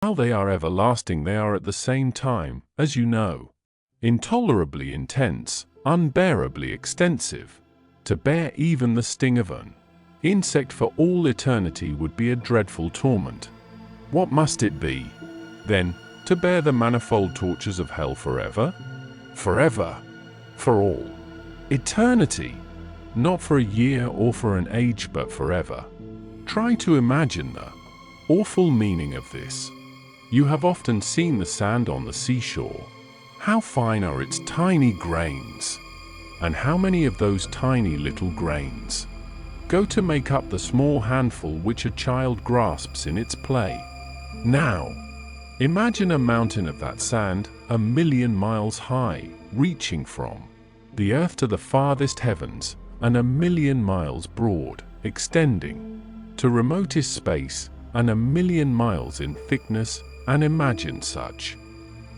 While they are everlasting, they are at the same time, as you know, intolerably intense, unbearably extensive. To bear even the sting of an insect for all eternity would be a dreadful torment. What must it be, then, to bear the manifold tortures of hell forever? Forever. For all eternity. Not for a year or for an age, but forever. Try to imagine the awful meaning of this. You have often seen the sand on the seashore. How fine are its tiny grains! And how many of those tiny little grains go to make up the small handful which a child grasps in its play? Now, imagine a mountain of that sand, 1,000,000 miles high, reaching from the earth to the farthest heavens, and 1,000,000 miles broad, extending to remotest space, and 1,000,000 miles in thickness, and imagine such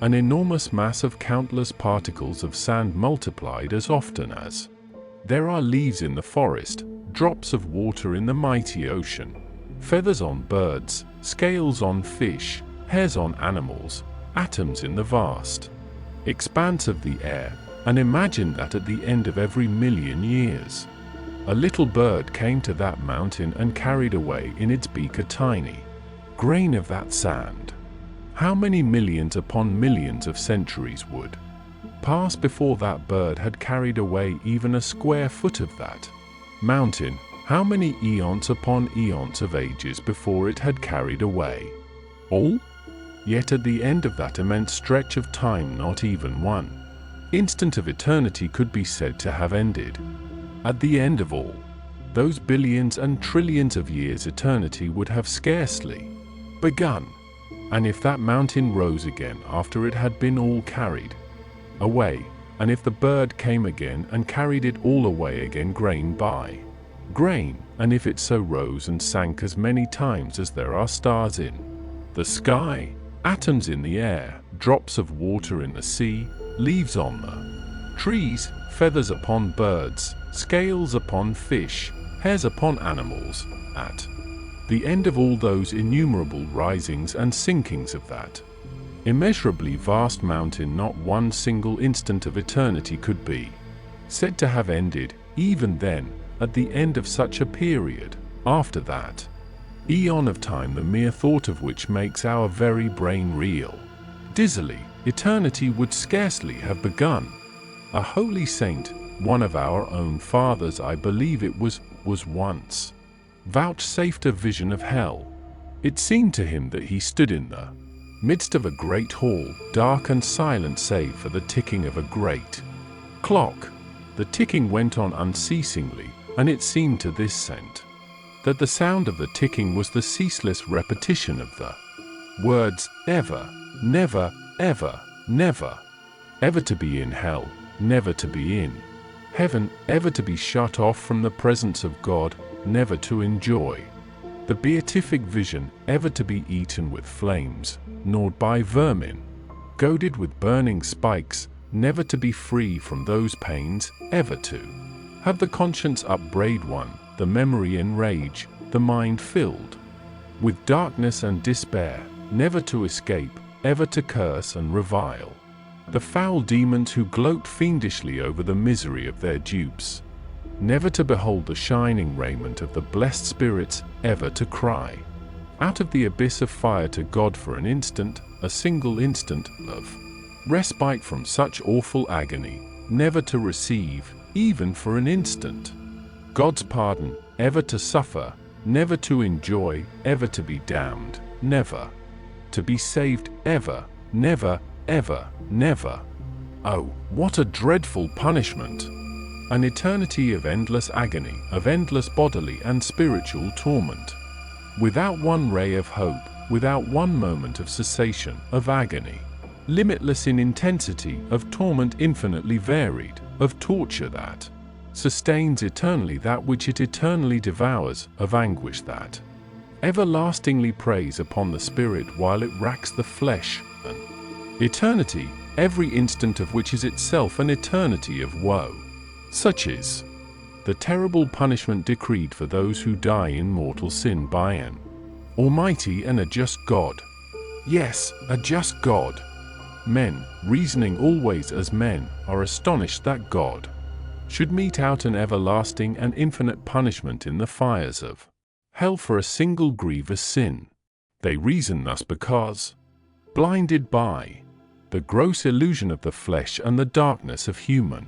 an enormous mass of countless particles of sand multiplied as often as there are leaves in the forest, drops of water in the mighty ocean, feathers on birds, scales on fish, hairs on animals, atoms in the vast expanse of the air. And imagine that at the end of every 1,000,000 years, a little bird came to that mountain and carried away in its beak a tiny grain of that sand. How many millions upon millions of centuries would pass before that bird had carried away even a square foot of that mountain? How many eons upon eons of ages before it had carried away all? Yet at the end of that immense stretch of time, not even one instant of eternity could be said to have ended. At the end of all those billions and trillions of years, eternity would have scarcely begun. And if that mountain rose again after it had been all carried away, and if the bird came again and carried it all away again, grain by grain, and if it so rose and sank as many times as there are stars in the sky, atoms in the air, drops of water in the sea, leaves on the trees, feathers upon birds, scales upon fish, hairs upon animals, at the end of all those innumerable risings and sinkings of that immeasurably vast mountain, not one single instant of eternity could be said to have ended. Even then, at the end of such a period, after that eon of time, the mere thought of which makes our very brain reel dizzily, eternity would scarcely have begun. A holy saint, one of our own fathers, I believe it was once vouchsafed a vision of hell. It seemed to him that he stood in the midst of a great hall, dark and silent save for the ticking of a great clock. The ticking went on unceasingly, and it seemed to this saint that the sound of the ticking was the ceaseless repetition of the words, ever, never, ever, never, ever to be in hell, never to be in heaven, ever to be shut off from the presence of God, never to enjoy the beatific vision, ever to be eaten with flames, gnawed by vermin, goaded with burning spikes, never to be free from those pains, ever to have the conscience upbraid one, the memory enrage, the mind filled with darkness and despair, never to escape, ever to curse and revile the foul demons who gloat fiendishly over the misery of their dupes, never to behold the shining raiment of the blessed spirits, ever to cry out of the abyss of fire to God for an instant, a single instant of respite from such awful agony, never to receive, even for an instant, God's pardon, ever to suffer, never to enjoy, ever to be damned, never to be saved, ever, never, ever, never. Oh, what a dreadful punishment! An eternity of endless agony, of endless bodily and spiritual torment, without one ray of hope, without one moment of cessation, of agony, limitless in intensity, of torment infinitely varied, of torture that sustains eternally that which it eternally devours, of anguish that everlastingly preys upon the spirit while it racks the flesh, an eternity, every instant of which is itself an eternity of woe. Such is the terrible punishment decreed for those who die in mortal sin by an almighty and a just God. Yes, a just God. Men, reasoning always as men, are astonished that God should mete out an everlasting and infinite punishment in the fires of hell for a single grievous sin. They reason thus because, blinded by the gross illusion of the flesh and the darkness of human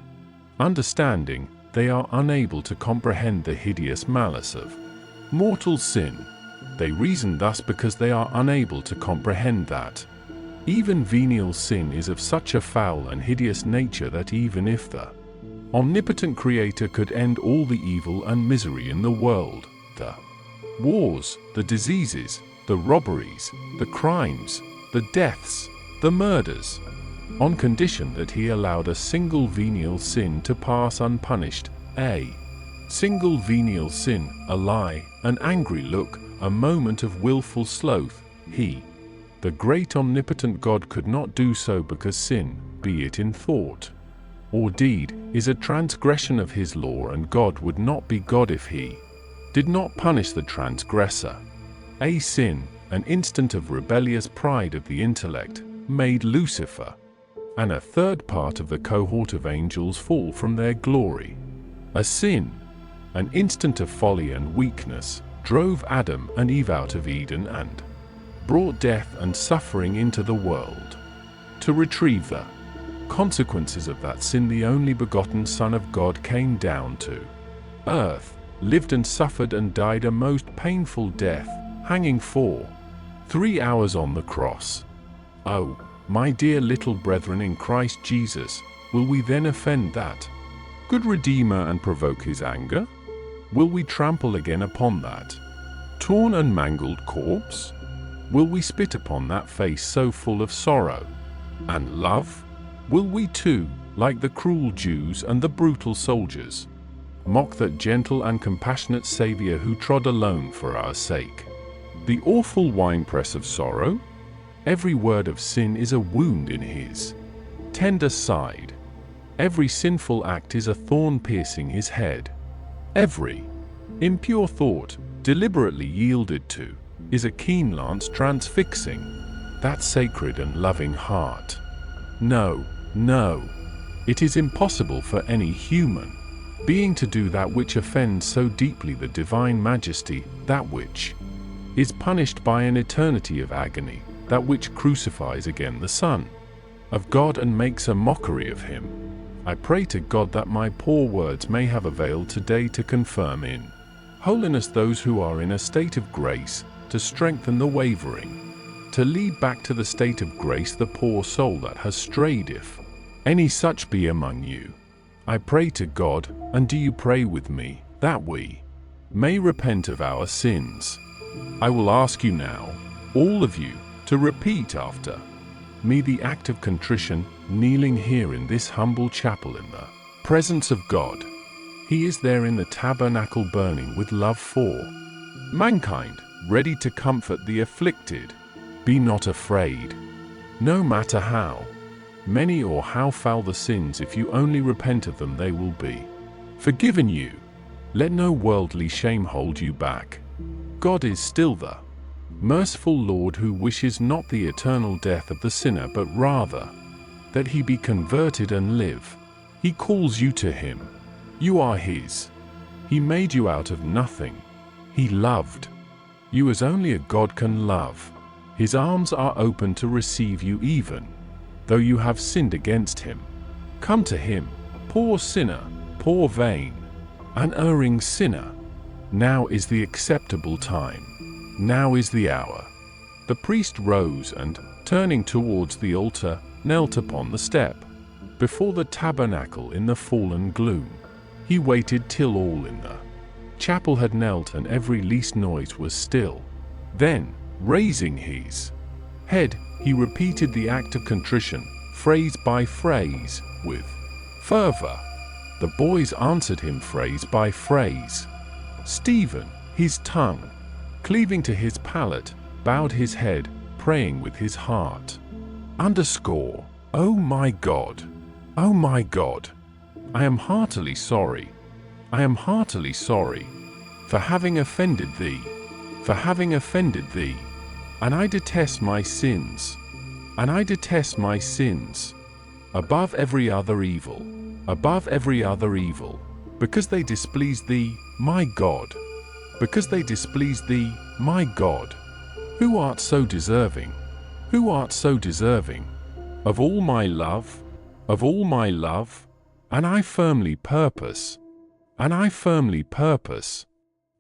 understanding, they are unable to comprehend the hideous malice of mortal sin. They reason thus because they are unable to comprehend that even venial sin is of such a foul and hideous nature that even if the omnipotent Creator could end all the evil and misery in the world, the wars, the diseases, the robberies, the crimes, the deaths, the murders, on condition that he allowed a single venial sin to pass unpunished, a single venial sin, a lie, an angry look, a moment of willful sloth, he, the great omnipotent God, could not do so because sin, be it in thought or deed, is a transgression of his law, and God would not be God if he did not punish the transgressor. A sin, an instant of rebellious pride of the intellect, made Lucifer and a third part of the cohort of angels fall from their glory. A sin, an instant of folly and weakness, drove Adam and Eve out of Eden and brought death and suffering into the world. To retrieve the consequences of that sin, the only begotten Son of God came down to earth, lived and suffered and died a most painful death, hanging for 3 hours on the cross. Oh, my dear little brethren in Christ Jesus, will we then offend that good Redeemer and provoke his anger? Will we trample again upon that torn and mangled corpse? Will we spit upon that face so full of sorrow and love? Will we too, like the cruel Jews and the brutal soldiers, mock that gentle and compassionate Saviour who trod alone for our sake the awful winepress of sorrow? Every word of sin is a wound in his tender side. Every sinful act is a thorn piercing his head. Every impure thought, deliberately yielded to, is a keen lance transfixing that sacred and loving heart. No, no, it is impossible for any human being to do that which offends so deeply the divine majesty, that which is punished by an eternity of agony, that which crucifies again the Son of God and makes a mockery of him. I pray to God that my poor words may have availed today to confirm in holiness those who are in a state of grace, to strengthen the wavering, to lead back to the state of grace the poor soul that has strayed, if any such be among you. I pray to God, and do you pray with me, that we may repent of our sins. I will ask you now, all of you, to repeat after me the act of contrition, kneeling here in this humble chapel in the presence of God. He is there in the tabernacle, burning with love for mankind, ready to comfort the afflicted. Be not afraid. No matter how many or how foul the sins, if you only repent of them, they will be forgiven you. Let no worldly shame hold you back. God is still the merciful Lord, who wishes not the eternal death of the sinner, but rather that he be converted and live. He calls you to him. You are his. He made you out of nothing. He loved you as only a God can love. His arms are open to receive you, even though you have sinned against him. Come to him, poor sinner, poor vain, unerring sinner. Now is the acceptable time. Now is the hour. The priest rose and, turning towards the altar, knelt upon the step before the tabernacle in the fallen gloom. He waited till all in the chapel had knelt and every least noise was still. Then, raising his head, he repeated the act of contrition, phrase by phrase, with fervor. The boys answered him phrase by phrase. Stephen, his tongue cleaving to his palate, bowed his head, praying with his heart. Oh my God, oh my God, I am heartily sorry. I am heartily sorry for having offended thee, for having offended thee. and I detest my sins, and I detest my sins, above every other evil, above every other evil, because they displease thee, my God, because they displease thee, my God, who art so deserving, who art so deserving, of all my love, of all my love, and I firmly purpose, and I firmly purpose,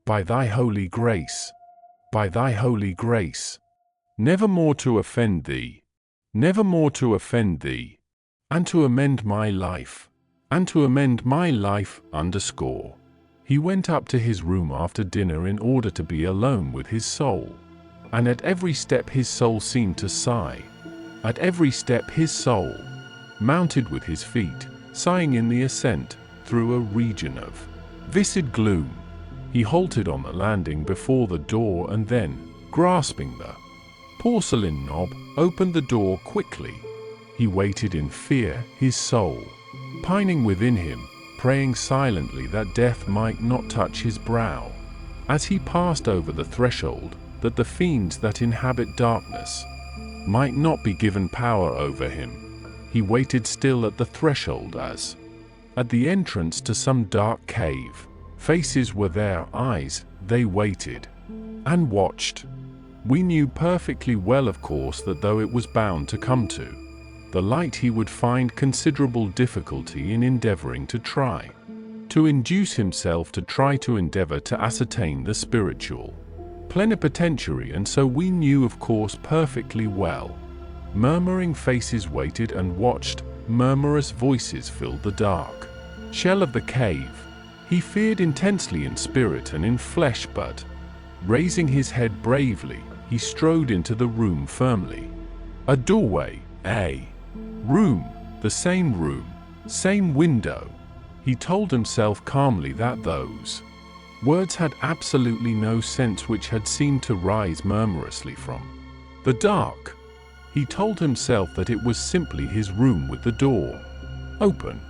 by thy holy grace, by thy holy grace, never more to offend thee, never more to offend thee, and to amend my life, and to amend my life, underscore. He went up to his room after dinner in order to be alone with his soul, and at every step his soul seemed to sigh. At every step his soul, mounted with his feet, sighing in the ascent, through a region of viscid gloom. He halted on the landing before the door and then, grasping the porcelain knob, opened the door quickly. He waited in fear, his soul pining within him, praying silently that death might not touch his brow. As he passed over the threshold, that the fiends that inhabit darkness might not be given power over him, he waited still at the threshold as, at the entrance to some dark cave, faces were there, eyes, they waited and watched. We knew perfectly well, of course, that though it was bound to come to the light, he would find considerable difficulty in endeavoring to try to induce himself to try to endeavor to ascertain the spiritual plenipotentiary, and so we knew, of course, perfectly well. Murmuring faces waited and watched, murmurous voices filled the dark shell of the cave. He feared intensely in spirit and in flesh, but, raising his head bravely, he strode into the room firmly. A doorway, a room, the same window. He told himself calmly that those words had absolutely no sense which had seemed to rise murmurously from the dark. He told himself that it was simply his room with the door open.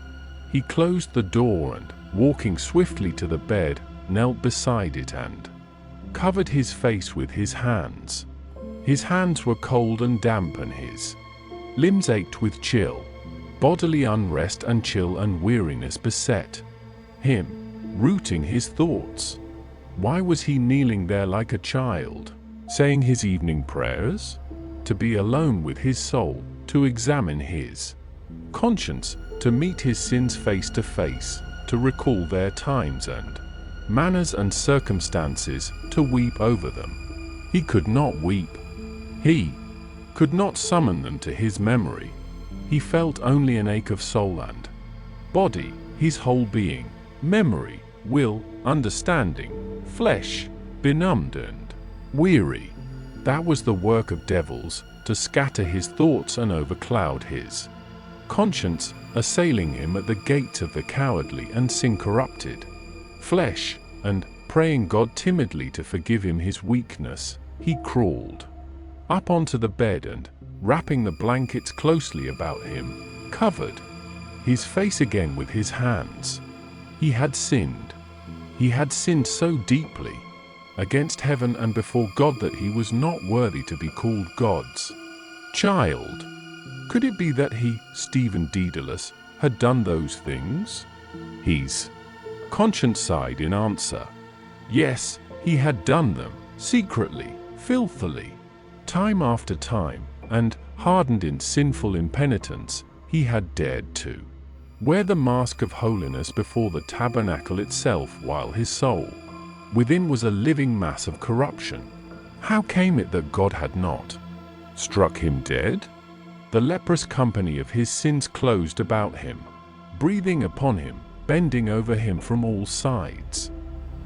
He closed the door and, walking swiftly to the bed, knelt beside it and covered his face with his hands. His hands were cold and damp and his limbs ached with chill. Bodily unrest and chill and weariness beset him, rooting his thoughts. Why was he kneeling there like a child, saying his evening prayers? To be alone with his soul, to examine his conscience, to meet his sins face to face, to recall their times and manners and circumstances, to weep over them. He could not weep. He could not summon them to his memory. He felt only an ache of soul and body, his whole being, memory, will, understanding, flesh, benumbed and weary. That was the work of devils, to scatter his thoughts and overcloud his conscience, assailing him at the gates of the cowardly and sin-corrupted flesh, and, praying God timidly to forgive him his weakness, he crawled up onto the bed and, wrapping the blankets closely about him, covered his face again with his hands. He had sinned. He had sinned so deeply against heaven and before God that he was not worthy to be called God's child. Could it be that he, Stephen Dedalus, had done those things? His conscience sighed in answer. Yes, he had done them, secretly, filthily, time after time, and, hardened in sinful impenitence, he had dared to wear the mask of holiness before the tabernacle itself, while his soul within was a living mass of corruption. How came it that God had not struck him dead? The leprous company of his sins closed about him, breathing upon him, bending over him from all sides.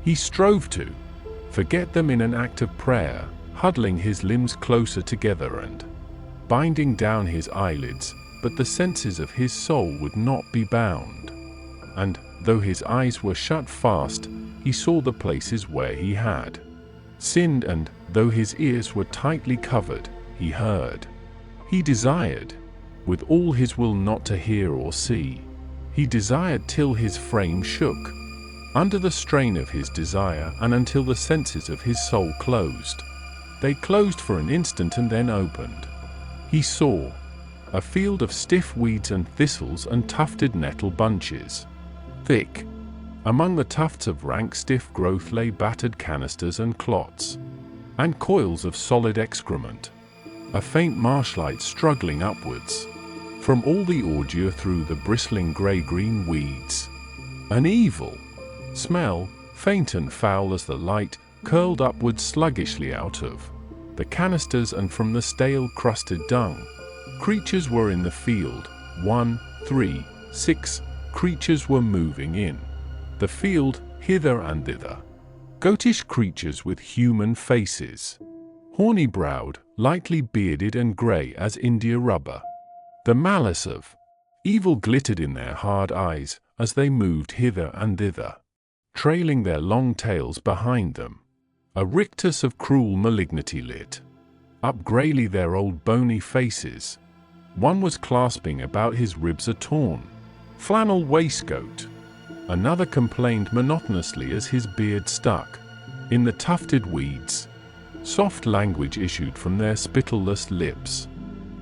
He strove to forget them in an act of prayer, huddling his limbs closer together and binding down his eyelids, but the senses of his soul would not be bound. And, though his eyes were shut fast, he saw the places where he had sinned, and, though his ears were tightly covered, he heard. He desired, with all his will, not to hear or see. He desired till his frame shook under the strain of his desire, and until the senses of his soul closed. They closed for an instant and then opened. He saw a field of stiff weeds and thistles and tufted nettle bunches. Thick among the tufts of rank stiff growth lay battered canisters and clots, and coils of solid excrement. A faint marshlight struggling upwards from all the ordure through the bristling grey-green weeds. An evil smell, faint and foul as the light, curled upwards sluggishly out of the canisters and from the stale crusted dung. Creatures were in the field. 1, 3, 6 creatures were moving in the field, hither and thither. Goatish creatures with human faces, horny-browed, lightly bearded and grey as India rubber. The malice of evil glittered in their hard eyes as they moved hither and thither, trailing their long tails behind them. A rictus of cruel malignity lit up greyly their old bony faces. One was clasping about his ribs a torn flannel waistcoat. Another complained monotonously as his beard stuck in the tufted weeds. Soft language issued from their spittleless lips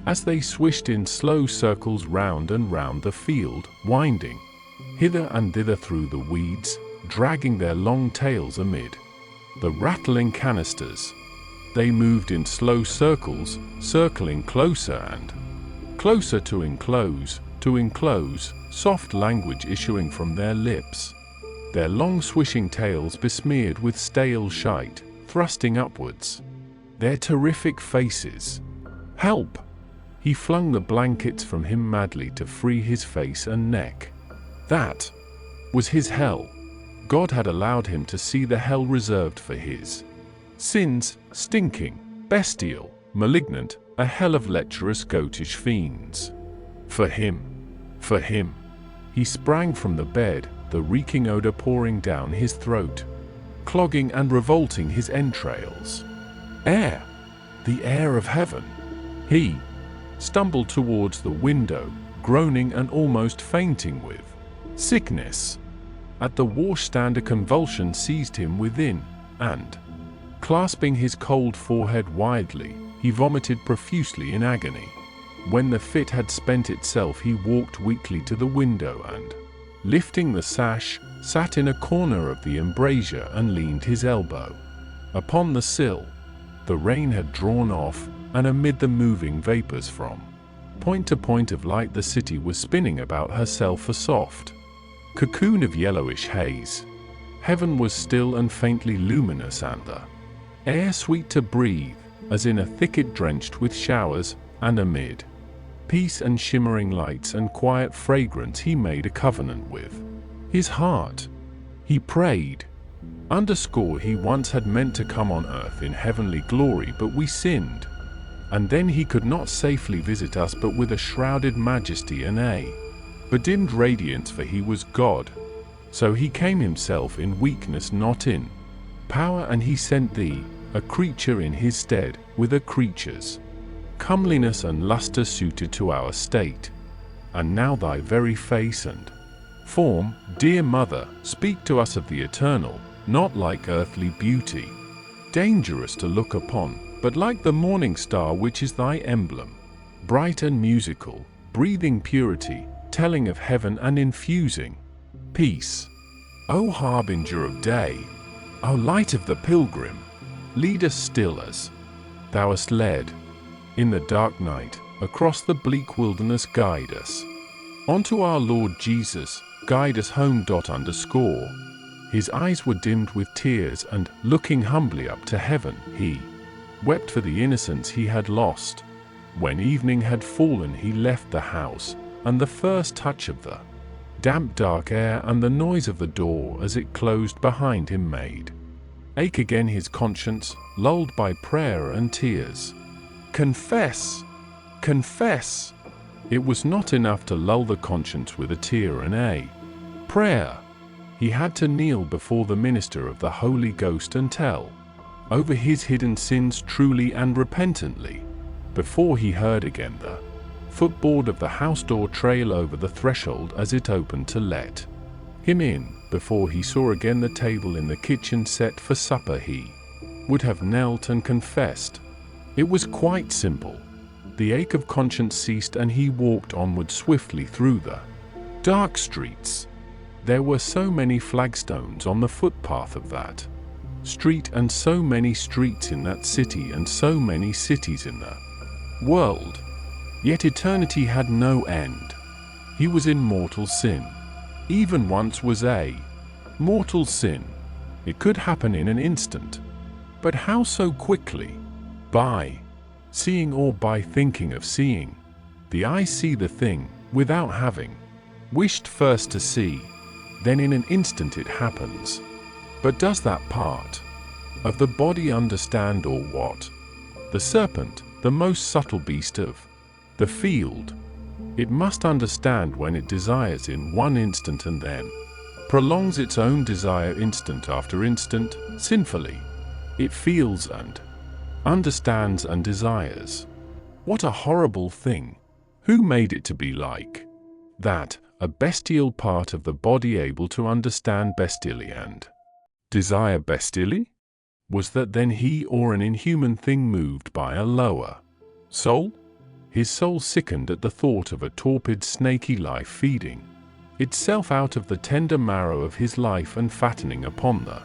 as they swished in slow circles round and round the field, winding hither and thither through the weeds, dragging their long tails amid the rattling canisters. They moved in slow circles, circling closer and closer to enclose, soft language issuing from their lips, their long swishing tails besmeared with stale shite, thrusting upwards. Their terrific faces. Help! He flung the blankets from him madly to free his face and neck. That was his hell. God had allowed him to see the hell reserved for his sins, stinking, bestial, malignant, a hell of lecherous goatish fiends. For him. He sprang from the bed, the reeking odor pouring down his throat, clogging and revolting his entrails. Air! The air of heaven! He stumbled towards the window, groaning and almost fainting with sickness. At the washstand a convulsion seized him within, and, clasping his cold forehead wildly, he vomited profusely in agony. When the fit had spent itself, he walked weakly to the window and, lifting the sash, sat in a corner of the embrasure and leaned his elbow upon the sill. The rain had drawn off, and amid the moving vapors from point to point of light the city was spinning about herself a soft cocoon of yellowish haze. Heaven was still and faintly luminous, and the air sweet to breathe, as in a thicket drenched with showers, and amid peace and shimmering lights and quiet fragrance he made a covenant with his heart. He prayed. He once had meant to come on earth in heavenly glory, but we sinned. And then he could not safely visit us but with a shrouded majesty and a bedimmed radiance, for he was God. So he came himself in weakness, not in power, and he sent thee, a creature in his stead, with a creature's comeliness and lustre suited to our state. And now thy very face and form, dear mother, speak to us of the eternal, not like earthly beauty, dangerous to look upon, but like the morning star which is thy emblem, bright and musical, breathing purity, telling of heaven and infusing peace. O harbinger of day, O light of the pilgrim, lead us still as thou hast led. In the dark night, across the bleak wilderness guide us. Onto our Lord Jesus, guide us home. His eyes were dimmed with tears, and, looking humbly up to heaven, he wept for the innocence he had lost. When evening had fallen he left the house, and the first touch of the damp dark air and the noise of the door as it closed behind him made ache again his conscience, lulled by prayer and tears. Confess! Confess! It was not enough to lull the conscience with a tear and a prayer. He had to kneel before the minister of the Holy Ghost and tell over his hidden sins truly and repentantly, before he heard again the footboard of the house door trail over the threshold as it opened to let him in, before he saw again the table in the kitchen set for supper. He would have knelt and confessed. It was quite simple. The ache of conscience ceased and he walked onward swiftly through the dark streets. There were so many flagstones on the footpath of that street, and so many streets in that city, and so many cities in the world. Yet eternity had no end. He was in mortal sin. Even once was a mortal sin. It could happen in an instant. But how so quickly? By seeing, or by thinking of seeing. The eye see the thing, without having wished first to see. Then in an instant it happens. But does that part of the body understand, or what? The serpent, the most subtle beast of the field, it must understand when it desires in one instant, and then prolongs its own desire instant after instant, sinfully. It feels and understands and desires. What a horrible thing! Who made it to be like that, a bestial part of the body able to understand bestially and desire bestially? Was that then he, or an inhuman thing moved by a lower soul? His soul sickened at the thought of a torpid, snaky life feeding itself out of the tender marrow of his life and fattening upon the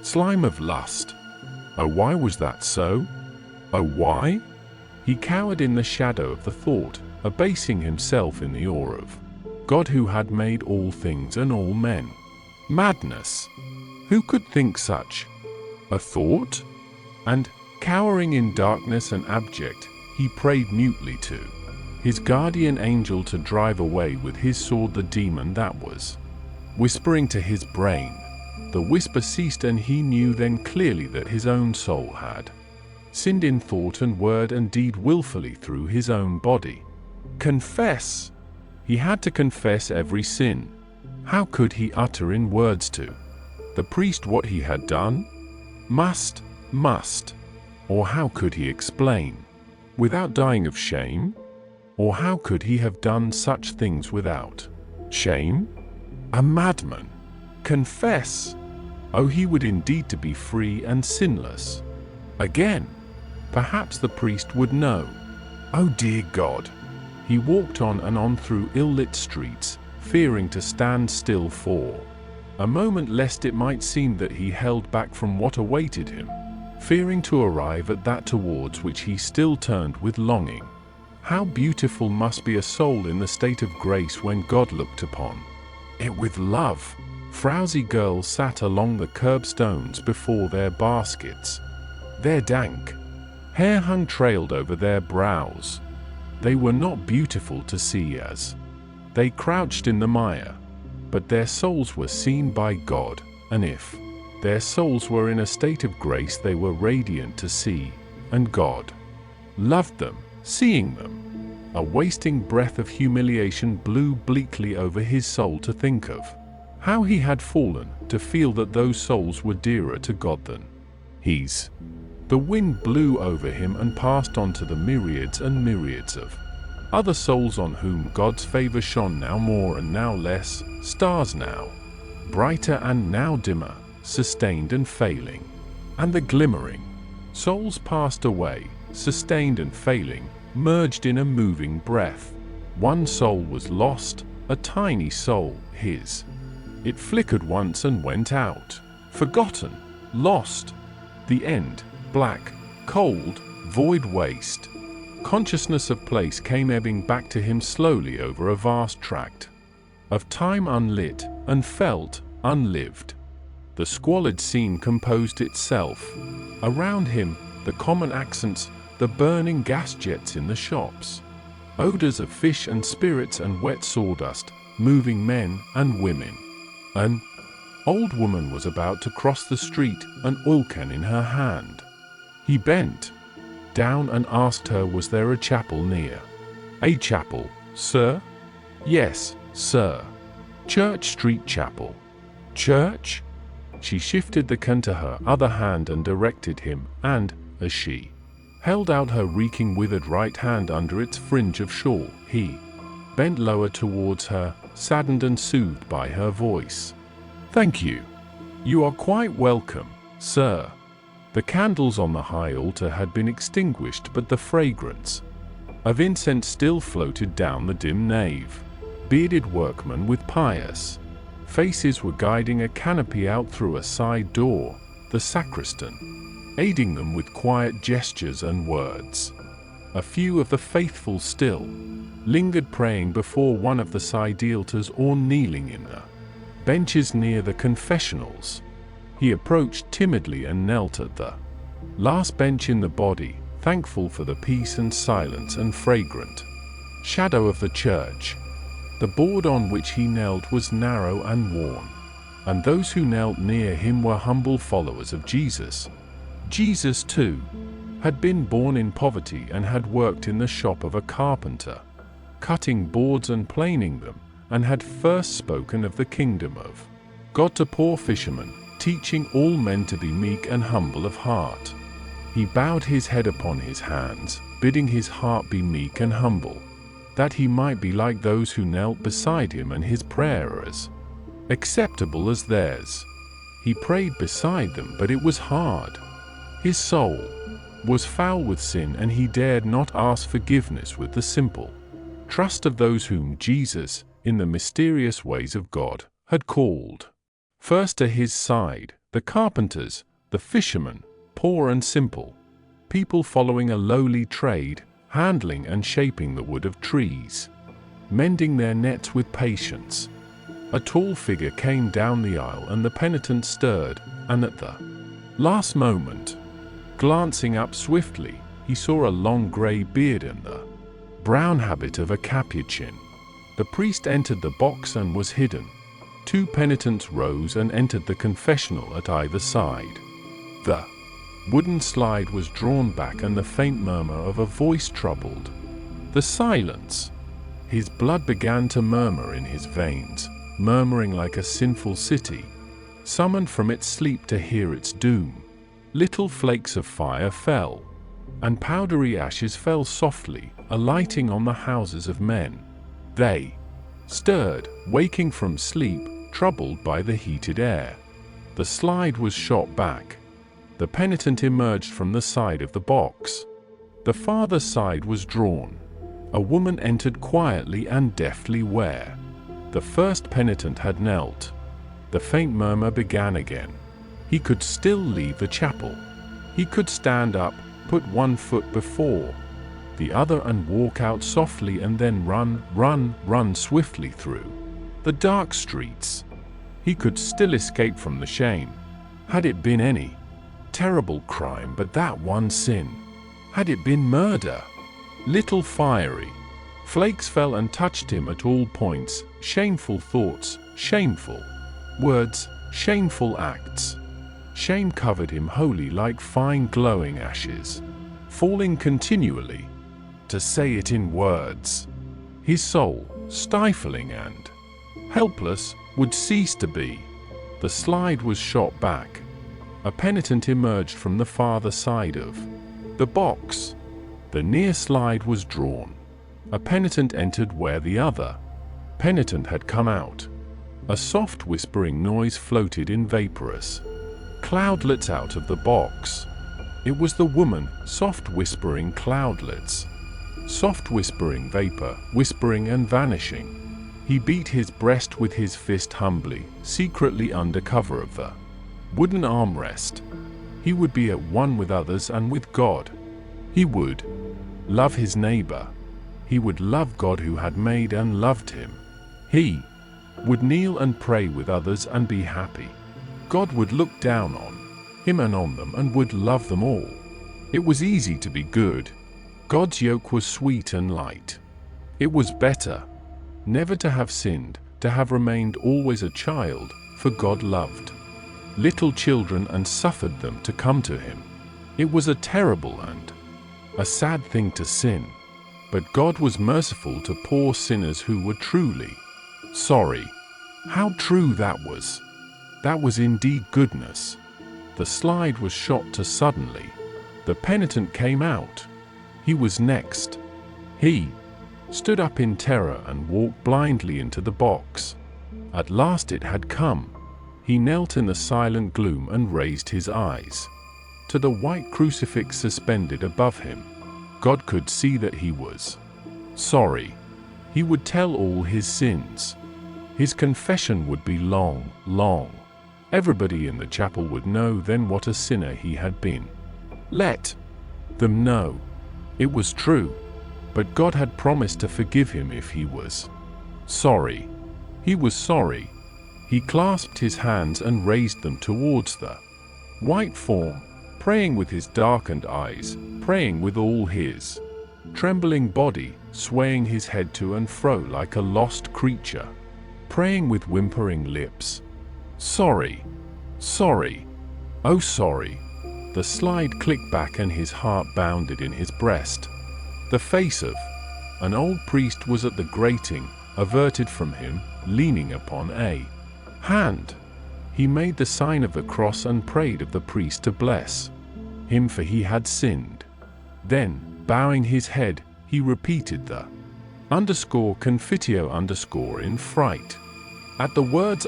slime of lust. Oh, why was that so? Oh, why? He cowered in the shadow of the thought, abasing himself in the awe of God who had made all things and all men. Madness! Who could think such a thought? And, cowering in darkness and abject, he prayed mutely to his guardian angel to drive away with his sword the demon that was whispering to his brain. The whisper ceased, and he knew then clearly that his own soul had sinned in thought and word and deed willfully through his own body. Confess! He had to confess every sin. How could he utter in words to the priest what he had done? Must. Or how could he explain without dying of shame? Or how could he have done such things without shame? A madman! Confess! Oh, he would indeed to be free and sinless. Again, perhaps the priest would know. Oh dear God! He walked on and on through ill-lit streets, fearing to stand still for a moment lest it might seem that he held back from what awaited him, fearing to arrive at that towards which he still turned with longing. How beautiful must be a soul in the state of grace when God looked upon it with love! Frowsy girls sat along the curbstones before their baskets. Their dank hair hung trailed over their brows. They were not beautiful to see as they crouched in the mire, but their souls were seen by God, and if their souls were in a state of grace they were radiant to see, and God loved them, seeing them. A wasting breath of humiliation blew bleakly over his soul to think of how he had fallen, to feel that those souls were dearer to God than his. The wind blew over him and passed on to the myriads and myriads of other souls on whom God's favor shone, now more and now less, stars now brighter and now dimmer, sustained and failing. And the glimmering souls passed away, sustained and failing, merged in a moving breath. One soul was lost, a tiny soul, his. It flickered once and went out, forgotten, lost. The end. Black, cold, void waste. Consciousness of place came ebbing back to him slowly over a vast tract of time, unlit, unfelt, unlived. The squalid scene composed itself. Around him, the common accents, the burning gas jets in the shops, odors of fish and spirits and wet sawdust, moving men and women. An old woman was about to cross the street, an oil can in her hand. He bent down and asked her, was there a chapel near? A chapel, sir? Yes, sir. Church Street Chapel. Church? She shifted the can to her other hand and directed him, and, as she held out her reeking withered right hand under its fringe of shawl, he bent lower towards her, saddened and soothed by her voice. Thank you. You are quite welcome, sir. The candles on the high altar had been extinguished, but the fragrance of incense still floated down the dim nave. Bearded workmen with pious faces were guiding a canopy out through a side door, the sacristan aiding them with quiet gestures and words. A few of the faithful still lingered, praying before one of the side altars or kneeling in the benches near the confessionals. He approached timidly and knelt at the last bench in the body, thankful for the peace and silence and fragrant shadow of the church. The board on which he knelt was narrow and worn, and those who knelt near him were humble followers of Jesus. Jesus, too, had been born in poverty and had worked in the shop of a carpenter, cutting boards and planing them, and had first spoken of the kingdom of God to poor fishermen, teaching all men to be meek and humble of heart. He bowed his head upon his hands, bidding his heart be meek and humble, that he might be like those who knelt beside him, and his prayers acceptable as theirs. He prayed beside them, but it was hard. His soul was foul with sin, and he dared not ask forgiveness with the simple trust of those whom Jesus, in the mysterious ways of God, had called first to his side, the carpenters, the fishermen, poor and simple, people following a lowly trade, handling and shaping the wood of trees, mending their nets with patience. A tall figure came down the aisle, and the penitent stirred, and at the last moment, glancing up swiftly, he saw a long grey beard and the brown habit of a Capuchin. The priest entered the box and was hidden. Two penitents rose and entered the confessional at either side. The wooden slide was drawn back, and the faint murmur of a voice troubled the silence. His blood began to murmur in his veins, murmuring like a sinful city, summoned from its sleep to hear its doom. Little flakes of fire fell, and powdery ashes fell softly, alighting on the houses of men. They stirred, waking from sleep, troubled by the heated air. The slide was shot back. The penitent emerged from the side of the box. The farther side was drawn. A woman entered quietly and deftly where the first penitent had knelt. The faint murmur began again. He could still leave the chapel. He could stand up, put one foot before the other and walk out softly, and then run swiftly through the dark streets. He could still escape from the shame. Had it been any terrible crime but that one sin? Had it been murder? Little fiery flakes fell and touched him at all points, shameful thoughts, shameful words, shameful acts. Shame covered him wholly like fine glowing ashes, falling continually. To say it in words, his soul, stifling and helpless, would cease to be. The slide was shot back. A penitent emerged from the farther side of the box. The near slide was drawn. A penitent entered where the other penitent had come out. A soft whispering noise floated in vaporous cloudlets out of the box. It was the woman, soft whispering cloudlets. Soft whispering vapor, whispering and vanishing. He beat his breast with his fist humbly, secretly under cover of the wooden armrest. He would be at one with others and with God. He would love his neighbor. He would love God who had made and loved him. He would kneel and pray with others and be happy. God would look down on him and on them and would love them all. It was easy to be good. God's yoke was sweet and light. It was better never to have sinned, to have remained always a child, for God loved little children and suffered them to come to him. It was a terrible and a sad thing to sin, but God was merciful to poor sinners who were truly sorry. How true that was! That was indeed goodness. The slide was shot to suddenly. The penitent came out. He was next. He stood up in terror and walked blindly into the box. At last it had come. He knelt in the silent gloom and raised his eyes. to the white crucifix suspended above him. God could see that he was sorry. He would tell all his sins. His confession would be long, long. Everybody in the chapel would know then what a sinner he had been. Let them know. It was true. But God had promised to forgive him if he was sorry. He was sorry. He clasped his hands and raised them towards the white form, praying with his darkened eyes, praying with all his trembling body, swaying his head to and fro like a lost creature, praying with whimpering lips. Sorry. Sorry. Oh, sorry. The slide clicked back and his heart bounded in his breast. The face of an old priest was at the grating, averted from him, leaning upon a hand. He made the sign of the cross and prayed of the priest to bless him, for he had sinned. Then, bowing his head, he repeated the confitio in fright. At the words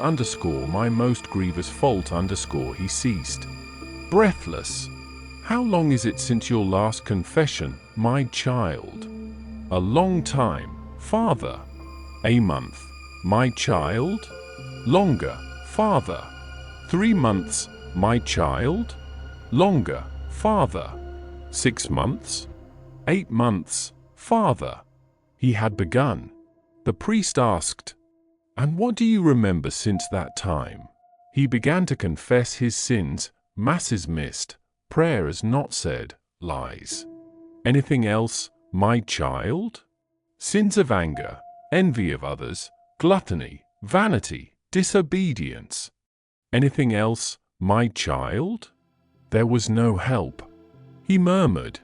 my most grievous fault he ceased, breathless. How long is it since your last confession, my child? A long time, Father. A month, my child? Longer, Father. 3 months, my child? Longer, Father. 6 months? 8 months, Father. He had begun. The priest asked, "And what do you remember since that time?" He began to confess his sins, masses missed, prayers not said, lies. Anything else, my child? Sins of anger, envy of others, gluttony, vanity, disobedience. Anything else, my child? There was no help. He murmured,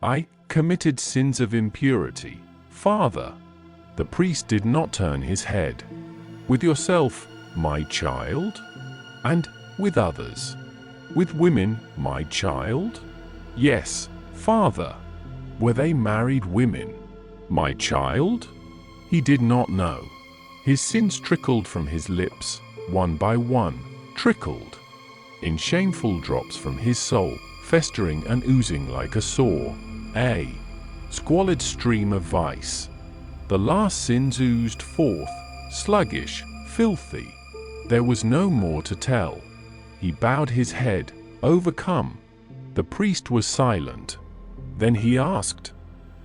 "I committed sins of impurity, Father." The priest did not turn his head. "With yourself, my child? And with others? With women, my child?" "Yes, Father." "Were they married women, my child?" He did not know. His sins trickled from his lips, one by one, trickled in shameful drops from his soul, festering and oozing like a sore, a squalid stream of vice. The last sins oozed forth, sluggish, filthy. There was no more to tell. He bowed his head, overcome. The priest was silent. Then he asked,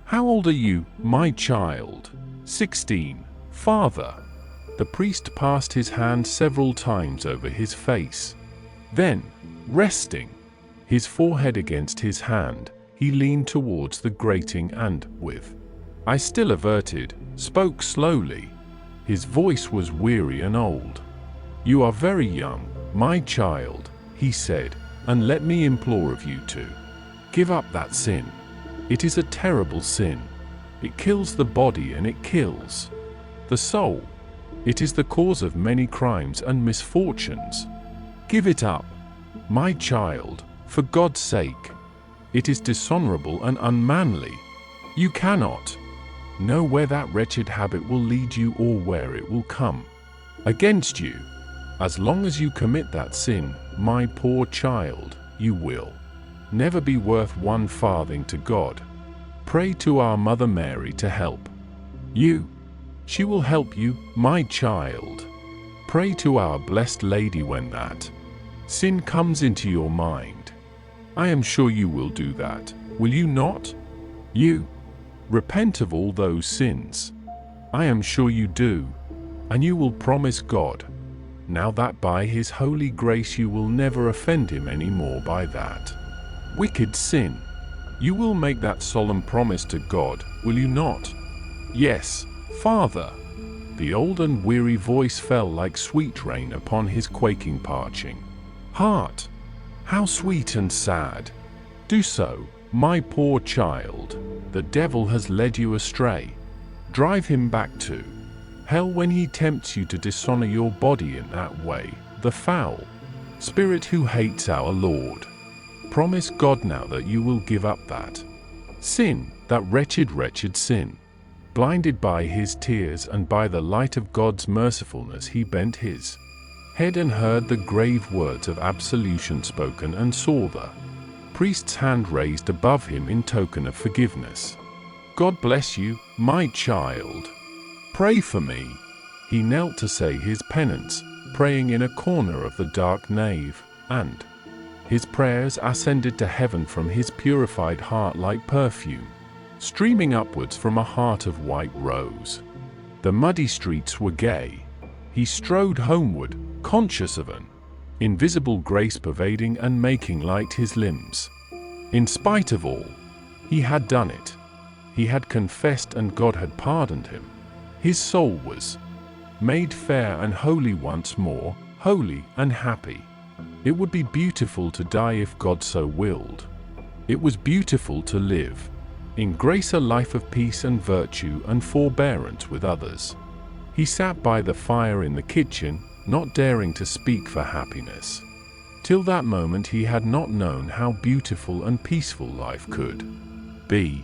"How old are you, my child?" 16, Father." The priest passed his hand several times over his face. Then, resting his forehead against his hand, he leaned towards the grating and, with eye still averted, spoke slowly. His voice was weary and old. "You are very young, my child," he said, "and let me implore of you to give up that sin. It is a terrible sin. It kills the body and it kills the soul. It is the cause of many crimes and misfortunes. Give it up, my child, for God's sake. It is dishonorable and unmanly. You cannot know where that wretched habit will lead you or where it will come against you. As long as you commit that sin, my poor child, you will never be worth 1 farthing to God. Pray to our Mother Mary to help you. She will help you, my child. Pray to our Blessed Lady when that sin comes into your mind. I am sure you will do that, will you not? You repent of all those sins. I am sure you do, and you will promise God now that by His holy grace you will never offend Him any more by that wicked sin. You will make that solemn promise to God, will you not?" "Yes, Father." The old and weary voice fell like sweet rain upon his quaking, parching heart. "How sweet and sad! Do so, my poor child. The devil has led you astray. Drive him back to hell when he tempts you to dishonor your body in that way, the foul spirit who hates our Lord. Promise God now that you will give up that sin, that wretched sin." Blinded by his tears and by the light of God's mercifulness, he bent his head and heard the grave words of absolution spoken and saw the priest's hand raised above him in token of forgiveness. "God bless you, my child. Pray for me." He knelt to say his penance, praying in a corner of the dark nave, and his prayers ascended to heaven from his purified heart like perfume, streaming upwards from a heart of white rose. The muddy streets were gay. He strode homeward, conscious of an invisible grace pervading and making light his limbs. In spite of all, he had done it. He had confessed and God had pardoned him. His soul was made fair and holy once more, holy and happy. It would be beautiful to die if God so willed. It was beautiful to live in grace, a life of peace and virtue and forbearance with others. He sat by the fire in the kitchen, not daring to speak for happiness. Till that moment he had not known how beautiful and peaceful life could be.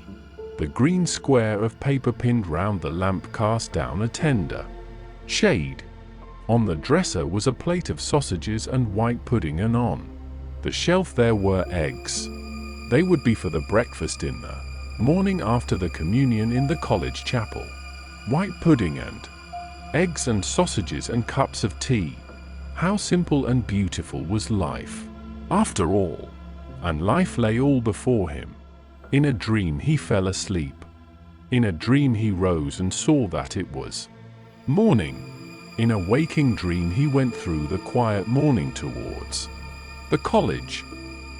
The green square of paper pinned round the lamp cast down a tender shade. On the dresser was a plate of sausages and white pudding, and on the shelf there were eggs. They would be for the breakfast in the morning after the communion in the college chapel. White pudding and eggs and sausages and cups of tea. How simple and beautiful was life, after all. And life lay all before him. In a dream he fell asleep. In a dream he rose and saw that it was morning. In a waking dream he went through the quiet morning towards the college.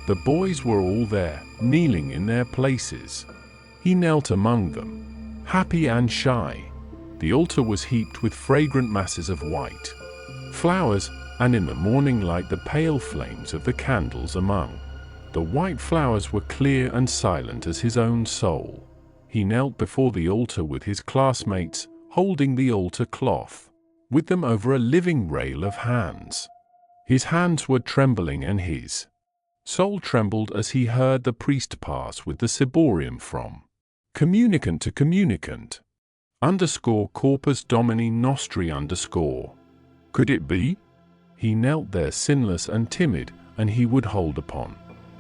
The boys were all there, kneeling in their places. He knelt among them, happy and shy. The altar was heaped with fragrant masses of white flowers, and in the morning light the pale flames of the candles among the white flowers were clear and silent as his own soul. He knelt before the altar with his classmates, holding the altar cloth with them over a living rail of hands. His hands were trembling and his soul trembled as he heard the priest pass with the ciborium from communicant to communicant. Corpus Domini Nostri . Could it be? He knelt there sinless and timid, and he would hold upon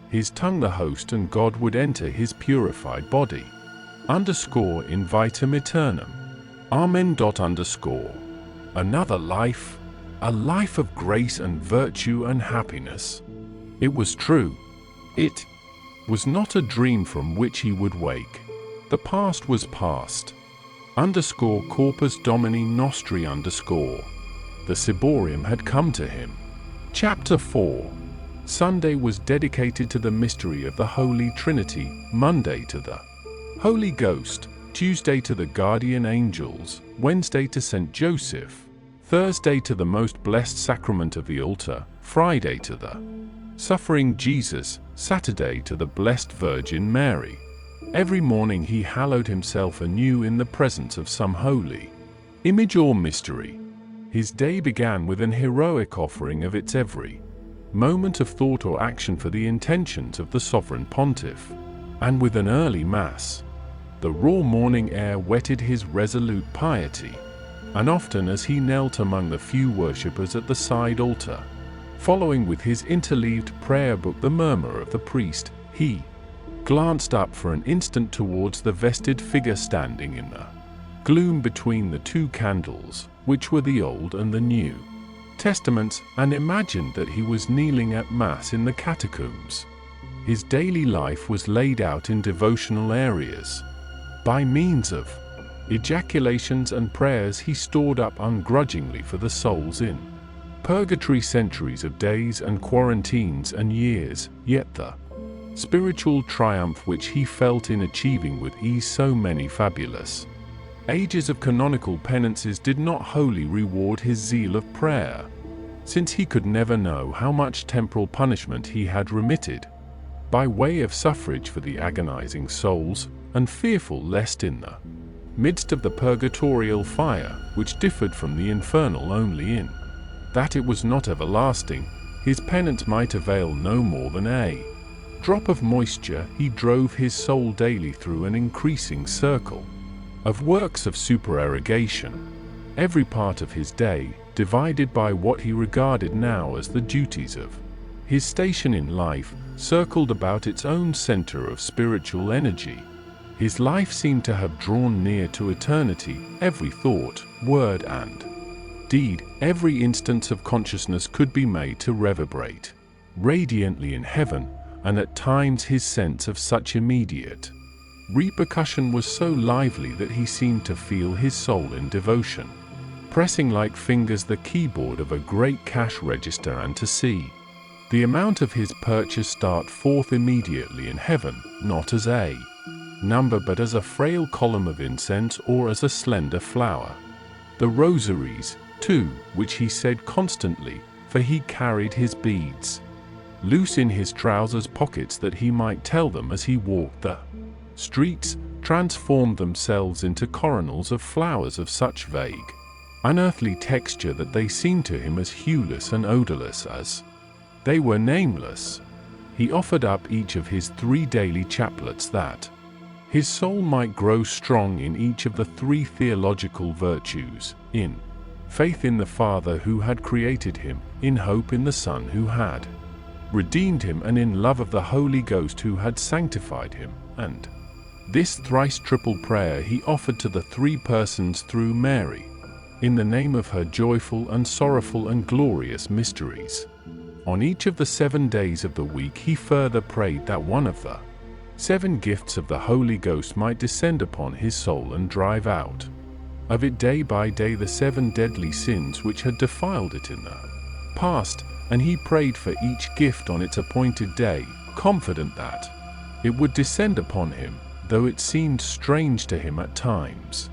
his tongue the host, and God would enter his purified body. In vitam aeternum. Amen. Another life, a life of grace and virtue and happiness. It was true. It was not a dream from which he would wake. The past was past. Corpus Domini Nostri . The ciborium had come to him. Chapter 4. Sunday was dedicated to the mystery of the Holy Trinity, Monday to the Holy Ghost, Tuesday to the guardian angels, Wednesday to St. Joseph, Thursday to the most blessed sacrament of the altar, Friday to the suffering Jesus, Saturday to the Blessed Virgin Mary. Every morning he hallowed himself anew in the presence of some holy image or mystery. His day began with an heroic offering of its every moment of thought or action for the intentions of the sovereign pontiff, and with an early mass. The raw morning air whetted his resolute piety, and often as he knelt among the few worshippers at the side altar, following with his interleaved prayer book the murmur of the priest, he glanced up for an instant towards the vested figure standing in the gloom between the two candles, which were the Old and the New Testaments, and imagined that he was kneeling at Mass in the catacombs. His daily life was laid out in devotional areas. By means of ejaculations and prayers he stored up ungrudgingly for the souls in purgatory centuries of days and quarantines and years, yet the spiritual triumph which he felt in achieving with ease so many fabulous ages of canonical penances did not wholly reward his zeal of prayer, since he could never know how much temporal punishment he had remitted, by way of suffrage for the agonizing souls, and fearful lest in the midst of the purgatorial fire, which differed from the infernal only in that it was not everlasting, his penance might avail no more than a drop of moisture. He drove his soul daily through an increasing circle of works of supererogation, every part of his day divided by what he regarded now as the duties of his station in life, circled about its own center of spiritual energy. His life seemed to have drawn near to eternity, every thought, word and deed, every instance of consciousness could be made to reverberate radiantly in heaven, and at times his sense of such immediate repercussion was so lively that he seemed to feel his soul in devotion, pressing like fingers the keyboard of a great cash register, and to see the amount of his purchase start forth immediately in heaven, not as a number but as a frail column of incense or as a slender flower. The rosaries, too, which he said constantly, for he carried his beads loose in his trousers pockets that he might tell them as he walked the streets, transformed themselves into coronals of flowers of such vague, unearthly texture that they seemed to him as hueless and odorless as they were nameless. He offered up each of his 3 daily chaplets that his soul might grow strong in each of the 3 theological virtues, in faith in the Father who had created him, in hope in the Son who had redeemed him, and in love of the Holy Ghost who had sanctified him. And this thrice triple prayer he offered to the 3 persons through Mary, in the name of her joyful and sorrowful and glorious mysteries. On each of the 7 days of the week he further prayed that one of the 7 gifts of the Holy Ghost might descend upon his soul and drive out of it day by day the 7 deadly sins which had defiled it in the past, and he prayed for each gift on its appointed day, confident that it would descend upon him, though it seemed strange to him at times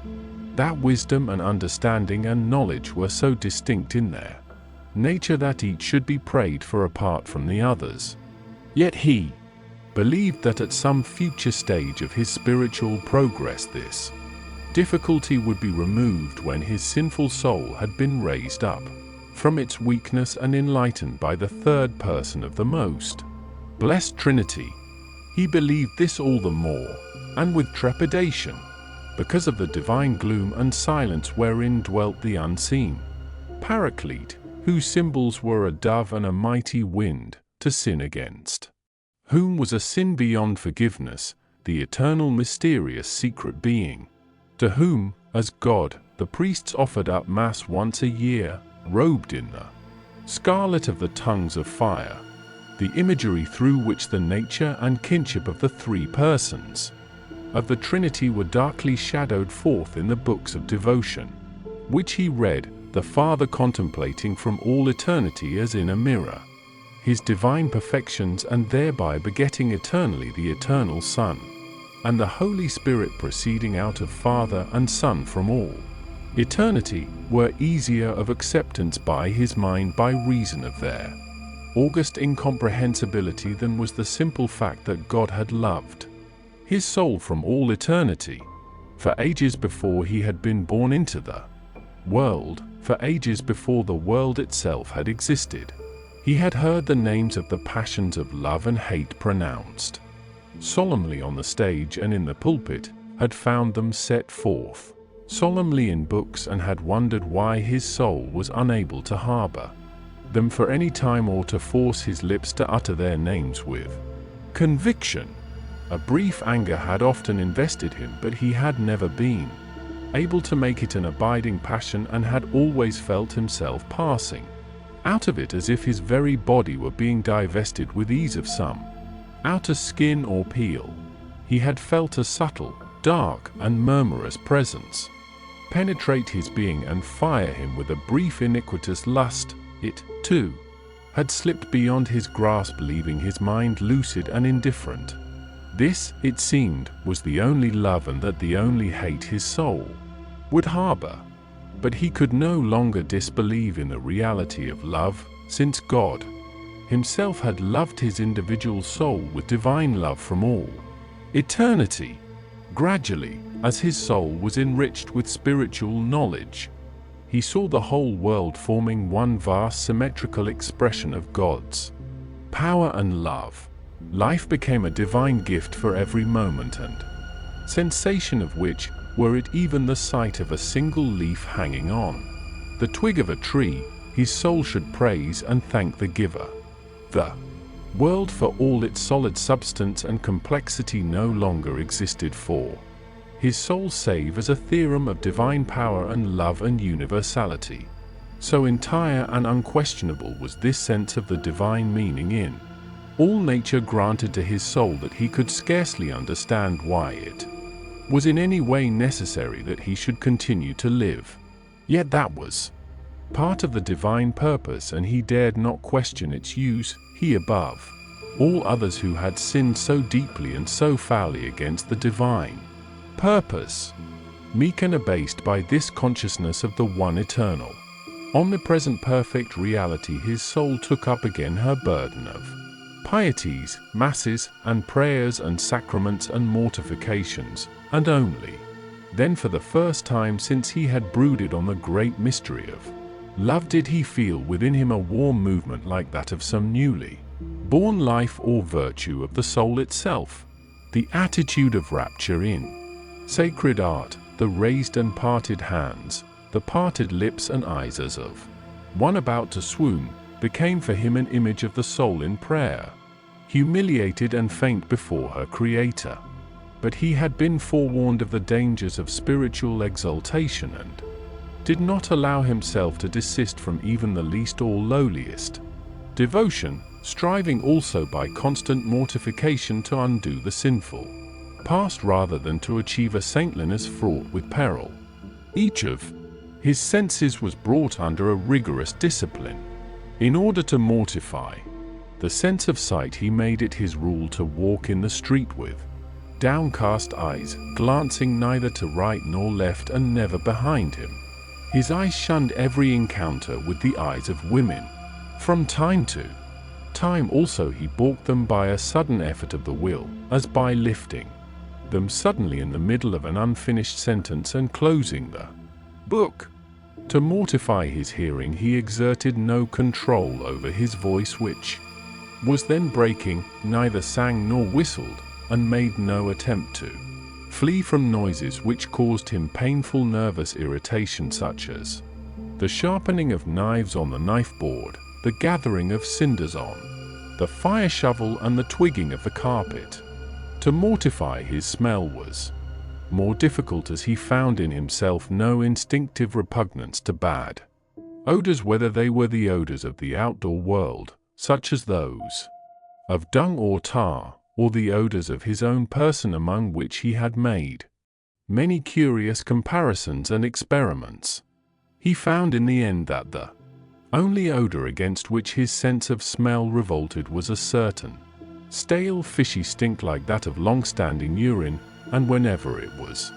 that wisdom and understanding and knowledge were so distinct in their nature that each should be prayed for apart from the others. Yet he believed that at some future stage of his spiritual progress this difficulty would be removed when his sinful soul had been raised up from its weakness and enlightened by the 3rd person of the most blessed Trinity. He believed this all the more, and with trepidation, because of the divine gloom and silence wherein dwelt the unseen Paraclete, whose symbols were a dove and a mighty wind, to sin against whom was a sin beyond forgiveness, the eternal mysterious secret being, to whom, as God, the priests offered up Mass once a year, robed in the scarlet of the tongues of fire, the imagery through which the nature and kinship of the 3 persons of the Trinity were darkly shadowed forth in the books of devotion, which he read, the Father contemplating from all eternity as in a mirror his divine perfections, and thereby begetting eternally the eternal Son, and the Holy Spirit proceeding out of Father and Son from all eternity, were easier of acceptance by his mind by reason of their august incomprehensibility than was the simple fact that God had loved his soul from all eternity, for ages before he had been born into the world, for ages before the world itself had existed. He had heard the names of the passions of love and hate pronounced solemnly on the stage and in the pulpit, had found them set forth solemnly in books, and had wondered why his soul was unable to harbor them for any time or to force his lips to utter their names with conviction. A brief anger had often invested him, but he had never been able to make it an abiding passion, and had always felt himself passing out of it as if his very body were being divested with ease of some outer skin or peel. He had felt a subtle, dark, and murmurous presence penetrate his being and fire him with a brief iniquitous lust. It, too, had slipped beyond his grasp, leaving his mind lucid and indifferent. This, it seemed, was the only love and that the only hate his soul would harbor. But he could no longer disbelieve in the reality of love, since God himself had loved his individual soul with divine love from all eternity. Gradually, as his soul was enriched with spiritual knowledge, he saw the whole world forming one vast symmetrical expression of God's power and love. Life became a divine gift for every moment and sensation of which, were it even the sight of a single leaf hanging on the twig of a tree, his soul should praise and thank the giver. The world for all its solid substance and complexity no longer existed for his soul save as a theorem of divine power and love and universality. So entire and unquestionable was this sense of the divine meaning in all nature granted to his soul that he could scarcely understand why it was in any way necessary that he should continue to live. Yet that was part of the divine purpose, and he dared not question its use. He above all others who had sinned so deeply and so foully against the divine purpose, meek and abased by this consciousness of the one eternal, omnipresent perfect reality, his soul took up again her burden of pieties, masses, and prayers and sacraments and mortifications, and only then for the first time since he had brooded on the great mystery of love did he feel within him a warm movement like that of some newly born life or virtue of the soul itself, the attitude of rapture in sacred art, the raised and parted hands, the parted lips and eyes as of one about to swoon, became for him an image of the soul in prayer, humiliated and faint before her Creator. But he had been forewarned of the dangers of spiritual exaltation and did not allow himself to desist from even the least or lowliest devotion, striving also by constant mortification to undo the sinful past rather than to achieve a saintliness fraught with peril. Each of his senses was brought under a rigorous discipline. In order to mortify the sense of sight, he made it his rule to walk in the street with downcast eyes, glancing neither to right nor left and never behind him. His eyes shunned every encounter with the eyes of women. From time to time also he balked them by a sudden effort of the will, as by lifting them suddenly in the middle of an unfinished sentence and closing the book. To mortify his hearing he exerted no control over his voice, which was then breaking, neither sang nor whistled, and made no attempt to flee from noises which caused him painful nervous irritation, such as the sharpening of knives on the knife board, the gathering of cinders on the fire shovel, and the twigging of the carpet. To mortify his smell was more difficult, as he found in himself no instinctive repugnance to bad odors, whether they were the odors of the outdoor world, such as those of dung or tar, or the odors of his own person, among which he had made many curious comparisons and experiments. He found in the end that the only odor against which his sense of smell revolted was a certain stale, fishy stink like that of long-standing urine, and whenever it was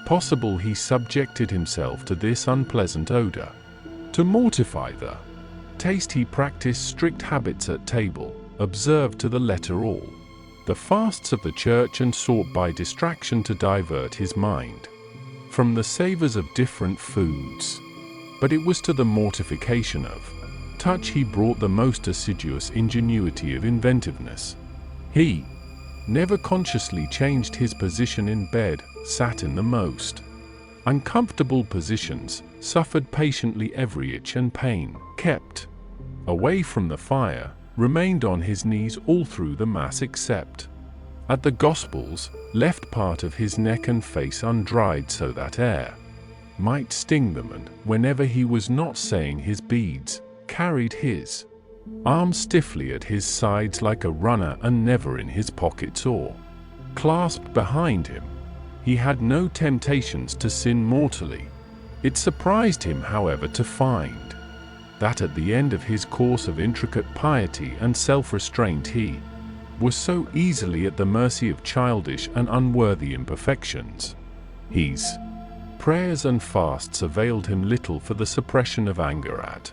possible he subjected himself to this unpleasant odor. To mortify the taste he practiced strict habits at table, observed to the letter all the fasts of the church, and sought by distraction to divert his mind from the savors of different foods. But it was to the mortification of touch he brought the most assiduous ingenuity of inventiveness. He never consciously changed his position in bed, sat in the most uncomfortable positions, suffered patiently every itch and pain, kept away from the fire, remained on his knees all through the Mass except at the Gospels, left part of his neck and face undried so that air might sting them, and whenever he was not saying his beads, carried his arms stiffly at his sides like a runner, and never in his pockets or clasped behind him. He had no temptations to sin mortally. It surprised him, however, to find that at the end of his course of intricate piety and self-restraint he was so easily at the mercy of childish and unworthy imperfections. His prayers and fasts availed him little for the suppression of anger at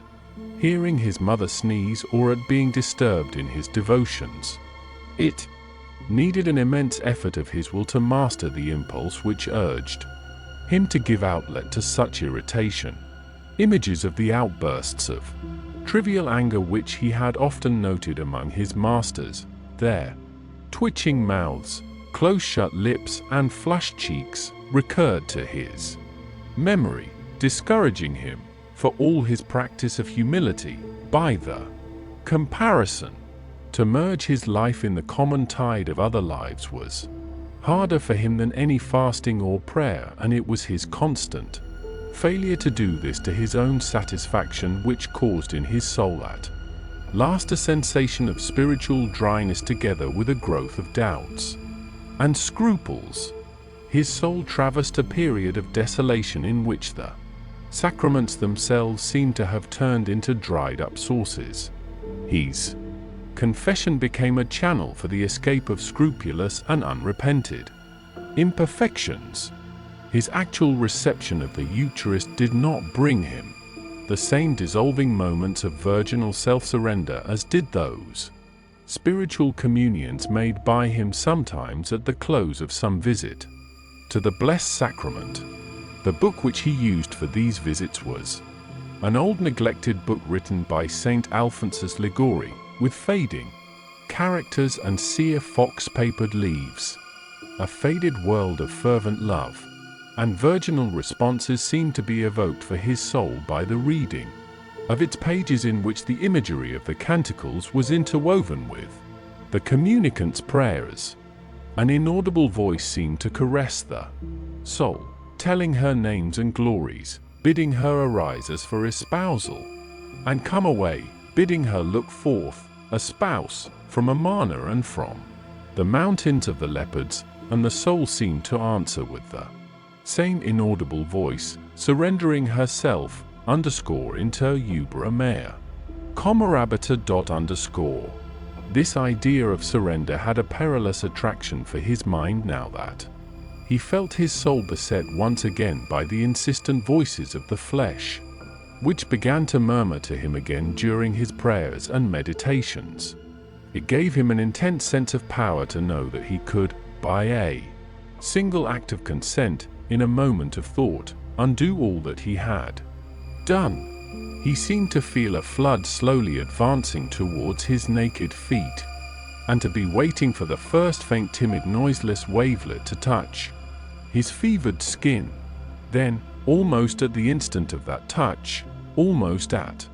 hearing his mother sneeze or at being disturbed in his devotions. It needed an immense effort of his will to master the impulse which urged him to give outlet to such irritation. Images of the outbursts of trivial anger which he had often noted among his masters, their twitching mouths, close-shut lips, and flushed cheeks, recurred to his memory, discouraging him, for all his practice of humility, by the comparison, To merge his life in the common tide of other lives was harder for him than any fasting or prayer, and it was his constant failure to do this to his own satisfaction which caused in his soul at last a sensation of spiritual dryness together with a growth of doubts and scruples. His soul traversed a period of desolation in which the sacraments themselves seemed to have turned into dried-up sources. His confession became a channel for the escape of scrupulous and unrepented imperfections. His actual reception of the Eucharist did not bring him the same dissolving moments of virginal self-surrender as did those spiritual communions made by him sometimes at the close of some visit to the Blessed Sacrament. The book which he used for these visits was an old neglected book written by Saint Alphonsus Liguori, with fading characters and sere fox-papered leaves. A faded world of fervent love and virginal responses seemed to be evoked for his soul by the reading of its pages, in which the imagery of the canticles was interwoven with the communicant's prayers. An inaudible voice seemed to caress the soul, telling her names and glories, bidding her arise as for espousal, and come away, bidding her look forth, a spouse, from Amana and from the mountains of the leopards, and the soul seemed to answer with the same inaudible voice, surrendering herself, inter ubera mea, comorabita. This idea of surrender had a perilous attraction for his mind now that he felt his soul beset once again by the insistent voices of the flesh, which began to murmur to him again during his prayers and meditations. It gave him an intense sense of power to know that he could, by a single act of consent, in a moment of thought, undo all that he had done. He seemed to feel a flood slowly advancing towards his naked feet, and to be waiting for the first faint, timid, noiseless wavelet to touch his fevered skin. Then, almost at the instant of that touch, almost at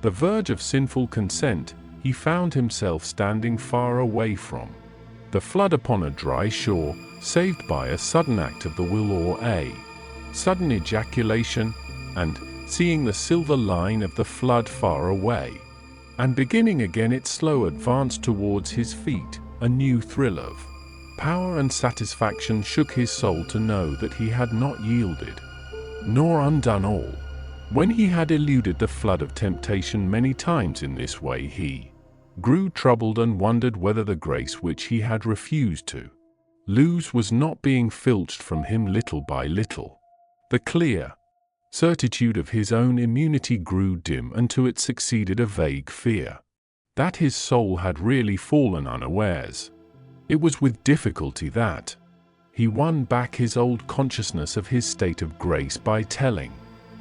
the verge of sinful consent, he found himself standing far away from the flood upon a dry shore, saved by a sudden act of the will or a sudden ejaculation, and seeing the silver line of the flood far away, and beginning again its slow advance towards his feet, a new thrill of power and satisfaction shook his soul to know that he had not yielded, nor undone all. When he had eluded the flood of temptation many times in this way, he grew troubled and wondered whether the grace which he had refused to lose was not being filched from him little by little. The clear certitude of his own immunity grew dim, and to it succeeded a vague fear that his soul had really fallen unawares. It was with difficulty that he won back his old consciousness of his state of grace by telling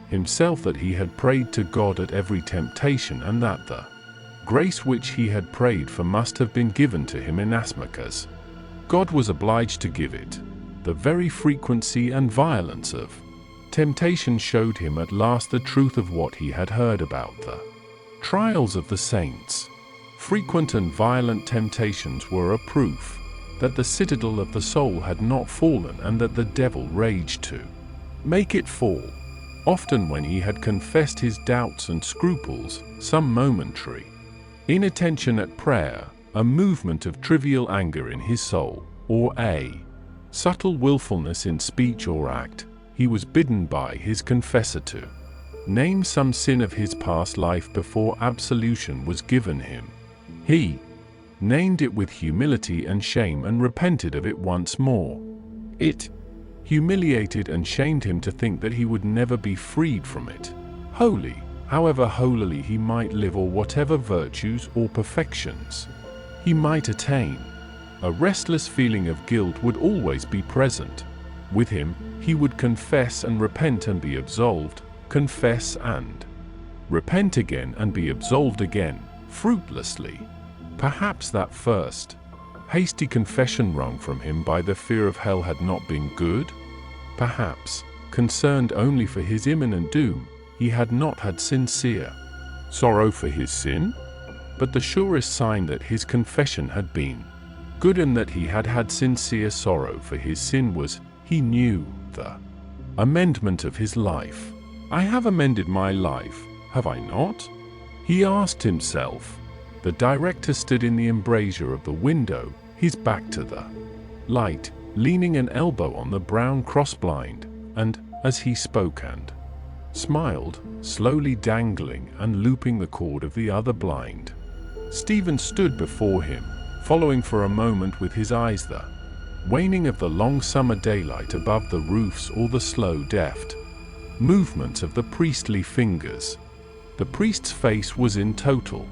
himself that he had prayed to God at every temptation, and that the grace which he had prayed for must have been given to him inasmuch as God was obliged to give it. The very frequency and violence of temptation showed him at last the truth of what he had heard about the trials of the saints. Frequent and violent temptations were a proof that the citadel of the soul had not fallen, and that the devil raged to make it fall. Often when he had confessed his doubts and scruples, some momentary inattention at prayer, a movement of trivial anger in his soul, or a subtle willfulness in speech or act, he was bidden by his confessor to name some sin of his past life before absolution was given him. He named it with humility and shame, and repented of it once more. It humiliated and shamed him to think that he would never be freed from it. Holy, however holily he might live, or whatever virtues or perfections he might attain, a restless feeling of guilt would always be present. With him, he would confess and repent and be absolved, confess and repent again and be absolved again, fruitlessly. Perhaps that first hasty confession wrung from him by the fear of hell had not been good. Perhaps, concerned only for his imminent doom, he had not had sincere sorrow for his sin. but the surest sign that his confession had been good and that he had had sincere sorrow for his sin was, he knew, the amendment of his life. I have amended my life, have I not? He asked himself. The director stood in the embrasure of the window, his back to the light, leaning an elbow on the brown cross-blind, and, as he spoke and smiled, slowly dangling and looping the cord of the other blind, Stephen stood before him, following for a moment with his eyes the waning of the long summer daylight above the roofs or the slow, deft movements of the priestly fingers. The priest's face was in total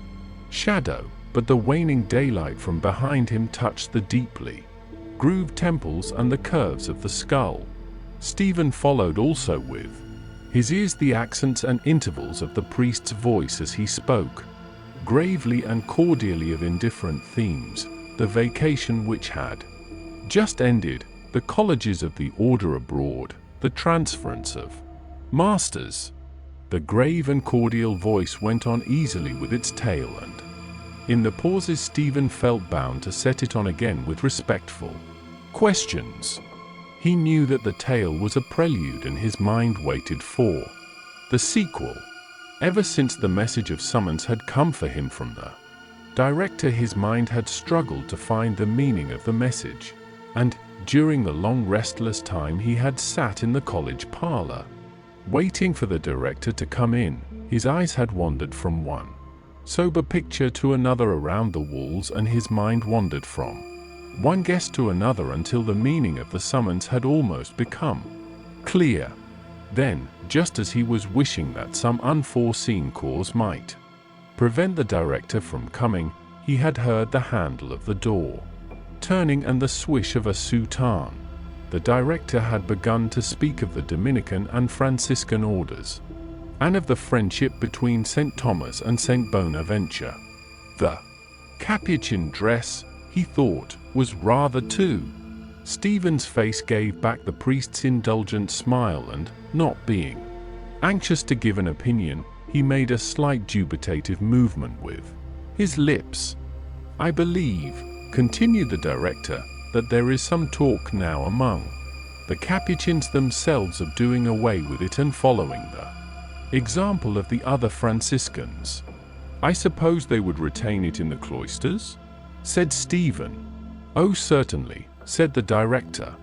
shadow, but the waning daylight from behind him touched the deeply grooved temples and the curves of the skull. Stephen followed also with his ears the accents and intervals of the priest's voice as he spoke, gravely and cordially, of indifferent themes, the vacation which had just ended, the colleges of the order abroad, the transference of masters. The grave and cordial voice went on easily with its tale, and in the pauses Stephen felt bound to set it on again with respectful questions. He knew that the tale was a prelude, and his mind waited for the sequel. Ever since the message of summons had come for him from the director, his mind had struggled to find the meaning of the message, and during the long restless time he had sat in the college parlor, waiting for the director to come in, his eyes had wandered from one sober picture to another around the walls, and his mind wandered from one guest to another until the meaning of the summons had almost become clear. Then, just as he was wishing that some unforeseen cause might prevent the director from coming, he had heard the handle of the door turning and the swish of a soutane. The director had begun to speak of the Dominican and Franciscan orders, and of the friendship between St. Thomas and St. Bonaventure. The Capuchin dress, he thought, was rather too. Stephen's face gave back the priest's indulgent smile, and, not being anxious to give an opinion, he made a slight dubitative movement with his lips. "I believe," continued the director, "that there is some talk now among the Capuchins themselves of doing away with it and following the example of the other Franciscans." "I suppose they would retain it in the cloisters?" said Stephen. "Oh, certainly," said the director.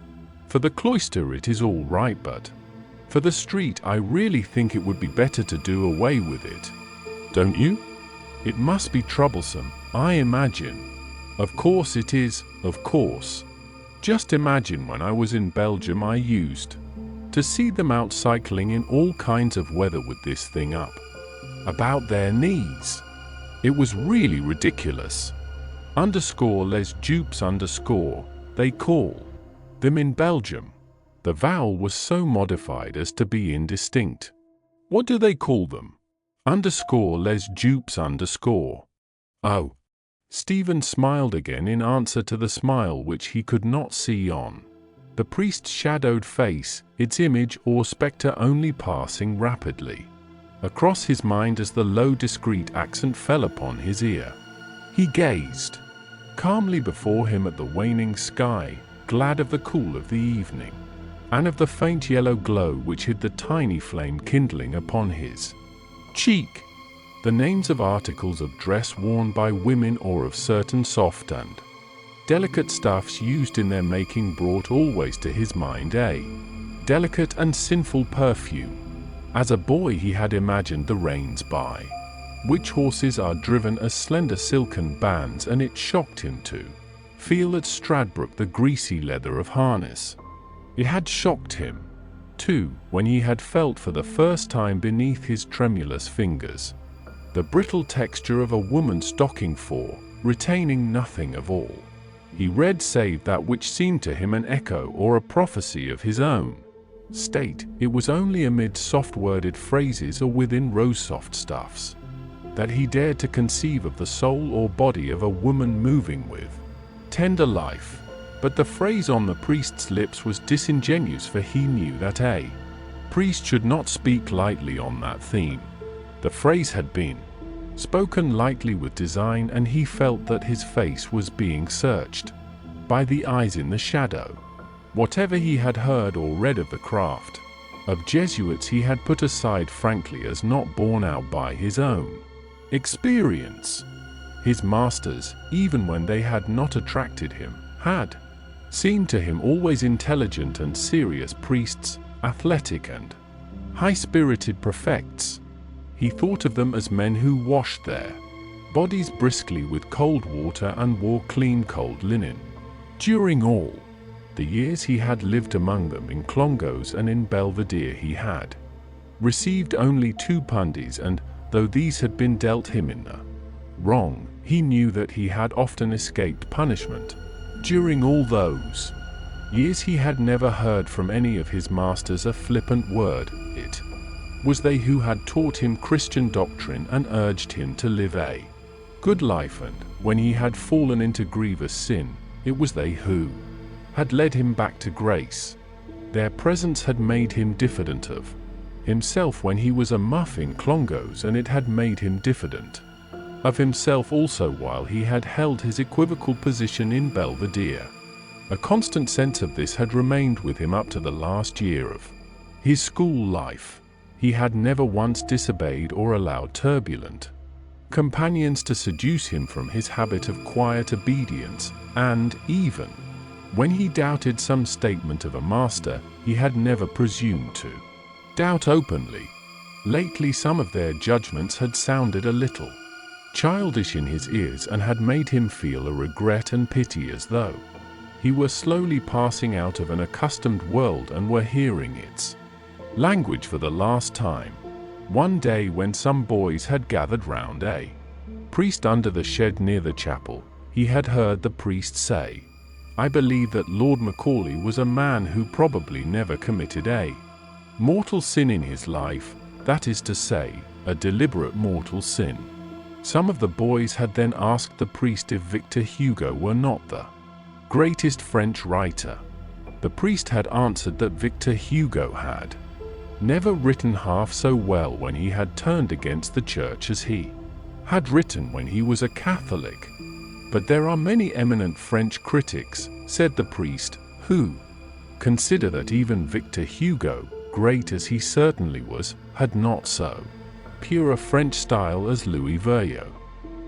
"For the cloister it is all right, but for the street I really think it would be better to do away with it. Don't you? It must be troublesome, I imagine." "Of course it is, of course. Just imagine, when I was in Belgium I used to see them out cycling in all kinds of weather with this thing up about their knees. It was really ridiculous. Les dupes they call them in Belgium." The vowel was so modified as to be indistinct. "What do they call them?" Les dupes Oh. Stephen smiled again in answer to the smile which he could not see on the priest's shadowed face, its image or spectre only passing rapidly across his mind as the low discreet accent fell upon his ear. He gazed calmly before him at the waning sky, glad of the cool of the evening, and of the faint yellow glow which hid the tiny flame kindling upon his cheek. The names of articles of dress worn by women or of certain soft and delicate stuffs used in their making brought always to his mind a delicate and sinful perfume. As a boy he had imagined the reins by which horses are driven as slender silken bands, and it shocked him to feel at Stradbroke the greasy leather of harness. It had shocked him, too, when he had felt for the first time beneath his tremulous fingers the brittle texture of a woman's stocking for, retaining nothing of all he read save that which seemed to him an echo or a prophecy of his own state. It was only amid soft-worded phrases or within rose-soft stuffs that he dared to conceive of the soul or body of a woman moving with tender life. But the phrase on the priest's lips was disingenuous, for he knew that a priest should not speak lightly on that theme. The phrase had been spoken lightly with design, and he felt that his face was being searched by the eyes in the shadow. Whatever he had heard or read of the craft of Jesuits he had put aside frankly as not borne out by his own experience. His masters, even when they had not attracted him, had seemed to him always intelligent and serious priests, athletic and high-spirited prefects. He thought of them as men who washed their bodies briskly with cold water and wore clean cold linen. During all the years he had lived among them in Clongowes and in Belvedere he had received only 2 pundies, and though these had been dealt him in the wrong, he knew that he had often escaped punishment. During all those years he had never heard from any of his masters a flippant word. It was they who had taught him Christian doctrine and urged him to live a good life, and when he had fallen into grievous sin, it was they who had led him back to grace. Their presence had made him diffident of himself when he was a muff in Clongowes, and it had made him diffident of himself also while he had held his equivocal position in Belvedere. A constant sense of this had remained with him up to the last year of his school life. He had never once disobeyed or allowed turbulent companions to seduce him from his habit of quiet obedience, and even when he doubted some statement of a master, he had never presumed to doubt openly. Lately some of their judgments had sounded a little childish in his ears and had made him feel a regret and pity, as though he were slowly passing out of an accustomed world and were hearing its language for the last time. One day when some boys had gathered round a priest under the shed near the chapel, he had heard the priest say, "I believe that Lord Macaulay was a man who probably never committed a mortal sin in his life, that is to say, a deliberate mortal sin." Some of the boys had then asked the priest if Victor Hugo were not the greatest French writer. The priest had answered that Victor Hugo had never written half so well when he had turned against the church as he had written when he was a Catholic. "But there are many eminent French critics," said the priest, "who consider that even Victor Hugo, great as he certainly was, had not so pure a French style as Louis Verriot."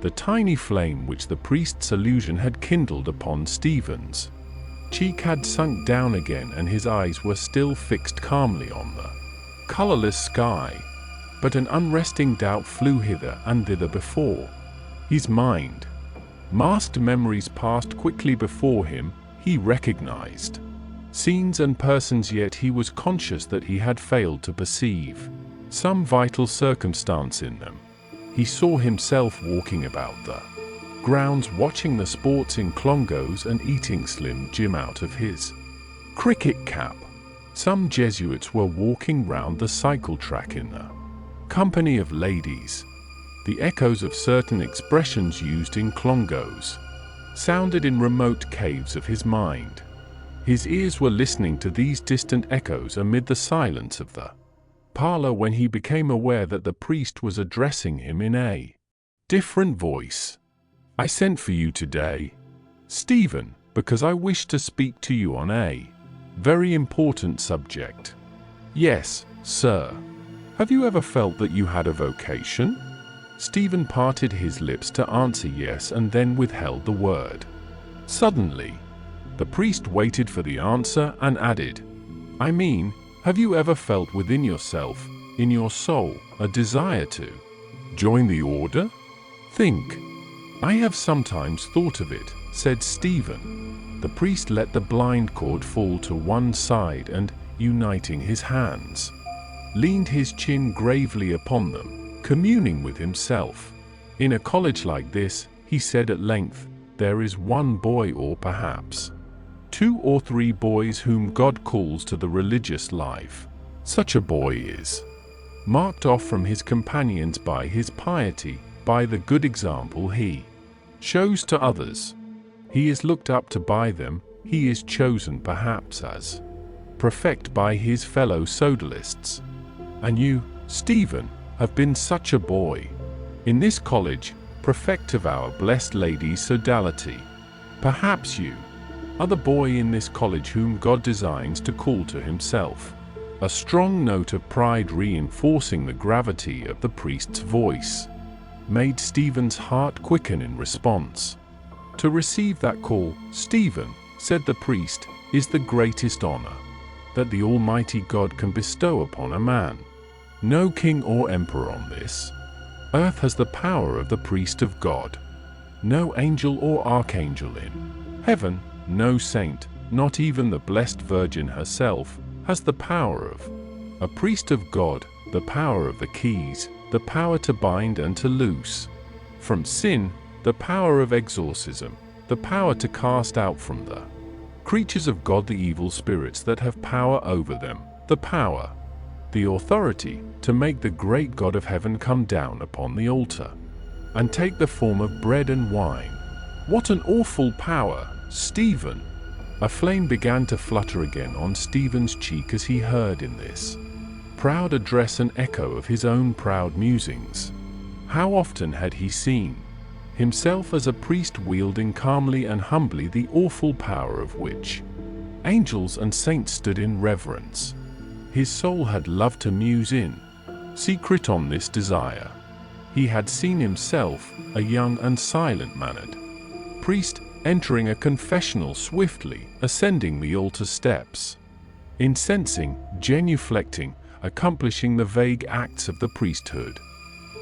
The tiny flame which the priest's allusion had kindled upon Stephen's cheek had sunk down again, and his eyes were still fixed calmly on the colourless sky. But an unresting doubt flew hither and thither before his mind. Masked memories passed quickly before him. He recognized scenes and persons, yet he was conscious that he had failed to perceive some vital circumstance in them. He saw himself walking about the grounds, watching the sports in Clongowes and eating Slim Jim out of his cricket cap. Some Jesuits were walking round the cycle track in the company of ladies. The echoes of certain expressions used in Clongowes sounded in remote caves of his mind. His ears were listening to these distant echoes amid the silence of the parlor when he became aware that the priest was addressing him in a different voice. "I sent for you today, Stephen, because I wish to speak to you on a very important subject." "Yes, sir." "Have you ever felt that you had a vocation?" Stephen parted his lips to answer yes, and then withheld the word. Suddenly, the priest waited for the answer and added, "I mean, have you ever felt within yourself, in your soul, a desire to join the order?" "Think. I have sometimes thought of it," said Stephen. The priest let the blind cord fall to one side and, uniting his hands, leaned his chin gravely upon them, communing with himself. "In a college like this," he said at length, "there is one boy, or perhaps 2 or 3 boys, whom God calls to the religious life. Such a boy is marked off from his companions by his piety, by the good example he shows to others. He is looked up to by them. He is chosen perhaps as prefect by his fellow sodalists. And you, Stephen, have been such a boy. In this college, prefect of our Blessed Lady's sodality. Perhaps you are the boy in this college whom God designs to call to himself. A strong note of pride reinforcing the gravity of the priest's voice made Stephen's heart quicken in response. To receive that call, Stephen, said the priest, is the greatest honor that the Almighty God can bestow upon a man. No king or emperor on this earth has the power of the priest of God. No angel or archangel in heaven, no saint, not even the Blessed Virgin herself, has the power of a priest of God, the power of the keys, the power to bind and to loose from sin, the power of exorcism, the power to cast out from the creatures of God the evil spirits that have power over them, the power, the authority to make the great God of heaven come down upon the altar and take the form of bread and wine. What an awful power, Stephen! A flame began to flutter again on Stephen's cheek as he heard in this proud address an echo of his own proud musings. How often had he seen himself as a priest wielding calmly and humbly the awful power of which angels and saints stood in reverence. His soul had loved to muse in secret on this desire. He had seen himself, a young and silent-mannered priest, entering a confessional swiftly, ascending the altar steps, incensing, genuflecting, accomplishing the vague acts of the priesthood,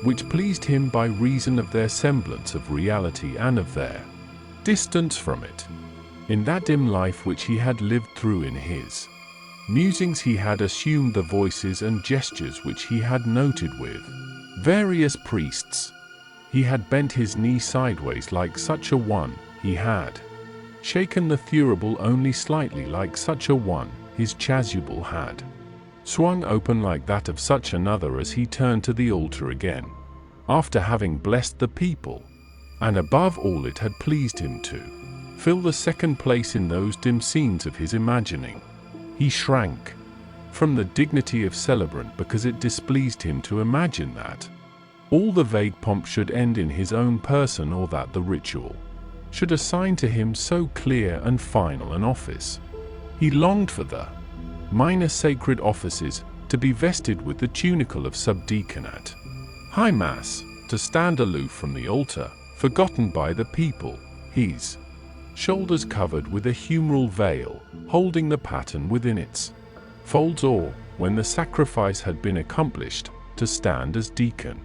which pleased him by reason of their semblance of reality and of their distance from it. In that dim life which he had lived through in his musings he had assumed the voices and gestures which he had noted with various priests. He had bent his knee sideways like such a one, he had shaken the thurible only slightly like such a one, his chasuble had swung open like that of such another as he turned to the altar again, after having blessed the people, and above all it had pleased him to fill the second place in those dim scenes of his imagining. He shrank from the dignity of celebrant because it displeased him to imagine that all the vague pomp should end in his own person, or that the ritual should assign to him so clear and final an office. He longed for the minor sacred offices, to be vested with the tunicle of subdeacon at High Mass, to stand aloof from the altar, forgotten by the people, his shoulders covered with a humeral veil, holding the pattern within its folds, or, when the sacrifice had been accomplished, to stand as deacon,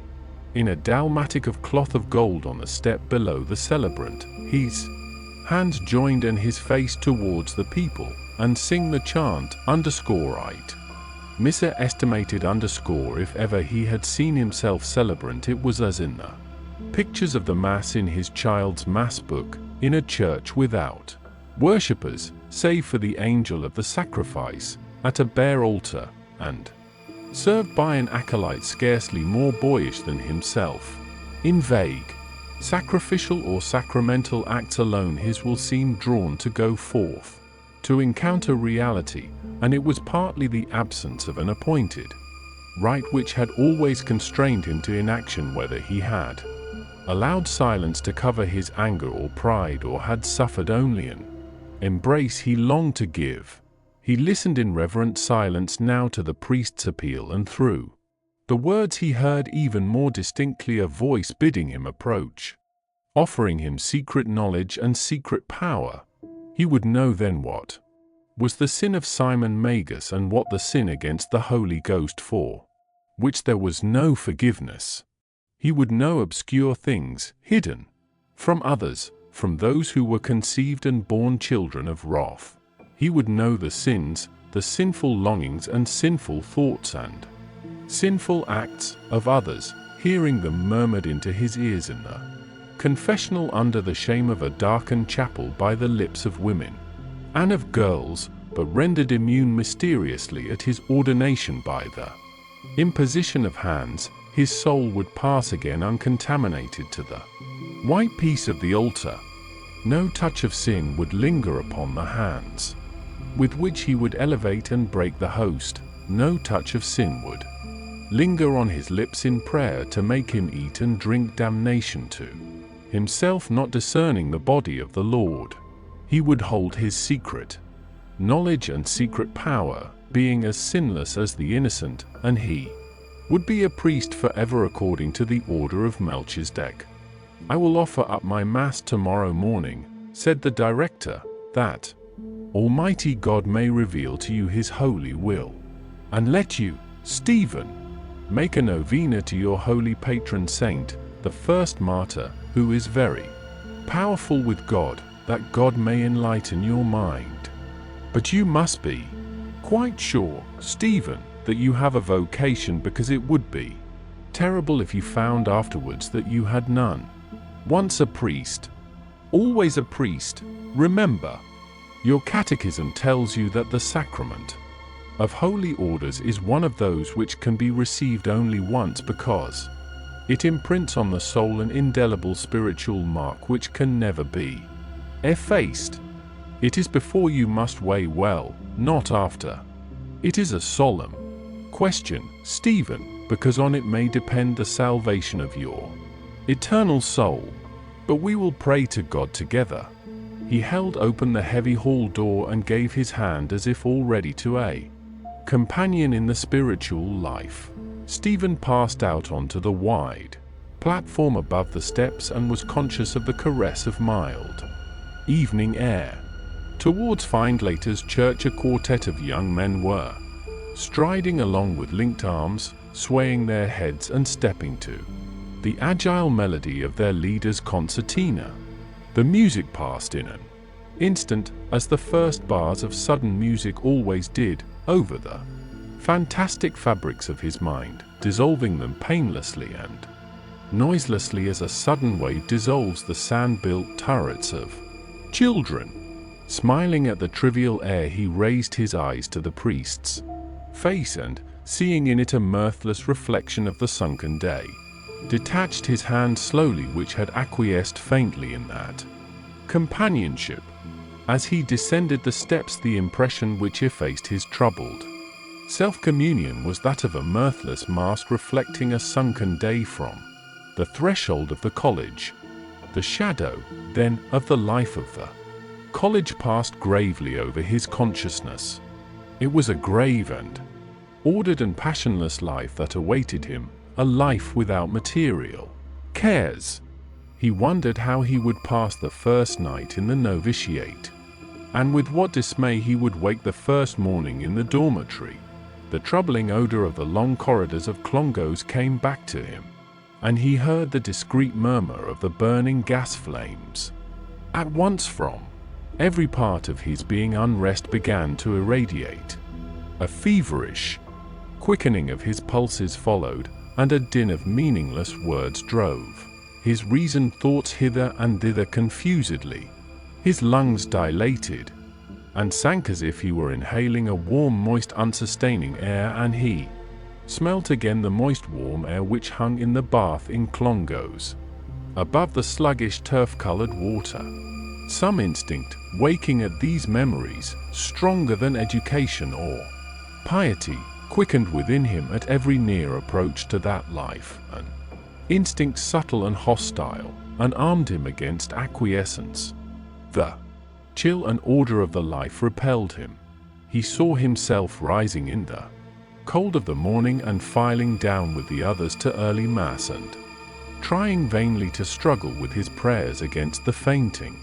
in a dalmatic of cloth of gold on the step below the celebrant, his hands joined and his face towards the people, and sing the chant _right. Missa estimated _ if ever he had seen himself celebrant, it was as in the pictures of the Mass in his child's Mass book, in a church without worshippers, save for the angel of the sacrifice, at a bare altar, and served by an acolyte scarcely more boyish than himself. In vague, sacrificial or sacramental acts alone his will seemed drawn to go forth to encounter reality, and it was partly the absence of an appointed rite which had always constrained him to inaction, whether he had allowed silence to cover his anger or pride, or had suffered only an embrace he longed to give. He listened in reverent silence now to the priest's appeal, and through the words he heard even more distinctly a voice bidding him approach, offering him secret knowledge and secret power. He would know then what was the sin of Simon Magus, and what the sin against the Holy Ghost, for which there was no forgiveness. He would know obscure things, hidden from others, from those who were conceived and born children of wrath. He would know the sins, the sinful longings and sinful thoughts and sinful acts of others, hearing them murmured into his ears in the confessional under the shame of a darkened chapel by the lips of women and of girls, but rendered immune mysteriously at his ordination by the imposition of hands. His soul would pass again uncontaminated to the white peace of the altar. No touch of sin would linger upon the hands with which he would elevate and break the host. No touch of sin would linger on his lips in prayer to make him eat and drink damnation to himself, not discerning the body of the Lord. He would hold his secret knowledge and secret power, being as sinless as the innocent, and he would be a priest forever according to the order of Melchizedek. "I will offer up my Mass tomorrow morning," said the director, "that Almighty God may reveal to you his holy will, and let you, Stephen, make a novena to your holy patron saint, the first martyr, who is very powerful with God, that God may enlighten your mind. But you must be quite sure, Stephen, that you have a vocation, because it would be terrible if you found afterwards that you had none. Once a priest, always a priest. Remember, your catechism tells you that the sacrament of holy orders is one of those which can be received only once, because it imprints on the soul an indelible spiritual mark which can never be effaced. It is before you must weigh well, not after. It is a solemn question, Stephen, because on it may depend the salvation of your eternal soul. But we will pray to God together." He held open the heavy hall door and gave his hand as if all ready to a companion in the spiritual life. Stephen passed out onto the wide platform above the steps and was conscious of the caress of mild evening air. Towards Findlater's church a quartet of young men were striding along with linked arms, swaying their heads and stepping to the agile melody of their leader's concertina. The music passed in an instant, as the first bars of sudden music always did, over the fantastic fabrics of his mind, dissolving them painlessly and noiselessly as a sudden wave dissolves the sand-built turrets of children. Smiling at the trivial air, he raised his eyes to the priest's face and, seeing in it a mirthless reflection of the sunken day, detached his hand slowly, which had acquiesced faintly in that companionship. As he descended the steps, the impression which effaced his troubled self-communion was that of a mirthless mask reflecting a sunken day from the threshold of the college. The shadow, then, of the life of the college passed gravely over his consciousness. It was a grave and ordered and passionless life that awaited him, a life without material cares. He wondered how he would pass the first night in the novitiate, and with what dismay he would wake the first morning in the dormitory. The troubling odor of the long corridors of Clongowes came back to him, and he heard the discreet murmur of the burning gas flames. At once from every part of his being unrest began to irradiate. A feverish quickening of his pulses followed, and a din of meaningless words drove his reasoned thoughts hither and thither confusedly. His lungs dilated and sank as if he were inhaling a warm, moist, unsustaining air, and he smelt again the moist, warm air which hung in the bath in Clongowes, above the sluggish, turf-colored water. Some instinct, waking at these memories, stronger than education or piety, quickened within him at every near approach to that life, an instinct subtle and hostile, and armed him against acquiescence. The chill and order of the life repelled him. He saw himself rising in the cold of the morning and filing down with the others to early mass, and trying vainly to struggle with his prayers against the fainting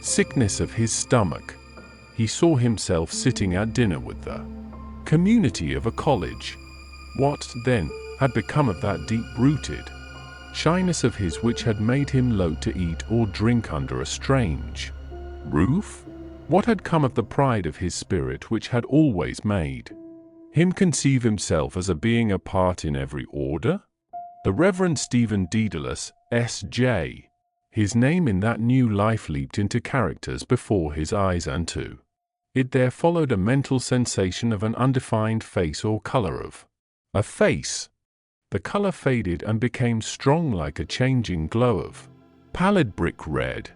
sickness of his stomach. He saw himself sitting at dinner with the community of a college. What, then, had become of that deep-rooted shyness of his which had made him loath to eat or drink under a strange roof? What had come of the pride of his spirit which had always made him conceive himself as a being apart in every order? The Reverend Stephen Dedalus, S.J. His name in that new life leaped into characters before his eyes, and to it there followed a mental sensation of an undefined face or color of a face. The color faded and became strong like a changing glow of pallid brick red.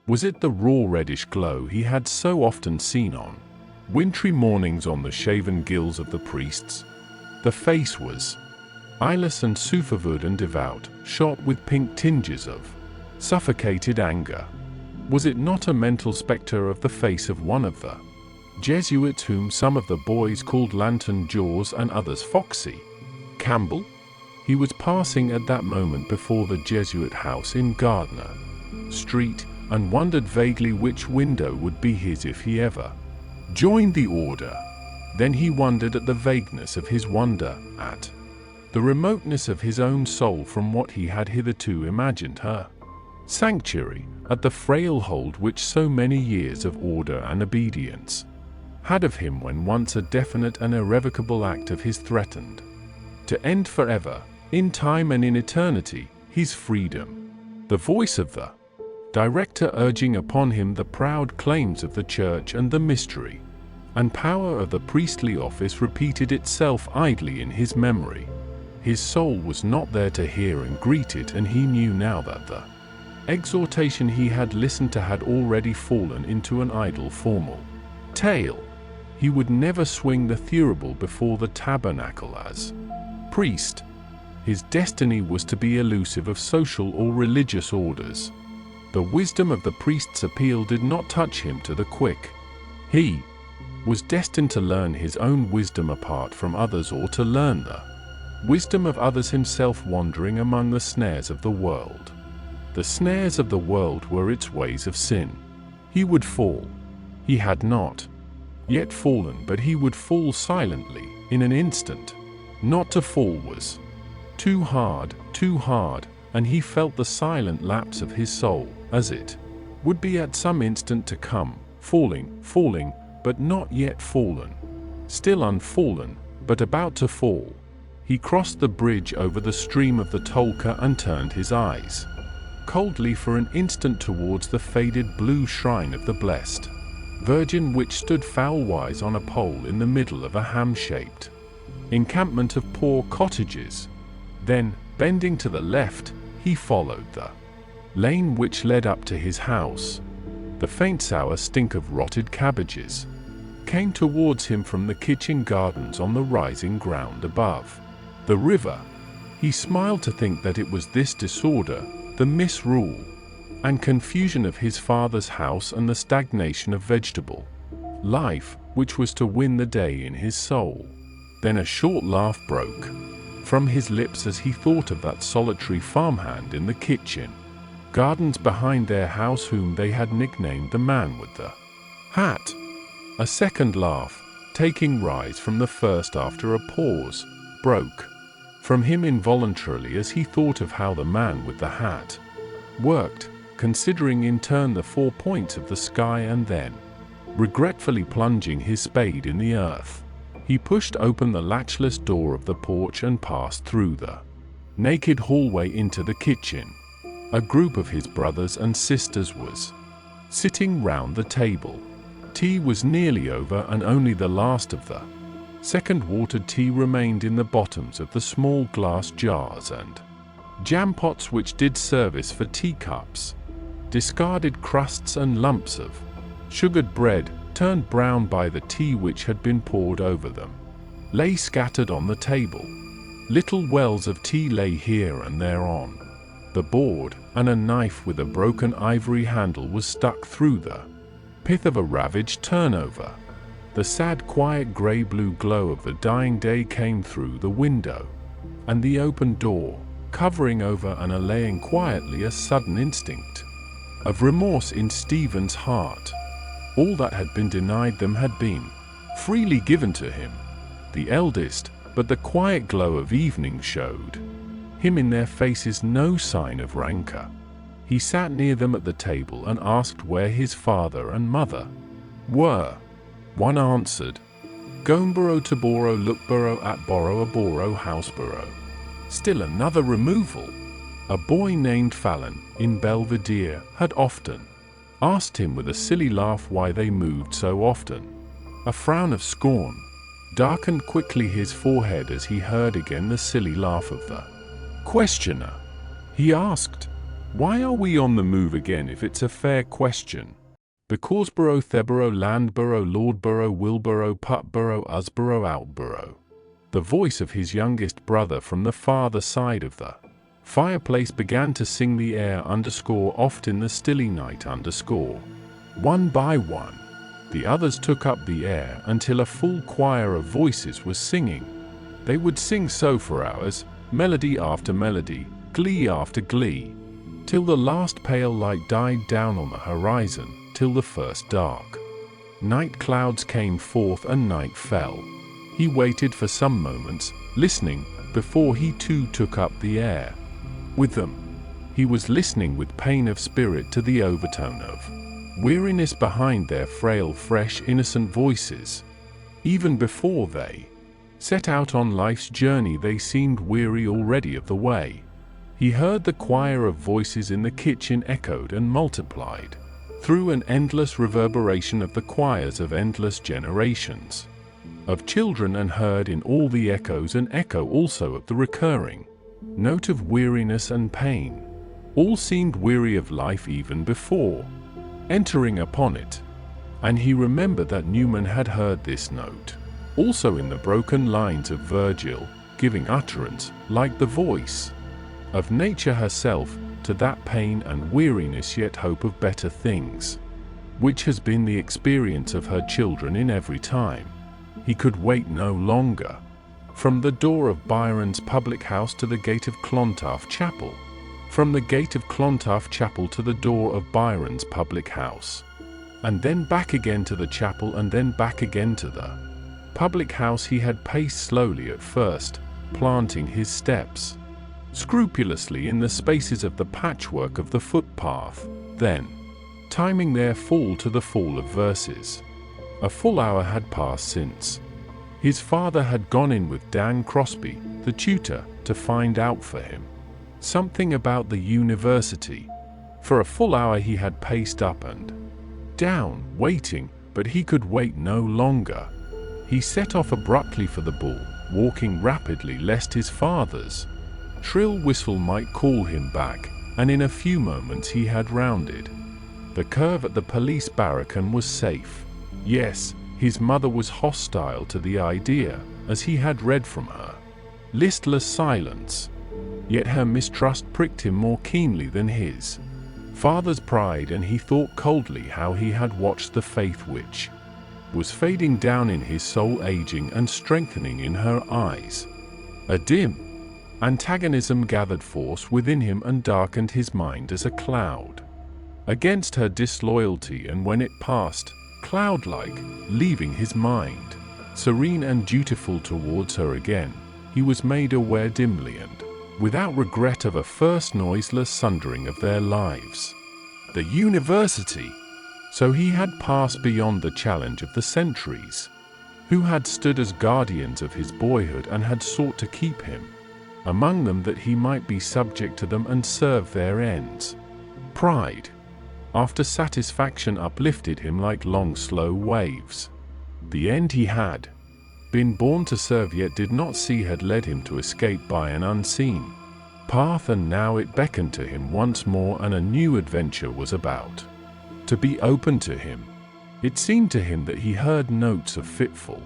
Was it the raw reddish glow he had so often seen on wintry mornings on the shaven gills of the priests? The face was eyeless and superwood and devout, shot with pink tinges of suffocated anger. Was it not a mental spectre of the face of one of the Jesuits whom some of the boys called Lantern Jaws and others Foxy Campbell? He was passing at that moment before the Jesuit house in Gardner Street, and wondered vaguely which window would be his if he ever joined the order. Then he wondered at the vagueness of his wonder, at the remoteness of his own soul from what he had hitherto imagined her sanctuary, at the frail hold which so many years of order and obedience had of him when once a definite and irrevocable act of his threatened to end forever, in time and in eternity, his freedom. The voice of the director urging upon him the proud claims of the church and the mystery and power of the priestly office repeated itself idly in his memory. His soul was not there to hear and greet it, and he knew now that the exhortation he had listened to had already fallen into an idle formal tale. He would never swing the thurible before the tabernacle as priest. His destiny was to be elusive of social or religious orders. The wisdom of the priest's appeal did not touch him to the quick. He was destined to learn his own wisdom apart from others, or to learn the wisdom of others himself, wandering among the snares of the world. The snares of the world were its ways of sin. He would fall. He had not yet fallen, but he would fall silently, in an instant. Not to fall was too hard, and he felt the silent lapse of his soul, as it would be at some instant to come, falling, but not yet fallen, still unfallen, but about to fall. He crossed the bridge over the stream of the Tolka and turned his eyes coldly for an instant towards the faded blue shrine of the Blessed Virgin, which stood foul-wise on a pole in the middle of a ham-shaped encampment of poor cottages. Then, bending to the left, he followed the lane which led up to his house. The faint sour stink of rotted cabbages came towards him from the kitchen gardens on the rising ground above the river. He smiled to think that it was this disorder, the misrule and confusion of his father's house, and the stagnation of vegetable life, which was to win the day in his soul. Then a short laugh broke from his lips as he thought of that solitary farmhand in the kitchen gardens behind their house, whom they had nicknamed the man with the hat. A second laugh, taking rise from the first after a pause, broke from him involuntarily as he thought of how the man with the hat worked, considering in turn the 4 points of the sky, and then, regretfully plunging his spade in the earth, he pushed open the latchless door of the porch and passed through the naked hallway into the kitchen. A group of his brothers and sisters was sitting round the table. Tea was nearly over, and only the last of the second watered tea remained in the bottoms of the small glass jars and jam pots which did service for teacups. Discarded crusts and lumps of sugared bread, turned brown by the tea which had been poured over them, lay scattered on the table. Little wells of tea lay here and there on the board, and a knife with a broken ivory handle was stuck through the pith of a ravaged turnover. The sad, quiet grey-blue glow of the dying day came through the window and the open door, covering over and allaying quietly a sudden instinct of remorse in Stephen's heart. All that had been denied them had been freely given to him, the eldest, but the quiet glow of evening showed him in their faces no sign of rancor. He sat near them at the table and asked where his father and mother were. One answered, Gomborough, Taboro, Lookborough, Atborough, Aboro, Houseborough. Still another removal. A boy named Fallon, in Belvedere, had often asked him with a silly laugh why they moved so often. A frown of scorn darkened quickly his forehead as he heard again the silly laugh of the questioner. He asked, "Why are we on the move again if it's a fair question?" Becauseborough, Theborough, Landborough, Lordborough, Wilborough, Putborough, Usborough, Outborough. The voice of his youngest brother from the farther side of the fireplace began to sing the air oft in the stilly night . One by one, the others took up the air until a full choir of voices was singing. They would sing so for hours, melody after melody, glee after glee, till the last pale light died down on the horizon, till the first dark night clouds came forth and night fell. He waited for some moments, listening, before he too took up the air with them. He was listening with pain of spirit to the overtone of weariness behind their frail, fresh, innocent voices. Even before they set out on life's journey, they seemed weary already of the way. He heard the choir of voices in the kitchen echoed and multiplied through an endless reverberation of the choirs of endless generations of children, and heard in all the echoes an echo also of the recurring note of weariness and pain. All seemed weary of life even before entering upon it, and he remembered that Newman had heard this note also in the broken lines of Virgil, giving utterance, like the voice of nature herself, to that pain and weariness yet hope of better things, which has been the experience of her children in every time. He could wait no longer. From the door of Byron's public house to the gate of Clontarf Chapel, from the gate of Clontarf Chapel to the door of Byron's public house, and then back again to the chapel, and then back again to the public house, he had paced slowly at first, planting his steps scrupulously in the spaces of the patchwork of the footpath, then timing their fall to the fall of verses. A full hour had passed since his father had gone in with Dan Crosby, the tutor, to find out for him something about the university. For a full hour he had paced up and down, waiting, but he could wait no longer. He set off abruptly for the ball, walking rapidly lest his father's shrill whistle might call him back, and in a few moments he had rounded the curve at the police barrack and was safe. Yes, his mother was hostile to the idea, as he had read from her listless silence, yet her mistrust pricked him more keenly than his father's pride, and he thought coldly how he had watched the faith which was fading down in his soul, aging and strengthening in her eyes. A dim antagonism gathered force within him and darkened his mind as a cloud against her disloyalty, and when it passed, cloud-like, leaving his mind serene and dutiful towards her again, he was made aware dimly and without regret of a first noiseless sundering of their lives. The university! So he had passed beyond the challenge of the centuries, who had stood as guardians of his boyhood and had sought to keep him among them that he might be subject to them and serve their ends. Pride, after satisfaction, uplifted him like long slow waves. The end he had been born to serve yet did not see had led him to escape by an unseen path, and now it beckoned to him once more, and a new adventure was about to be opened to him. It seemed to him that he heard notes of fitful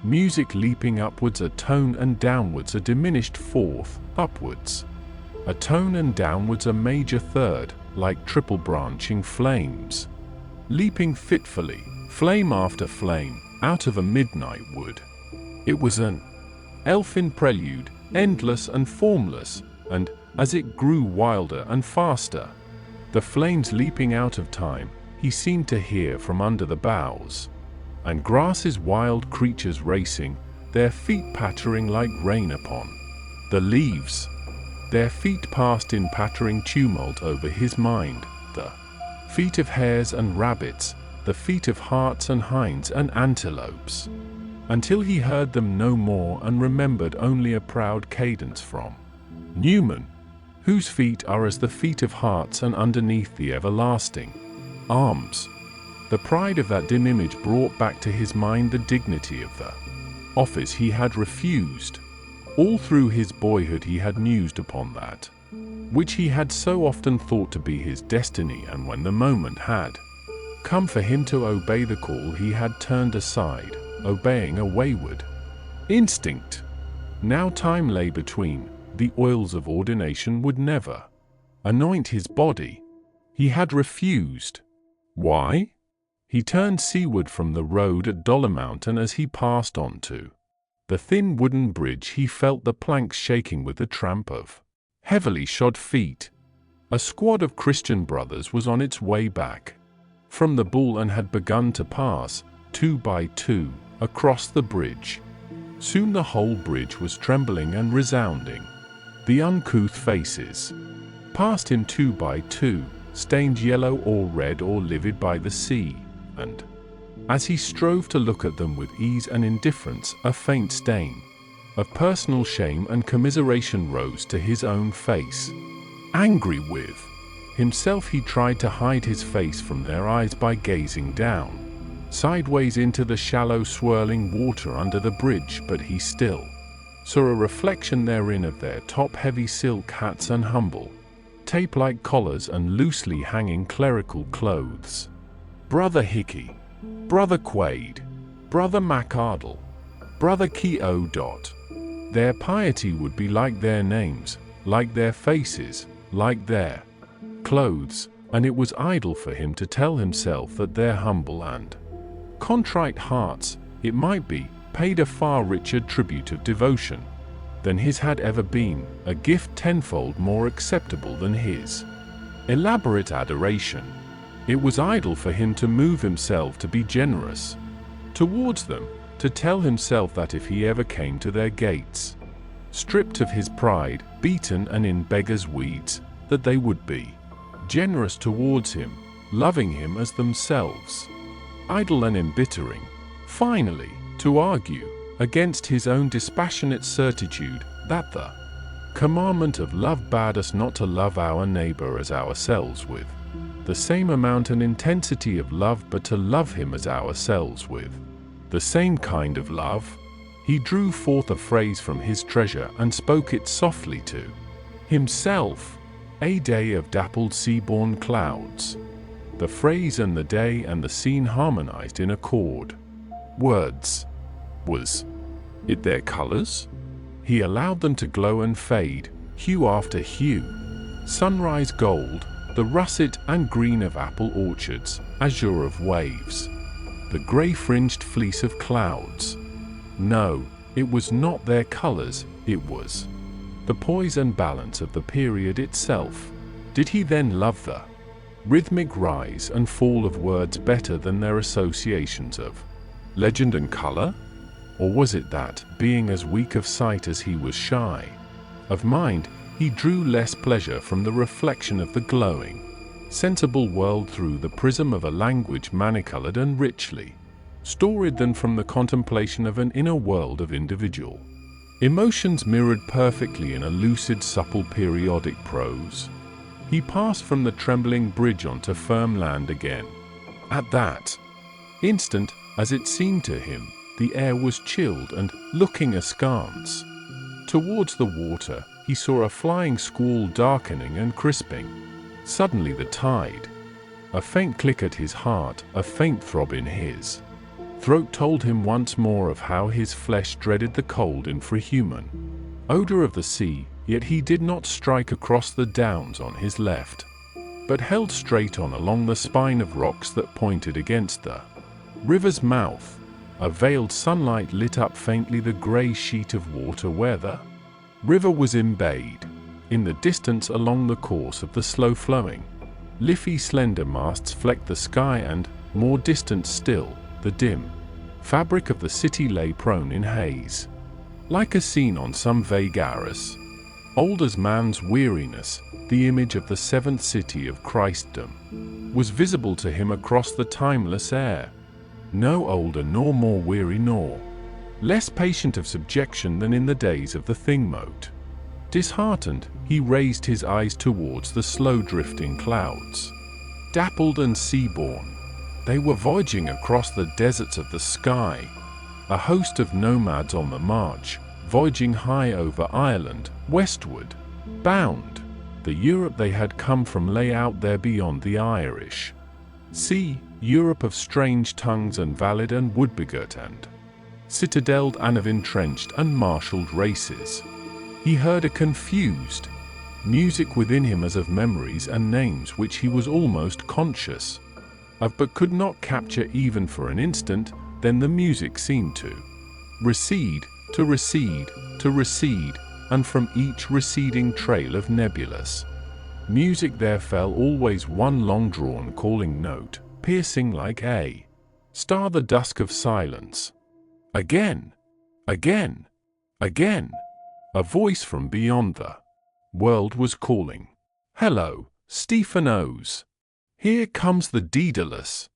music leaping upwards, a tone, and downwards a diminished fourth, upwards a tone, and downwards a major third, like triple branching flames, leaping fitfully, flame after flame, out of a midnight wood. It was an elfin prelude, endless and formless, and, as it grew wilder and faster, the flames leaping out of time, he seemed to hear from under the boughs and grasses wild creatures racing, their feet pattering like rain upon the leaves. Their feet passed in pattering tumult over his mind, the feet of hares and rabbits, the feet of harts and hinds and antelopes, until he heard them no more and remembered only a proud cadence from Newman, whose feet are as the feet of harts, and underneath the everlasting arms. The pride of that dim image brought back to his mind the dignity of the office he had refused. All through his boyhood he had mused upon that which he had so often thought to be his destiny, and when the moment had come for him to obey the call, he had turned aside, obeying a wayward instinct. Now time lay between. The oils of ordination would never anoint his body. He had refused. Why? He turned seaward from the road at Dollar Mountain. As he passed on to the thin wooden bridge, he felt the planks shaking with the tramp of heavily shod feet. A squad of Christian brothers was on its way back from the Bull and had begun to pass, 2 by 2, across the bridge. Soon the whole bridge was trembling and resounding. The uncouth faces passed him 2 by 2, stained yellow or red or livid by the sea, and as he strove to look at them with ease and indifference, a faint stain of personal shame and commiseration rose to his own face. Angry with himself, he tried to hide his face from their eyes by gazing down sideways into the shallow swirling water under the bridge, but he still saw a reflection therein of their top-heavy silk hats and humble tape-like collars and loosely hanging clerical clothes. Brother Hickey, Brother Quaid, Brother MacArdle, Brother K.O. Their piety would be like their names, like their faces, like their clothes, and it was idle for him to tell himself that their humble and contrite hearts, it might be, paid a far richer tribute of devotion than his had ever been, a gift tenfold more acceptable than his elaborate adoration. It was idle for him to move himself to be generous towards them, to tell himself that if he ever came to their gates, stripped of his pride, beaten and in beggars' weeds, that they would be generous towards him, loving him as themselves. Idle and embittering, finally, to argue against his own dispassionate certitude that the commandment of love bade us not to love our neighbor as ourselves with the same amount and intensity of love, but to love him as ourselves with the same kind of love. He drew forth a phrase from his treasure and spoke it softly to himself. A day of dappled sea-born clouds. The phrase and the day and the scene harmonized in accord. Words. Was it their colors? He allowed them to glow and fade, hue after hue. Sunrise gold, the russet and green of apple orchards, azure of waves, the gray-fringed fleece of clouds. No, it was not their colors, it was the poise and balance of the period itself. Did he then love the rhythmic rise and fall of words better than their associations of legend and color? Or was it that, being as weak of sight as he was shy of mind, he drew less pleasure from the reflection of the glowing, sensible world through the prism of a language many-colored and richly storied than from the contemplation of an inner world of individual emotions mirrored perfectly in a lucid, supple, periodic prose? He passed from the trembling bridge onto firm land again. At that instant, as it seemed to him, the air was chilled, and, looking askance towards the water, he saw a flying squall darkening and crisping. Suddenly the tide. A faint click at his heart, a faint throb in his throat told him once more of how his flesh dreaded the cold infrahuman odor of the sea, yet he did not strike across the downs on his left, but held straight on along the spine of rocks that pointed against the river's mouth. A veiled sunlight lit up faintly the grey sheet of water where the river was embayed. In the distance along the course of the slow-flowing, leafy slender masts flecked the sky, and, more distant still, the dim fabric of the city lay prone in haze. Like a scene on some vague arras, old as man's weariness, the image of the seventh city of Christendom was visible to him across the timeless air. No older nor more weary nor less patient of subjection than in the days of the Thingmote. Disheartened, he raised his eyes towards the slow-drifting clouds. Dappled and sea-born, they were voyaging across the deserts of the sky, a host of nomads on the march, voyaging high over Ireland, westward bound. The Europe they had come from lay out there beyond the Irish Sea, Europe of strange tongues and valid and wood-begirt and citadeled and of entrenched and marshaled races. He heard a confused music within him as of memories and names which he was almost conscious of but could not capture even for an instant. Then the music seemed to recede, to recede, to recede, and from each receding trail of nebulous music there fell always one long-drawn calling note, piercing like a star the dusk of silence. Again, again, again, a voice from beyond the world was calling, "Hello, Stephanos. Here comes the Dedalus.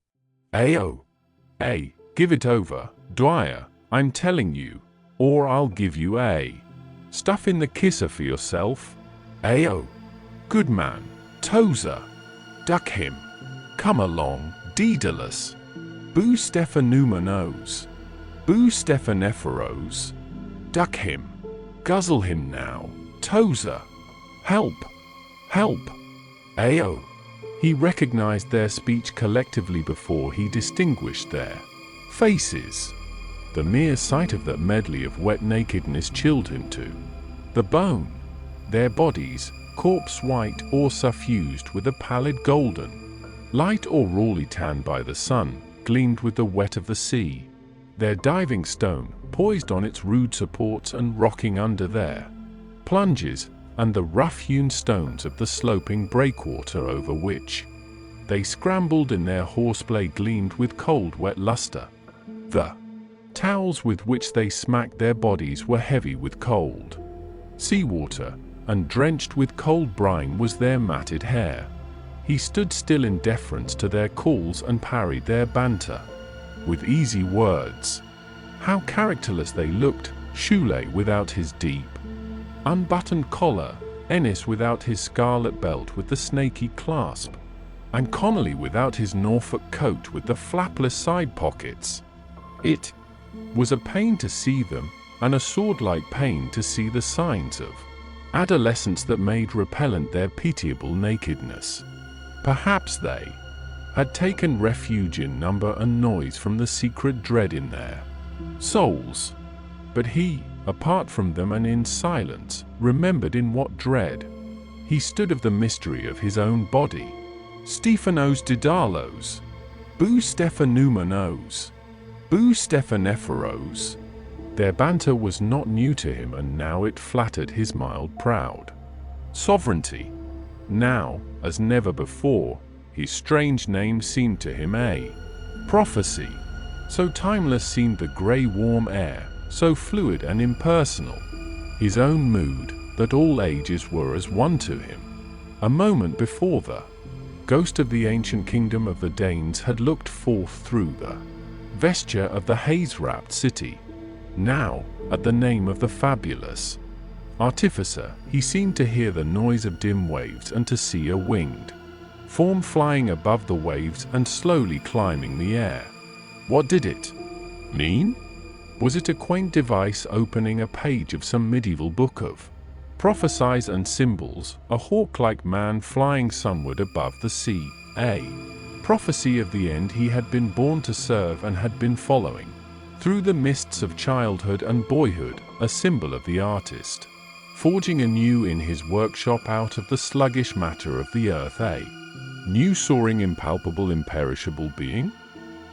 Ayo. Give it over, Dwyer, I'm telling you, or I'll give you a stuff in the kisser for yourself. Ayo. Good man, Tozer. Duck him. Come along, Dedalus. Boo Stephanoumenos. Boo Stephanephoros. Duck him. Guzzle him now, Tozer. Help. Help. Ayo. He recognized their speech collectively before he distinguished their faces. The mere sight of that medley of wet nakedness chilled him to the bone. Their bodies, corpse white or suffused with a pallid golden light or rawly tanned by the sun, gleamed with the wet of the sea. Their diving stone, poised on its rude supports and rocking under their plunges, and the rough-hewn stones of the sloping breakwater over which they scrambled in their horseplay gleamed with cold wet luster. The towels with which they smacked their bodies were heavy with cold seawater, and drenched with cold brine was their matted hair. He stood still in deference to their calls and parried their banter with easy words. How characterless they looked, Shule without his deep unbuttoned collar, Ennis without his scarlet belt with the snaky clasp, and Connolly without his Norfolk coat with the flapless side pockets. It was a pain to see them, and a sword-like pain to see the signs of adolescence that made repellent their pitiable nakedness. Perhaps they had taken refuge in number and noise from the secret dread in their souls. But he, apart from them and in silence, remembered in what dread he stood of the mystery of his own body. Stephanos Dedalus. Boo Stephanoumenos. Boo Stephanephoros. Their banter was not new to him, and now it flattered his mild proud sovereignty. Now, as never before, his strange name seemed to him a prophecy. So timeless seemed the grey warm air, so fluid and impersonal his own mood, that all ages were as one to him. A moment before, the ghost of the ancient kingdom of the Danes had looked forth through the vesture of the haze-wrapped city. Now, at the name of the fabulous artificer, he seemed to hear the noise of dim waves and to see a winged form flying above the waves and slowly climbing the air. What did it mean? Was it a quaint device opening a page of some medieval book of prophecies and symbols, a hawk-like man flying sunward above the sea, a prophecy of the end he had been born to serve and had been following through the mists of childhood and boyhood, a symbol of the artist forging anew in his workshop out of the sluggish matter of the earth a new soaring impalpable imperishable being?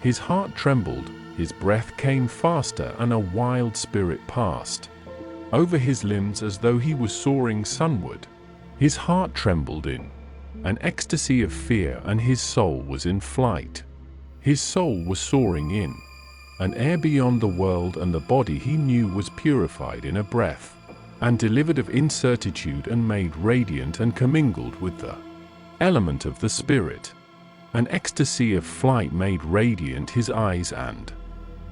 His heart trembled, his breath came faster, and a wild spirit passed over his limbs as though he was soaring sunward. His heart trembled in an ecstasy of fear, and his soul was in flight. His soul was soaring in an air beyond the world, and the body he knew was purified in a breath, and delivered of incertitude and made radiant and commingled with the element of the spirit. An ecstasy of flight made radiant his eyes, and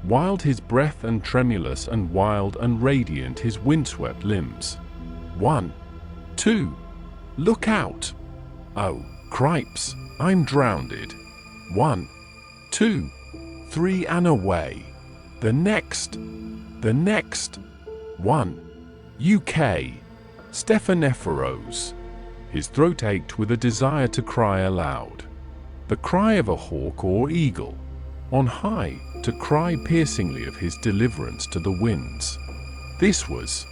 wild his breath, and tremulous and wild and radiant his windswept limbs. 1, 2, look out! Oh, cripes, I'm drowned. 1, 2, 3, and away. The next. 1, UK. Stephanephoros. His throat ached with a desire to cry aloud. The cry of a hawk or eagle. on high, to cry piercingly of his deliverance to the winds. This was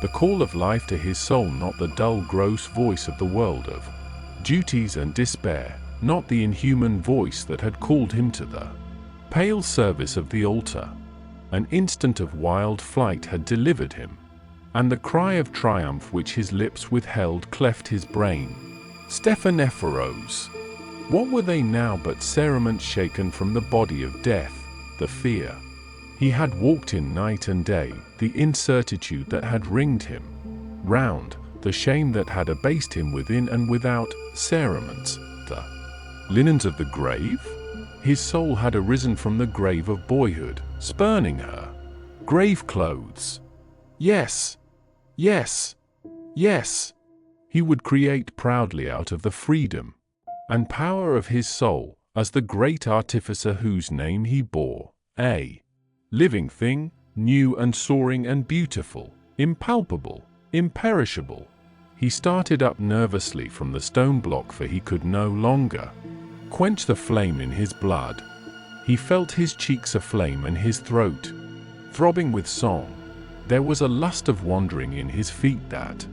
the call of life to his soul, not the dull, gross voice of the world of duties and despair, not the inhuman voice that had called him to the pale service of the altar. An instant of wild flight had delivered him, and the cry of triumph which his lips withheld cleft his brain. Stephanephoros! What were they now but cerements shaken from the body of death, the fear he had walked in night and day, the incertitude that had ringed him round, the shame that had abased him within and without, cerements, the linens of the grave? His soul had arisen from the grave of boyhood, spurning her grave clothes. Yes, yes, yes! He would create proudly out of the freedom and power of his soul, as the great artificer whose name he bore, a living thing, new and soaring and beautiful, impalpable, imperishable. He started up nervously from the stone block, for he could no longer quench the flame in his blood. He felt his cheeks aflame and his throat throbbing with song. There was a lust of wandering in his feet that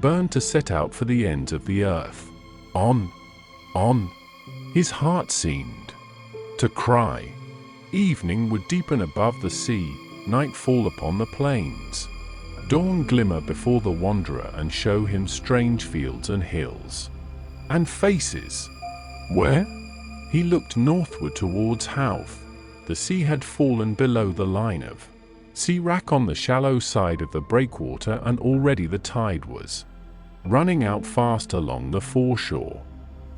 burned to set out for the ends of the earth. On, on, his heart seemed to cry. Evening would deepen above the sea, night fall upon the plains, dawn glimmer before the wanderer and show him strange fields and hills and faces. Where? He looked northward towards Howth. The sea had fallen below the line of sea wrack on the shallow side of the breakwater, and already the tide was running out fast along the foreshore.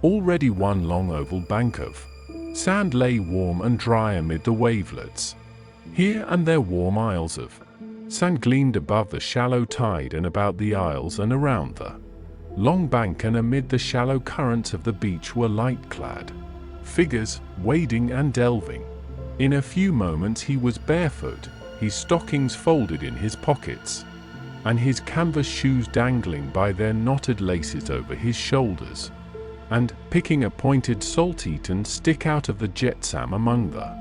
Already one long oval bank of sand lay warm and dry amid the wavelets. Here and there warm isles of sand gleamed above the shallow tide and about the isles and around the long bank, and amid the shallow currents of the beach were light-clad figures, wading and delving. In a few moments he was barefoot, his stockings folded in his pockets, and his canvas shoes dangling by their knotted laces over his shoulders, and, picking a pointed salt-eaten stick out of the jetsam among the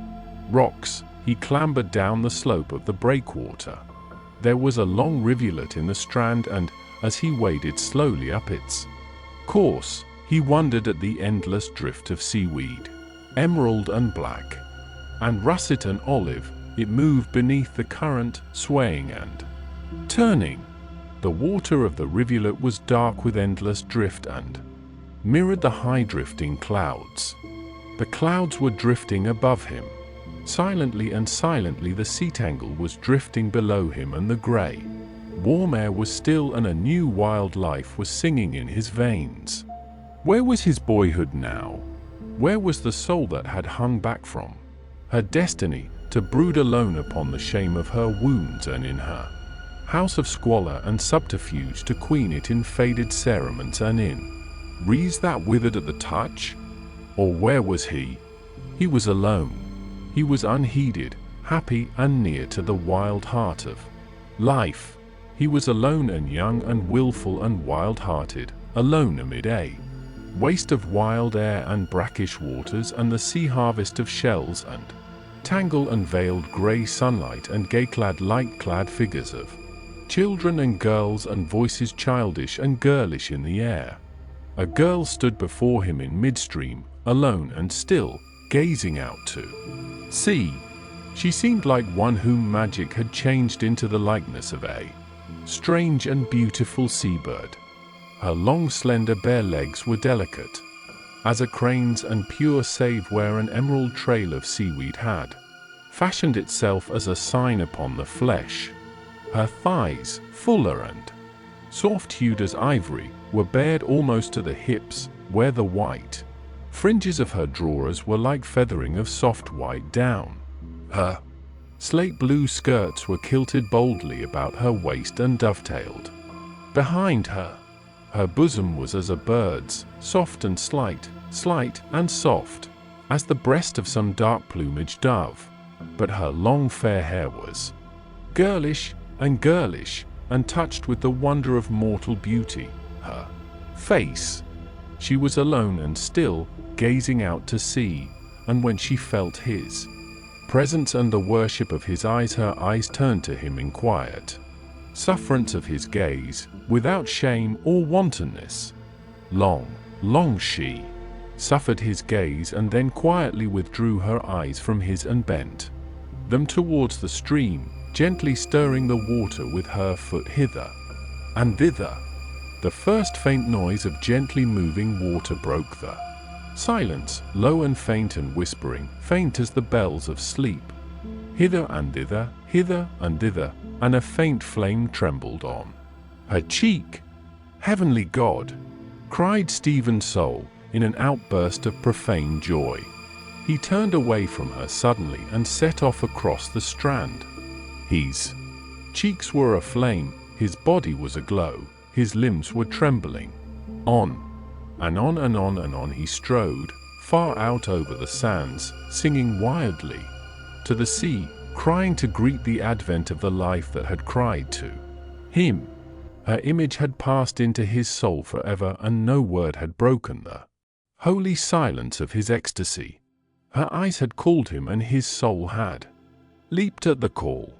rocks, he clambered down the slope of the breakwater. There was a long rivulet in the strand, and, as he waded slowly up its course, he wondered at the endless drift of seaweed, emerald and black, and russet and olive. It moved beneath the current, swaying and turning. The water of the rivulet was dark with endless drift and mirrored the high drifting clouds. The clouds were drifting above him. Silently and silently the sea tangle was drifting below him, and the grey, warm air was still, and a new wild life was singing in his veins. Where was his boyhood now? Where was the soul that had hung back from her destiny, to brood alone upon the shame of her wounds, and in her house of squalor and subterfuge to queen it in faded cerements and in wreaths that withered at the touch? Or where was he? He was alone. He was unheeded, happy and near to the wild heart of life. He was alone and young and willful and wild-hearted, alone amid a waste of wild air and brackish waters, and the sea harvest of shells and tangle and veiled grey sunlight and gay-clad, light-clad figures of children and girls, and voices childish and girlish in the air. A girl stood before him in midstream, alone and still, gazing out to sea. She seemed like one whom magic had changed into the likeness of a strange and beautiful seabird. Her long, slender, bare legs were delicate as a crane's, and pure save where an emerald trail of seaweed had fashioned itself as a sign upon the flesh. Her thighs, fuller and soft-hued as ivory, were bared almost to the hips, where the white fringes of her drawers were like feathering of soft white down. Her slate-blue skirts were kilted boldly about her waist and dovetailed behind her. Her bosom was as a bird's, soft and slight and soft, as the breast of some dark-plumaged dove, but her long fair hair was girlish, and touched with the wonder of mortal beauty. Her face, she was alone and still, gazing out to sea, and when she felt his presence and the worship of his eyes. Her eyes turned to him in quiet sufferance of his gaze, without shame or wantonness. Long she suffered his gaze, and then quietly withdrew her eyes from his and bent them towards the stream, gently stirring the water with her foot hither and thither. The first faint noise of gently moving water broke the silence, low and faint and whispering, faint as the bells of sleep. Hither and thither, and a faint flame trembled on her cheek. "Heavenly God!" cried Stephen's soul, in an outburst of profane joy. He turned away from her suddenly and set off across the strand. His cheeks were aflame, his body was aglow, his limbs were trembling. On and on and on and on he strode, far out over the sands, singing wildly to the sea, crying to greet the advent of the life that had cried to him. Her image had passed into his soul forever, and no word had broken the holy silence of his ecstasy. Her eyes had called him, and his soul had leaped at the call.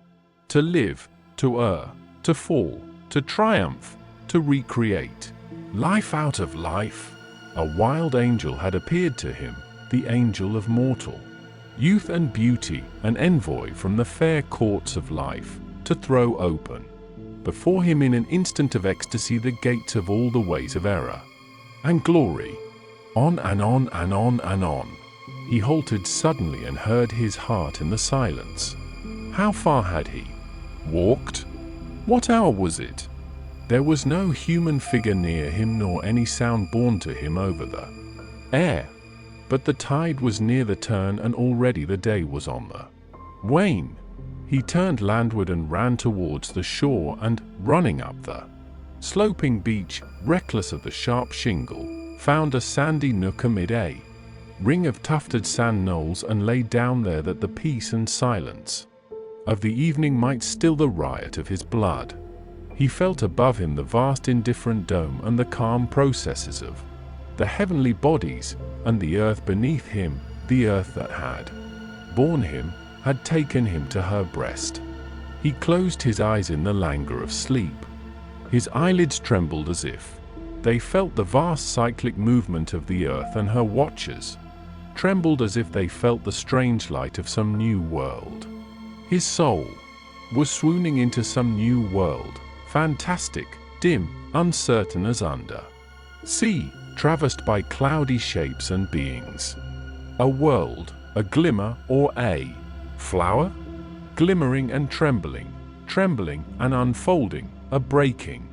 To live, to err, to fall, to triumph, to recreate life out of life. A wild angel had appeared to him, the angel of mortal youth and beauty, an envoy from the fair courts of life, to throw open before him in an instant of ecstasy the gates of all the ways of error and glory. On and on and on and on. He halted suddenly and heard his heart in the silence. How far had he walked? What hour was it? There was no human figure near him, nor any sound borne to him over the air. But the tide was near the turn, and already the day was on the wane. He turned landward and ran towards the shore, and, running up the sloping beach, reckless of the sharp shingle, found a sandy nook amid a ring of tufted sand knolls, and lay down there that the peace and silence of the evening might still the riot of his blood. He felt above him the vast indifferent dome and the calm processes of the heavenly bodies, and the earth beneath him, the earth that had borne him, had taken him to her breast. He closed his eyes in the languor of sleep. His eyelids trembled as if they felt the vast cyclic movement of the earth, and her watchers trembled as if they felt the strange light of some new world. His soul was swooning into some new world, fantastic, dim, uncertain as under sea, traversed by cloudy shapes and beings. A world, a glimmer or a flower, glimmering and trembling and unfolding, a breaking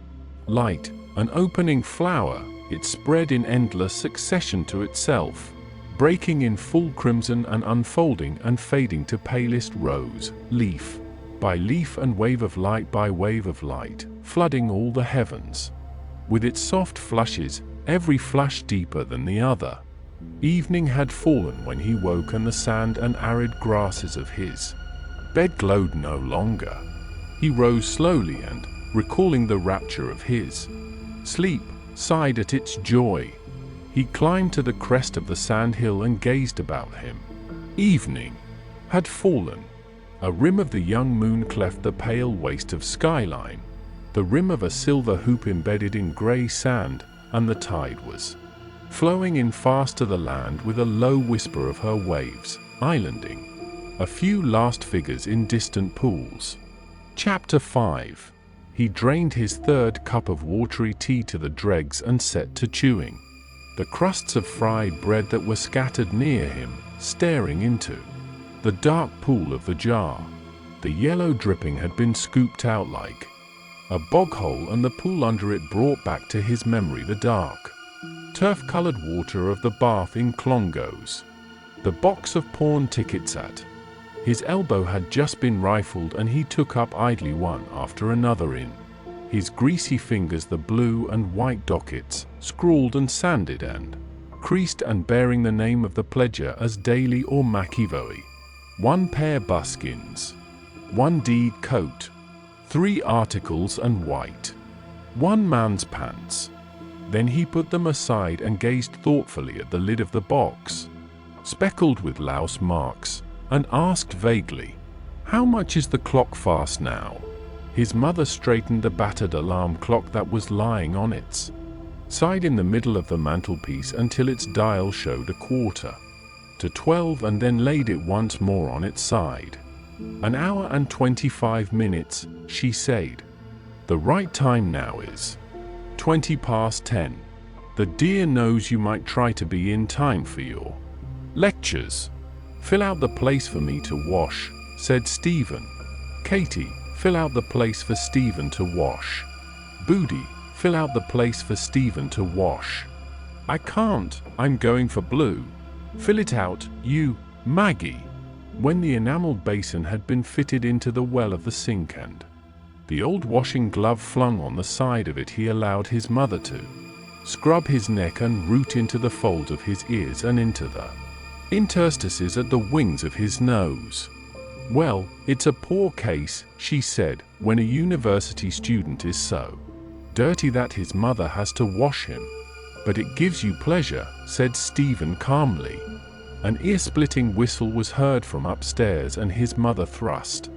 light, an opening flower. It spread in endless succession to itself, breaking in full crimson and unfolding and fading to palest rose, leaf by leaf and wave of light by wave of light, flooding all the heavens with its soft flushes, every flush deeper than the other. Evening had fallen when he woke, and the sand and arid grasses of his bed glowed no longer. He rose slowly and, recalling the rapture of his sleep, sighed at its joy. He climbed to the crest of the sand hill and gazed about him. Evening had fallen. A rim of the young moon cleft the pale waste of skyline, the rim of a silver hoop embedded in grey sand, and the tide was flowing in fast to the land with a low whisper of her waves, islanding a few last figures in distant pools. Chapter 5. He drained his third cup of watery tea to the dregs and set to chewing the crusts of fried bread that were scattered near him, staring into the dark pool of the jar. The yellow dripping had been scooped out like a bog hole, and the pool under it brought back to his memory the dark, turf-colored water of the bath in Clongowes. The box of pawn tickets at his elbow had just been rifled, and he took up idly one after another in his greasy fingers the blue and white dockets, scrawled and sanded and creased and bearing the name of the pledger as Daly or McEvoy. 1 pair buskins, 1 deed coat, 3 articles and white, 1 man's pants. Then he put them aside and gazed thoughtfully at the lid of the box, speckled with louse marks, and asked vaguely, "How much is the clock fast now?" His mother straightened the battered alarm clock that was lying on its side in the middle of the mantelpiece until its dial showed 11:45, and then laid it once more on its side. "An hour and 25 minutes, she said. "The right time now is 10:20. The dear knows you might try to be in time for your lectures." "Fill out the place for me to wash," said Stephen. "Katie, fill out the place for Stephen to wash." "Boody, fill out the place for Stephen to wash." "I can't, I'm going for blue." "Fill it out, you, Maggie." When the enameled basin had been fitted into the well of the sink and the old washing glove flung on the side of it, he allowed his mother to scrub his neck and root into the folds of his ears and into the interstices at the wings of his nose. "Well, it's a poor case," she said, "when a university student is so dirty that his mother has to wash him." "But it gives you pleasure," said Stephen calmly. An ear-splitting whistle was heard from upstairs, and his mother thrust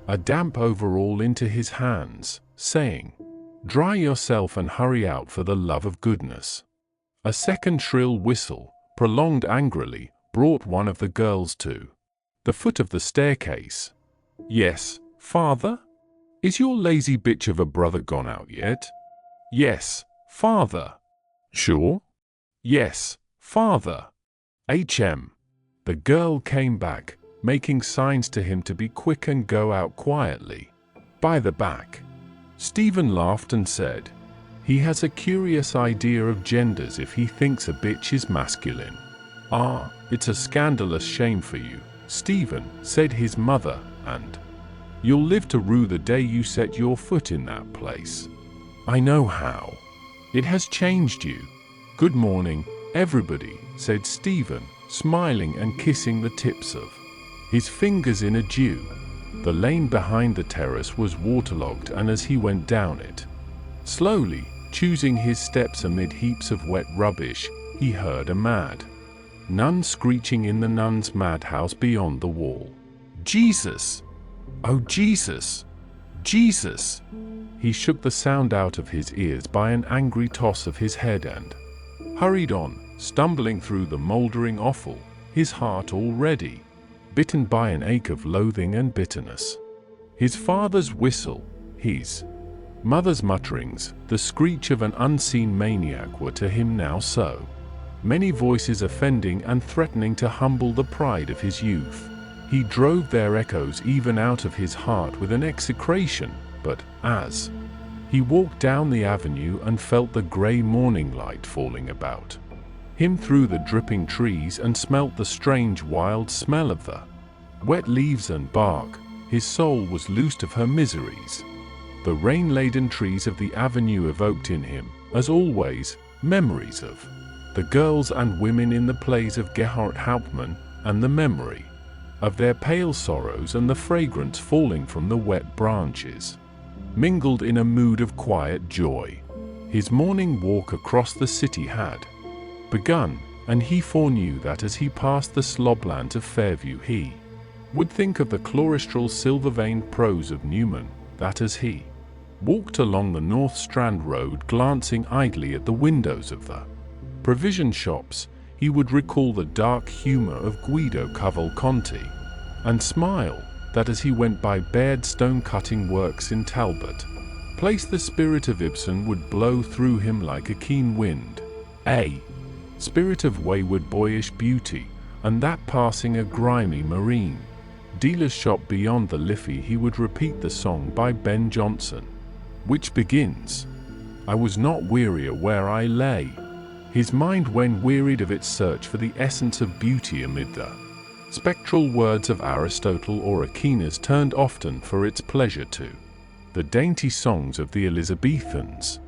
a damp overall into his hands, saying, "Dry yourself and hurry out for the love of goodness." A second shrill whistle, prolonged angrily, brought one of the girls to the foot of the staircase. "Yes, father? Is your lazy bitch of a brother gone out yet?" "Yes, father." "Sure?" "Yes, father." "HM." The girl came back, making signs to him to be quick and go out quietly by the back. Stephen laughed and said, "He has a curious idea of genders if he thinks a bitch is masculine." "Ah, it's a scandalous shame for you, Stephen," said his mother, "and you'll live to rue the day you set your foot in that place." "I know how. It has changed you." "Good morning, everybody," said Stephen, smiling and kissing the tips of his fingers in adieu. The lane behind the terrace was waterlogged, and as he went down it, slowly, choosing his steps amid heaps of wet rubbish, he heard a mad nun screeching in the nuns' madhouse beyond the wall. "Jesus! Oh, Jesus! Jesus!" He shook the sound out of his ears by an angry toss of his head and hurried on, stumbling through the mouldering offal, his heart already bitten by an ache of loathing and bitterness. His father's whistle, his mother's mutterings, the screech of an unseen maniac were to him now so many voices offending and threatening to humble the pride of his youth. He drove their echoes even out of his heart with an execration, but as he walked down the avenue and felt the grey morning light falling about him through the dripping trees and smelt the strange wild smell of the wet leaves and bark, his soul was loosed of her miseries. The rain-laden trees of the avenue evoked in him, as always, memories of the girls and women in the plays of Gerhard Hauptmann, and the memory of their pale sorrows and the fragrance falling from the wet branches, mingled in a mood of quiet joy. His morning walk across the city had begun, and he foreknew that as he passed the sloblands of Fairview he would think of the cloistral silver-veined prose of Newman, that as he walked along the North Strand Road glancing idly at the windows of the provision shops, he would recall the dark humour of Guido Cavalcanti, and smile that as he went by Baird stone-cutting works in Talbot Place the spirit of Ibsen would blow through him like a keen wind, a spirit of wayward boyish beauty, and that passing a grimy marine dealer's shop beyond the Liffey he would repeat the song by Ben Jonson, which begins, "I was not wearier where I lay." His mind, when wearied of its search for the essence of beauty amid the spectral words of Aristotle or Aquinas, turned often for its pleasure to the dainty songs of the Elizabethans.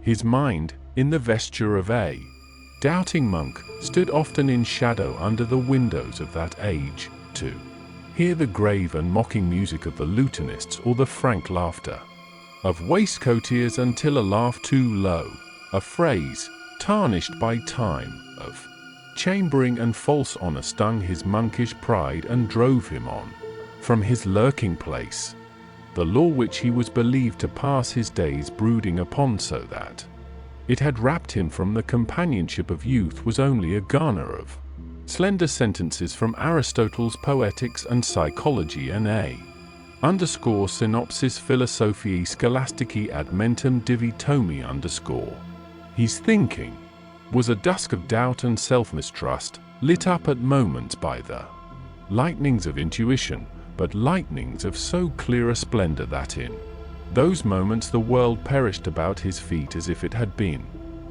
His mind, in the vesture of a doubting monk, stood often in shadow under the windows of that age, to hear the grave and mocking music of the lutanists or the frank laughter of waistcoatiers until a laugh too low, a phrase tarnished by time, of Chambering and false honor stung his monkish pride and drove him on from his lurking place. The law which he was believed to pass his days brooding upon, so that it had wrapped him from the companionship of youth, was only a garner of slender sentences from Aristotle's Poetics and Psychology, and a _ synopsis philosophiae scholasticae ad mentem divi tomi _ His thinking was a dusk of doubt and self-mistrust, lit up at moments by the lightnings of intuition, but lightnings of so clear a splendor that in those moments the world perished about his feet as if it had been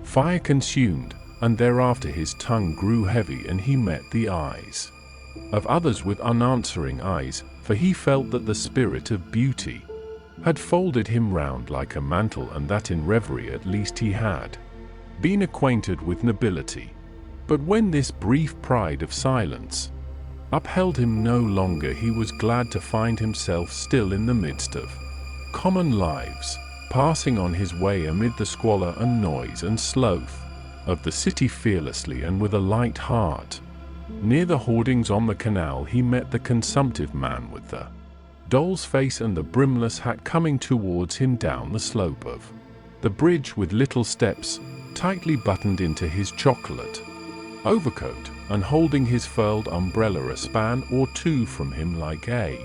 fire consumed, and thereafter his tongue grew heavy and he met the eyes of others with unanswering eyes, for he felt that the spirit of beauty had folded him round like a mantle, and that in reverie at least he had been acquainted with nobility. But when this brief pride of silence upheld him no longer, he was glad to find himself still in the midst of common lives, passing on his way amid the squalor and noise and sloth of the city fearlessly and with a light heart. Near the hoardings on the canal he met the consumptive man with the doll's face and the brimless hat coming towards him down the slope of the bridge, with little steps tightly buttoned into his chocolate overcoat, and holding his furled umbrella a span or two from him like a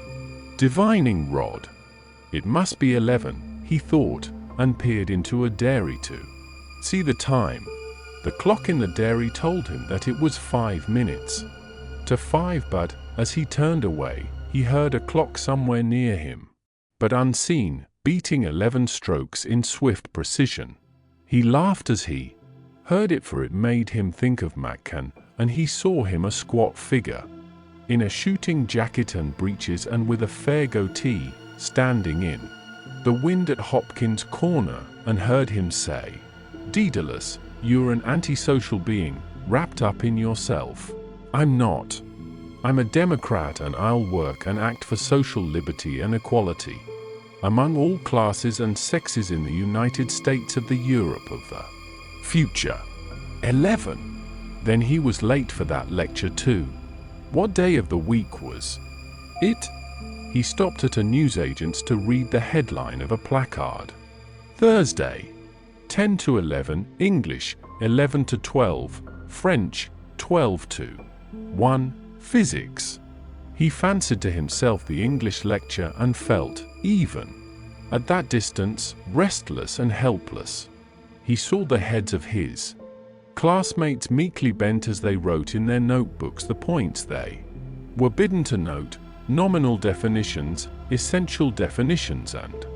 divining rod. It must be 11, he thought, and peered into a dairy to see the time. The clock in the dairy told him that it was 5 minutes to 5, but as he turned away, he heard a clock somewhere near him, but unseen, beating 11 strokes in swift precision. He laughed as he heard it, for it made him think of Maccan, and he saw him a squat figure in a shooting jacket and breeches and with a fair goatee, standing in the wind at Hopkins' corner, and heard him say, "Dedalus, you're an antisocial being, wrapped up in yourself." "I'm not. I'm a Democrat, and I'll work and act for social liberty and equality among all classes and sexes in the United States of the Europe of the future." 11. Then he was late for that lecture too. What day of the week was it? He stopped at a newsagent's to read the headline of a placard. Thursday, 10 to 11, English, 11 to 12, French, 12 to 1, Physics. He fancied to himself the English lecture and felt, even at that distance, restless and helpless. He saw the heads of his classmates meekly bent as they wrote in their notebooks the points they were bidden to note: nominal definitions, essential definitions, and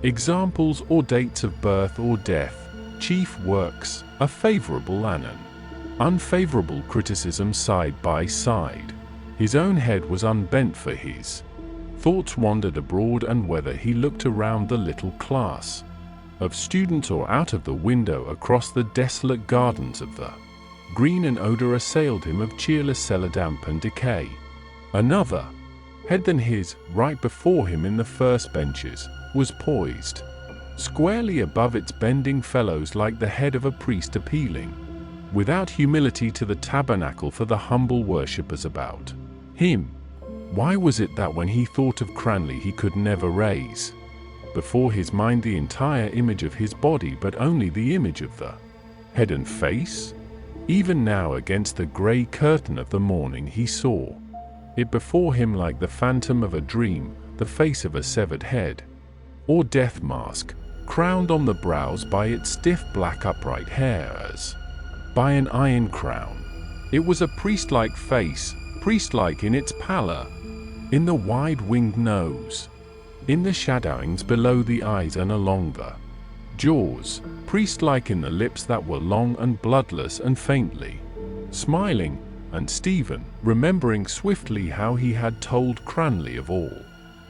examples or dates of birth or death, chief works, a favorable and an unfavorable criticism side by side. His own head was unbent, for his thoughts wandered abroad, and whether he looked around the little class of students or out of the window across the desolate gardens of the green, an odor assailed him of cheerless cellar damp and decay. Another head than his, right before him in the first benches, was poised squarely above its bending fellows like the head of a priest appealing without humility to the tabernacle for the humble worshippers about him. Why was it that when he thought of Cranley he could never raise before his mind the entire image of his body, but only the image of the head and face? Even now, against the grey curtain of the morning, he saw it before him like the phantom of a dream, the face of a severed head, or death mask, crowned on the brows by its stiff black upright hair as by an iron crown. It was a priest-like face, priest-like in its pallor, in the wide-winged nose, in the shadowings below the eyes and along the jaws, priest-like in the lips that were long and bloodless and faintly smiling. And Stephen, remembering swiftly how he had told Cranley of all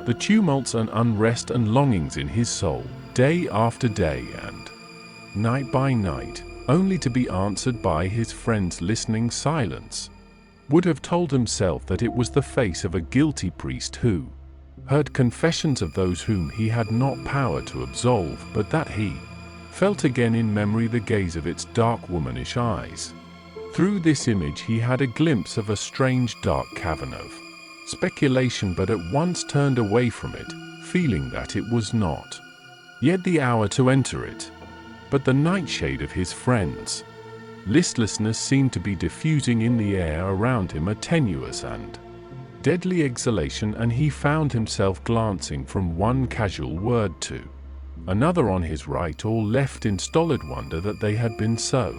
the tumults and unrest and longings in his soul, day after day and night by night, only to be answered by his friend's listening silence, would have told himself that it was the face of a guilty priest who heard confessions of those whom he had not power to absolve, but that he felt again in memory the gaze of its dark womanish eyes Through this image he had a glimpse of a strange dark cavern of speculation, but at once turned away from it, feeling that it was not yet the hour to enter it. But the nightshade of his friends' listlessness seemed to be diffusing in the air around him a tenuous and deadly exhalation, and he found himself glancing from one casual word to another on his right or left in stolid wonder that they had been so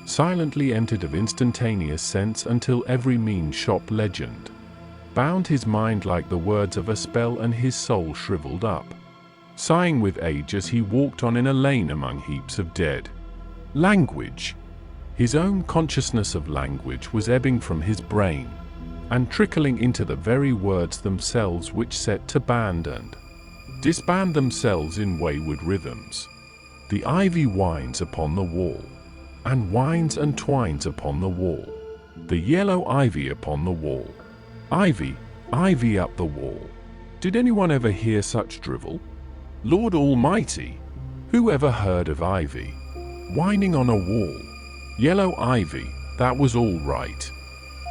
silently emptied of instantaneous sense until every mean shop legend bound his mind like the words of a spell, and his soul shriveled up, sighing with age as he walked on in a lane among heaps of dead language. His own consciousness of language was ebbing from his brain and trickling into the very words themselves, which set to band and disband themselves in wayward rhythms. The ivy winds upon the wall, and winds and twines upon the wall. The yellow ivy upon the wall. Ivy, ivy up the wall. Did anyone ever hear such drivel? Lord Almighty, who ever heard of ivy whining on a wall? Yellow ivy, that was all right.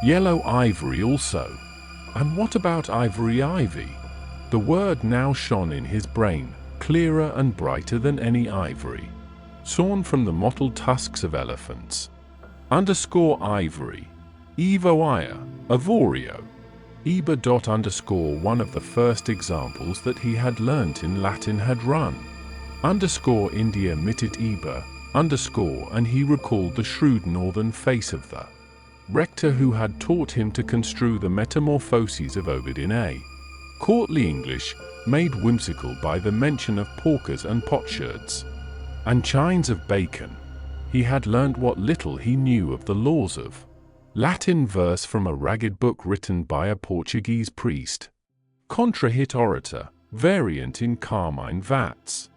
Yellow ivory also. And what about ivory ivy? The word now shone in his brain, clearer and brighter than any ivory sawn from the mottled tusks of elephants. Ivory. Evoia, avorio. One of the first examples that he had learnt in Latin had run. India mittit Iber, and he recalled the shrewd northern face of the rector who had taught him to construe the metamorphoses of Ovid in a courtly English, made whimsical by the mention of porkers and potsherds and chines of bacon. He had learnt what little he knew of the laws of Latin verse from a ragged book written by a Portuguese priest. Contra hit orator, variant in carmine vats.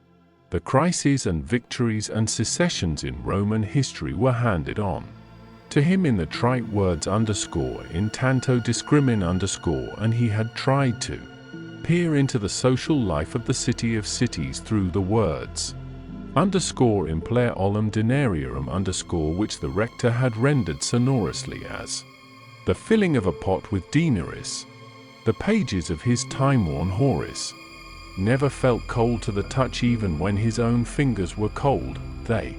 The crises and victories and secessions in Roman history were handed on to him in the trite words in tanto discrimin and he had tried to peer into the social life of the city of cities through the words implere olim denarium which the rector had rendered sonorously as the filling of a pot with denaries. The pages of his time-worn Horace never felt cold to the touch even when his own fingers were cold. They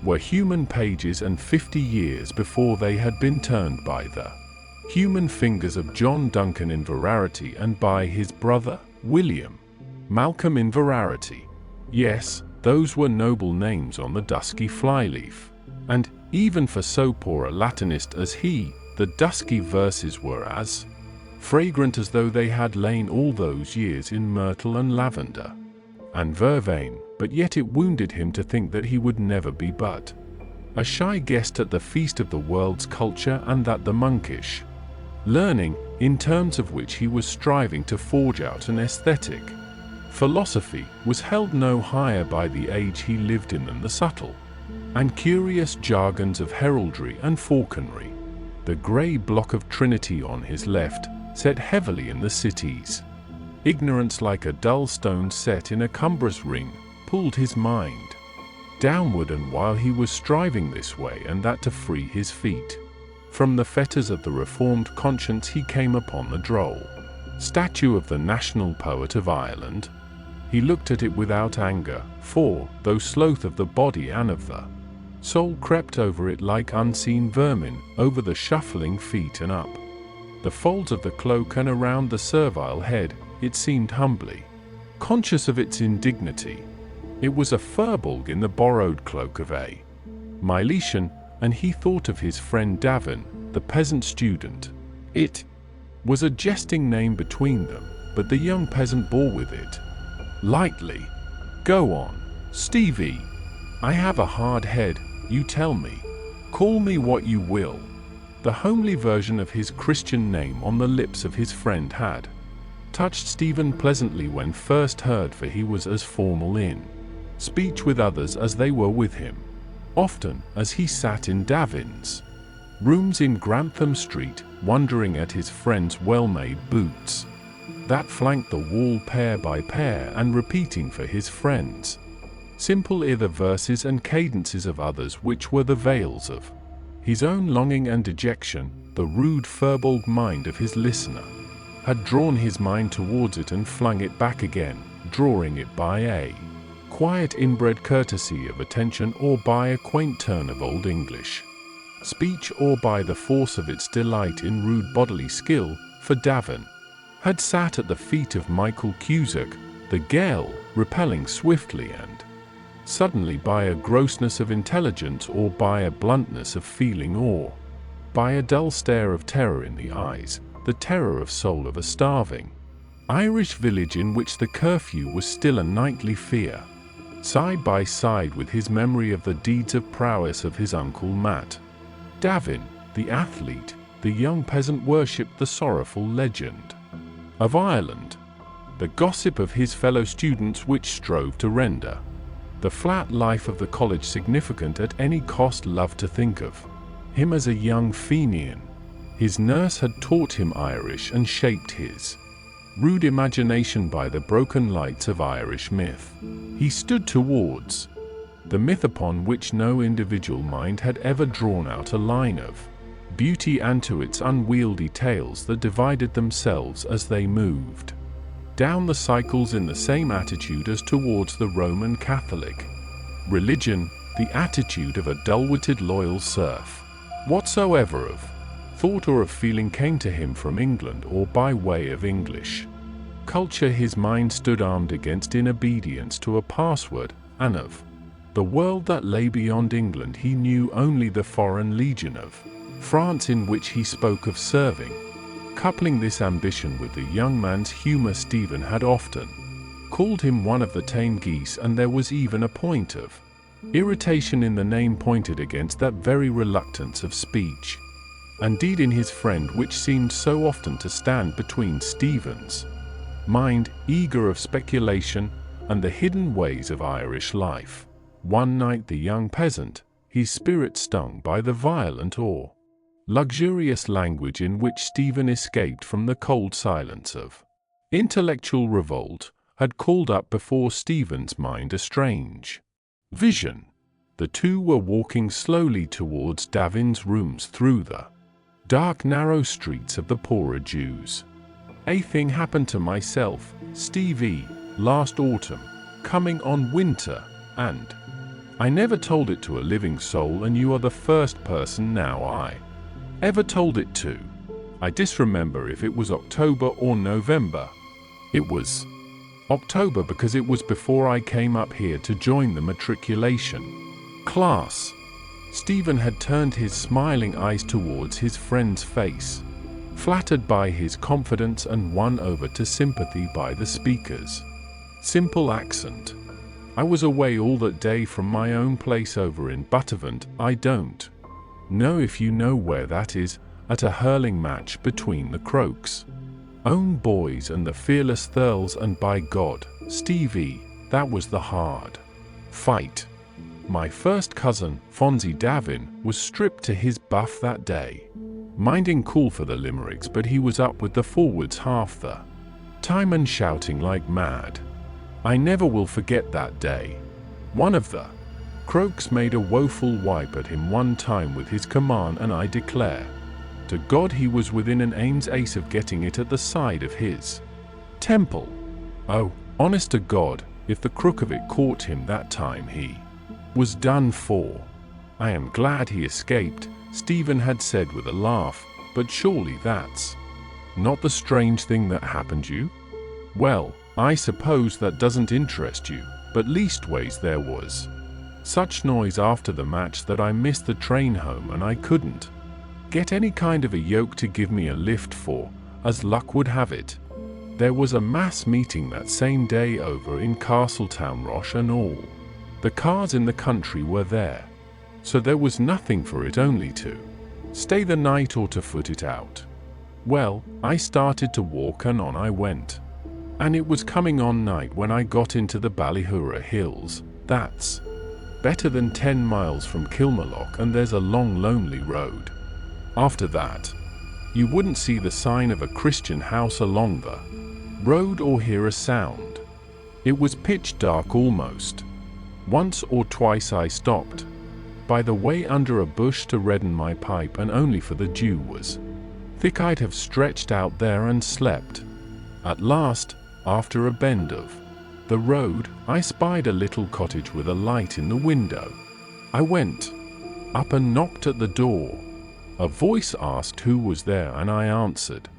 were human pages, and 50 years before they had been turned by the human fingers of John Duncan in Verarity and by his brother, William Malcolm in Verarity. Yes, those were noble names on the dusky flyleaf, and even for so poor a Latinist as he, the dusky verses were as fragrant as though they had lain all those years in myrtle and lavender and vervain, but yet it wounded him to think that he would never be but a shy guest at the feast of the world's culture, and that the monkish learning, in terms of which he was striving to forge out an aesthetic philosophy, was held no higher by the age he lived in than the subtle and curious jargons of heraldry and falconry. The grey block of Trinity on his left set heavily in the cities. Ignorance, like a dull stone set in a cumbrous ring, pulled his mind downward, and while he was striving this way and that to free his feet from the fetters of the reformed conscience, he came upon the droll statue of the national poet of Ireland. He looked at it without anger, for, though sloth of the body and of the soul crept over it like unseen vermin, over the shuffling feet and up the folds of the cloak and around the servile head, it seemed humbly conscious of its indignity. It was a furbolg in the borrowed cloak of a Milesian, and he thought of his friend Davin, the peasant student. It was a jesting name between them, but the young peasant bore with it lightly. Go on, Stevie. I have a hard head, you tell me. Call me what you will. The homely version of his Christian name on the lips of his friend had touched Stephen pleasantly when first heard, for he was as formal in speech with others as they were with him. Often, as he sat in Davin's rooms in Grantham Street, wondering at his friend's well-made boots that flanked the wall pair by pair, and repeating for his friends simple the verses and cadences of others which were the veils of His own longing and dejection, the rude furballed mind of his listener, had drawn his mind towards it and flung it back again, drawing it by a quiet inbred courtesy of attention, or by a quaint turn of old English speech, or by the force of its delight in rude bodily skill, for Davin had sat at the feet of Michael Cusack, the gale, repelling swiftly and suddenly by a grossness of intelligence, or by a bluntness of feeling, or by a dull stare of terror in the eyes, the terror of soul of a starving Irish village in which the curfew was still a nightly fear, side by side with his memory of the deeds of prowess of his Uncle Matt. Davin, the athlete, the young peasant, worshipped the sorrowful legend of Ireland, the gossip of his fellow students which strove to render the flat life of the college significant at any cost, loved to think of him as a young Fenian. His nurse had taught him Irish and shaped his rude imagination by the broken lights of Irish myth. He stood towards the myth upon which no individual mind had ever drawn out a line of beauty, and to its unwieldy tales that divided themselves as they moved down the cycles in the same attitude as towards the Roman Catholic religion, the attitude of a dull-witted loyal serf. Whatsoever of thought or of feeling came to him from England or by way of English culture, his mind stood armed against in obedience to a password, and of the world that lay beyond England he knew only the foreign legion of France in which he spoke of serving. Coupling this ambition with the young man's humour, Stephen had often called him one of the tame geese, and there was even a point of irritation in the name pointed against that very reluctance of speech and deed in his friend, which seemed so often to stand between Stephen's mind, eager of speculation, and the hidden ways of Irish life. One night the young peasant, his spirit stung by the violent or luxurious language in which Stephen escaped from the cold silence of intellectual revolt, had called up before Stephen's mind a strange vision. The two were walking slowly towards Davin's rooms through the dark narrow streets of the poorer Jews. "A thing happened to myself, Stevie, last autumn, coming on winter, and I never told it to a living soul, and you are the first person now I ever told it to. I disremember if it was October or November. It was October, because it was before I came up here to join the matriculation class." Stephen had turned his smiling eyes towards his friend's face, flattered by his confidence and won over to sympathy by the speaker's simple accent. "I was away all that day from my own place over in Buttevant. I don't know if you know where that is, at a hurling match between the Croaks' own boys and the fearless Thurles, and by God, Stevie, that was the hard fight. My first cousin, Fonzie Davin, was stripped to his buff that day, minding cool for the limericks, but he was up with the forwards half the time and shouting like mad. I never will forget that day. One of the Croaks made a woeful wipe at him one time with his command, and I declare to God he was within an aim's ace of getting it at the side of his temple. Oh, honest to God, if the crook of it caught him that time, he was done for. I am glad he escaped," Stephen had said with a laugh, "but surely that's not the strange thing that happened you?" "Well, I suppose that doesn't interest you, but leastways there was such noise after the match that I missed the train home, and I couldn't get any kind of a yoke to give me a lift, for, as luck would have it, there was a mass meeting that same day over in Castletown Roche, and all the cars in the country were there, so there was nothing for it only to stay the night or to foot it out. Well, I started to walk, and on I went, and it was coming on night when I got into the Ballyhura Hills. That's better than 10 miles from Kilmallock, and there's a long lonely road. After that, you wouldn't see the sign of a Christian house along the road or hear a sound. It was pitch dark almost. Once or twice I stopped by the way under a bush to redden my pipe, and only for the dew was thick I'd have stretched out there and slept. At last, after a bend of the road, I spied a little cottage with a light in the window. I went up and knocked at the door. A voice asked who was there, and I answered.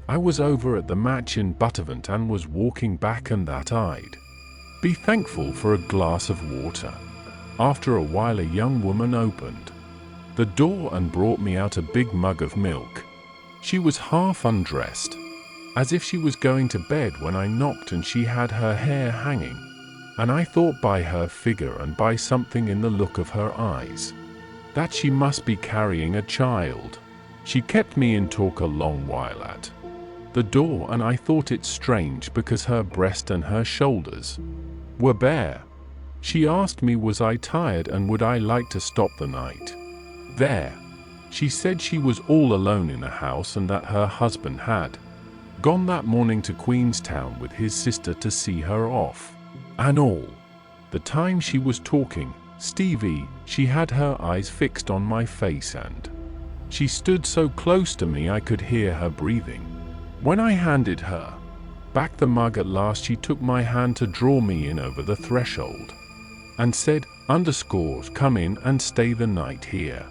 I was over at the match in Buttervant and was walking back, and that I'd be thankful for a glass of water. After a while a young woman opened the door and brought me out a big mug of milk. She was half undressed, as if she was going to bed when I knocked, and she had her hair hanging, and I thought by her figure and by something in the look of her eyes that she must be carrying a child. She kept me in talk a long while at the door, and I thought it strange because her breast and her shoulders were bare. She asked me was I tired and would I like to stop the night there. She said she was all alone in the house and that her husband had gone that morning to Queenstown with his sister to see her off. And all the time she was talking, Stevie, she had her eyes fixed on my face, and she stood so close to me I could hear her breathing. When I handed her back the mug at last, she took my hand to draw me in over the threshold and said, "Come in and stay the night here.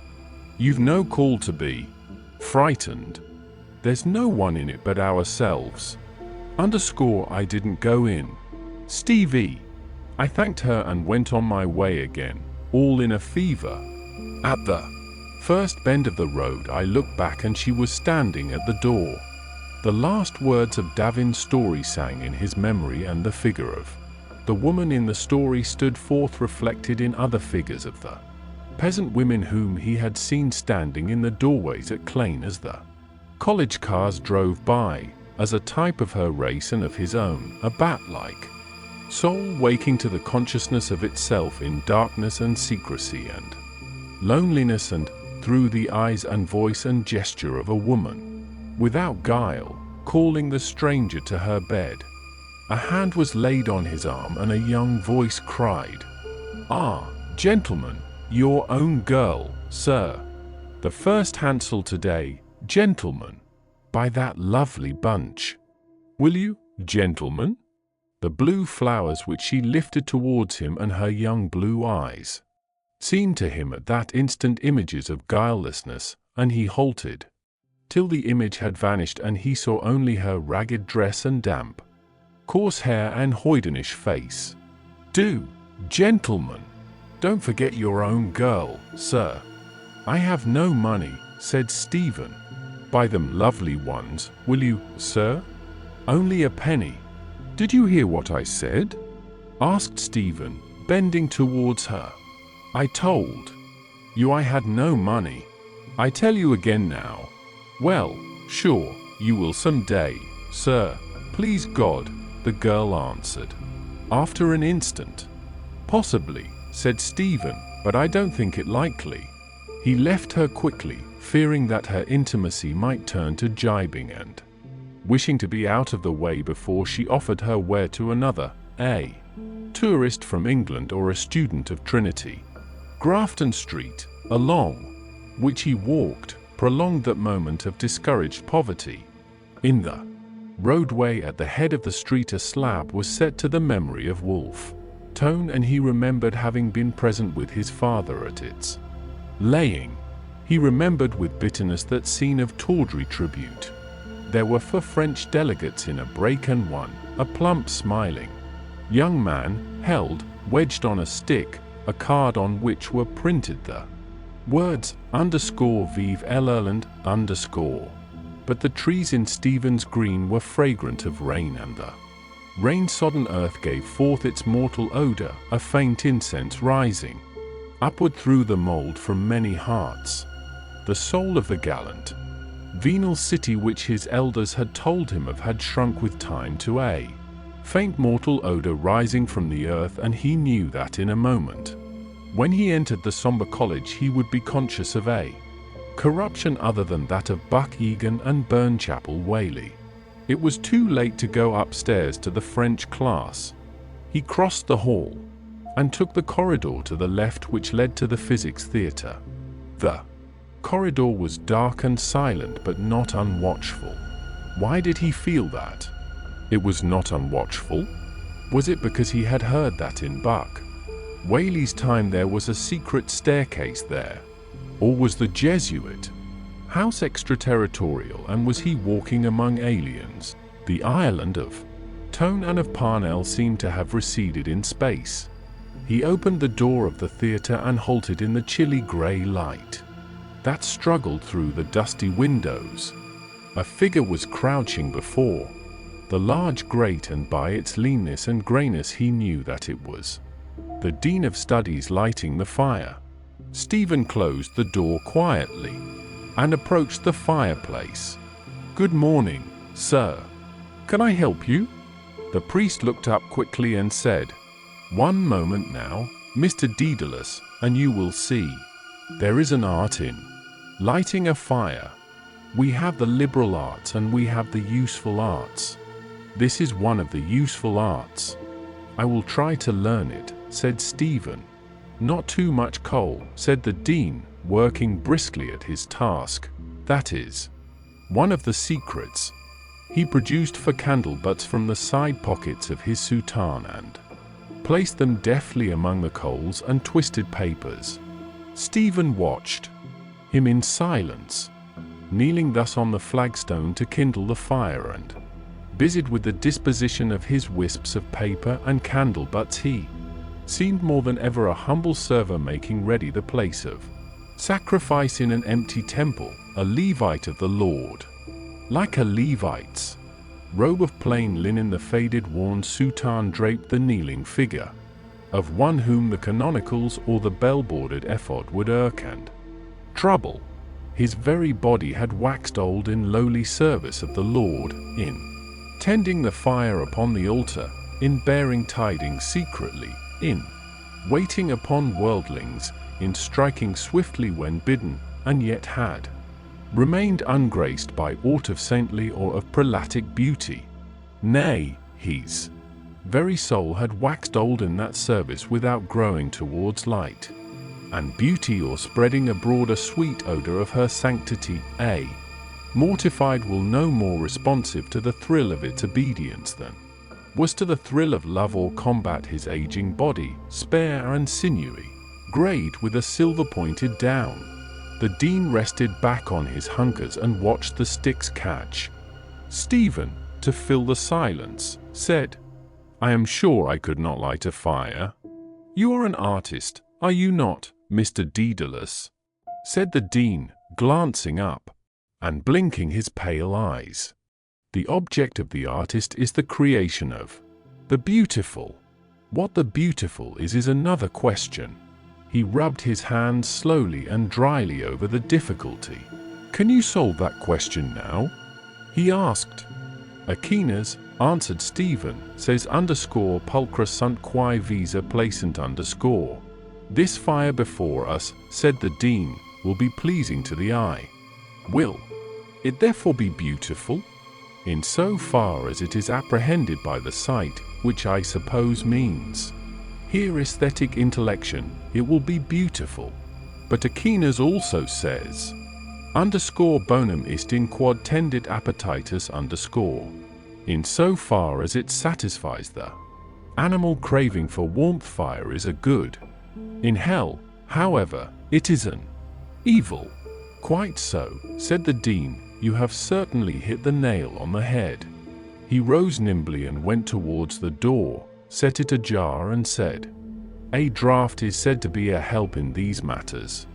You've no call to be frightened. There's no one in it but ourselves." I didn't go in. Stevie. I thanked her and went on my way again, all in a fever. At the first bend of the road I looked back and she was standing at the door. The last words of Davin's story sang in his memory, and the figure of the woman in the story stood forth reflected in other figures of the peasant women whom he had seen standing in the doorways at Clane as the college cars drove by, as a type of her race and of his own, a bat-like soul waking to the consciousness of itself in darkness and secrecy and loneliness, and through the eyes and voice and gesture of a woman, without guile, calling the stranger to her bed. A hand was laid on his arm and a young voice cried, "Ah, gentlemen, your own girl, sir. The first Hansel today, gentlemen, by that lovely bunch. Will you, gentlemen?" The blue flowers which she lifted towards him and her young blue eyes seemed to him at that instant images of guilelessness, and he halted till the image had vanished and he saw only her ragged dress and damp, coarse hair and hoydenish face. "Do, gentlemen, don't forget your own girl, sir." "I have no money," said Stephen. "Buy them lovely ones, will you, sir? Only a penny." "Did you hear what I said?" asked Stephen, bending towards her. "I told you I had no money. I tell you again now." "Well, sure, you will some day, sir, please God," the girl answered. After an instant, "Possibly," said Stephen, "but I don't think it likely." He left her quickly, fearing that her intimacy might turn to gibing, and wishing to be out of the way before she offered her ware to another, a tourist from England or a student of Trinity. Grafton Street, along which he walked, prolonged that moment of discouraged poverty. In the roadway at the head of the street a slab was set to the memory of Wolfe Tone, and he remembered having been present with his father at its laying. He remembered with bitterness that scene of tawdry tribute. There were 4 French delegates in a brake, and one, a plump, smiling young man, held, wedged on a stick, a card on which were printed the words _Vive l'Irlande _. But the trees in Stephen's Green were fragrant of rain, and the rain-sodden earth gave forth its mortal odour, a faint incense rising upward through the mould from many hearts. The soul of the gallant, venal city which his elders had told him of had shrunk with time to a faint mortal odour rising from the earth, and he knew that in a moment, when he entered the sombre college, he would be conscious of a corruption other than that of Buck Egan and Burnchapel Whaley. It was too late to go upstairs to the French class. He crossed the hall and took the corridor to the left which led to the physics theatre. The corridor was dark and silent, but not unwatchful. Why did he feel that? It was not unwatchful? Was it because he had heard that in Buck Whaley's time there was a secret staircase there? Or was the Jesuit house extraterritorial, and was he walking among aliens? The island of Tone and of Parnell seemed to have receded in space. He opened the door of the theatre and halted in the chilly grey light that struggled through the dusty windows. A figure was crouching before the large grate, and by its leanness and greyness he knew that it was the Dean of Studies lighting the fire. Stephen closed the door quietly and approached the fireplace. "Good morning, sir. Can I help you?" The priest looked up quickly and said, "One moment now, Mr. Dedalus, and you will see. There is an art in lighting a fire. We have the liberal arts and we have the useful arts. This is one of the useful arts. I will try to learn it," said Stephen. "Not too much coal," said the dean, working briskly at his task. "That is one of the secrets." He produced 4 candle butts from the side pockets of his soutane and placed them deftly among the coals and twisted papers. Stephen watched him in silence, kneeling thus on the flagstone to kindle the fire and busied with the disposition of his wisps of paper and candle butts. He seemed more than ever a humble server making ready the place of sacrifice in an empty temple, a Levite of the Lord. Like a Levite's robe of plain linen, the faded worn soutane draped the kneeling figure of one whom the canonicals or the bell-bordered ephod would irk and trouble. His very body had waxed old in lowly service of the Lord, in tending the fire upon the altar, in bearing tidings secretly, in waiting upon worldlings, in striking swiftly when bidden, and yet had remained ungraced by aught of saintly or of prelatic beauty. Nay, his very soul had waxed old in that service without growing towards light and beauty, or spreading abroad a sweet odour of her sanctity. A mortified will no more responsive to the thrill of its obedience than was to the thrill of love or combat his aging body, spare and sinewy, greyed with a silver-pointed down. The dean rested back on his hunkers and watched the sticks catch. Stephen, to fill the silence, said, "I am sure I could not light a fire." "You are an artist, are you not, Mr. Dedalus?" said the dean, glancing up and blinking his pale eyes. "The object of the artist is the creation of the beautiful. What the beautiful is another question." He rubbed his hands slowly and dryly over the difficulty. "Can you solve that question now?" he asked. "Aquinas," answered Stephen, "says _pulchra sunt quae visa placent _. This fire before us," said the dean, "will be pleasing to the eye. Will it therefore be beautiful? In so far as it is apprehended by the sight, which I suppose means here aesthetic intellection, it will be beautiful. But Aquinas also says _bonum ist in quod tendit appetitus _. In so far as it satisfies the animal craving for warmth, fire is a good. In hell, however, it is an evil." "Quite so," said the dean. "You have certainly hit the nail on the head." He rose nimbly and went towards the door, set it ajar and said, "A draught is said to be a help in these matters."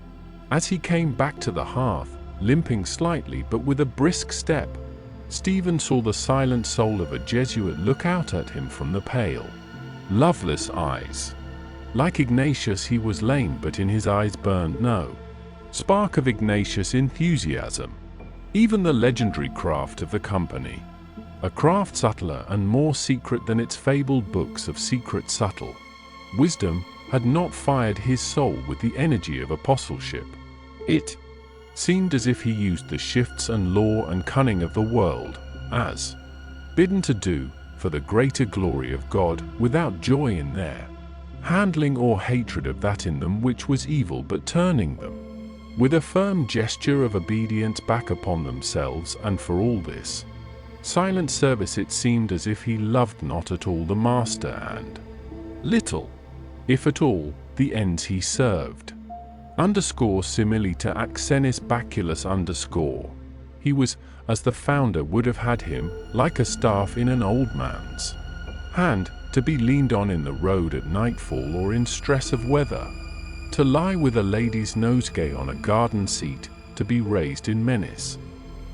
As he came back to the hearth, limping slightly but with a brisk step, Stephen saw the silent soul of a Jesuit look out at him from the pale, loveless eyes. Like Ignatius, he was lame, but in his eyes burned no spark of Ignatius enthusiasm. Even the legendary craft of the company, a craft subtler and more secret than its fabled books of secret subtle wisdom, had not fired his soul with the energy of apostleship. It seemed as if he used the shifts and law and cunning of the world, as bidden to do, for the greater glory of God, without joy in their handling or hatred of that in them which was evil, but turning them, with a firm gesture of obedience, back upon themselves. And for all this silent service it seemed as if he loved not at all the master, and little, if at all, the ends he served. Simile to Axenis Baculus. He was, as the founder would have had him, like a staff in an old man's hand, to be leaned on in the road at nightfall or in stress of weather, to lie with a lady's nosegay on a garden seat, to be raised in menace.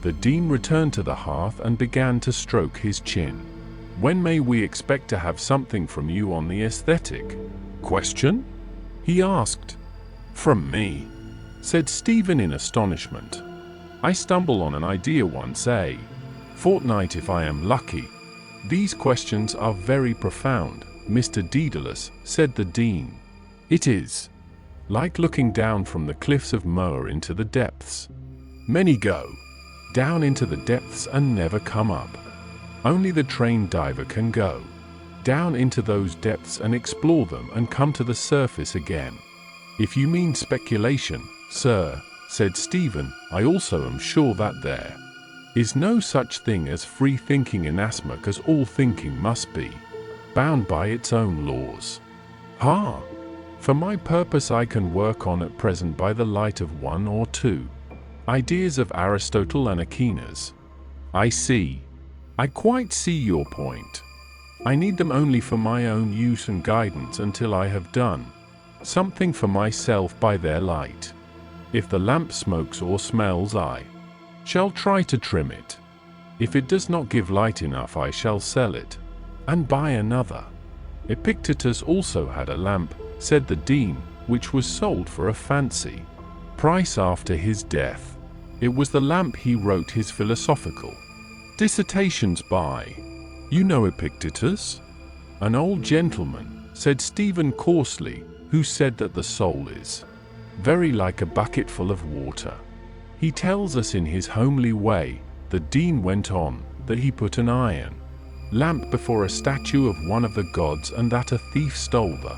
The dean returned to the hearth and began to stroke his chin. "When may we expect to have something from you on the aesthetic question?" he asked. "From me?" said Stephen in astonishment. "I stumble on an idea once a fortnight if I am lucky." "These questions are very profound, Mr. Dedalus," said the dean. "It is like looking down from the cliffs of Moher into the depths. Many go down into the depths and never come up. Only the trained diver can go down into those depths and explore them and come to the surface again." "If you mean speculation, sir," said Stephen, "I also am sure that there is no such thing as free thinking inasmuch as all thinking must be bound by its own laws." "Ha! For my purpose I can work on at present by the light of one or two ideas of Aristotle and Aquinas." "I see. I quite see your point. I need them only for my own use and guidance until I have done something for myself by their light. If the lamp smokes or smells, I shall try to trim it. If it does not give light enough, I shall sell it and buy another." "Epictetus also had a lamp," said the dean, "which was sold for a fancy price after his death. It was the lamp he wrote his philosophical dissertations by. You know Epictetus?" "An old gentleman," said Stephen coarsely, "who said that the soul is very like a bucketful of water. He tells us in his homely way," the dean went on, "that he put an iron lamp before a statue of one of the gods, and that a thief stole the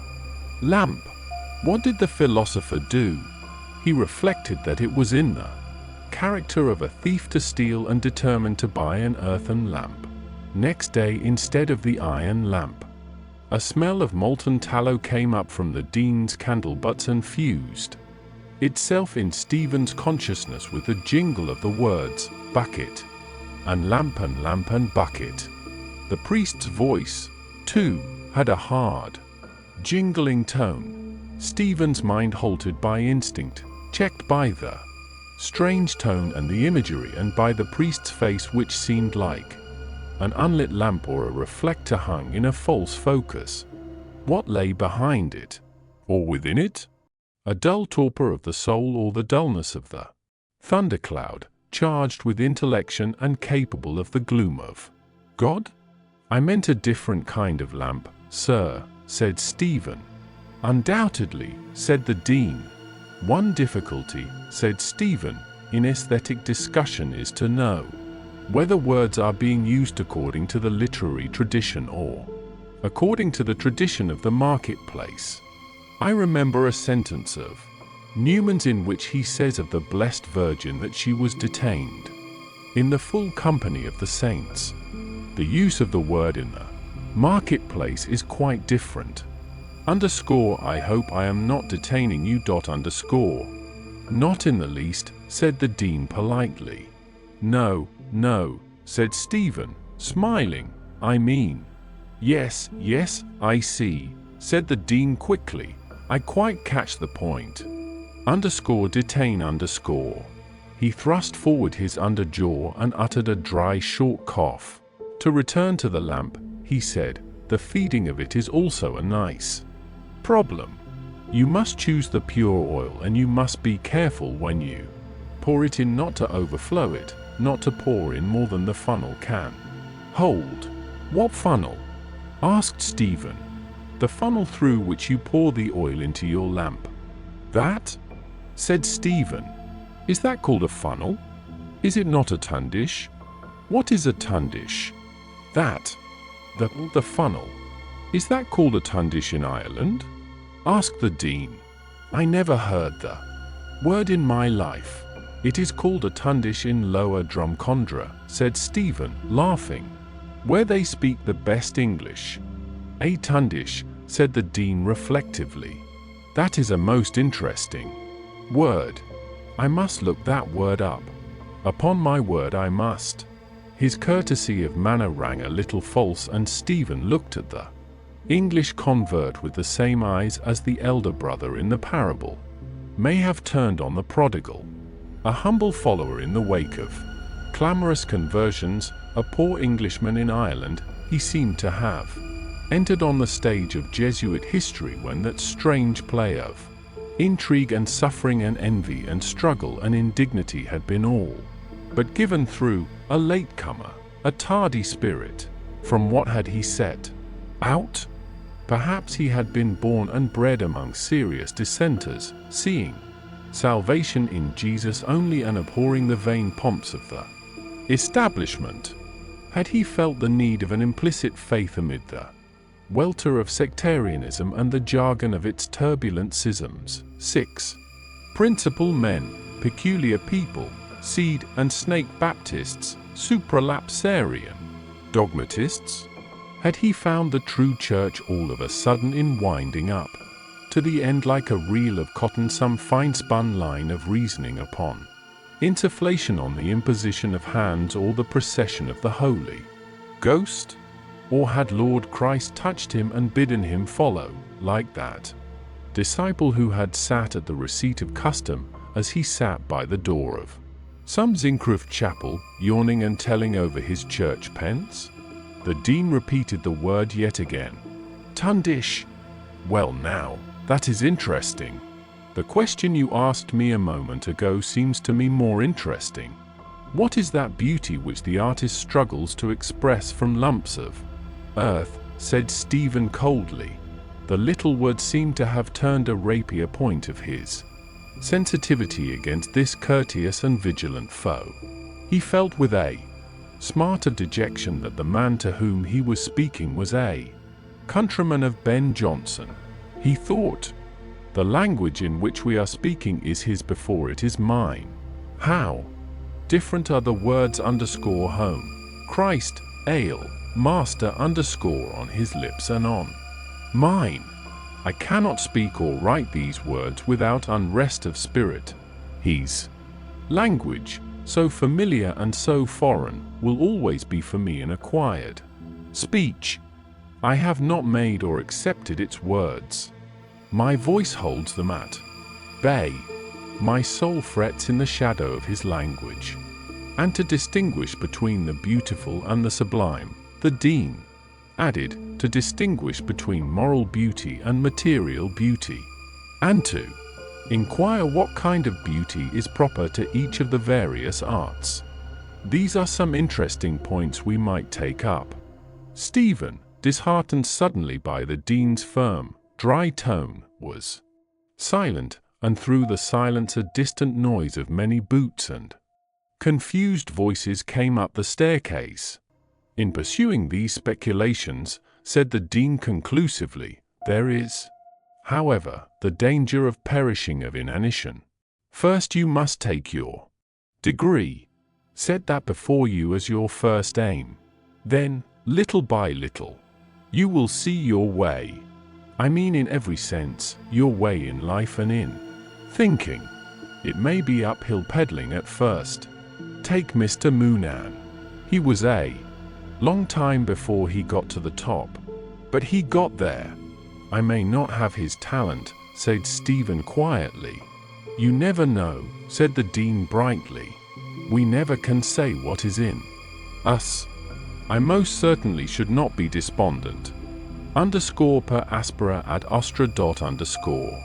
lamp. What did the philosopher do? He reflected that it was in the character of a thief to steal, and determined to buy an earthen lamp. Next day, instead of the iron lamp, a smell of molten tallow came up from the dean's candle butts and fused itself in Stephen's consciousness with the jingle of the words, bucket and lamp and bucket. The priest's voice, too, had a hard, jingling tone. Stephen's mind halted by instinct, checked by the strange tone and the imagery, and by the priest's face, which seemed like an unlit lamp or a reflector hung in a false focus. What lay behind it, or within it? A dull torpor of the soul, or the dullness of the thundercloud, charged with intellection and capable of the gloom of God? "I meant a different kind of lamp, sir," said Stephen. "Undoubtedly," said the dean. "One difficulty," said Stephen, "in aesthetic discussion is to know whether words are being used according to the literary tradition or according to the tradition of the marketplace. I remember a sentence of Newman's in which he says of the Blessed Virgin that she was detained in the full company of the saints. The use of the word in the marketplace is quite different. I hope I am not detaining you. Not in the least, said the dean politely. No, said Stephen, smiling. I mean, yes, I see, said the dean quickly. I quite catch the point. Detain. He thrust forward his under jaw and uttered a dry, short cough. To return to the lamp, he said, the feeding of it is also a nice problem. You must choose the pure oil, and you must be careful when you pour it in not to overflow it, not to pour in more than the funnel can hold. What funnel? Asked Stephen. The funnel through which you pour the oil into your lamp. That? Said Stephen. Is that called a funnel? Is it not a tundish? What is a tundish? That. The funnel. Is that called a tundish in Ireland? Ask the dean. I never heard the word in my life. It is called a tundish in Lower Drumcondra, said Stephen, laughing, where they speak the best English. A tundish, said the dean reflectively. That is a most interesting word. I must look that word up. Upon my word I must. His courtesy of manner rang a little false, and Stephen looked at the English convert with the same eyes as the elder brother in the parable may have turned on the prodigal. A humble follower in the wake of clamorous conversions, a poor Englishman in Ireland, he seemed to have entered on the stage of Jesuit history when that strange play of intrigue and suffering and envy and struggle and indignity had been all but given through a latecomer, a tardy spirit. From what had he set out? Perhaps he had been born and bred among serious dissenters, seeing salvation in Jesus only and abhorring the vain pomps of the establishment. Had he felt the need of an implicit faith amid the welter of sectarianism and the jargon of its turbulent schisms? 6. Principal men, peculiar people, seed and snake Baptists, supralapsarian dogmatists? Had he found the true church all of a sudden in winding up to the end like a reel of cotton, some fine-spun line of reasoning upon insufflation on the imposition of hands or the procession of the Holy Ghost? Or had Lord Christ touched him and bidden him follow, like that disciple who had sat at the receipt of custom as he sat by the door of some Zincroft chapel, yawning and telling over his church pence? The dean repeated the word yet again. Tundish. Well now, that is interesting. The question you asked me a moment ago seems to me more interesting. What is that beauty which the artist struggles to express from lumps of earth? Said Stephen coldly. The little word seemed to have turned a rapier point of his sensitivity against this courteous and vigilant foe. He felt with a smarter dejection that the man to whom he was speaking was a countryman of Ben Jonson. He thought, the language in which we are speaking is his before it is mine. How different are the words underscore home, Christ, ale, master underscore on his lips and on mine. I cannot speak or write these words without unrest of spirit. His language, so familiar and so foreign, will always be for me an acquired speech. I have not made or accepted its words. My voice holds them at bay. My soul frets in the shadow of his language. And to distinguish between the beautiful and the sublime, the dean added, to distinguish between moral beauty and material beauty, and to inquire what kind of beauty is proper to each of the various arts. These are some interesting points we might take up. Stephen, disheartened suddenly by the dean's firm, dry tone, was silent, and through the silence a distant noise of many boots and confused voices came up the staircase. In pursuing these speculations, said the dean conclusively, there is, however, the danger of perishing of inanition. First you must take your degree. Set that before you as your first aim. Then, little by little, you will see your way. I mean in every sense, your way in life and in thinking. It may be uphill pedaling at first. Take Mr. Moonan. He was a long time before he got to the top. But he got there. I may not have his talent, said Stephen quietly. You never know, said the dean brightly. We never can say what is in us. I most certainly should not be despondent. Underscore per aspera ad astra dot underscore.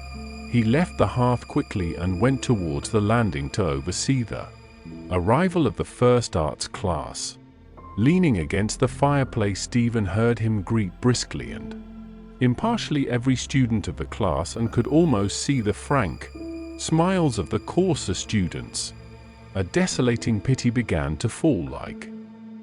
He left the hearth quickly and went towards the landing to oversee the arrival of the first arts class. Leaning against the fireplace, Stephen heard him greet briskly and impartially every student of the class, and could almost see the frank smiles of the coarser students. A desolating pity began to fall like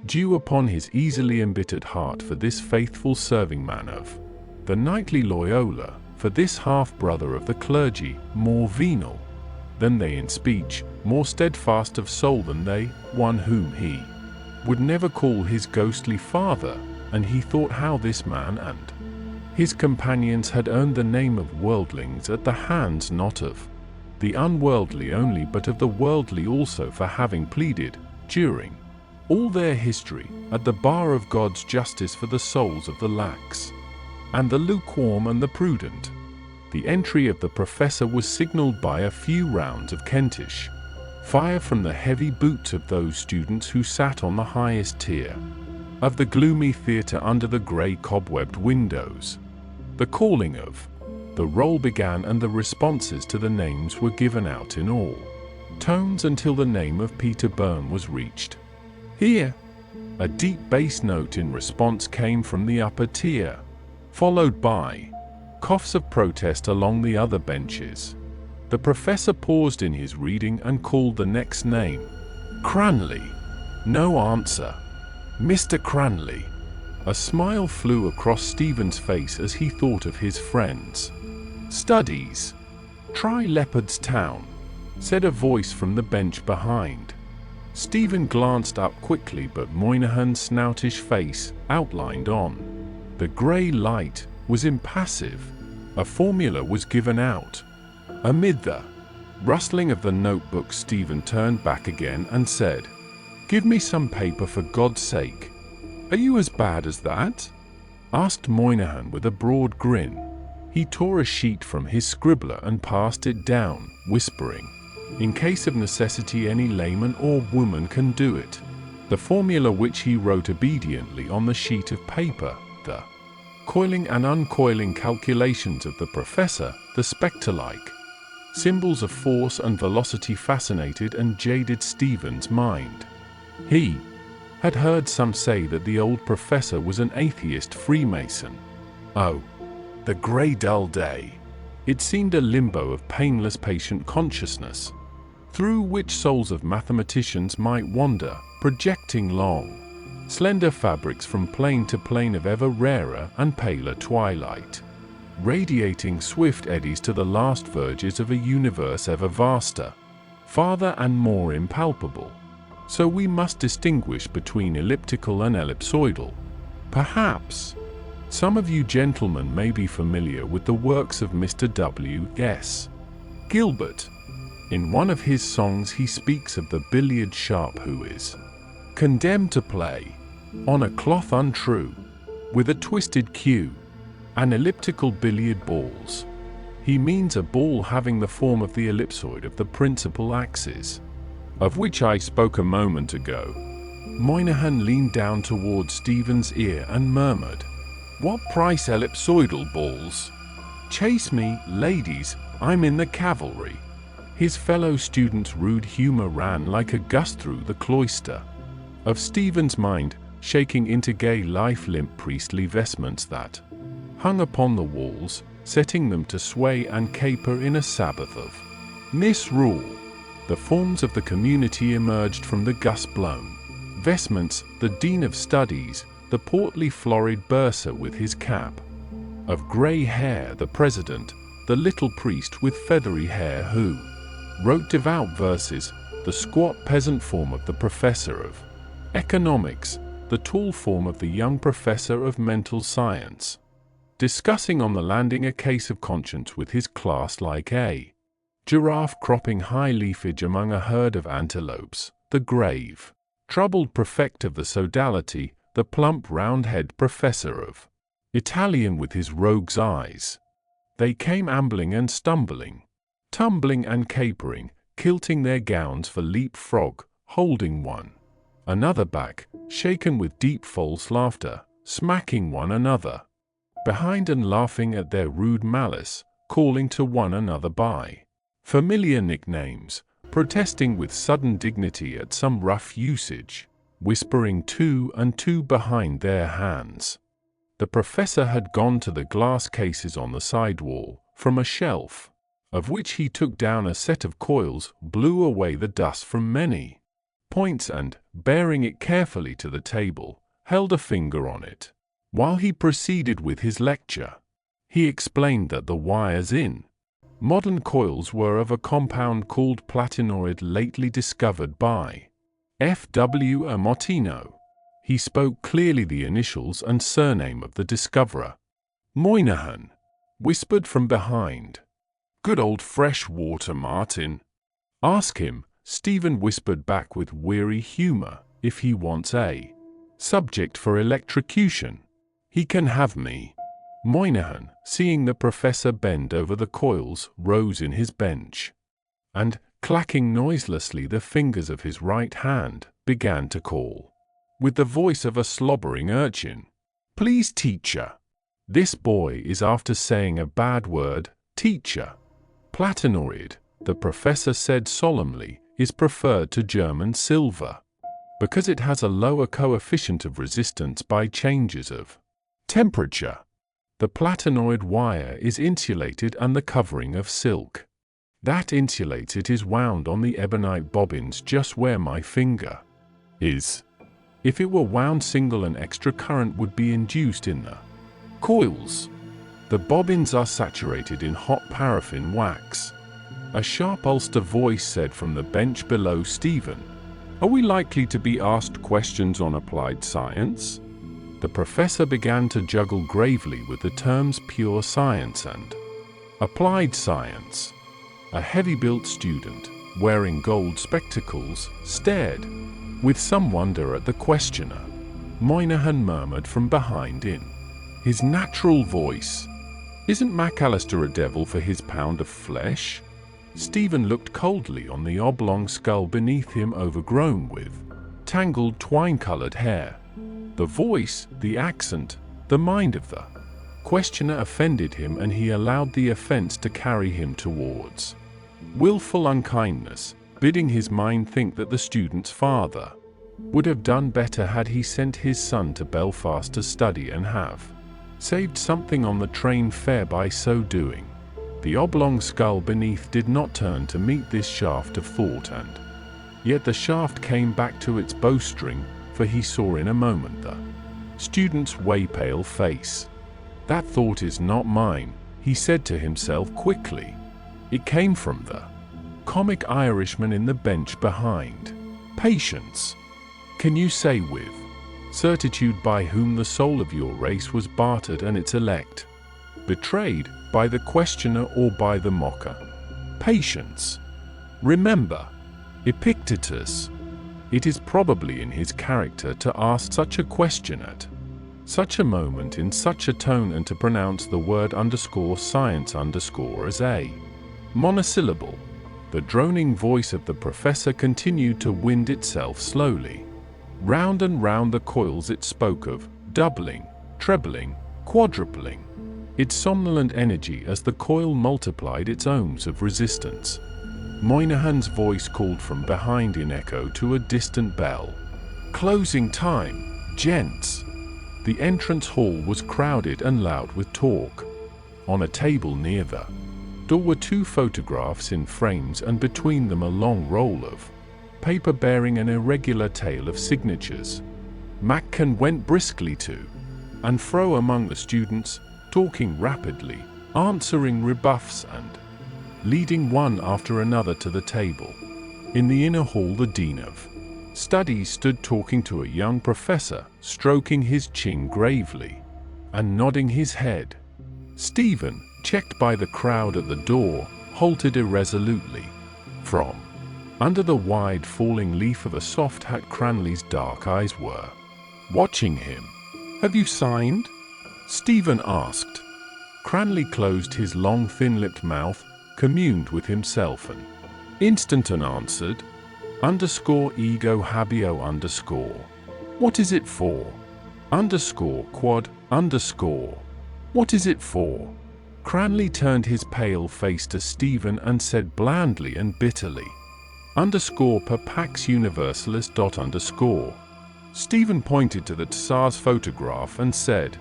dew upon his easily embittered heart for this faithful serving man of the knightly Loyola, for this half-brother of the clergy, more venal than they in speech, more steadfast of soul than they, one whom he would never call his ghostly father, and he thought how this man and his companions had earned the name of worldlings at the hands not of the unworldly only but of the worldly also, for having pleaded, during all their history, at the bar of God's justice for the souls of the lax and the lukewarm and the prudent. The entry of the professor was signalled by a few rounds of Kentish fire from the heavy boots of those students who sat on the highest tier of the gloomy theatre under the grey cobwebbed windows. The calling of the roll began, and the responses to the names were given out in all tones until the name of Peter Byrne was reached. Here, a deep bass note in response came from the upper tier, followed by coughs of protest along the other benches. The professor paused in his reading and called the next name. Cranley. No answer. Mr. Cranley. A smile flew across Stephen's face as he thought of his friends. Studies. Try Leopard's Town, said a voice from the bench behind. Stephen glanced up quickly, but Moynihan's snoutish face, outlined on the grey light, was impassive. A formula was given out. Amid the rustling of the notebook, Stephen turned back again and said, "Give me some paper, for God's sake." "Are you as bad as that?" asked Moynihan with a broad grin. He tore a sheet from his scribbler and passed it down, whispering, "In case of necessity any layman or woman can do it." The formula, which he wrote obediently on the sheet of paper, the coiling and uncoiling calculations of the professor, the spectre-like symbols of force and velocity, fascinated and jaded Stephen's mind. He had heard some say that the old professor was an atheist Freemason. Oh, the grey dull day! It seemed a limbo of painless patient consciousness, through which souls of mathematicians might wander, projecting long, slender fabrics from plane to plane of ever rarer and paler twilight, radiating swift eddies to the last verges of a universe ever vaster, farther and more impalpable. So we must distinguish between elliptical and ellipsoidal. Perhaps some of you gentlemen may be familiar with the works of Mr. W.S. Gilbert. In one of his songs he speaks of the billiard sharp who is condemned to play on a cloth untrue, with a twisted cue, and elliptical billiard balls. He means a ball having the form of the ellipsoid of the principal axis, of which I spoke a moment ago. Moynihan leaned down towards Stephen's ear and murmured, "What price ellipsoidal balls? Chase me, ladies, I'm in the cavalry." His fellow students' rude humor ran like a gust through the cloister of Stephen's mind, shaking into gay life limp priestly vestments that hung upon the walls, setting them to sway and caper in a Sabbath of misrule. The forms of the community emerged from the gust-blown vestments, the dean of studies, the portly florid bursar with his cap of grey hair, the president, the little priest with feathery hair who wrote devout verses, the squat peasant form of the professor of economics, the tall form of the young professor of mental science, discussing on the landing a case of conscience with his class like a giraffe cropping high leafage among a herd of antelopes, the grave, troubled prefect of the sodality, the plump round-head professor of Italian with his rogue's eyes. They came ambling and stumbling, tumbling and capering, kilting their gowns for leap-frog, holding one another back, shaken with deep false laughter, smacking one another behind and laughing at their rude malice, calling to one another by familiar nicknames, protesting with sudden dignity at some rough usage, whispering two and two behind their hands. The professor had gone to the glass cases on the side wall, from a shelf, of which he took down a set of coils, blew away the dust from many points and, bearing it carefully to the table, held a finger on it, while he proceeded with his lecture. He explained that the wires in modern coils were of a compound called platinoid lately discovered by F.W. Martino. He spoke clearly the initials and surname of the discoverer. Moynihan whispered from behind. "Good old fresh water, Martin." "Ask him," Stephen whispered back with weary humor, "if he wants a subject for electrocution. He can have me." Moynihan, seeing the professor bend over the coils, rose in his bench, and, clacking noiselessly the fingers of his right hand, began to call, with the voice of a slobbering urchin, "Please, teacher. This boy is after saying a bad word, teacher." Platinoid, the professor said solemnly, is preferred to German silver, because it has a lower coefficient of resistance by changes of temperature. The platinoid wire is insulated and the covering of silk that insulates it is wound on the ebonite bobbins just where my finger is. If it were wound single, an extra current would be induced in the coils. The bobbins are saturated in hot paraffin wax. A sharp Ulster voice said from the bench below Stephen, "Are we likely to be asked questions on applied science?" The professor began to juggle gravely with the terms pure science and applied science. A heavy-built student, wearing gold spectacles, stared with some wonder at the questioner. Moynihan murmured from behind in his natural voice, "Isn't McAllister a devil for his pound of flesh?" Stephen looked coldly on the oblong skull beneath him, overgrown with tangled twine-colored hair. The voice, the accent, the mind of the questioner offended him, and he allowed the offense to carry him towards willful unkindness, bidding his mind think that the student's father would have done better had he sent his son to Belfast to study and have saved something on the train fare by so doing. The oblong skull beneath did not turn to meet this shaft of thought, and yet the shaft came back to its bowstring, for he saw in a moment the student's way-pale face. "That thought is not mine," he said to himself quickly. It came from the comic Irishman in the bench behind. "Patience. Can you say with certitude by whom the soul of your race was bartered and its elect betrayed, by the questioner or by the mocker? Patience. Remember Epictetus. It is probably in his character to ask such a question at such a moment in such a tone, and to pronounce the word _science_ as a monosyllable." The droning voice of the professor continued to wind itself slowly round and round the coils. It spoke of doubling, trebling, quadrupling its somnolent energy as the coil multiplied its ohms of resistance. Moynihan's voice called from behind in echo to a distant bell, "Closing time, gents." The entrance hall was crowded and loud with talk. On a table near the door were two photographs in frames, and between them a long roll of paper bearing an irregular tail of signatures. Maccan went briskly to and fro among the students, talking rapidly, answering rebuffs, and leading one after another to the table. In the inner hall, the dean of studies stood talking to a young professor, stroking his chin gravely and nodding his head. Stephen, checked by the crowd at the door, halted irresolutely. From under the wide falling leaf of a soft hat, Cranley's dark eyes were watching him. "Have you signed?" Stephen asked. Cranley closed his long thin-lipped mouth, communed with himself, and instant and answered, _ego habio _. "What is it for? Quad _. What is it for?" Cranley turned his pale face to Stephen and said blandly and bitterly, _per pax universalis . Stephen pointed to the Tsar's photograph and said,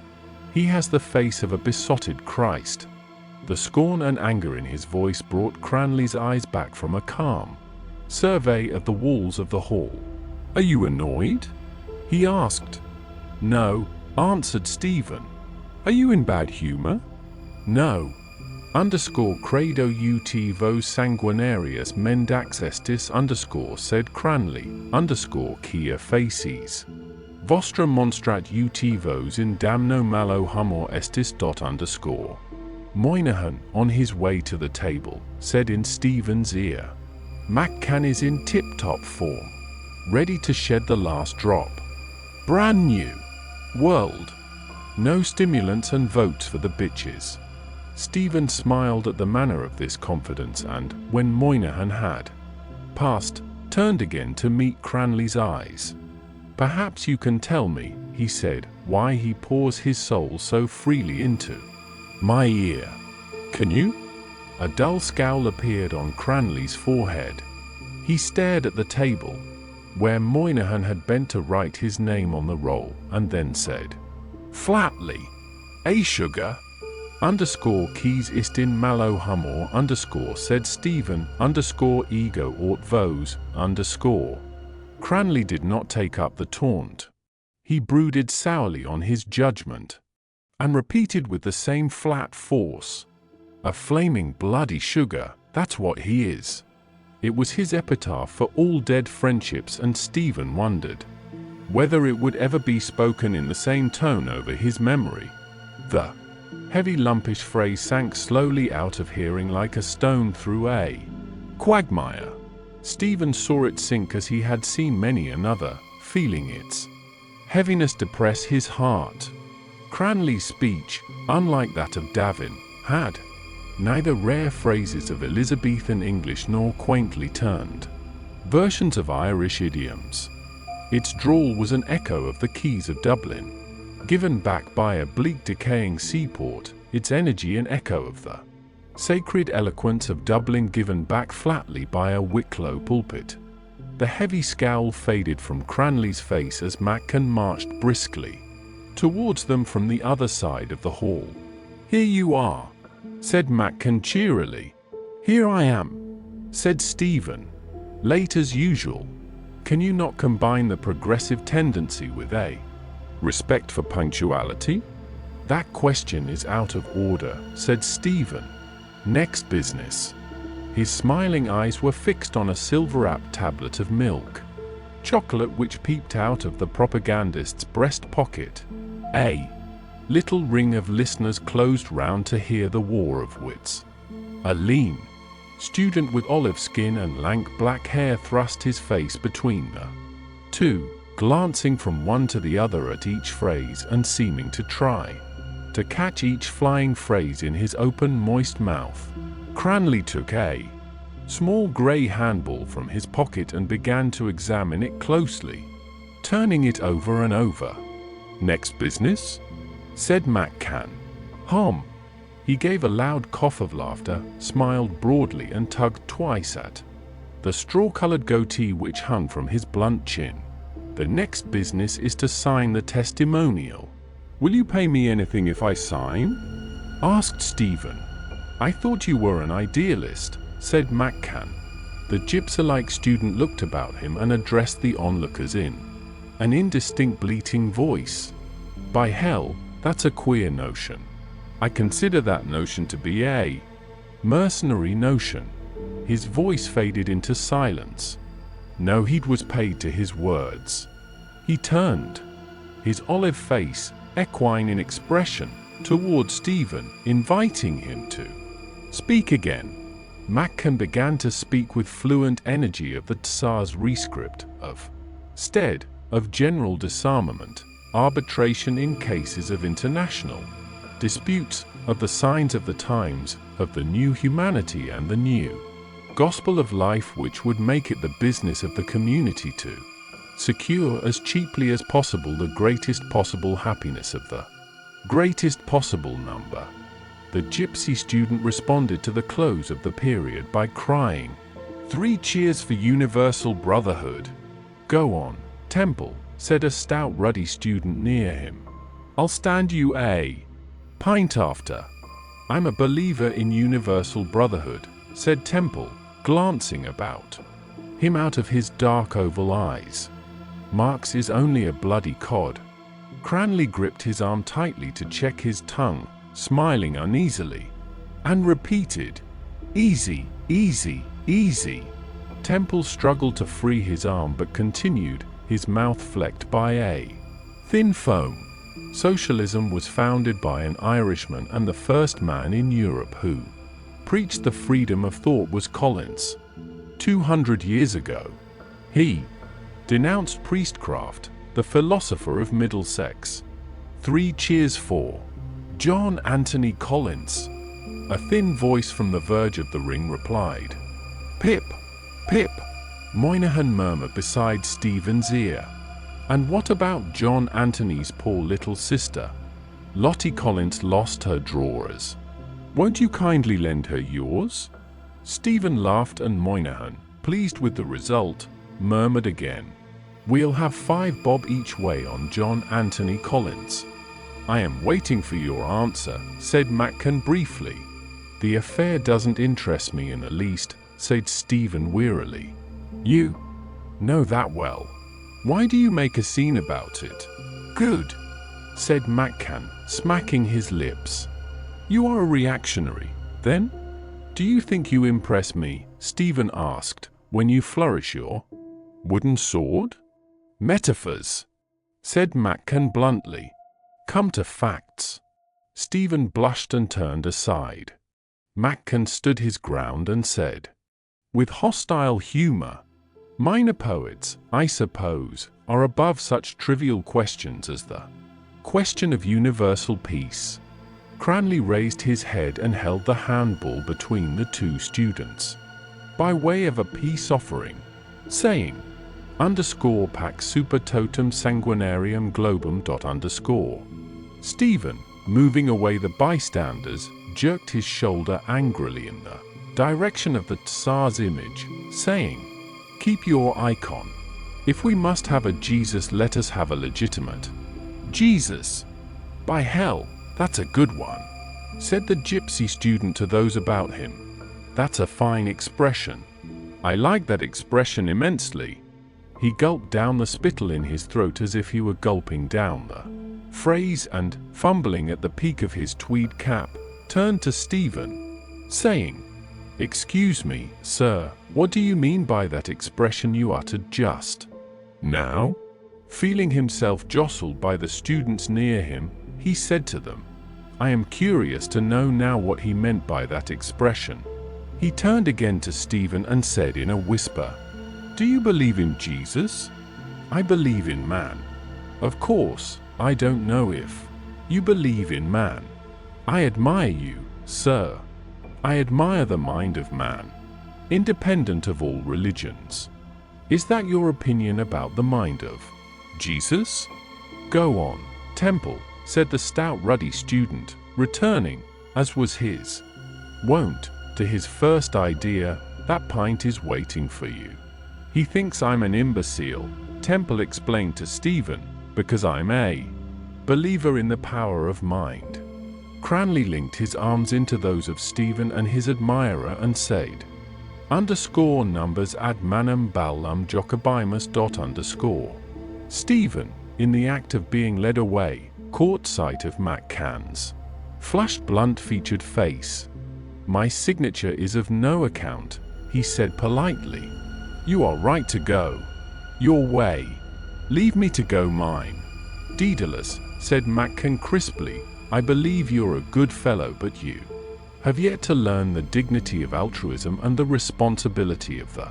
"He has the face of a besotted Christ." The scorn and anger in his voice brought Cranley's eyes back from a calm survey of the walls of the hall. "Are you annoyed?" he asked. "No," answered Stephen. "Are you in bad humor?" No. Underscore credo ut vos sanguinarius mendax estis underscore sed Cranley underscore kia facies. Vostra monstrat ut vos in damno malo humor estis dot underscore. Moynihan, on his way to the table, said in Stephen's ear, "McCann is in tip-top form, ready to shed the last drop. Brand new. World. No stimulants and votes for the bitches." Stephen smiled at the manner of this confidence and, when Moynihan had passed, turned again to meet Cranley's eyes. "Perhaps you can tell me," he said, "why he pours his soul so freely into my ear. Can you?" A dull scowl appeared on Cranley's forehead. He stared at the table, where Moynihan had bent to write his name on the roll, and then said, flatly, "A sugar? Underscore keys ist in malo humor underscore said Stephen underscore ego aut vos underscore." Cranley did not take up the taunt. He brooded sourly on his judgment, and repeated with the same flat force, "A flaming bloody sugar, that's what he is." It was his epitaph for all dead friendships, and Stephen wondered whether it would ever be spoken in the same tone over his memory. The heavy lumpish phrase sank slowly out of hearing like a stone through a quagmire. Stephen saw it sink as he had seen many another, feeling its heaviness depress his heart. Cranley's speech, unlike that of Davin, had neither rare phrases of Elizabethan English nor quaintly turned versions of Irish idioms. Its drawl was an echo of the quays of Dublin, given back by a bleak decaying seaport, its energy an echo of the sacred eloquence of Dublin given back flatly by a Wicklow pulpit. The heavy scowl faded from Cranley's face as McCann marched briskly towards them from the other side of the hall. "Here you are," said McCann cheerily. "Here I am," said Stephen. "Late as usual. Can you not combine the progressive tendency with a respect for punctuality?" "That question is out of order," said Stephen. "Next business." His smiling eyes were fixed on a silver-wrapped tablet of milk chocolate which peeped out of the propagandist's breast pocket. A little ring of listeners closed round to hear the war of wits. A lean student with olive skin and lank black hair thrust his face between the two, glancing from one to the other at each phrase and seeming to try to catch each flying phrase in his open, moist mouth. Cranley took a small grey handball from his pocket and began to examine it closely, turning it over and over. "Next business?" said McCann. "Hum." He gave a loud cough of laughter, smiled broadly and tugged twice at the straw-colored goatee which hung from his blunt chin. "The next business is to sign the testimonial." "Will you pay me anything if I sign?" asked Stephen. "I thought you were an idealist," said McCann. The gypsy-like student looked about him and addressed the onlookers in an indistinct bleating voice. "By hell, that's a queer notion. I consider that notion to be a mercenary notion." His voice faded into silence. No heed was paid to his words. He turned, his olive face equine in expression, toward Stephen, inviting him to speak again. McCann began to speak with fluent energy of the Tsar's rescript, of stead, of general disarmament, arbitration in cases of international disputes, of the signs of the times, of the new humanity and the new gospel of life which would make it the business of the community to secure as cheaply as possible the greatest possible happiness of the greatest possible number. The gypsy student responded to the close of the period by crying, "3 cheers for universal brotherhood." "Go on, Temple," said a stout ruddy student near him. "I'll stand you a pint after." "I'm a believer in universal brotherhood," said Temple, glancing about him out of his dark oval eyes. "Marx is only a bloody cod." Cranley gripped his arm tightly to check his tongue, smiling uneasily, and repeated, "Easy, easy, easy." Temple struggled to free his arm but continued, his mouth flecked by a thin foam. Socialism was founded by an Irishman, and the first man in Europe who preached the freedom of thought was Collins. 200 years ago, he denounced priestcraft, the philosopher of Middlesex. 3 cheers for John Anthony Collins. A thin voice from the verge of the ring replied. "Pip, Pip," Moynihan murmured beside Stephen's ear. "And what about John Anthony's poor little sister? Lottie Collins lost her drawers. Won't you kindly lend her yours?" Stephen laughed, and Moynihan, pleased with the result, murmured again, "We'll have 5 bob each way on John Anthony Collins." "I am waiting for your answer," said Mackan briefly. "The affair doesn't interest me in the least," said Stephen wearily. "You know that well. Why do you make a scene about it?" "Good," said Mackan, smacking his lips. "You are a reactionary, then? Do you think you impress me," Stephen asked, "when you flourish your wooden sword?" "Metaphors," said Mackan bluntly. "Come to facts." Stephen blushed and turned aside. Mackan stood his ground and said, with hostile humor, "Minor poets, I suppose, are above such trivial questions as the question of universal peace." Cranley raised his head and held the handball between the 2 students, by way of a peace offering, saying, _pax super totum sanguinarium globum . Stephen, moving away the bystanders, jerked his shoulder angrily in the direction of the Tsar's image, saying, "Keep your icon. If we must have a Jesus, let us have a legitimate Jesus. By hell, that's a good one," said the gypsy student to those about him. "That's a fine expression. I like that expression immensely." He gulped down the spittle in his throat as if he were gulping down the phrase and, fumbling at the peak of his tweed cap, turned to Stephen, saying, "Excuse me, sir, what do you mean by that expression you uttered just now?" Feeling himself jostled by the students near him, he said to them, "I am curious to know now what he meant by that expression." He turned again to Stephen and said in a whisper, "Do you believe in Jesus?" "I believe in man." "Of course, I don't know if you believe in man. I admire you, sir. I admire the mind of man, independent of all religions. Is that your opinion about the mind of Jesus?" "Go on, Temple," said the stout ruddy student, returning, as was his wont, to his first idea. "That pint is waiting for you." "He thinks I'm an imbecile," Temple explained to Stephen, "because I'm a believer in the power of mind." Cranley linked his arms into those of Stephen and his admirer and said, _numbers ad manum ballum jocabimus . Stephen, in the act of being led away, caught sight of Mackan's flushed, blunt-featured face. "My signature is of no account," he said politely. "You are right to go your way. Leave me to go mine." "Dedalus," said Mackan crisply, "I believe you're a good fellow, but you have yet to learn the dignity of altruism and the responsibility of the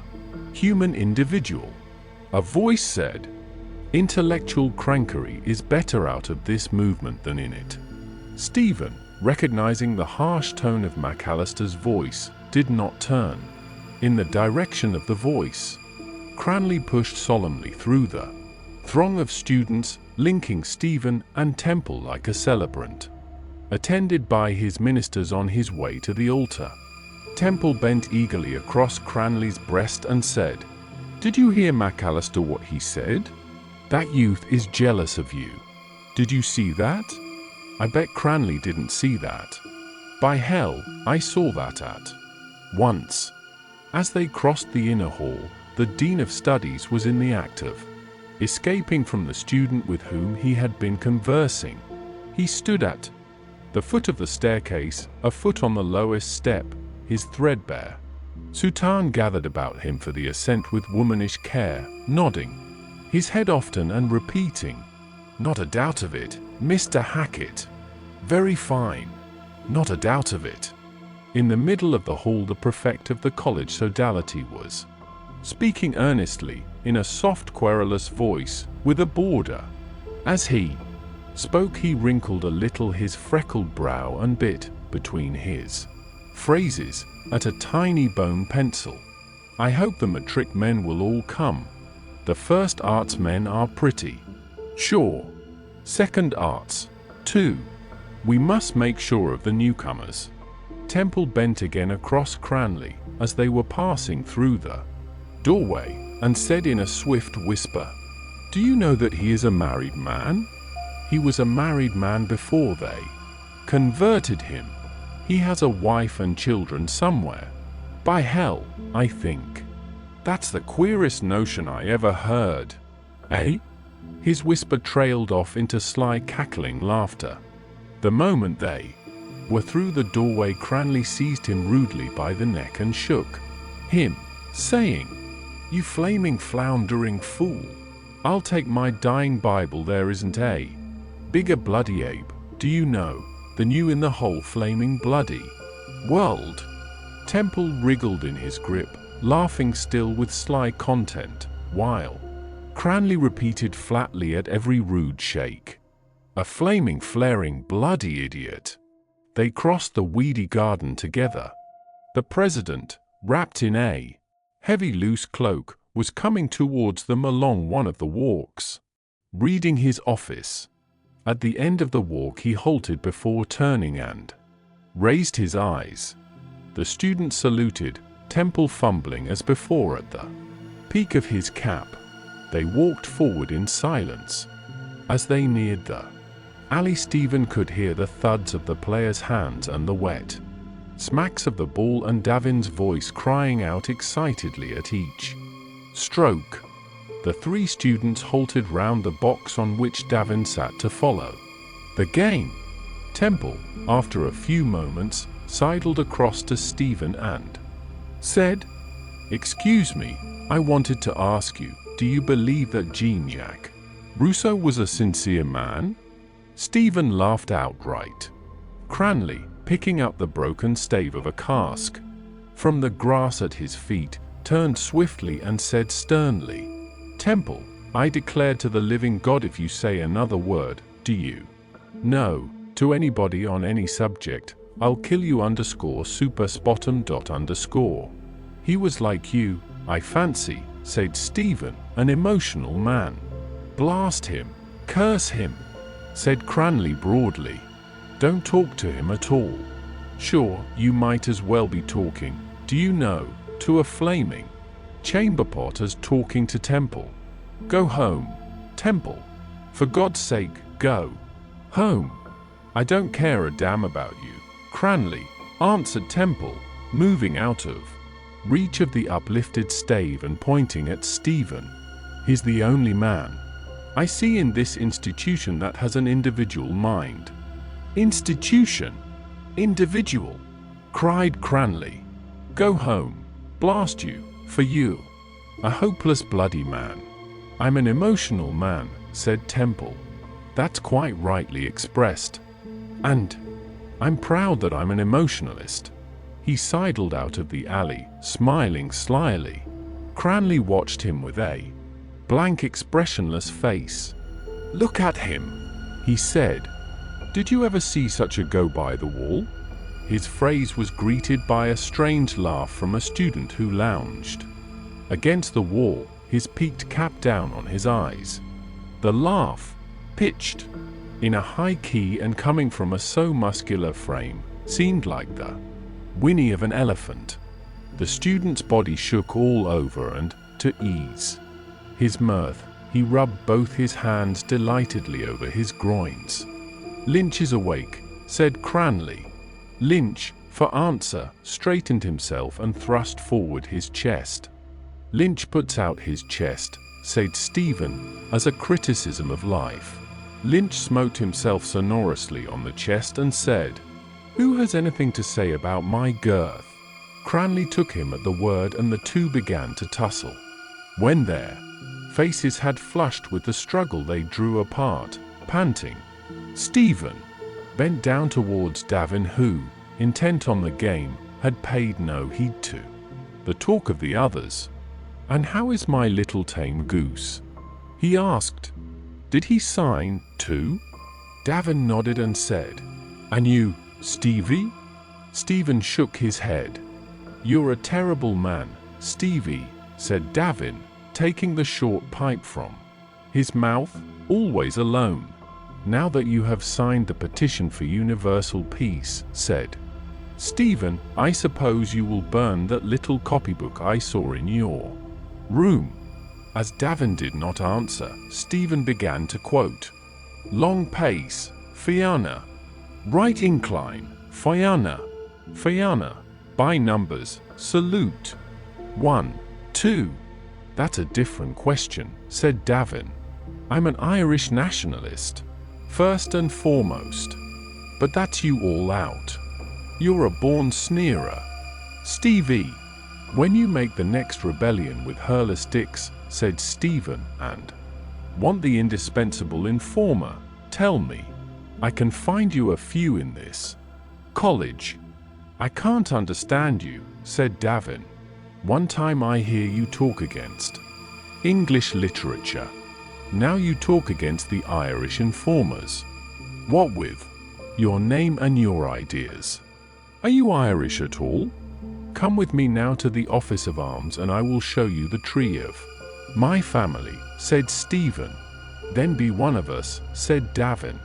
human individual." A voice said, "Intellectual crankery is better out of this movement than in it." Stephen, recognizing the harsh tone of McAllister's voice, did not turn in the direction of the voice. Cranley pushed solemnly through the throng of students, linking Stephen and Temple like a celebrant, attended by his ministers on his way to the altar. Temple bent eagerly across Cranley's breast and said, "Did you hear McAllister what he said? That youth is jealous of you. Did you see that?" "I bet Cranley didn't see that. By hell, I saw that at once." As they crossed the inner hall, the Dean of Studies was in the act of escaping from the student with whom he had been conversing. He stood at The foot of the staircase, a foot on the lowest step, his threadbare soutane gathered about him for the ascent with womanish care, nodding his head often and repeating, "Not a doubt of it, Mr. Hackett. Very fine. Not a doubt of it." In the middle of the hall the prefect of the college sodality was speaking earnestly, in a soft querulous voice, with a boarder. As he spoke he wrinkled a little his freckled brow and bit, between his phrases, at a tiny bone pencil. "I hope the matric men will all come. The first arts men are pretty sure. Second arts, too. We must make sure of the newcomers." Temple bent again across Cranley, as they were passing through the doorway, and said in a swift whisper, "Do you know that he is a married man? He was a married man before they converted him. He has a wife and children somewhere. By hell, I think. That's the queerest notion I ever heard." "Eh?" His whisper trailed off into sly cackling laughter. The moment they were through the doorway Cranley seized him rudely by the neck and shook him, saying, "You flaming floundering fool. I'll take my dying Bible there isn't a bigger bloody ape, do you know, than you in the whole flaming bloody world." Temple wriggled in his grip, laughing still with sly content, while Cranley repeated flatly at every rude shake, "A flaming flaring bloody idiot." They crossed the weedy garden together. The president, wrapped in a heavy loose cloak, was coming towards them along one of the walks, reading his office. At the end of the walk he halted before turning and raised his eyes. The student saluted, Temple fumbling as before at the peak of his cap. They walked forward in silence. As they neared the alley Stephen could hear the thuds of the players' hands and the wet smacks of the ball and Davin's voice crying out excitedly at each stroke. The three students halted round the box on which Davin sat to follow the game. Temple, after a few moments, sidled across to Stephen and said, "Excuse me, I wanted to ask you, do you believe that Jean-Jacques Rousseau was a sincere man?" Stephen laughed outright. Cranley, picking up the broken stave of a cask from the grass at his feet, turned swiftly and said sternly, "Temple, I declare to the living God if you say another word, do you know, to anybody on any subject, I'll kill you _super spottum _." "He was like you, I fancy," said Stephen, "an emotional man." "Blast him, curse him," said Cranley broadly. "Don't talk to him at all. Sure, you might as well be talking, do you know, to a flaming chamberpot as talking to Temple. Go home, Temple. For God's sake, go home. I don't care a damn about you." "Cranley," answered Temple, moving out of reach of the uplifted stave and pointing at Stephen. "He's the only man I see in this institution that has an individual mind." "Institution? Individual?" cried Cranley. "Go home, blast you, for you. A hopeless bloody man." "I'm an emotional man," said Temple. "That's quite rightly expressed. And I'm proud that I'm an emotionalist." He sidled out of the alley, smiling slyly. Cranley watched him with a blank expressionless face. "Look at him," he said. "Did you ever see such a go-by-the-wall?" His phrase was greeted by a strange laugh from a student who lounged against the wall, his peaked cap down on his eyes. The laugh, pitched in a high key and coming from a so muscular frame, seemed like the whinny of an elephant. The student's body shook all over and, to ease his mirth, he rubbed both his hands delightedly over his groins. "Lynch is awake," said Cranley. Lynch, for answer, straightened himself and thrust forward his chest. "Lynch puts out his chest," said Stephen, as a criticism of life. Lynch smote himself sonorously on the chest and said, "Who has anything to say about my girth?" Cranley took him at the word and the two began to tussle. When their faces had flushed with the struggle, they drew apart, panting. Stephen bent down towards Davin, who, intent on the game, had paid no heed to the talk of the others. "And how is my little tame goose?" he asked. "Did he sign, too?" Davin nodded and said, "And you, Stevie?" Stephen shook his head. "You're a terrible man, Stevie," said Davin, taking the short pipe from his mouth. "Always alone." "Now that you have signed the petition for universal peace," said Stephen, "I suppose you will burn that little copybook I saw in your room." As Davin did not answer, Stephen began to quote, "Long pace, Fianna. Right incline, Fianna. Fianna. By numbers, salute. 1, 2. "That's a different question," said Davin. "I'm an Irish nationalist, first and foremost. But that's you all out. You're a born sneerer. Stevie, when you make the next rebellion with hurler sticks," said Stephen, "and want the indispensable informer, tell me. I can find you a few in this college." "I can't understand you," said Davin. "One time I hear you talk against English literature. Now you talk against the Irish informers. What with your name and your ideas? Are you Irish at all? Come with me now to the office of arms and I will show you the tree of my family," said Stephen. "Then be one of us," said Davin.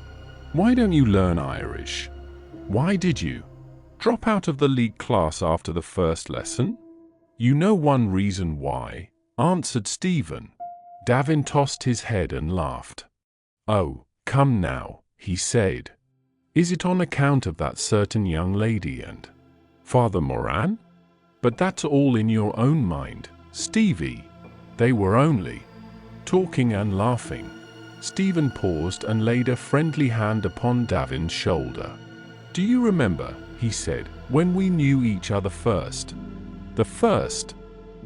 "Why don't you learn Irish? Why did you drop out of the league class after the first lesson?" "You know one reason why," answered Stephen. Davin tossed his head and laughed. "Oh, come now," he said. "Is it on account of that certain young lady and Father Moran? But that's all in your own mind, Stevie. They were only talking and laughing." Stephen paused and laid a friendly hand upon Davin's shoulder. "Do you remember," he said, "when we knew each other first? The first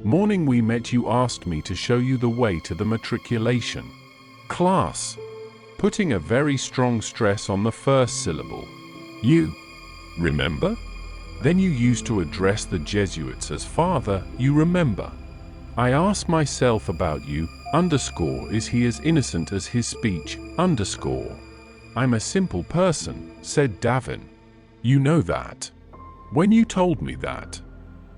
morning we met, you asked me to show you the way to the matriculation class, putting a very strong stress on the first syllable. You remember? Then you used to address the Jesuits as Father, you remember. I asked myself about you, is he as innocent as his speech, I'm a simple person," said Davin. "You know that. When you told me that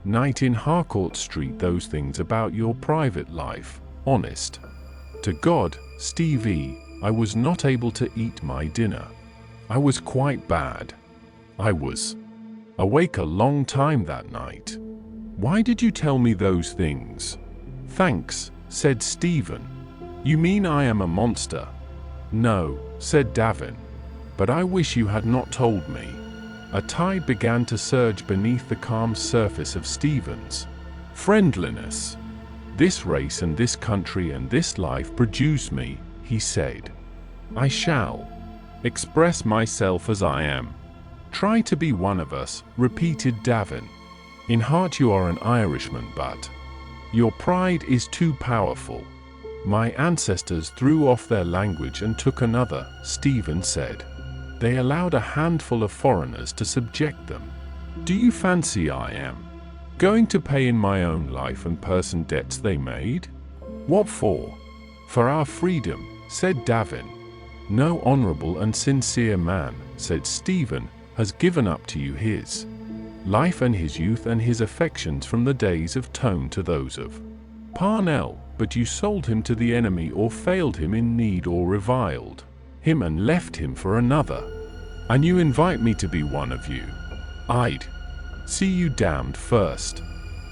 night in Harcourt Street those things about your private life, honest to God, Stevie, I was not able to eat my dinner. I was quite bad. I was awake a long time that night. Why did you tell me those things?" "Thanks," said Stephen. "You mean I am a monster?" "No," said Davin. "But I wish you had not told me." A tide began to surge beneath the calm surface of Stephen's friendliness. "This race and this country and this life produce me," he said. "I shall express myself as I am. Try to be one of us," repeated Davin. "In heart you are an Irishman, but your pride is too powerful." "My ancestors threw off their language and took another," Stephen said. "They allowed a handful of foreigners to subject them. Do you fancy I am going to pay in my own life and person debts they made?" "What for?" "For our freedom," said Davin. "No honorable and sincere man," said Stephen, "has given up to you his life and his youth and his affections from the days of Tone to those of Parnell, but you sold him to the enemy or failed him in need or reviled him and left him for another. And you invite me to be one of you. I'd see you damned first."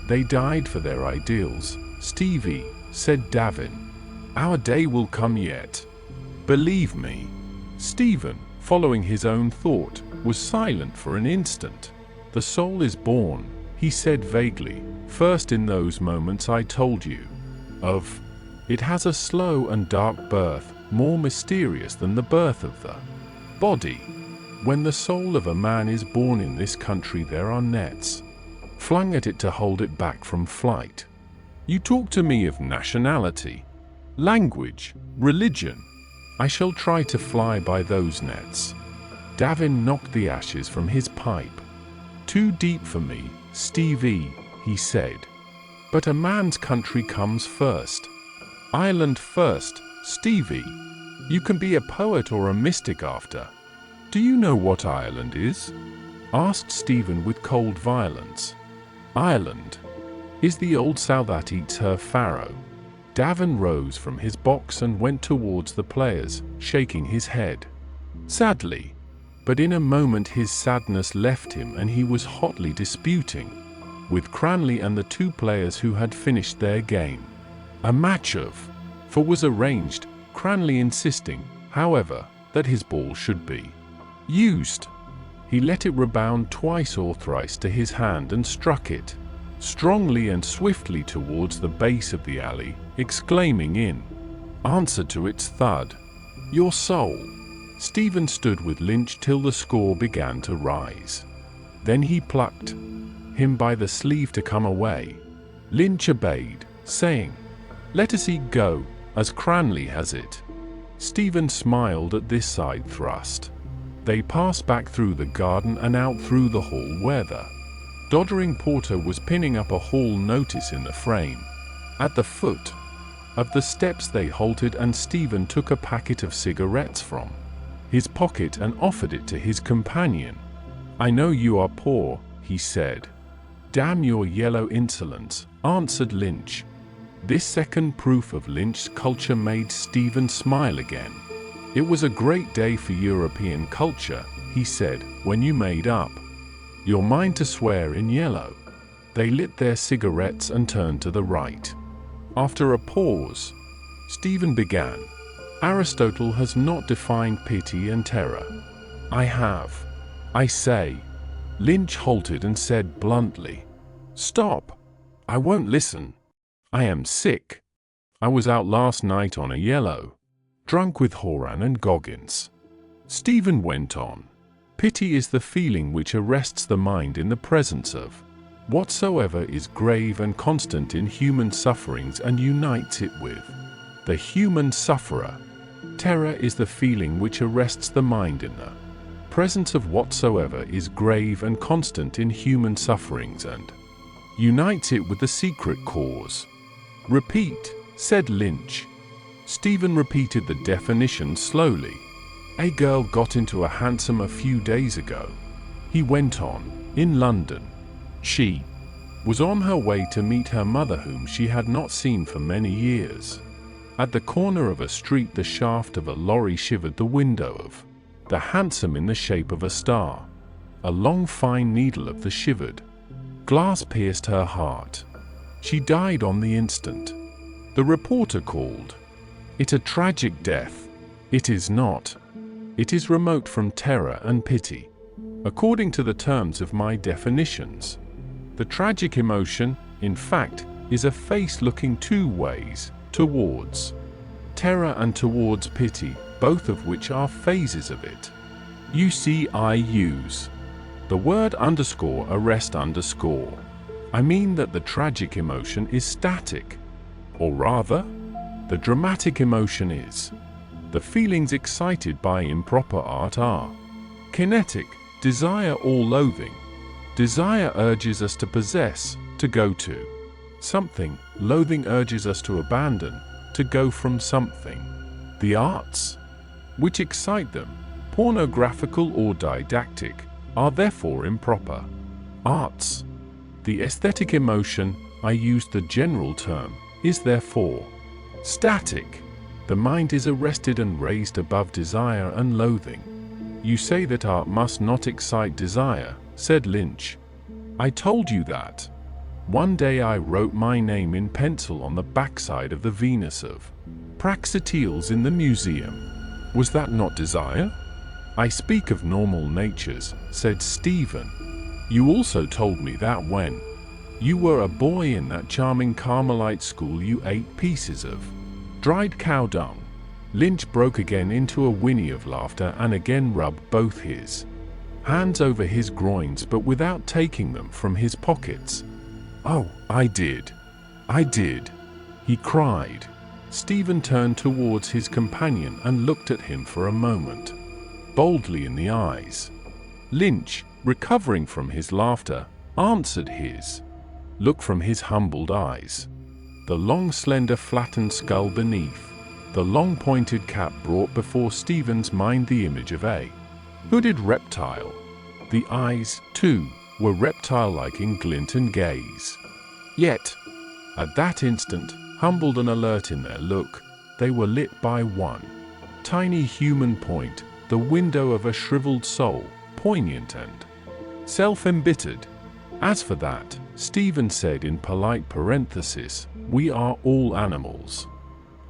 "They died for their ideals, Stevie," said Davin. "Our day will come yet. Believe me." Stephen, following his own thought, was silent for an instant. "The soul is born," he said vaguely, "first in those moments I told you of. It has a slow and dark birth, more mysterious than the birth of the body. When the soul of a man is born in this country, there are nets flung at it to hold it back from flight. You talk to me of nationality, language, religion. I shall try to fly by those nets. Davin knocked the ashes from his pipe. Too deep for me, Stevie, he said. But a man's country comes first. Ireland first, Stevie. You can be a poet or a mystic after. Do you know what Ireland is? Asked Stephen with cold violence. Ireland is the old sow that eats her farrow. Davin rose from his box and went towards the players, shaking his head sadly. But in a moment his sadness left him and he was hotly disputing with Cranley and the two players who had finished their game. A match of four was arranged, Cranley insisting, however, that his ball should be used. He let it rebound twice or thrice to his hand and struck it strongly and swiftly towards the base of the alley, exclaiming in answer to its thud, "Your soul!" Stephen stood with Lynch till the score began to rise. Then he plucked him by the sleeve to come away. Lynch obeyed, saying, "Let us eat go, as Cranley has it." Stephen smiled at this side thrust. They passed back through the garden and out through the hall where the doddering porter was pinning up a hall notice in the frame. At the foot of the steps they halted and Stephen took a packet of cigarettes from his pocket and offered it to his companion. "I know you are poor," he said. "Damn your yellow insolence," answered Lynch. This second proof of Lynch's culture made Stephen smile again. "It was a great day for European culture," he said, "when you made up your mind to swear in yellow." They lit their cigarettes and turned to the right. After a pause, Stephen began, "Aristotle has not defined pity and terror." "I have. I say." Lynch halted and said bluntly, "Stop. I won't listen. I am sick. I was out last night on a yellow, drunk with Horan and Goggins." Stephen went on, "Pity is the feeling which arrests the mind in the presence of whatsoever is grave and constant in human sufferings and unites it with the human sufferer. Terror is the feeling which arrests the mind in the presence of whatsoever is grave and constant in human sufferings and unites it with the secret cause." "Repeat," said Lynch. Stephen repeated the definition slowly. "A girl got into a hansom a few days ago," he went on, "in London. She was on her way to meet her mother whom she had not seen for many years. At the corner of a street the shaft of a lorry shivered the window of the hansom in the shape of a star. A long fine needle of the shivered glass pierced her heart. She died on the instant. The reporter called it a tragic death. It is not. It is remote from terror and pity, according to the terms of my definitions. The tragic emotion, in fact, is a face looking two ways, towards terror and towards pity, both of which are phases of it. You see, I use the word underscore arrest underscore. I mean that the tragic emotion is static, or rather, the dramatic emotion is. The feelings excited by improper art are kinetic, desire or loathing. Desire urges us to possess, to go to something. Loathing urges us to abandon, to go from something. The arts, which excite them, pornographical or didactic, are therefore improper arts. The aesthetic emotion, I used the general term, is therefore static. The mind is arrested and raised above desire and loathing. You say that art must not excite desire, said Lynch. I told you that. One day I wrote my name in pencil on the backside of the Venus of Praxiteles in the museum. Was that not desire? I speak of normal natures, said Stephen. You also told me that when you were a boy in that charming Carmelite school you ate pieces of dried cow dung. Lynch broke again into a whinny of laughter and again rubbed both his hands over his groins, but without taking them from his pockets. "Oh, I did, he cried. Stephen turned towards his companion and looked at him for a moment, boldly in the eyes. Lynch, recovering from his laughter, answered his look from his humbled eyes. The long, slender, flattened skull beneath, the long pointed cap brought before Stephen's mind the image of a hooded reptile. The eyes, too, were reptile-like in glint and gaze. Yet, at that instant, humbled and alert in their look, they were lit by one tiny human point, the window of a shriveled soul, poignant and self-embittered. "As for that," Stephen said in polite parenthesis, "we are all animals.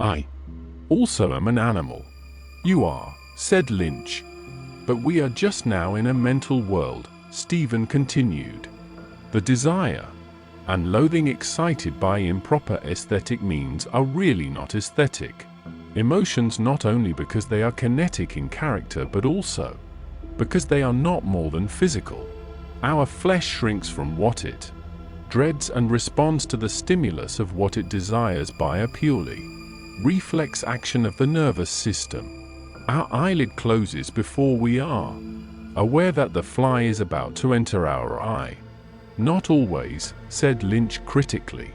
I also am an animal." "You are," said Lynch. "But we are just now in a mental world," Stephen continued. "The desire and loathing excited by improper aesthetic means are really not aesthetic emotions, not only because they are kinetic in character but also because they are not more than physical. Our flesh shrinks from what it dreads and responds to the stimulus of what it desires by a purely reflex action of the nervous system. Our eyelid closes before we are aware that the fly is about to enter our eye." "Not always," said Lynch critically.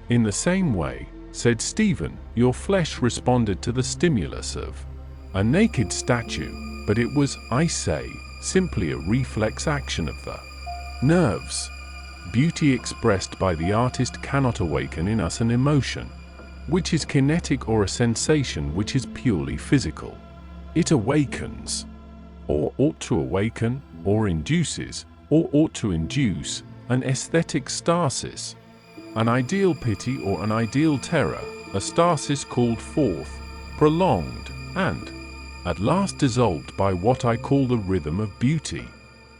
"In the same way," said Stephen, "your flesh responded to the stimulus of a naked statue, but it was, I say, simply a reflex action of the nerves. Beauty expressed by the artist cannot awaken in us an emotion which is kinetic or a sensation which is purely physical. It awakens, or ought to awaken, or induces, or ought to induce, an aesthetic stasis, an ideal pity or an ideal terror, a stasis called forth, prolonged, and at last dissolved by what I call the rhythm of beauty."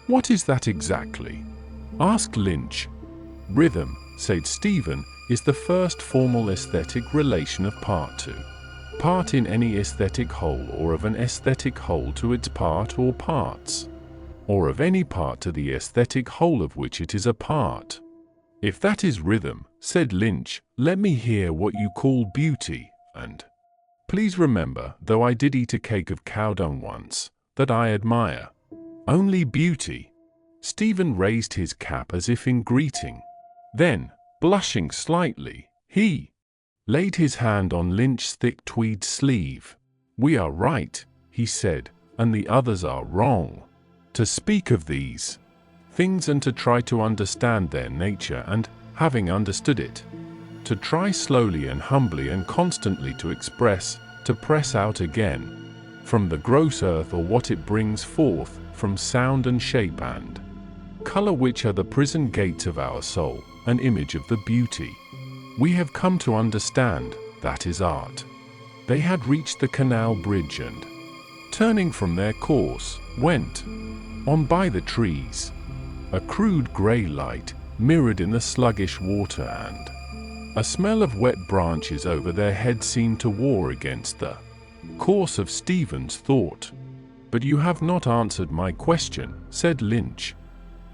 "What is that exactly?" asked Lynch. "Rhythm," said Stephen, "is the first formal aesthetic relation of part to part in any aesthetic whole, or of an aesthetic whole to its part or parts, or of any part to the aesthetic whole of which it is a part." "If that is rhythm," said Lynch, "let me hear what you call beauty, and please remember, though I did eat a cake of cow dung once, that I admire only beauty." Stephen raised his cap as if in greeting. Then, blushing slightly, he laid his hand on Lynch's thick tweed sleeve. "We are right," he said, "and the others are wrong. To speak of these things and to try to understand their nature, and, having understood it, to try slowly and humbly and constantly to express, to press out again, from the gross earth or what it brings forth, from sound and shape and color, which are the prison gates of our soul, an image of the beauty we have come to understand, that is art." They had reached the canal bridge and, turning from their course, went on by the trees. A crude grey light mirrored in the sluggish water, and a smell of wet branches over their heads seemed to war against the course of Stephen's thought. "But you have not answered my question," said Lynch.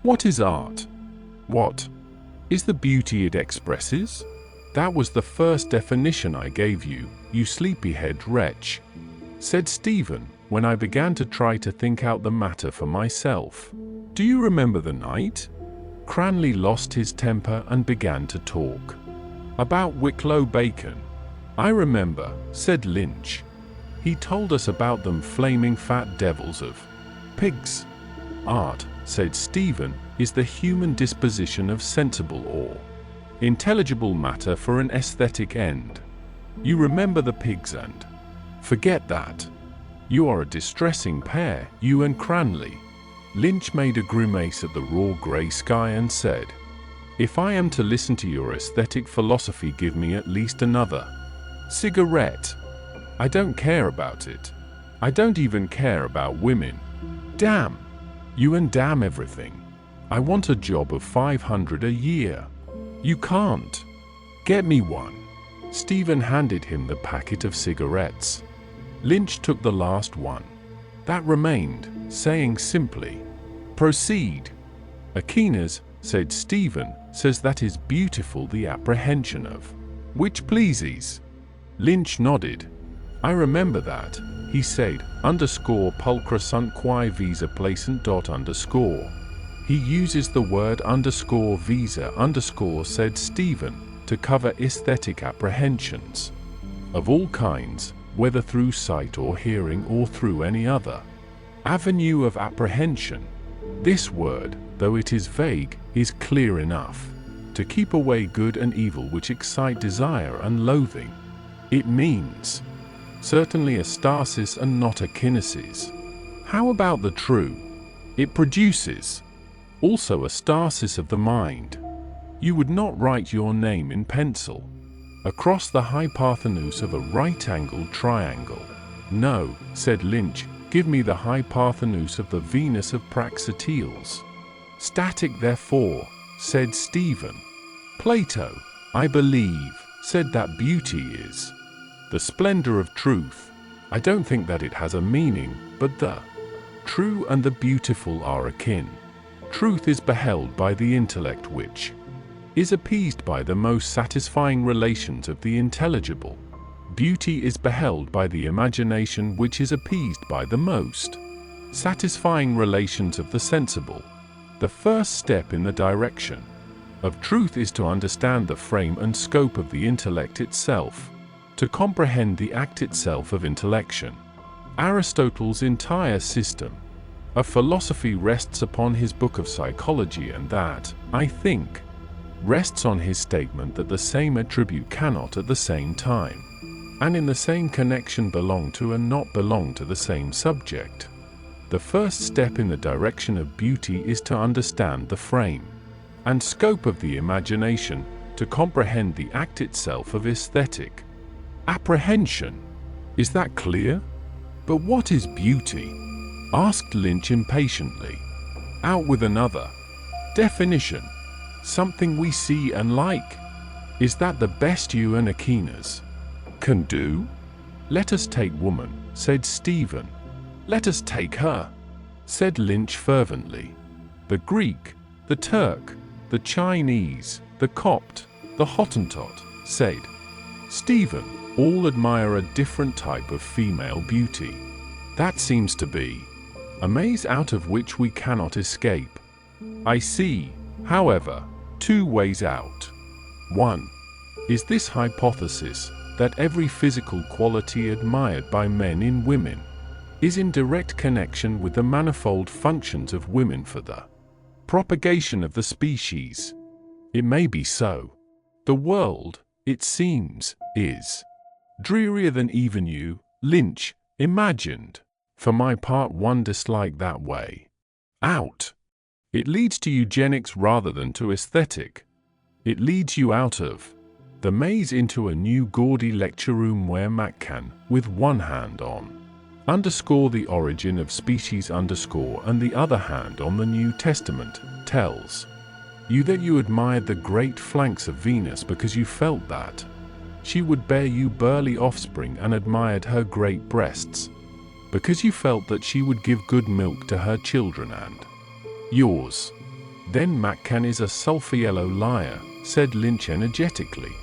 "What is art? What is the beauty it expresses?" "That was the first definition I gave you, you sleepyhead wretch," said Stephen, "when I began to try to think out the matter for myself. Do you remember the night Cranley lost his temper and began to talk about Wicklow bacon?" "I remember," said Lynch. "He told us about them flaming fat devils of pigs." "Art," said Stephen, "is the human disposition of sensible or intelligible matter for an aesthetic end. You remember the pigs and forget that. You are a distressing pair, you and Cranley." Lynch made a grimace at the raw grey sky and said, "If I am to listen to your aesthetic philosophy, give me at least another cigarette. I don't care about it. I don't even care about women. Damn you and damn everything. I want a job of $500 a year. You can't get me one." Stephen handed him the packet of cigarettes. Lynch took the last one. That remained, saying simply, "Proceed." Aquinas, said Stephen, says that is beautiful, the apprehension of which pleases. Lynch nodded. I remember that, he said, _pulchra sunt quae visa placent _. He uses the word _visa said Stephen, to cover aesthetic apprehensions of all kinds, whether through sight or hearing or through any other avenue of apprehension. This word, though it is vague, is clear enough to keep away good and evil which excite desire and loathing. It means certainly a stasis and not a kinesis. How about the true? It produces also a stasis of the mind. You would not write your name in pencil across the hypotenuse of a right-angled triangle. No, said Lynch, give me the hypotenuse of the Venus of Praxiteles. Static therefore, said Stephen. Plato, I believe, said that beauty is the splendor of truth. I don't think that it has a meaning, but the true and the beautiful are akin. Truth is beheld by the intellect which is appeased by the most satisfying relations of the intelligible. Beauty is beheld by the imagination which is appeased by the most satisfying relations of the sensible. The first step in the direction of truth is to understand the frame and scope of the intellect itself, to comprehend the act itself of intellection. Aristotle's entire system of philosophy rests upon his book of psychology, and that, I think, rests on his statement that the same attribute cannot at the same time and in the same connection belong to and not belong to the same subject. The first step in the direction of beauty is to understand the frame and scope of the imagination, to comprehend the act itself of aesthetic apprehension. Is that clear? But what is beauty? Asked Lynch impatiently. Out with another definition. Something we see and like. Is that the best you and Aquinas can do? Let us take woman, said Stephen. Let us take her, said Lynch fervently. The Greek, the Turk, the Chinese, the Copt, the Hottentot, said Stephen, all admire a different type of female beauty. That seems to be a maze out of which we cannot escape. I see, however, two ways out. One is this hypothesis that every physical quality admired by men in women is in direct connection with the manifold functions of women for the propagation of the species. It may be so. The world, it seems, is drearier than even you, Lynch, imagined. For my part, one dislike that way out. It leads to eugenics rather than to aesthetic. It leads you out of the maze into a new gaudy lecture room where Mac can, with one hand on the origin of species and the other hand on the New Testament, tells you that you admired the great flanks of Venus because you felt that she would bear you burly offspring, and admired her great breasts because you felt that she would give good milk to her children and yours. Then Maccan is a sulphur yellow liar, said Lynch energetically.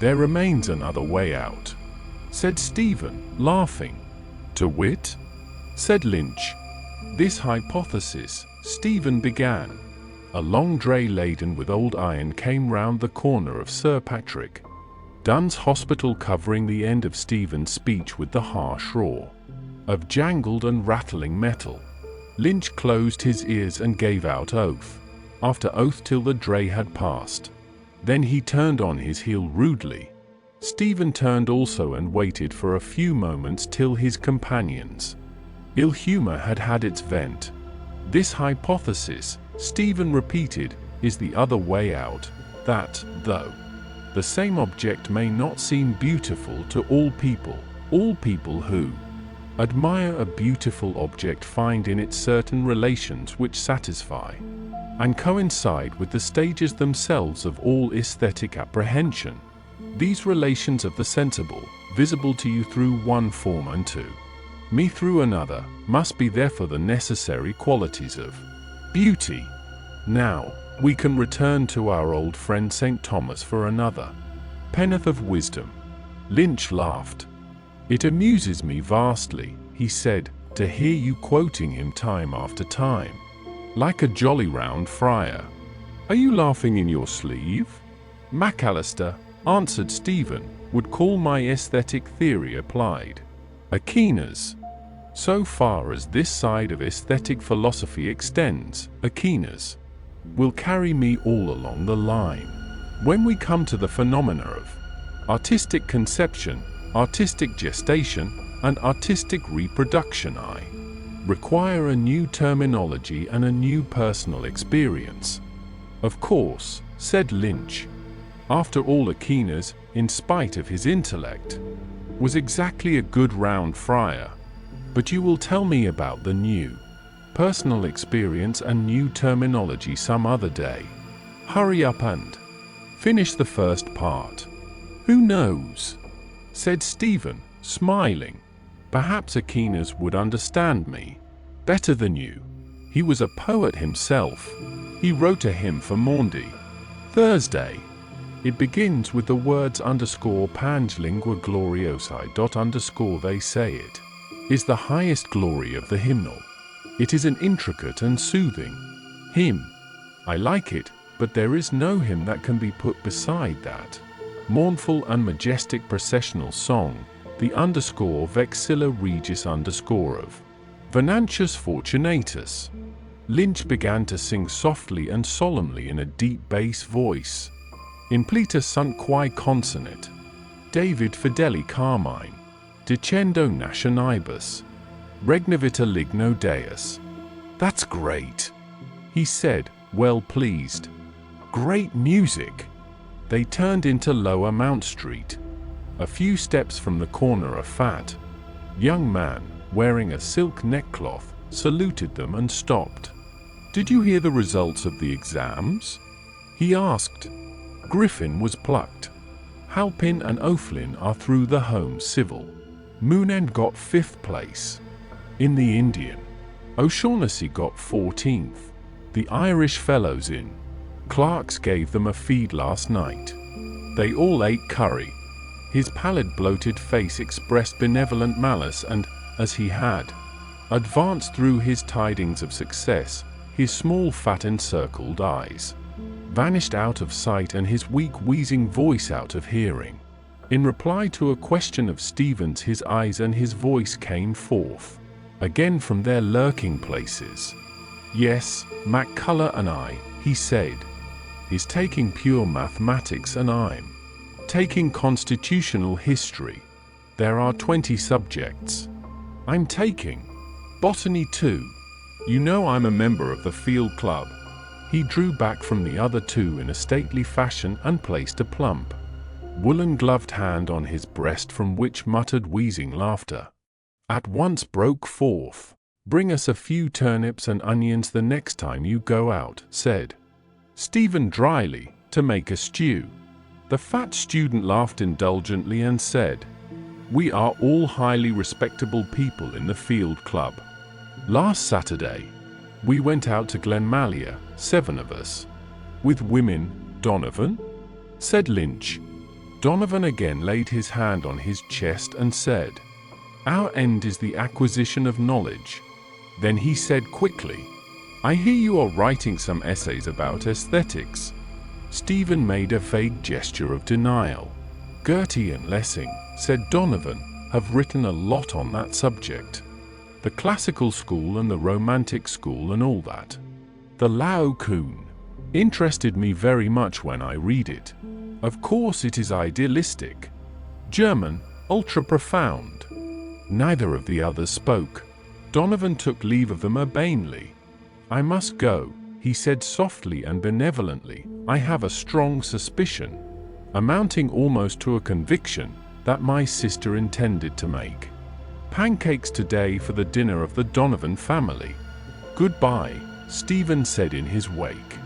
There remains another way out, said Stephen, laughing. To wit? Said Lynch. This hypothesis, Stephen began. A long dray laden with old iron came round the corner of Sir Patrick Dunn's hospital, covering the end of Stephen's speech with the harsh roar of jangled and rattling metal. Lynch closed his ears and gave out oath after oath till the dray had passed. Then he turned on his heel rudely. Stephen turned also and waited for a few moments till his companions' ill humor had had its vent. This hypothesis, Stephen repeated, is the other way out, that, though the same object may not seem beautiful to all people who admire a beautiful object find in it certain relations which satisfy and coincide with the stages themselves of all aesthetic apprehension. These relations of the sensible, visible to you through one form and to me through another, must be therefore the necessary qualities of beauty. Now, we can return to our old friend St. Thomas for another pennyworth of wisdom. Lynch laughed. It amuses me vastly, he said, to hear you quoting him time after time, like a jolly round friar. Are you laughing in your sleeve? McAllister, answered Stephen, would call my aesthetic theory applied. Aquinas. So far as this side of aesthetic philosophy extends, Aquinas will carry me all along the line. When we come to the phenomena of artistic conception, artistic gestation, and artistic reproduction, I require a new terminology and a new personal experience. Of course, said Lynch. After all, Aquinas, in spite of his intellect, was exactly a good round friar. But you will tell me about the new personal experience and new terminology some other day. Hurry up and finish the first part. Who knows? Said Stephen, smiling. Perhaps Aquinas would understand me better than you. He was a poet himself. He wrote a hymn for Maundy Thursday. It begins with the words _Pange lingua gloriosi. They say it is the highest glory of the hymnal. It is an intricate and soothing hymn. I like it, but there is no hymn that can be put beside that mournful and majestic processional song, the _Vexilla Regis of Venantius Fortunatus. Lynch began to sing softly and solemnly in a deep bass voice. Impleta sunt quae consonit. David Fideli Carmine. Dicendo nationibus. Regnavita ligno Deus. That's great, he said, well pleased. Great music. They turned into Lower Mount Street. A few steps from the corner, a fat young man, wearing a silk neckcloth, saluted them and stopped. Did you hear the results of the exams? He asked. Griffin was plucked. Halpin and O'Flynn are through the Home Civil. Moonend got 5th place. In the Indian, O'Shaughnessy got 14th. The Irish fellows in Clark's gave them a feed last night. They all ate curry. His pallid, bloated face expressed benevolent malice, and, as he had advanced through his tidings of success, his small, fat, encircled eyes vanished out of sight and his weak, wheezing voice out of hearing. In reply to a question of Stephen's, his eyes and his voice came forth again from their lurking places. Yes, McCullough and I, he said, is taking pure mathematics and I'm taking constitutional history. There are 20 subjects. I'm taking botany too. You know I'm a member of the field club. He drew back from the other two in a stately fashion and placed a plump, woolen-gloved hand on his breast, from which muttered, wheezing laughter at once broke forth. Bring us a few turnips and onions the next time you go out, said Stephen dryly, to make a stew. The fat student laughed indulgently and said, We are all highly respectable people in the field club. Last Saturday, we went out to Glenmalia, 7 of us. With women, Donovan? Said Lynch. Donovan again laid his hand on his chest and said, Our end is the acquisition of knowledge. Then he said quickly, I hear you are writing some essays about aesthetics. Stephen made a vague gesture of denial. Gertie and Lessing, said Donovan, have written a lot on that subject. The classical school and the romantic school and all that. The Laocoon interested me very much when I read it. Of course it is idealistic. German, ultra-profound. Neither of the others spoke. Donovan took leave of them urbanely. I must go, he said softly and benevolently. I have a strong suspicion, amounting almost to a conviction, that my sister intended to make pancakes today for the dinner of the Donovan family. Goodbye, Stephen said in his wake.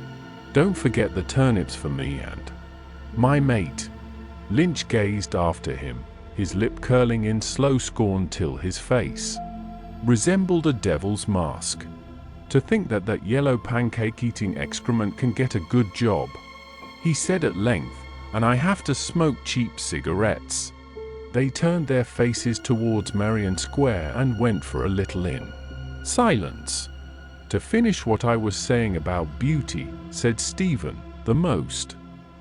Don't forget the turnips for me and my mate. Lynch gazed after him, his lip curling in slow scorn till his face resembled a devil's mask. To think that that yellow pancake-eating excrement can get a good job, he said at length, and I have to smoke cheap cigarettes. They turned their faces towards Merrion Square and went for a little in silence. To finish what I was saying about beauty, said Stephen, the most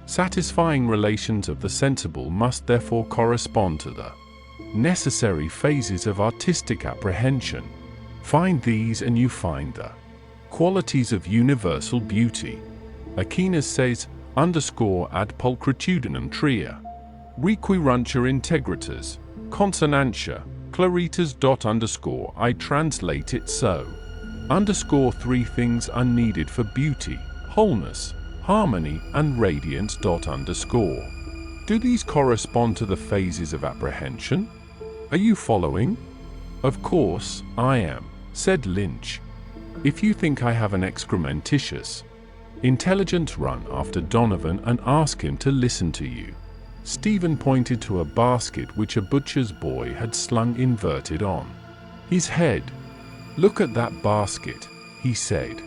satisfying relations of the sensible must therefore correspond to the necessary phases of artistic apprehension. Find these and you find the qualities of universal beauty. Aquinas says, _ad pulchritudinem tria, requirantur integritas, consonantia, claritas. I translate it so. Three things are needed for beauty: wholeness, harmony, and radiance. Do these correspond to the phases of apprehension? Are you following? Of course, I am, said Lynch. If you think I have an excrementitious intelligence, run after Donovan and ask him to listen to you. Stephen pointed to a basket which a butcher's boy had slung inverted on his head. Look at that basket, he said.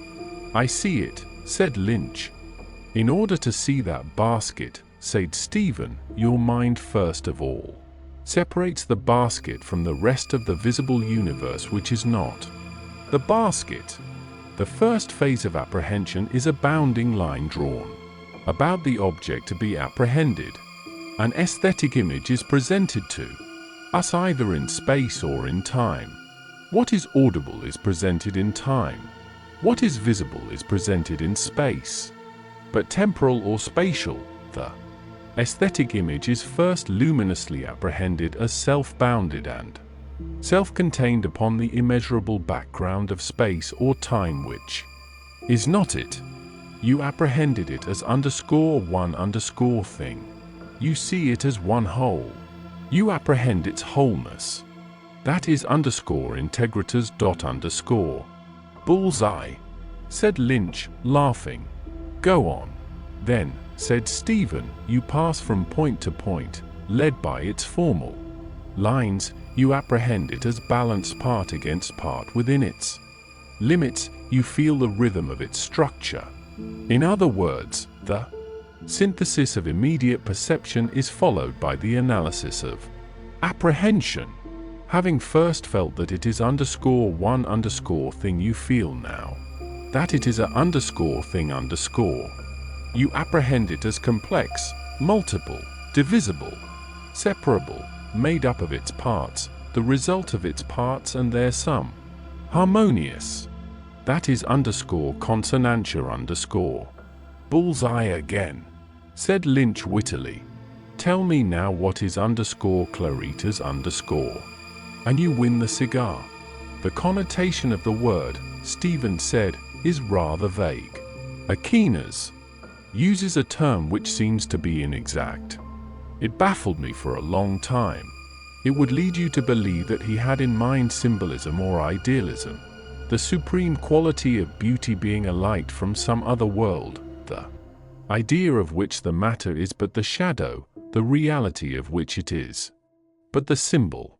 I see it, said Lynch. In order to see that basket, said Stephen, your mind first of all separates the basket from the rest of the visible universe which is not the basket. The first phase of apprehension is a bounding line drawn about the object to be apprehended. An aesthetic image is presented to us either in space or in time. What is audible is presented in time. What is visible is presented in space. But temporal or spatial, the aesthetic image is first luminously apprehended as self-bounded and self-contained upon the immeasurable background of space or time, which is not it. You apprehended it as _one thing. You see it as one whole. You apprehend its wholeness. That is _integritas. Bullseye, said Lynch, laughing. Go on. Then, said Stephen, you pass from point to point, led by its formal lines. You apprehend it as balanced part against part within its limits. You feel the rhythm of its structure. In other words, the synthesis of immediate perception is followed by the analysis of apprehension. Having first felt that it is _one thing, you feel now that it is a thing . You apprehend it as complex, multiple, divisible, separable, made up of its parts, the result of its parts and their sum, harmonious. That is _consonantia . Bullseye again, said Lynch wittily. Tell me now what is _claritas . And you win the cigar. The connotation of the word, Stephen said, is rather vague. Aquinas uses a term which seems to be inexact. It baffled me for a long time. It would lead you to believe that he had in mind symbolism or idealism, the supreme quality of beauty being a light from some other world, the idea of which the matter is but the shadow, the reality of which it is but the symbol.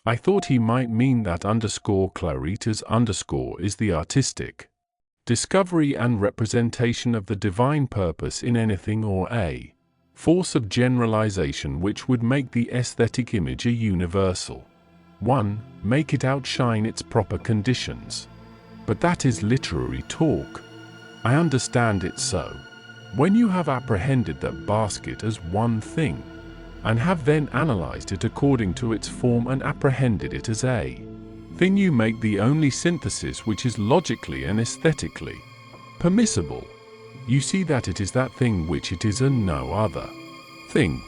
I thought he might mean that _claritas is the artistic discovery and representation of the divine purpose in anything, or a force of generalization which would make the aesthetic image a universal one, make it outshine its proper conditions. But that is literary talk. I understand it so. When you have apprehended that basket as one thing, and have then analyzed it according to its form and apprehended it as a thing, you make the only synthesis which is logically and aesthetically permissible. You see that it is that thing which it is and no other thing,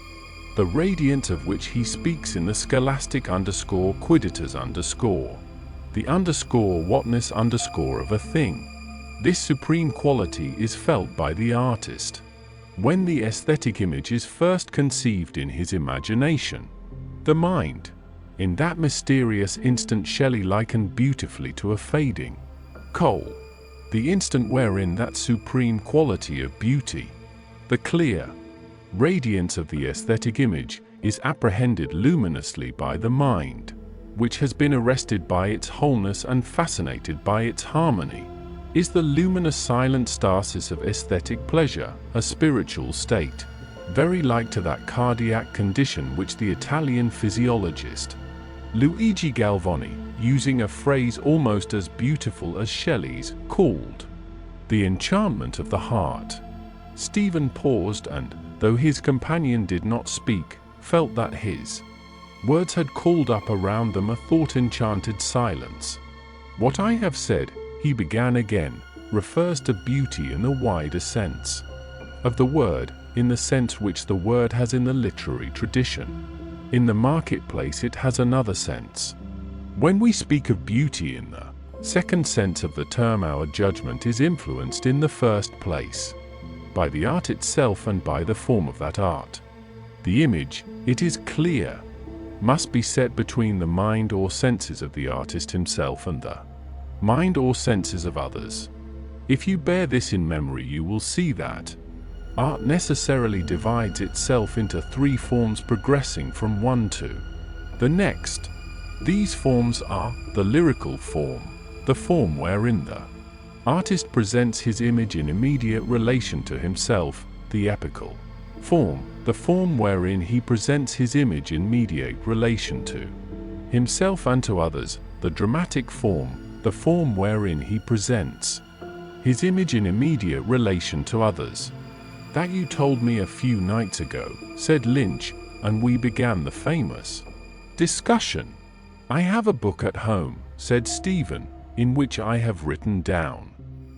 the radiance of which he speaks in the scholastic _quidditas the whatness of a thing. This supreme quality is felt by the artist when the aesthetic image is first conceived in his imagination. The mind, in that mysterious instant, Shelley likened beautifully to a fading coal, the instant wherein that supreme quality of beauty, the clear, Radiance of the aesthetic image is apprehended luminously by the mind, which has been arrested by its wholeness and fascinated by its harmony. Is the luminous silent stasis of aesthetic pleasure a spiritual state, very like to that cardiac condition which the Italian physiologist Luigi Galvani, using a phrase almost as beautiful as Shelley's, called the enchantment of the heart? Stephen paused and, though his companion did not speak, felt that his words had called up around them a thought-enchanted silence. What I have said, he began again, refers to beauty in the wider sense of the word, in the sense which the word has in the literary tradition. In the marketplace it has another sense. When we speak of beauty in the second sense of the term, our judgment is influenced in the first place by the art itself and by the form of that art. The image, it is clear, must be set between the mind or senses of the artist himself and the mind or senses of others. If you bear this in memory, you will see that art necessarily divides itself into three forms, progressing from one to the next. These forms are the lyrical form, the form wherein the artist presents his image in immediate relation to himself; the epical form, the form wherein he presents his image in mediate relation to himself and to others; the dramatic form, the form wherein he presents his image in immediate relation to others. "That you told me a few nights ago," said Lynch, and we began the famous discussion. "I have a book at home," said Stephen, "in which I have written down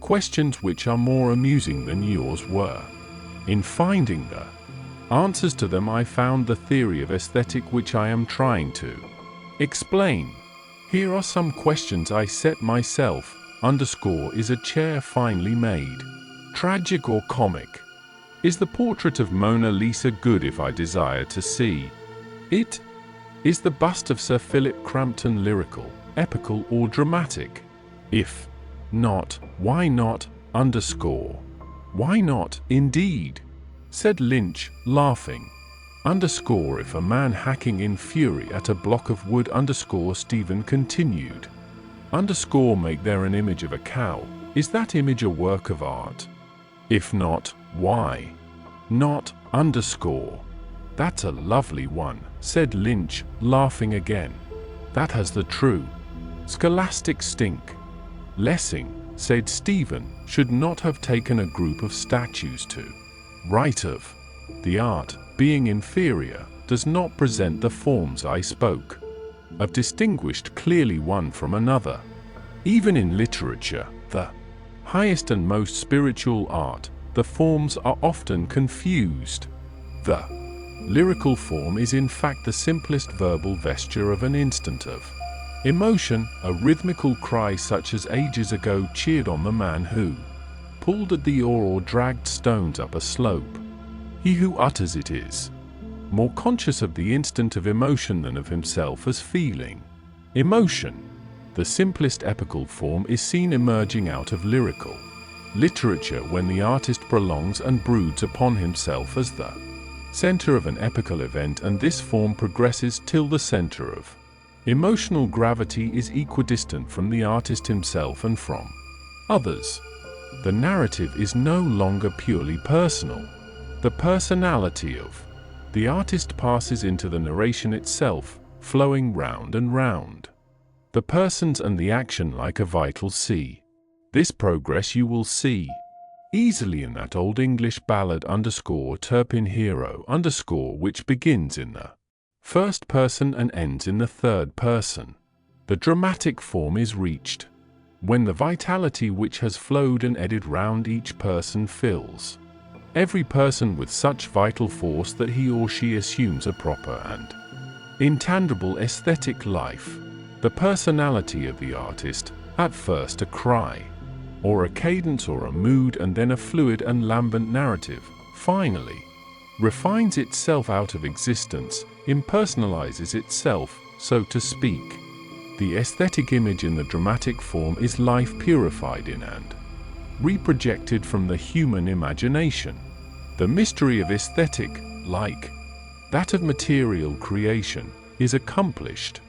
questions which are more amusing than yours were. In finding the answers to them, I found the theory of aesthetic which I am trying to explain. Here are some questions I set myself. Is a chair finely made, tragic or comic? Is the portrait of Mona Lisa good if I desire to see it? Is the bust of Sir Philip Crampton lyrical, epical or dramatic? If not, why not? Why not, indeed?" said Lynch, laughing. If a man hacking in fury at a block of wood, Stephen continued. Make there an image of a cow. Is that image a work of art? If not, why not? That's a lovely one, said Lynch, laughing again. That has the true scholastic stink. Lessing, said Stephen, should not have taken a group of statues to write of. The art, being inferior, does not present the forms I spoke of, distinguished clearly one from another. Even in literature, the highest and most spiritual art, the forms are often confused. The lyrical form is in fact the simplest verbal vesture of an instant of emotion, a rhythmical cry such as ages ago cheered on the man who pulled at the oar or dragged stones up a slope. He who utters it is more conscious of the instant of emotion than of himself as feeling emotion. The simplest epical form is seen emerging out of lyrical literature when the artist prolongs and broods upon himself as the center of an epical event, and this form progresses till the center of emotional gravity is equidistant from the artist himself and from others. The narrative is no longer purely personal. The personality of the artist passes into the narration itself, flowing round and round the persons and the action like a vital sea. This progress you will see easily in that old English ballad Turpin Hero which begins in the first person and ends in the third person. The dramatic form is reached when the vitality which has flowed and eddied round each person fills every person with such vital force that he or she assumes a proper and intangible aesthetic life. The personality of the artist, at first a cry, or a cadence or a mood, and then a fluid and lambent narrative, finally refines itself out of existence, impersonalizes itself, so to speak. The aesthetic image in the dramatic form is life purified in and reprojected from the human imagination. The mystery of aesthetic, like that of material creation, is accomplished.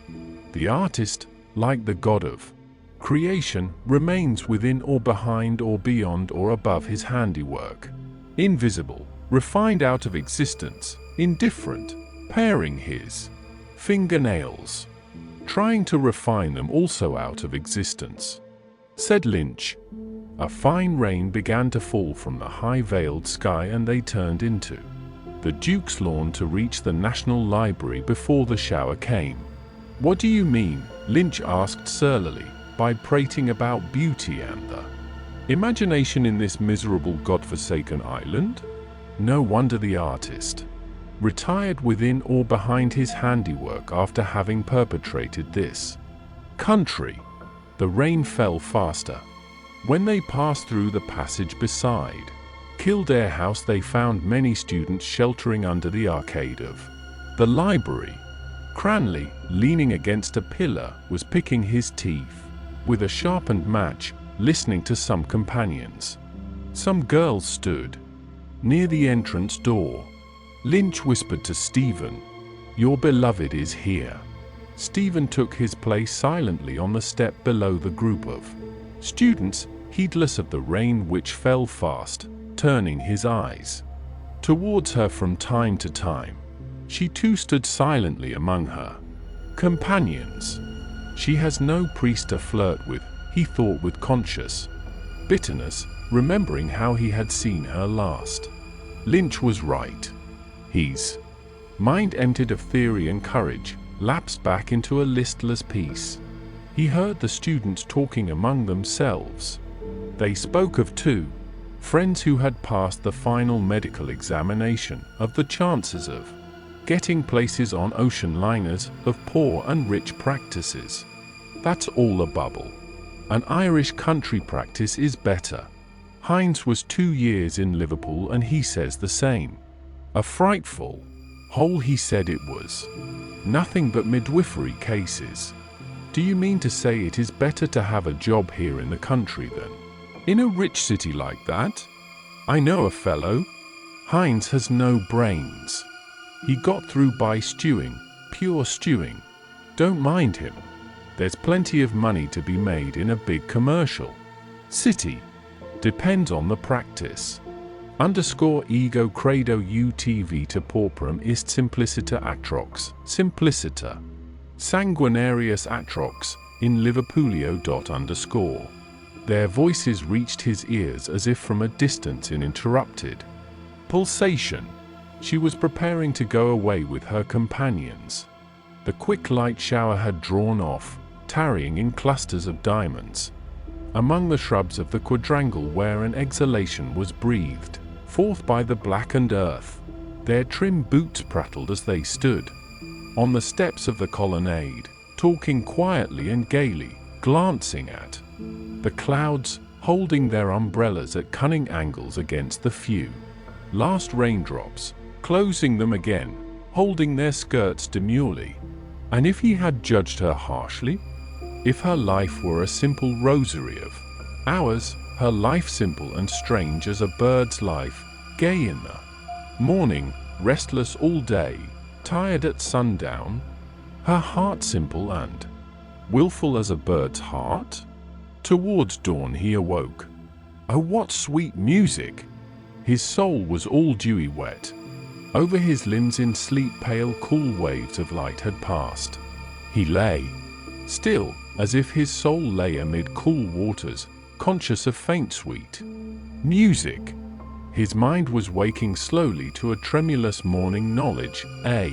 The artist, like the god of creation, remains within or behind or beyond or above his handiwork, invisible, refined out of existence, indifferent, paring his fingernails, trying to refine them also out of existence. Said Lynch. A fine rain began to fall from the high-veiled sky, and they turned into the Duke's lawn to reach the National Library before the shower came. "What do you mean," Lynch asked surlily, "by prating about beauty and the imagination in this miserable God-forsaken island?" No wonder the artist retired within or behind his handiwork after having perpetrated this country. The rain fell faster. When they passed through the passage beside Kildare House, they found many students sheltering under the arcade of the library. Cranley, leaning against a pillar, was picking his teeth with a sharpened match, listening to some companions. Some girls stood near the entrance door. Lynch whispered to Stephen, "Your beloved is here." Stephen took his place silently on the step below the group of students, heedless of the rain which fell fast, turning his eyes towards her from time to time. She too stood silently among her companions. She has no priest to flirt with, he thought with conscious bitterness, remembering how he had seen her last. Lynch was right. His mind, emptied of theory and courage, lapsed back into a listless peace. He heard the students talking among themselves. They spoke of two friends who had passed the final medical examination, of the chances of getting places on ocean liners, of poor and rich practices. "That's all a bubble. An Irish country practice is better. Hines was 2 years in Liverpool and he says the same. A frightful hole, he said it was. Nothing but midwifery cases." "Do you mean to say it is better to have a job here in the country than in a rich city like that? I know a fellow. Hines has no brains. He got through by stewing, pure stewing. Don't mind him. There's plenty of money to be made in a big commercial city. Depends on the practice. _ego credo utv to pauperum ist simpliciter atrox, simpliciter. Sanguinarius atrox, in Liverpoolio. _ Their voices reached his ears as if from a distance in interrupted pulsation. She was preparing to go away with her companions. The quick light shower had drawn off, tarrying in clusters of diamonds among the shrubs of the quadrangle, where an exhalation was breathed forth by the blackened earth. Their trim boots prattled as they stood on the steps of the colonnade, talking quietly and gaily, glancing at the clouds, holding their umbrellas at cunning angles against the few last raindrops, closing them again, holding their skirts demurely. And if he had judged her harshly? If her life were a simple rosary of hours, her life simple and strange as a bird's life, gay in the morning, restless all day, tired at sundown, her heart simple and willful as a bird's heart? Towards dawn he awoke. Oh, what sweet music! His soul was all dewy wet. Over his limbs in sleep pale cool waves of light had passed. He lay still, as if his soul lay amid cool waters, conscious of faint sweet music. His mind was waking slowly to a tremulous morning knowledge, a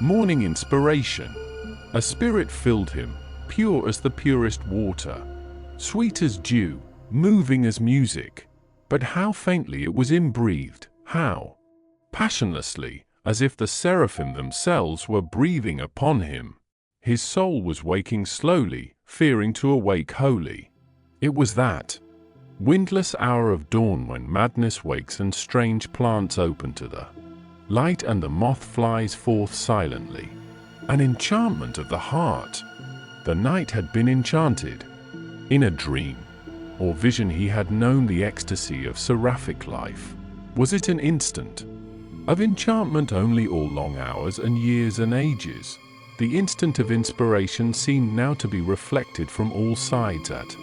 morning inspiration. A spirit filled him, pure as the purest water, sweet as dew, moving as music. But how faintly it was inbreathed, how passionlessly, as if the seraphim themselves were breathing upon him. His soul was waking slowly, fearing to awake wholly. It was that windless hour of dawn when madness wakes and strange plants open to the light and the moth flies forth silently. An enchantment of the heart. The night had been enchanted. In a dream or vision he had known the ecstasy of seraphic life. Was it an instant Of enchantment only all long hours and years and ages. The instant of inspiration seemed now to be reflected from all sides at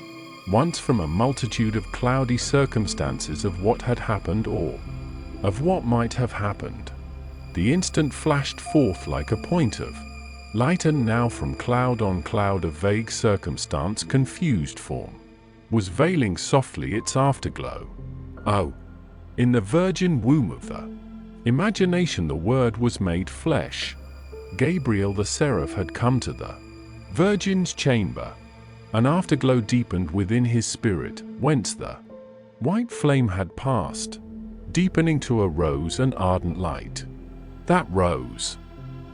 once from a multitude of cloudy circumstances of what had happened or of what might have happened. The instant flashed forth like a point of light, and now from cloud on cloud of vague circumstance confused form was veiling softly its afterglow. Oh, in the virgin womb of the imagination the Word was made flesh. Gabriel the seraph had come to the Virgin's chamber. An afterglow deepened within his spirit, whence the white flame had passed, deepening to a rose and ardent light. That rose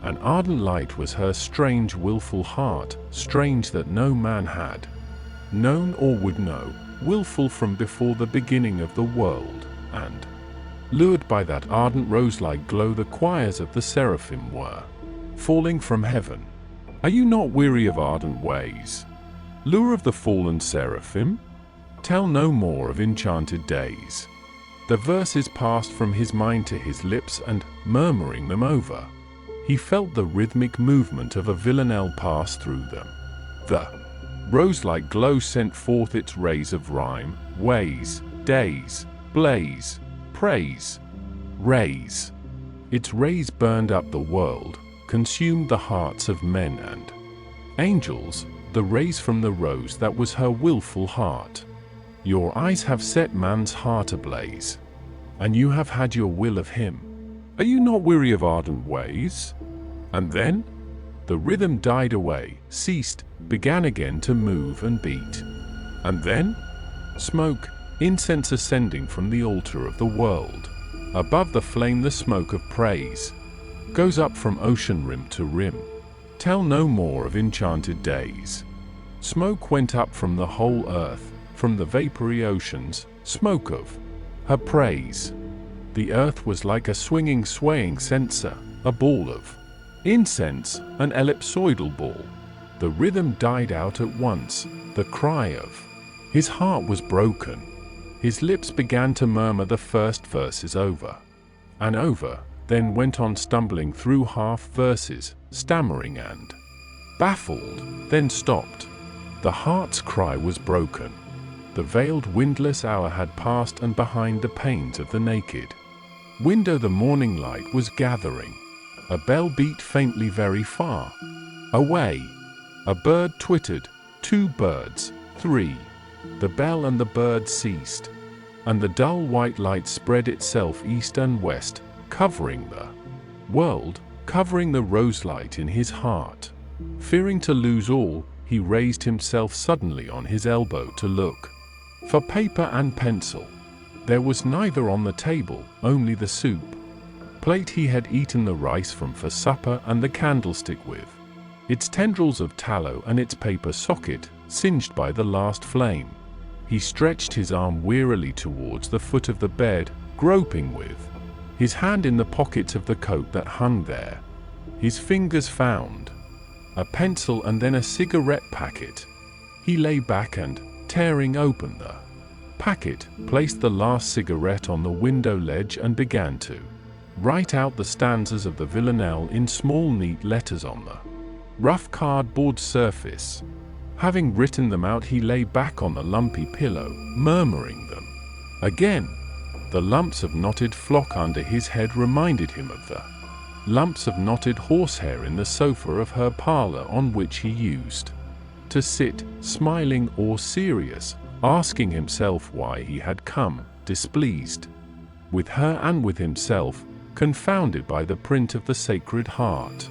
and ardent light was her strange willful heart, strange that no man had known or would know, willful from before the beginning of the world, and lured by that ardent rose-like glow the choirs of the seraphim were falling from heaven. Are you not weary of ardent ways? Lure of the fallen seraphim? Tell no more of enchanted days. The verses passed from his mind to his lips, and, murmuring them over, he felt the rhythmic movement of a villanelle pass through them. The rose-like glow sent forth its rays of rhyme, ways, days, blaze, praise, rays. Its rays burned up the world, consumed the hearts of men and angels, the rays from the rose that was her willful heart. Your eyes have set man's heart ablaze, and you have had your will of him. Are you not weary of ardent ways? And then the rhythm died away, ceased, began again to move and beat. And then smoke, incense ascending from the altar of the world. Above the flame the smoke of praise goes up from ocean rim to rim. Tell no more of enchanted days. Smoke went up from the whole earth, from the vapory oceans, smoke of her praise. The earth was like a swinging, swaying censer, a ball of incense, an ellipsoidal ball. The rhythm died out at once, the cry of his heart was broken. His lips began to murmur the first verses over and over, then went on stumbling through half verses, stammering and baffled, then stopped. The heart's cry was broken. The veiled windless hour had passed, and behind the panes of the naked window the morning light was gathering. A bell beat faintly very far away. A bird twittered, 2 birds, 3. The bell and the bird ceased, and the dull white light spread itself east and west, covering the world, covering the roselight in his heart. Fearing to lose all, he raised himself suddenly on his elbow to look for paper and pencil. There was neither on the table, only the soup plate he had eaten the rice from for supper, and the candlestick with its tendrils of tallow and its paper socket, singed by the last flame. He stretched his arm wearily towards the foot of the bed, groping with his hand in the pockets of the coat that hung there. His fingers found a pencil and then a cigarette packet. He lay back and, tearing open the packet, placed the last cigarette on the window ledge and began to write out the stanzas of the villanelle in small neat letters on the rough cardboard surface. Having written them out, he lay back on the lumpy pillow, murmuring them. Again, the lumps of knotted flock under his head reminded him of the lumps of knotted horsehair in the sofa of her parlor, on which he used to sit, smiling or serious, asking himself why he had come, displeased with her and with himself, confounded by the print of the Sacred Heart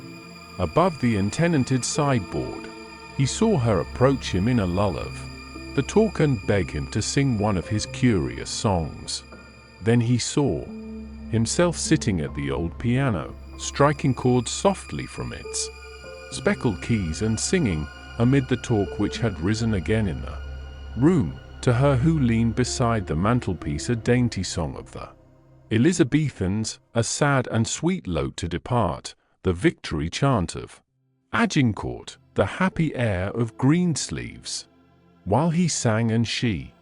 above the untenanted sideboard. He saw her approach him in a lull of the talk and beg him to sing one of his curious songs. Then he saw himself sitting at the old piano, striking chords softly from its speckled keys and singing, amid the talk which had risen again in the room, to her who leaned beside the mantelpiece, a dainty song of the Elizabethans, a sad and sweet lote to depart, the victory chant of Agincourt, the happy air of Greensleeves. While he sang and she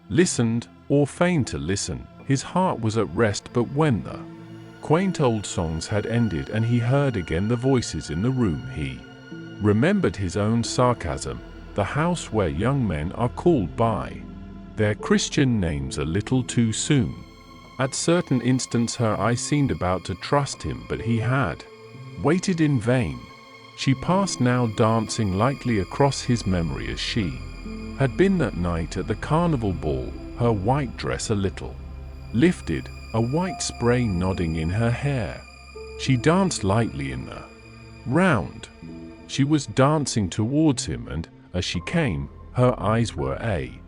listened, or feigned to listen, his heart was at rest. But when the Quaint old songs had ended, and he heard again the voices in the room. He remembered his own sarcasm, the house where young men are called by their Christian names a little too soon. At certain instants her eyes seemed about to trust him, but he had waited in vain. She passed now, dancing lightly across his memory as she had been that night at the carnival ball, her white dress a little lifted, a white spray nodding in her hair. She danced lightly in the round. She was dancing towards him, and as she came, her eyes were a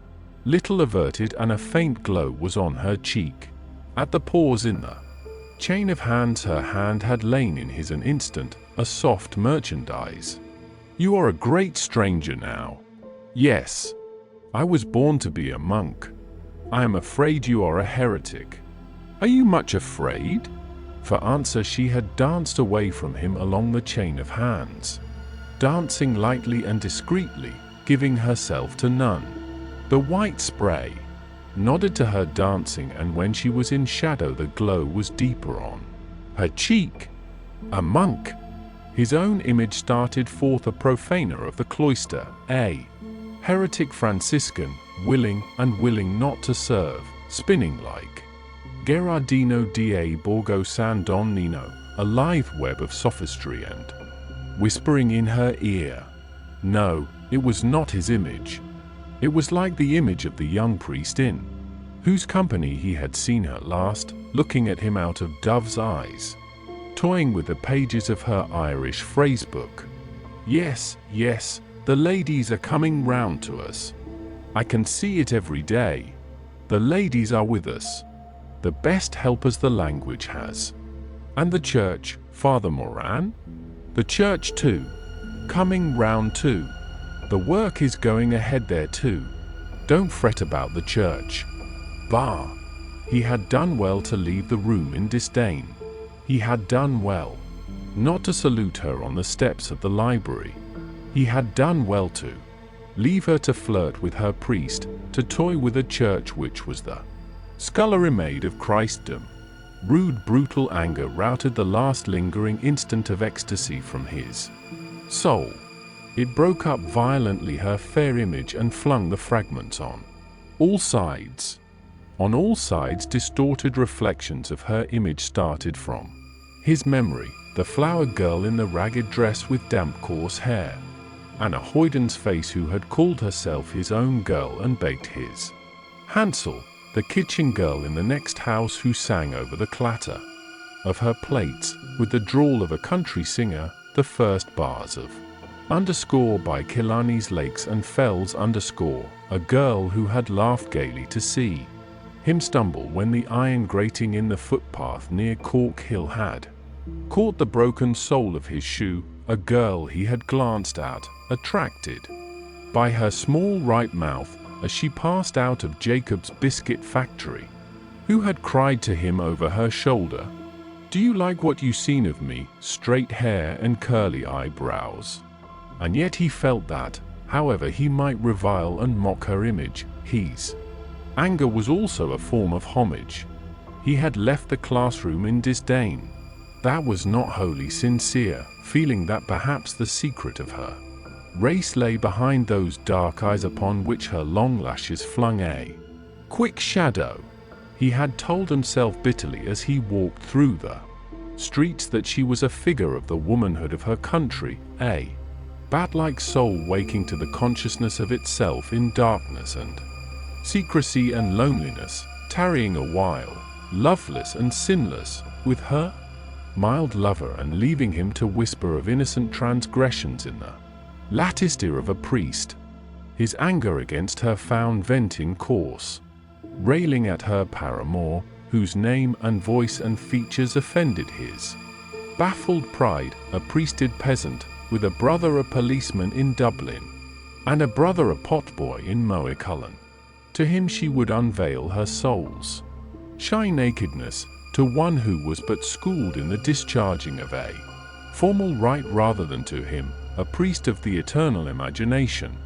little averted and a faint glow was on her cheek. At the pause in the chain of hands, her hand had lain in his an instant, a soft merchandise. "You are a great stranger now." "Yes. I was born to be a monk." "I am afraid you are a heretic." "Are you much afraid?" For answer she had danced away from him along the chain of hands, dancing lightly and discreetly, giving herself to none. The white spray nodded to her dancing, and when she was in shadow the glow was deeper on her cheek. A monk! His own image started forth, a profaner of the cloister, a heretic Franciscan, willing and willing not to serve, spinning like Gerardino da Borgo San Donnino, a lithe web of sophistry, and whispering in her ear. No, it was not his image. It was like the image of the young priest in whose company he had seen her last, looking at him out of dove's eyes, toying with the pages of her Irish phrase book. "Yes, yes, the ladies are coming round to us. I can see it every day. The ladies are with us. The best helpers the language has. And the church, Father Moran? The church too. Coming round too. The work is going ahead there too. Don't fret about the church." Bah! He had done well to leave the room in disdain. He had done well not to salute her on the steps of the library. He had done well to leave her to flirt with her priest, to toy with a church which was the scullery maid of Christendom. Rude, brutal anger routed the last lingering instant of ecstasy from his soul. It broke up violently her fair image and flung the fragments on all sides. On all sides distorted reflections of her image started from his memory, the flower girl in the ragged dress with damp coarse hair, Anna Hoyden's face who had called herself his own girl and baked his Hansel, the kitchen girl in the next house who sang over the clatter of her plates, with the drawl of a country singer, the first bars of underscore by Killarney's Lakes and Fells underscore, a girl who had laughed gaily to see him stumble when the iron grating in the footpath near Cork Hill had caught the broken sole of his shoe, a girl he had glanced at, attracted by her small ripe mouth as she passed out of Jacob's biscuit factory, who had cried to him over her shoulder, "Do you like what you seen of me, straight hair and curly eyebrows?" And yet he felt that, however he might revile and mock her image, his anger was also a form of homage. He had left the classroom in disdain. That was not wholly sincere, feeling that perhaps the secret of her race lay behind those dark eyes upon which her long lashes flung a quick shadow. He had told himself bitterly as he walked through the streets that she was a figure of the womanhood of her country, a bat-like soul waking to the consciousness of itself in darkness and secrecy and loneliness, tarrying a while, loveless and sinless, with her mild lover and leaving him to whisper of innocent transgressions in the latticed ear of a priest. His anger against her found vent in coarse railing at her paramour, whose name and voice and features offended his baffled pride, a priested peasant, with a brother a policeman in Dublin, and a brother a potboy in Mohicullen. To him she would unveil her soul's shy nakedness, to one who was but schooled in the discharging of a formal rite rather than to him, a priest of the eternal imagination,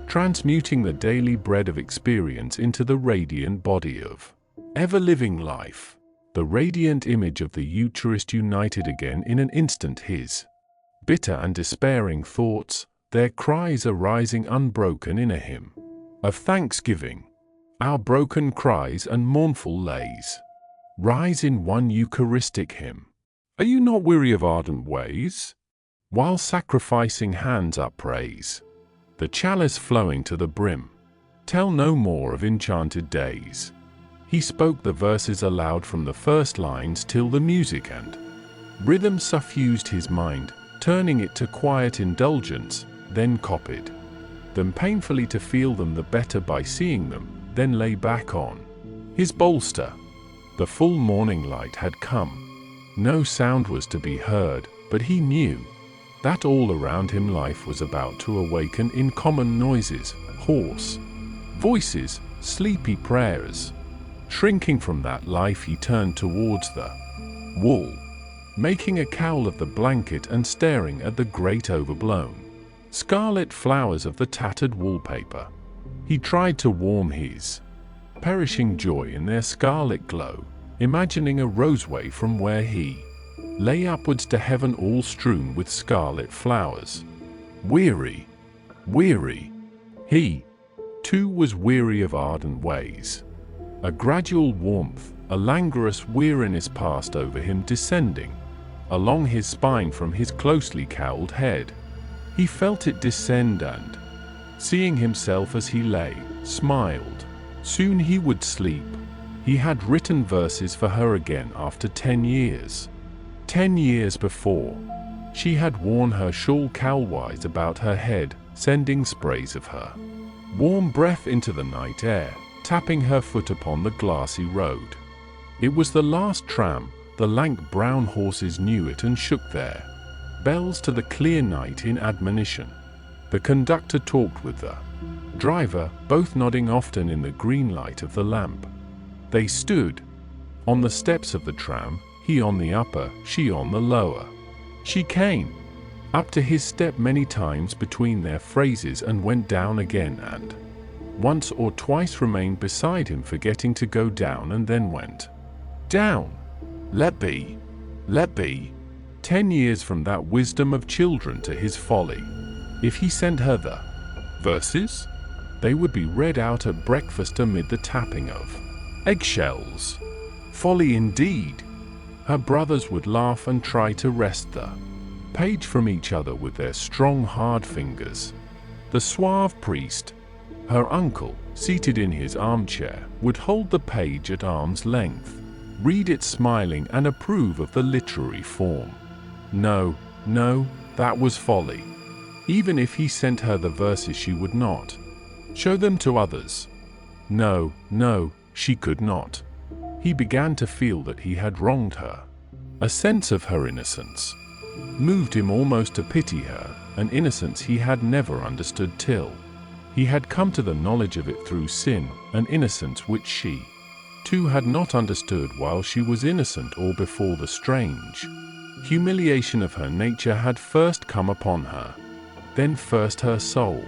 transmuting the daily bread of experience into the radiant body of ever-living life. The radiant image of the Eucharist united again in an instant his bitter and despairing thoughts, their cries arising unbroken in a hymn of thanksgiving. Our broken cries and mournful lays rise in one Eucharistic hymn. Are you not weary of ardent ways? While sacrificing hands upraise, the chalice flowing to the brim, tell no more of enchanted days. He spoke the verses aloud from the first lines till the music and rhythm suffused his mind, turning it to quiet indulgence, then copied them painfully to feel them the better by seeing them, then lay back on his bolster. The full morning light had come. No sound was to be heard, but he knew that all around him life was about to awaken in common noises, hoarse voices, sleepy prayers. Shrinking from that life, he turned towards the wall, making a cowl of the blanket and staring at the great overblown scarlet flowers of the tattered wallpaper. He tried to warm his perishing joy in their scarlet glow, imagining a roseway from where he lay upwards to heaven, all strewn with scarlet flowers. Weary, weary. He, too, was weary of ardent ways. A gradual warmth, a languorous weariness passed over him, descending along his spine from his closely cowled head. He felt it descend and, seeing himself as he lay, smiled. Soon he would sleep. He had written verses for her again after 10 years. 10 years before, she had worn her shawl cowlwise about her head, sending sprays of her warm breath into the night air, tapping her foot upon the glassy road. It was the last tram. The lank brown horses knew it and shook their bells to the clear night in admonition. The conductor talked with the driver, both nodding often in the green light of the lamp. They stood on the steps of the tram, he on the upper, she on the lower. She came up to his step many times between their phrases and went down again, and once or twice remained beside him, forgetting to go down, and then went down. Let be, let be. 10 years from that wisdom of children to his folly. If he sent her the verses, they would be read out at breakfast amid the tapping of eggshells. Folly indeed. Her brothers would laugh and try to wrest the page from each other with their strong, hard fingers. The suave priest, her uncle, seated in his armchair, would hold the page at arm's length, read it smiling, and approve of the literary form. No, no, that was folly. Even if he sent her the verses, she would not show them to others. No, no, she could not. He began to feel that he had wronged her. A sense of her innocence moved him almost to pity her, an innocence he had never understood till he had come to the knowledge of it through sin, an innocence which she, too, had not understood while she was innocent or before the strange humiliation of her nature had first come upon her. Then first her soul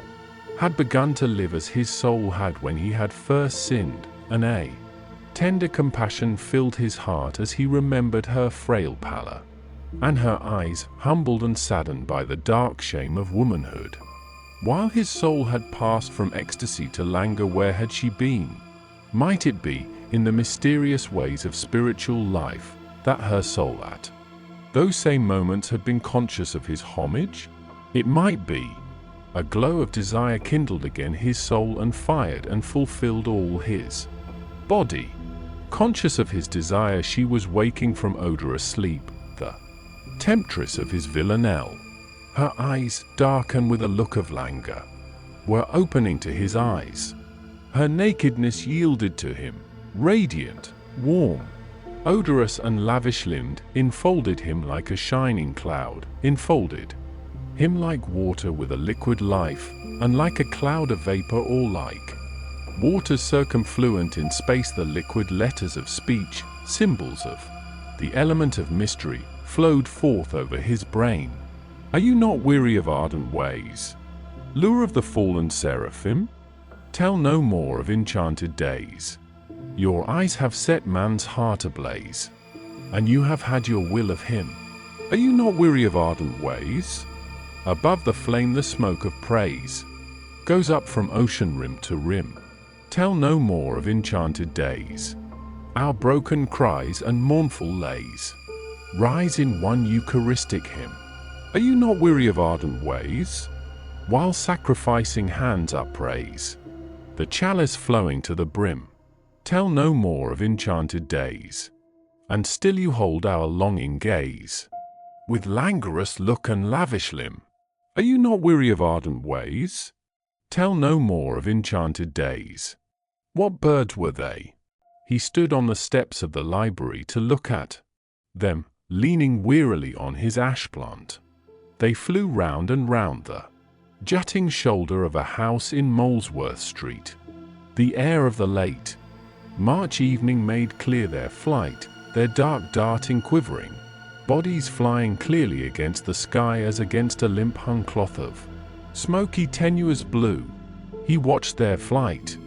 had begun to live as his soul had when he had first sinned, and a tender compassion filled his heart as he remembered her frail pallor, and her eyes, humbled and saddened by the dark shame of womanhood. While his soul had passed from ecstasy to languor, where had she been? Might it be, in the mysterious ways of spiritual life, that her soul at those same moments had been conscious of his homage? It might be. A glow of desire kindled again his soul and fired and fulfilled all his body. Conscious of his desire, she was waking from odorous sleep, the temptress of his villanelle. Her eyes, dark and with a look of languor, were opening to his eyes. Her nakedness yielded to him, radiant, warm, odorous and lavish-limbed, enfolded him like a shining cloud, enfolded him like water with a liquid life, and like a cloud of vapor, or like waters circumfluent in space, the liquid letters of speech, symbols of the element of mystery, flowed forth over his brain. Are you not weary of ardent ways? Lure of the fallen seraphim? Tell no more of enchanted days. Your eyes have set man's heart ablaze. and you have had your will of him. Are you not weary of ardent ways? Above the flame the smoke of praise goes up from ocean rim to rim. Tell no more of enchanted days. Our broken cries and mournful lays rise in one Eucharistic hymn. Are you not weary of ardent ways? While sacrificing hands upraise the chalice flowing to the brim. Tell no more of enchanted days, and still you hold our longing gaze with languorous look and lavish limb. Are you not weary of ardent ways? Tell no more of enchanted days. What birds were they? He stood on the steps of the library to look at them, leaning wearily on his ash plant. They flew round and round the jutting shoulder of a house in Molesworth Street. The air of the late March evening made clear their flight, their dark darting quivering, bodies flying clearly against the sky as against a limp hung cloth of smoky tenuous blue. He watched their flight.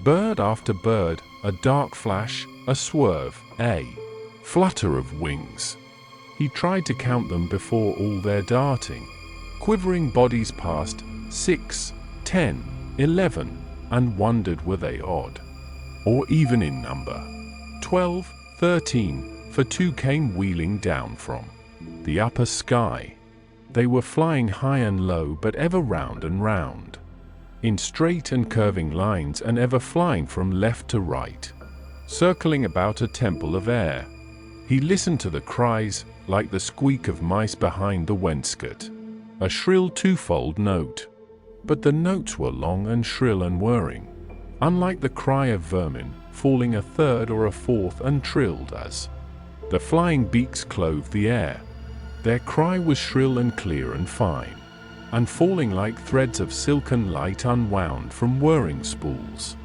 Bird after bird, a dark flash, a swerve, a flutter of wings. He tried to count them before all their darting, quivering bodies passed 6, 10, 11, and wondered were they odd, or even in number. 12, 13, for two came wheeling down from the upper sky. They were flying high and low, but ever round and round, in straight and curving lines, and ever flying from left to right, circling about a temple of air. He listened to the cries, like the squeak of mice behind the wainscot, a shrill twofold note. But the notes were long and shrill and whirring, unlike the cry of vermin, falling a third or a fourth and trilled as the flying beaks clove the air. Their cry was shrill and clear and fine, and falling like threads of silken light unwound from whirring spools.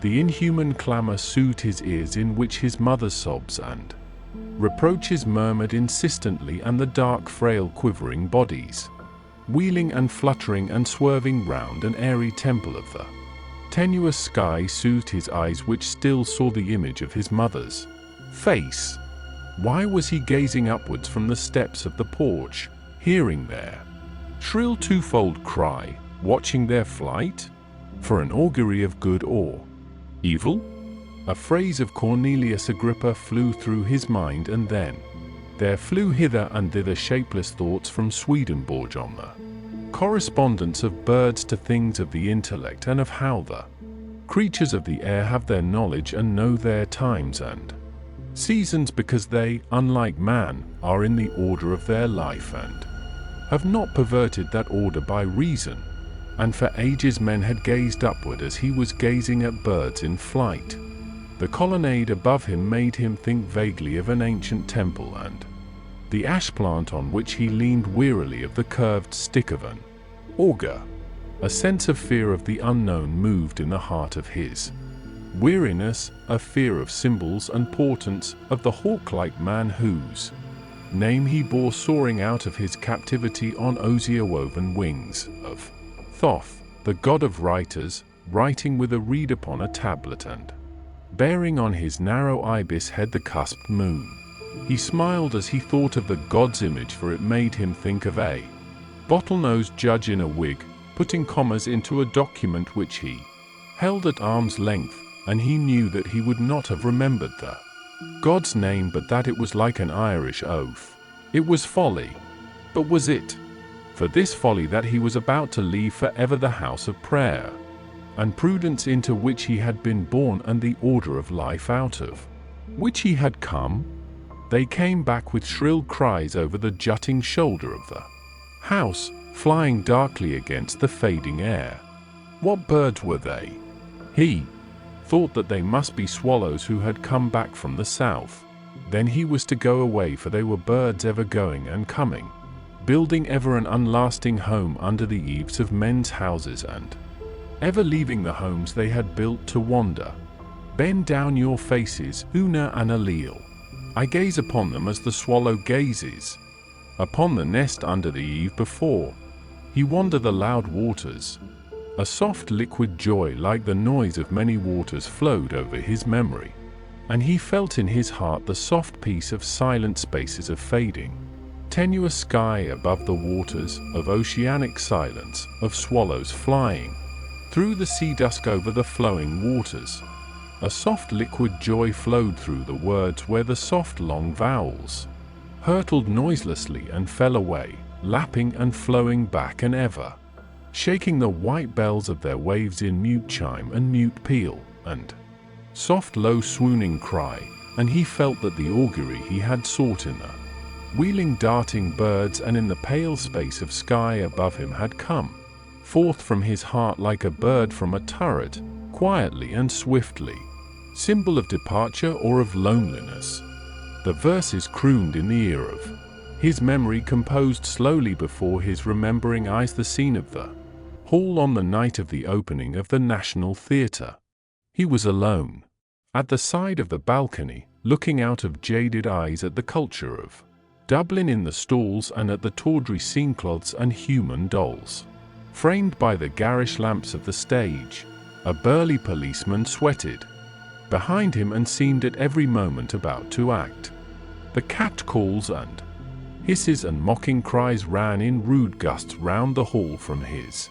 The inhuman clamor soothed his ears, in which his mother's sobs and reproaches murmured insistently, and the dark frail quivering bodies, wheeling and fluttering and swerving round an airy temple of the tenuous sky, soothed his eyes, which still saw the image of his mother's face. Why was he gazing upwards from the steps of the porch, hearing their shrill twofold cry, watching their flight? For an augury of good or evil? A phrase of Cornelius Agrippa flew through his mind, and then there flew hither and thither shapeless thoughts from Swedenborg on the correspondence of birds to things of the intellect, and of how the creatures of the air have their knowledge and know their times and seasons, because they, unlike man, are in the order of their life and have not perverted that order by reason. And for ages men had gazed upward as he was gazing at birds in flight. The colonnade above him made him think vaguely of an ancient temple, and the ash plant on which he leaned wearily of the curved stick of an augur. A sense of fear of the unknown moved in the heart of his weariness, a fear of symbols and portents, of the hawk-like man whose name he bore soaring out of his captivity on osier-woven wings, of Thoth, the god of writers, writing with a reed upon a tablet, and bearing on his narrow ibis head the cusped moon. He smiled as he thought of the god's image, for it made him think of a bottlenose judge in a wig, putting commas into a document which he held at arm's length, and he knew that he would not have remembered the god's name, but that it was like an Irish oath. It was folly. But was it for this folly that he was about to leave forever the house of prayer and prudence into which he had been born, and the order of life out of which he had come? They came back with shrill cries over the jutting shoulder of the house, flying darkly against the fading air. What birds were they? He thought that they must be swallows who had come back from the south. Then he was to go away, for they were birds ever going and coming, building ever an unlasting home under the eaves of men's houses, and ever leaving the homes they had built to wander. Bend down your faces, Una and Alil. I gaze upon them as the swallow gazes upon the nest under the eave before he wander the loud waters. A soft liquid joy like the noise of many waters flowed over his memory. and he felt in his heart the soft peace of silent spaces of fading, tenuous sky above the waters, of oceanic silence, of swallows flying through the sea dusk over the flowing waters. A soft liquid joy flowed through the words where the soft long vowels hurtled noiselessly and fell away, lapping and flowing back and ever, shaking the white bells of their waves in mute chime and mute peal, and soft low swooning cry, and he felt that the augury he had sought in the wheeling darting birds and in the pale space of sky above him had come forth from his heart like a bird from a turret, quietly and swiftly, symbol of departure or of loneliness. The verses crooned in the ear of his memory, composed slowly before his remembering eyes, the scene of the hall on the night of the opening of the National Theatre. He was alone, at the side of the balcony, looking out of jaded eyes at the culture of Dublin in the stalls and at the tawdry scenecloths and human dolls, framed by the garish lamps of the stage. A burly policeman sweated behind him and seemed at every moment about to act. The cat calls and hisses and mocking cries ran in rude gusts round the hall from his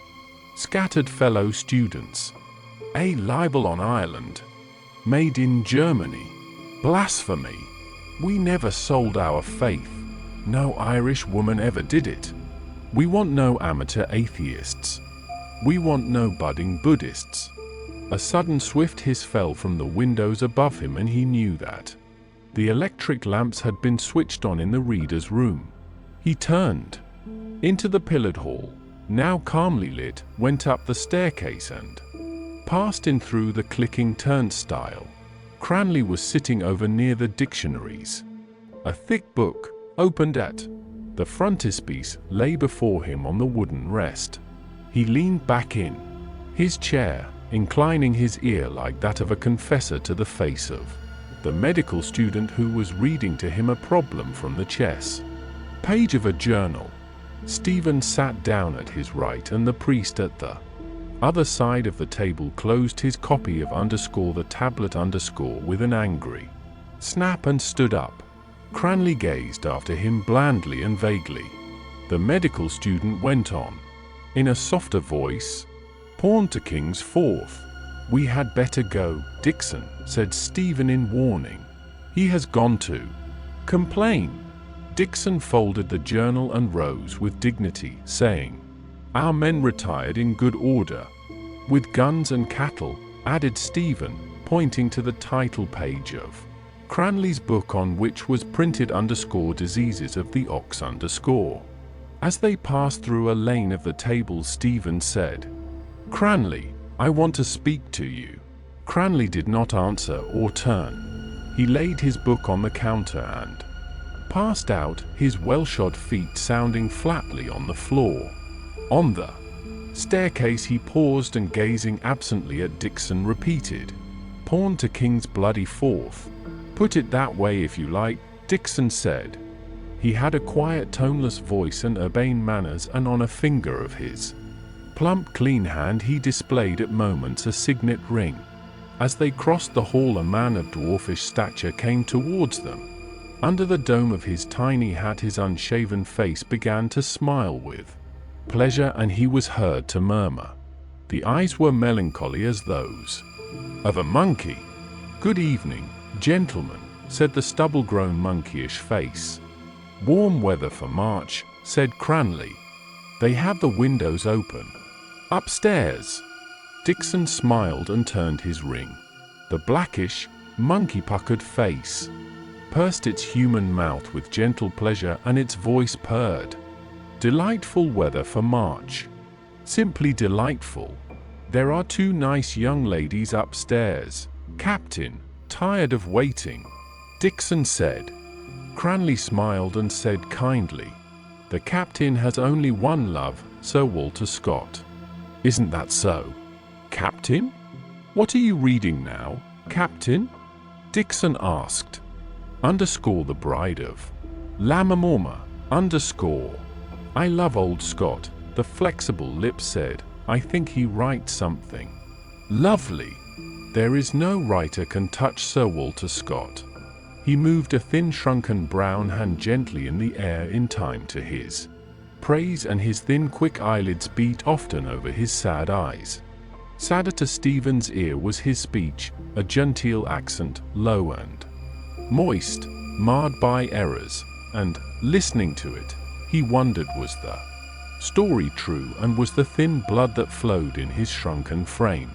scattered fellow students. A libel on Ireland, made in Germany, blasphemy. We never sold our faith. No Irish woman ever did it. We want no amateur atheists. We want no budding Buddhists. A sudden swift hiss fell from the windows above him, and he knew that the electric lamps had been switched on in the reader's room. He turned into the pillared hall, now calmly lit, went up the staircase and passed in through the clicking turnstile. Cranley was sitting over near the dictionaries. A thick book, opened at the frontispiece, lay before him on the wooden rest. He leaned back in his chair, inclining his ear like that of a confessor to the face of the medical student who was reading to him a problem from the chess page of a journal. Stephen sat down at his right, and the priest at the other side of the table closed his copy of the tablet with an angry snap and stood up. Cranley gazed after him blandly and vaguely. The medical student went on, in a softer voice, "Pawn to King's fourth. We had better go, Dixon," said Stephen in warning. "He has gone to complain." Dixon folded the journal and rose with dignity, saying, "Our men retired in good order, with guns and cattle," added Stephen, pointing to the title page of Cranley's book, on which was printed "Diseases of the Ox." As they passed through a lane of the tables, Stephen said, "Cranley, I want to speak to you." Cranley did not answer or turn. He laid his book on the counter and passed out, his well-shod feet sounding flatly on the floor. On the staircase he paused and, gazing absently at Dixon, repeated, "Pawn to King's bloody fourth." "Put it that way if you like," Dixon said. He had a quiet, toneless voice and urbane manners, and on a finger of his plump, clean hand he displayed at moments a signet ring. As they crossed the hall, a man of dwarfish stature came towards them. Under the dome of his tiny hat his unshaven face began to smile with pleasure, and he was heard to murmur. The eyes were melancholy as those of a monkey. "Good evening, gentlemen," said the stubble-grown monkeyish face. "Warm weather for March," said Cranley. "They have the windows open. Upstairs." Dixon smiled and turned his ring. The blackish, monkey-puckered face pursed its human mouth with gentle pleasure, and its voice purred. "Delightful weather for March. Simply delightful. There are two nice young ladies upstairs, Captain. Tired of waiting?" Dixon said. Cranley smiled and said kindly, "The captain has only one love, Sir Walter Scott." "Isn't that so?" "Captain? What are you reading now, Captain?" Dixon asked. "The Bride of Lammermoor, I love old Scott," the flexible lips said. "I think he writes something lovely." There is no writer can touch Sir Walter Scott. He moved a thin shrunken brown hand gently in the air in time to his praise, and his thin quick eyelids beat often over his sad eyes. Sadder to Stephen's ear was his speech, a genteel accent, low and moist, marred by errors, and, listening to it, he wondered was the story true, and was the thin blood that flowed in his shrunken frame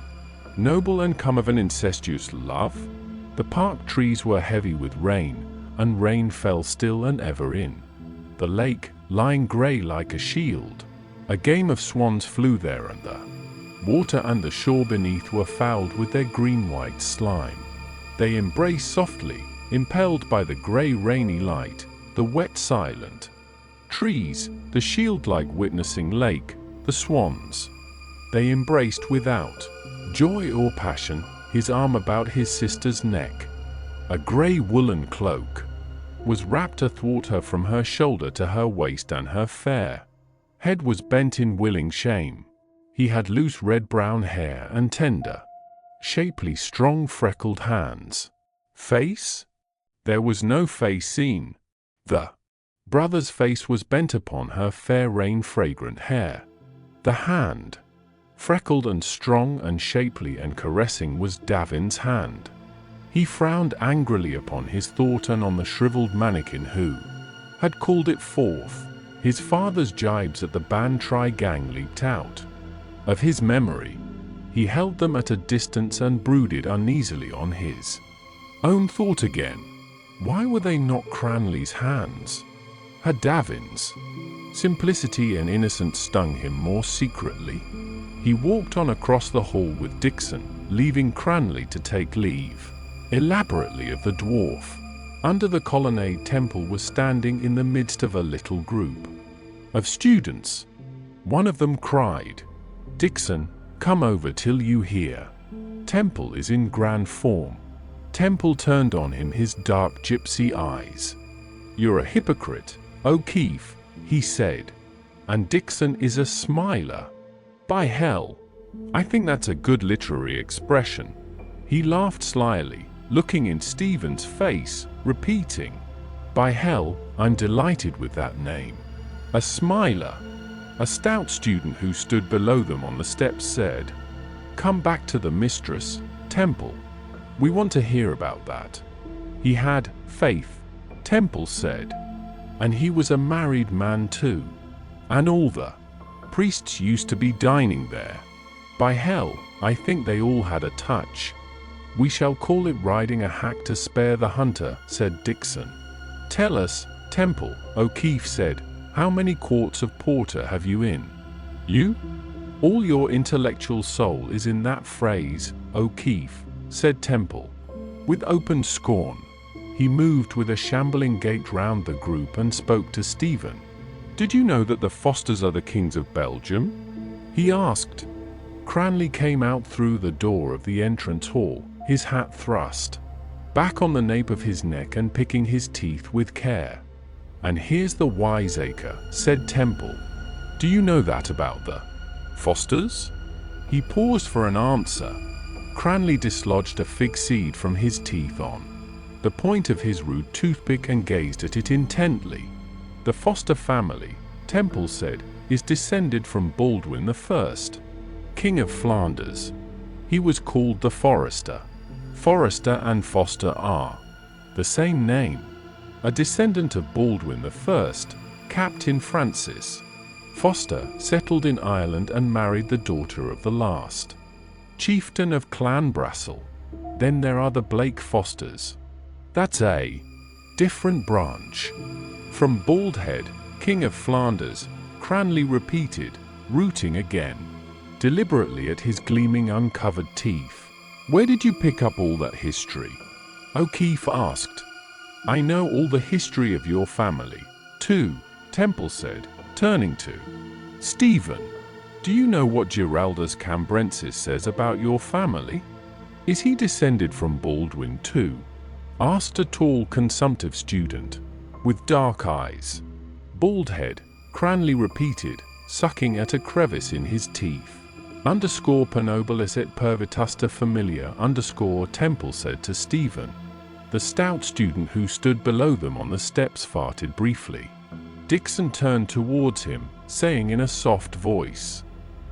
noble and come of an incestuous love? The park trees were heavy with rain, and rain fell still and ever in the lake, lying grey like a shield. A game of swans flew there, and the water and the shore beneath were fouled with their green-white slime. They embraced softly, impelled by the grey rainy light, the wet silent trees, the shield-like witnessing lake, the swans. They embraced without joy or passion, his arm about his sister's neck. A grey woolen cloak was wrapped athwart her from her shoulder to her waist, and her fair head was bent in willing shame. He had loose red-brown hair and tender, shapely, strong, freckled hands. Face? There was no face seen. The brother's face was bent upon her fair rain-fragrant hair. The hand, freckled and strong and shapely and caressing, was Davin's hand. He frowned angrily upon his thought and on the shriveled mannequin who had called it forth. His father's jibes at the Bantry gang leaped out of his memory. He held them at a distance and brooded uneasily on his own thought again. Why were they not Cranley's hands? Had Davin's simplicity and innocence stung him more secretly? He walked on across the hall with Dixon, leaving Cranley to take leave elaborately of the dwarf. Under the colonnade, Temple was standing in the midst of a little group of students. One of them cried, "Dixon, come over till you hear. Temple is in grand form." Temple turned on him his dark gypsy eyes. "You're a hypocrite, O'Keefe," he said. "And Dixon is a smiler. By hell, I think that's a good literary expression." He laughed slyly, looking in Stephen's face, repeating, "By hell, I'm delighted with that name." A smiler. A stout student who stood below them on the steps said, "Come back to the mistress, Temple. We want to hear about that." He had faith, Temple said. And he was a married man too. And all the priests used to be dining there. By hell, I think they all had a touch. "We shall call it riding a hack to spare the hunter," said Dixon. "Tell us, Temple," O'Keefe said, "how many quarts of porter have you in you?" "All your intellectual soul is in that phrase, O'Keefe," said Temple, with open scorn. He moved with a shambling gait round the group and spoke to Stephen. "Did you know that the Fosters are the kings of Belgium?" he asked. Cranley came out through the door of the entrance hall, his hat thrust back on the nape of his neck and picking his teeth with care. "And here's the wiseacre," said Temple. "Do you know that about the Fosters?" He paused for an answer. Cranley dislodged a fig seed from his teeth on the point of his rude toothpick and gazed at it intently. "The Foster family," Temple said, "is descended from Baldwin I, King of Flanders. He was called the Forester. Forester and Foster are the same name. A descendant of Baldwin I, Captain Francis Foster settled in Ireland and married the daughter of the last chieftain of Clan Brassel. Then there are the Blake Fosters. That's a different branch from Baldhead, King of Flanders," Cranley repeated, rooting again deliberately at his gleaming uncovered teeth. "Where did you pick up all that history?" O'Keefe asked. "I know all the history of your family, too," Temple said, turning to Stephen. "Do you know what Giraldus Cambrensis says about your family?" "Is he descended from Baldwin too?" asked a tall, consumptive student with dark eyes. "Bald head," Cranley repeated, sucking at a crevice in his teeth. Underscore penobilis et pervitusta familia underscore Temple said to Stephen. The stout student who stood below them on the steps farted briefly. Dixon turned towards him, saying in a soft voice,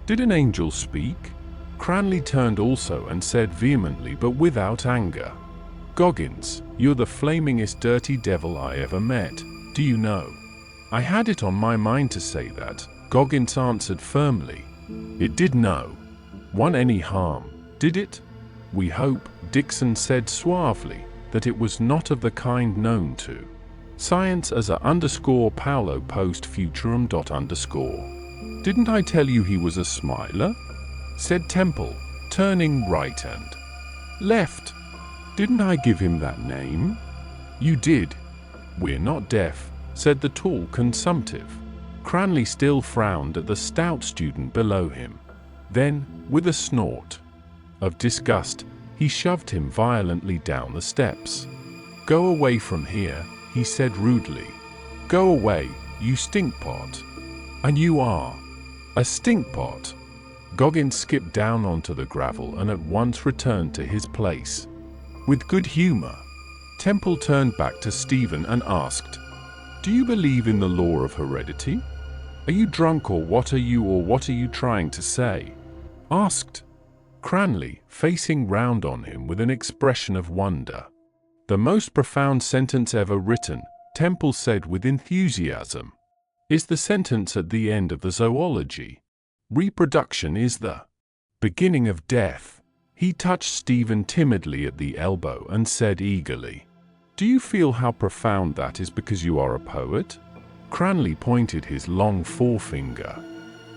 "Did an angel speak?" Cranley turned also and said vehemently but without anger, "Goggins, you're the flamingest dirty devil I ever met, do you know?" "I had it on my mind to say that," Goggins answered firmly. "It did no one any harm, did it?" "We hope," Dixon said suavely, "that it was not of the kind known to science as a underscore Paulo post futurum dot underscore." "Didn't I tell you he was a smiler?" said Temple, turning right and left. "Didn't I give him that name?" "You did." "We're not deaf," said the tall consumptive. Cranley still frowned at the stout student below him. Then, with a snort of disgust, he shoved him violently down the steps. "Go away from here," he said rudely. "Go away, you stinkpot." "And you are a stinkpot." Goggins skipped down onto the gravel and at once returned to his place. With good humor, Temple turned back to Stephen and asked, "Do you believe in the law of heredity? Are you drunk or what are you trying to say?" asked Cranley, facing round on him with an expression of wonder. "The most profound sentence ever written," Temple said with enthusiasm, "is the sentence at the end of the zoology. Reproduction is the beginning of death." He touched Stephen timidly at the elbow and said eagerly, "Do you feel how profound that is because you are a poet?" Cranley pointed his long forefinger.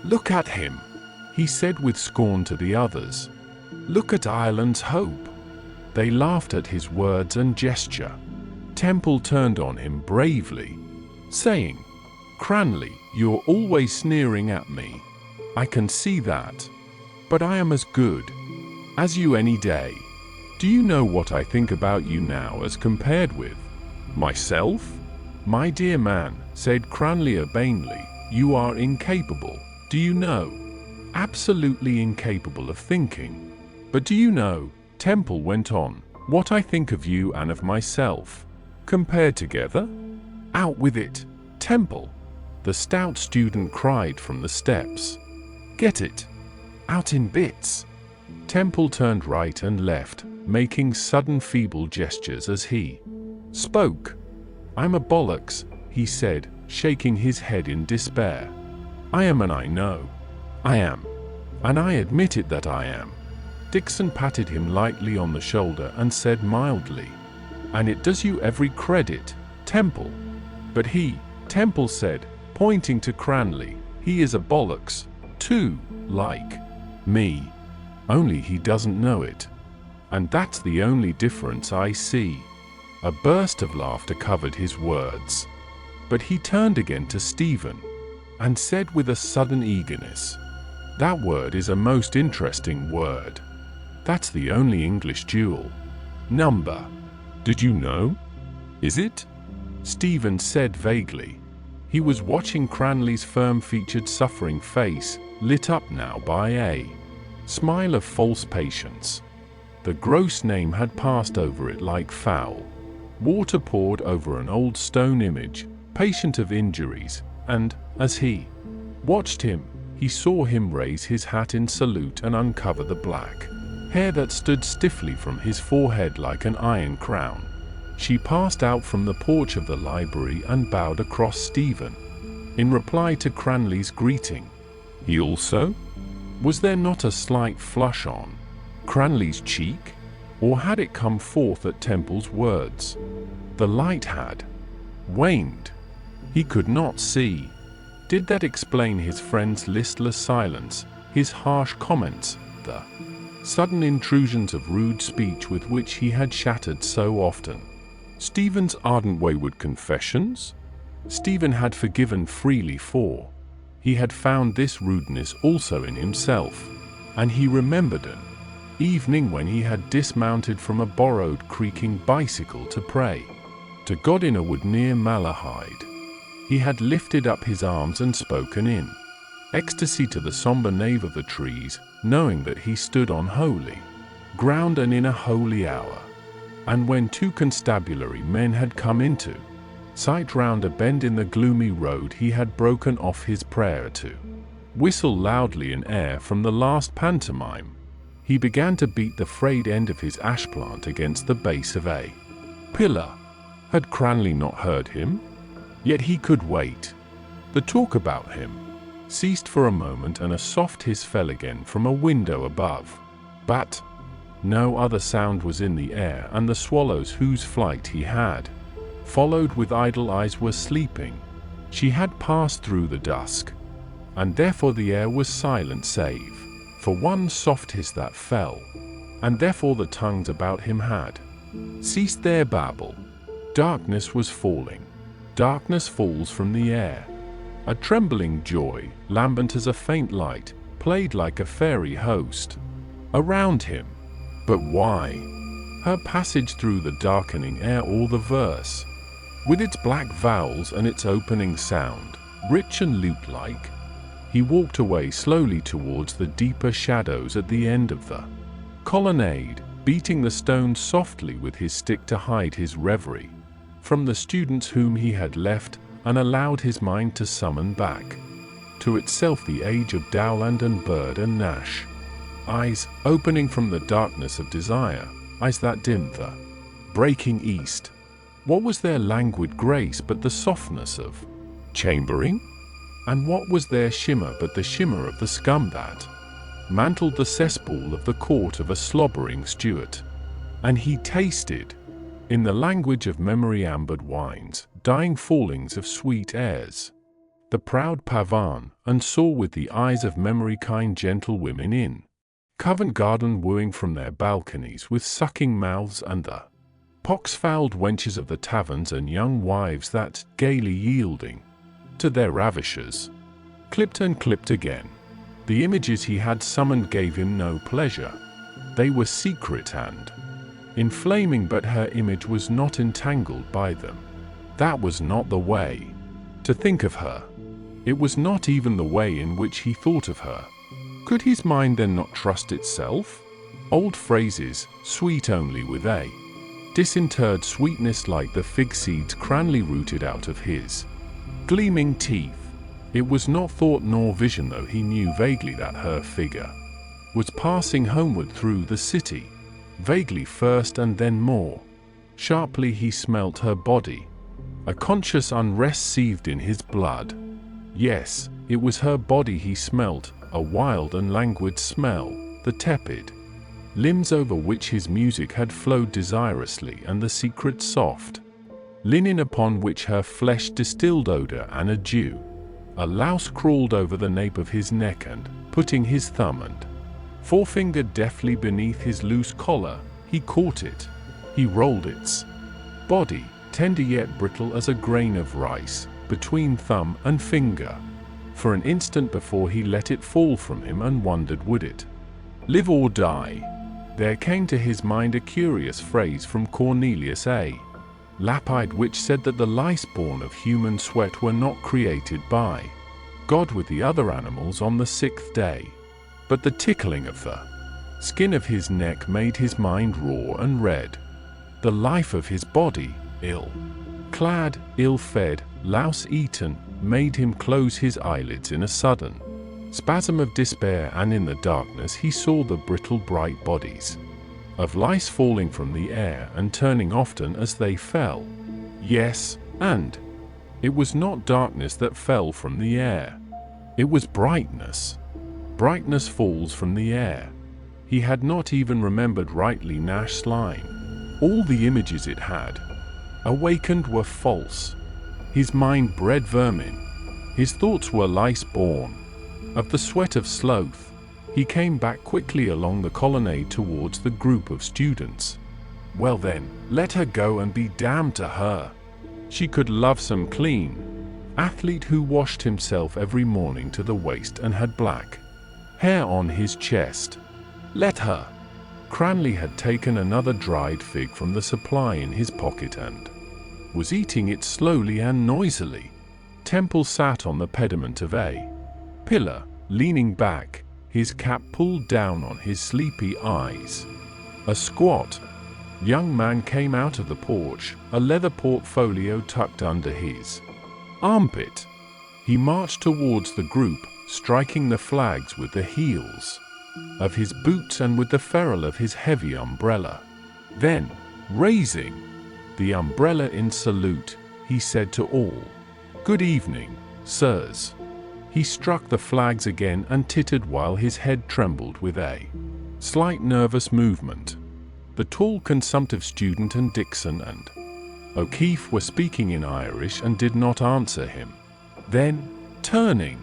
"Look at him," he said with scorn to the others. "Look at Ireland's hope." They laughed at his words and gesture. Temple turned on him bravely, saying, "Cranley, you're always sneering at me. I can see that. But I am as good as you any day. Do you know what I think about you now as compared with myself?" "My dear man," said Cranley urbanely, "you are incapable, do you know? Absolutely incapable of thinking." "But do you know," Temple went on, "what I think of you and of myself, compared together?" "Out with it, Temple!" the stout student cried from the steps. "Get it out in bits." Temple turned right and left, making sudden feeble gestures as he spoke. "I'm a bollocks," he said, shaking his head in despair. "I am, and I know I am, and I admit it that I am." Dixon patted him lightly on the shoulder and said mildly, "And it does you every credit, Temple." "But he," Temple said, pointing to Cranley, "he is a bollocks, too, like me. Only he doesn't know it. And that's the only difference I see." A burst of laughter covered his words. But he turned again to Stephen and said with a sudden eagerness, "That word is a most interesting word. That's the only English dual number. Did you know? Is it?" Stephen said vaguely. He was watching Cranley's firm-featured suffering face, lit up now by a smile of false patience. The gross name had passed over it like foul water poured over an old stone image, patient of injuries, and, as he watched him, he saw him raise his hat in salute and uncover the black hair that stood stiffly from his forehead like an iron crown. She passed out from the porch of the library and bowed across Stephen, in reply to Cranley's greeting. He also? Was there not a slight flush on Cranley's cheek? Or had it come forth at Temple's words? The light had waned. He could not see. Did that explain his friend's listless silence, his harsh comments, the sudden intrusions of rude speech with which he had shattered so often? Stephen's ardent wayward confessions? Stephen had forgiven freely, for he had found this rudeness also in himself, and he remembered an evening when he had dismounted from a borrowed creaking bicycle to pray to God in a wood near Malahide. He had lifted up his arms and spoken in ecstasy to the somber nave of the trees, knowing that he stood on holy ground and in a holy hour. And when two constabulary men had come into sight round a bend in the gloomy road, he had broken off his prayer to whistle loudly an air from the last pantomime. He began to beat the frayed end of his ash plant against the base of a pillar. Had Cranley not heard him? Yet he could wait. The talk about him ceased for a moment, and a soft hiss fell again from a window above. But no other sound was in the air, and the swallows whose flight he had followed with idle eyes were sleeping. She had passed through the dusk, and therefore the air was silent save for one soft hiss that fell, and therefore the tongues about him had ceased their babble. Darkness was falling. Darkness falls from the air. A trembling joy, lambent as a faint light, played like a fairy host around him. But why? Her passage through the darkening air, all the verse, with its black vowels and its opening sound, rich and lute-like. He walked away slowly towards the deeper shadows at the end of the colonnade, beating the stones softly with his stick to hide his reverie from the students whom he had left, and allowed his mind to summon back to itself the age of Dowland and Bird and Nash. Eyes opening from the darkness of desire, eyes that dimmed the breaking east. What was their languid grace but the softness of chambering? And what was their shimmer but the shimmer of the scum that mantled the cesspool of the court of a slobbering Stuart? And he tasted, in the language of memory, ambered wines, dying fallings of sweet airs, the proud pavane, and saw with the eyes of memory kind gentlewomen in Covent Garden wooing from their balconies with sucking mouths, and the pox-fouled wenches of the taverns, and young wives that, gaily yielding to their ravishers, clipped and clipped again. The images he had summoned gave him no pleasure. They were secret and inflaming, but her image was not entangled by them. That was not the way to think of her. It was not even the way in which he thought of her. Could his mind then not trust itself? Old phrases, sweet only with a disinterred sweetness, like the fig seeds Cranley rooted out of his gleaming teeth. It was not thought nor vision, though he knew vaguely that her figure was passing homeward through the city. Vaguely first, and then more sharply he smelt her body. A conscious unrest seethed in his blood. Yes, it was her body he smelt, a wild and languid smell, the tepid limbs over which his music had flowed desirously, and the secret soft linen upon which her flesh distilled odor and a dew. A louse crawled over the nape of his neck, and, putting his thumb and forefinger deftly beneath his loose collar, he caught it. He rolled its body, tender yet brittle as a grain of rice, between thumb and finger, for an instant before he let it fall from him, and wondered, would it live or die? There came to his mind a curious phrase from Cornelius A. Lapide, which said that the lice born of human sweat were not created by God with the other animals on the sixth day. But the tickling of the skin of his neck made his mind raw and red. The life of his body, ill-clad, ill-fed, louse-eaten, made him close his eyelids in a sudden spasm of despair, and in the darkness he saw the brittle bright bodies of lice falling from the air and turning often as they fell. Yes, and it was not darkness that fell from the air. It was brightness. Brightness falls from the air. He had not even remembered rightly Nash's line. All the images it had awakened were false. His mind bred vermin. His thoughts were lice-born. Of the sweat of sloth. He came back quickly along the colonnade towards the group of students. Well then, let her go, and be damned to her. She could love some clean athlete who washed himself every morning to the waist and had black hair on his chest. Let her. Cranley had taken another dried fig from the supply in his pocket and was eating it slowly and noisily. Temple sat on the pediment of a pillar, leaning back, his cap pulled down on his sleepy eyes. A squat young man came out of the porch, a leather portfolio tucked under his armpit. He marched towards the group, striking the flags with the heels of his boots and with the ferrule of his heavy umbrella. Then, raising the umbrella in salute, he said to all, "Good evening, sirs." He struck the flags again and tittered while his head trembled with a slight nervous movement. The tall consumptive student and Dixon and O'Keefe were speaking in Irish and did not answer him. Then, turning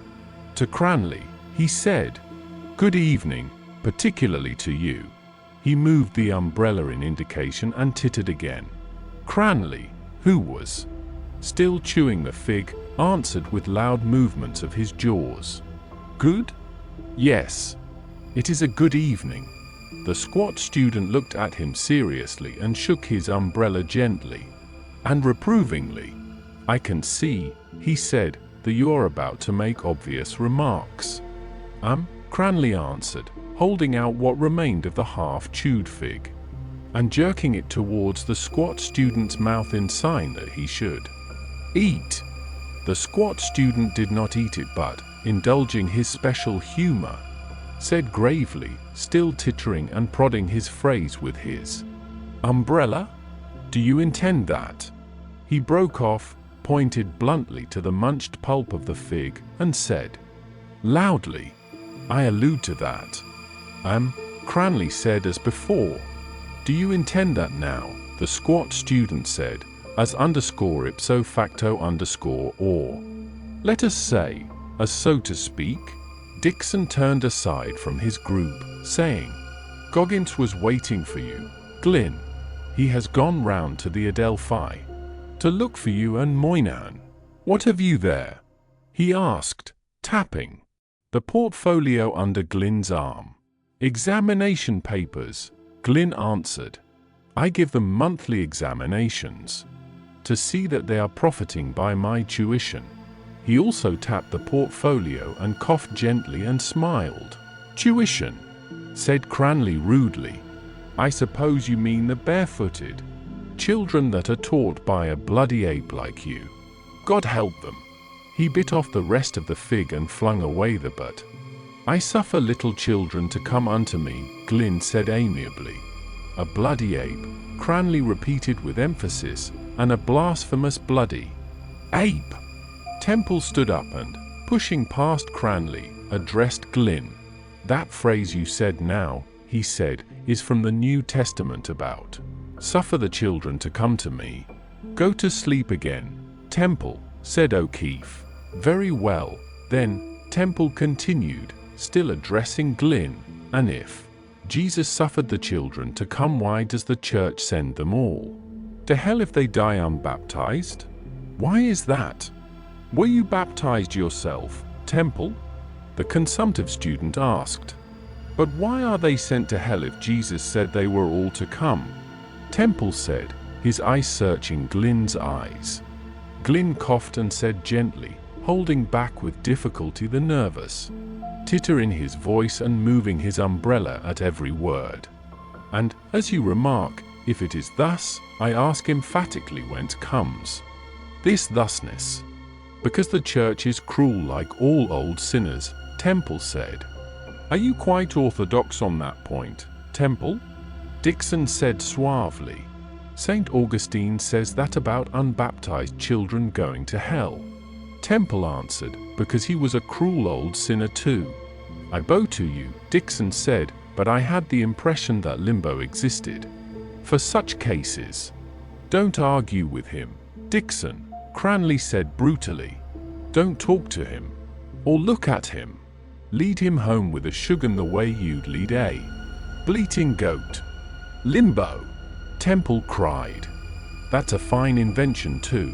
to Cranley, he said, "Good evening, particularly to you." He moved the umbrella in indication and tittered again. Cranley, who was still chewing the fig, answered with loud movements of his jaws. "Good? Yes. It is a good evening." The squat student looked at him seriously and shook his umbrella gently and reprovingly. "I can see," he said, "that you are about to make obvious remarks." Cranley answered, holding out what remained of the half-chewed fig and jerking it towards the squat student's mouth in sign that he should eat. The squat student did not eat it but, indulging his special humor, said gravely, still tittering and prodding his phrase with his umbrella, "Do you intend that?" He broke off, pointed bluntly to the munched pulp of the fig, and said loudly, "I allude to that." Cranley said as before, "Do you intend that now?" The squat student said, as underscore ipso facto underscore or, let us say, as so to speak. Dixon turned aside from his group, saying, "Goggins was waiting for you, Glyn. He has gone round to the Adelphi to look for you and Moynihan. What have you there?" he asked, tapping the portfolio under Glyn's arm. "Examination papers," Glyn answered. "I give them monthly examinations to see that they are profiting by my tuition." He also tapped the portfolio and coughed gently and smiled. "Tuition," said Cranley rudely. "I suppose you mean the barefooted children that are taught by a bloody ape like you. God help them." He bit off the rest of the fig and flung away the butt. "I suffer little children to come unto me," Glyn said amiably. "A bloody ape," Cranley repeated with emphasis, "and a blasphemous bloody ape." Temple stood up and, pushing past Cranley, addressed Glyn. "That phrase you said now," he said, "is from the New Testament about suffer the children to come to me. Go to sleep again, Temple," said O'Keefe. "Very well, then," Temple continued, still addressing Glyn, "and if Jesus suffered the children to come, why does the church send them all to hell if they die unbaptized? Why is that?" "Were you baptized yourself, Temple?" the consumptive student asked. "But why are they sent to hell if Jesus said they were all to come?" Temple said, his eyes searching Glyn's eyes. Glyn coughed and said gently, holding back with difficulty the nervous titter in his voice and moving his umbrella at every word. "And, as you remark, if it is thus, I ask emphatically whence comes this thusness?" "Because the church is cruel like all old sinners," Temple said. "Are you quite orthodox on that point, Temple?" Dixon said suavely. "St. Augustine says that about unbaptized children going to hell." Temple answered, "Because he was a cruel old sinner too." "I bow to you," Dixon said, "but I had the impression that limbo existed for such cases." "Don't argue with him, Dixon," Cranley said brutally. "Don't talk to him or look at him. Lead him home with a sugar the way you'd lead a bleating goat." "Limbo!" Temple cried. "That's a fine invention too.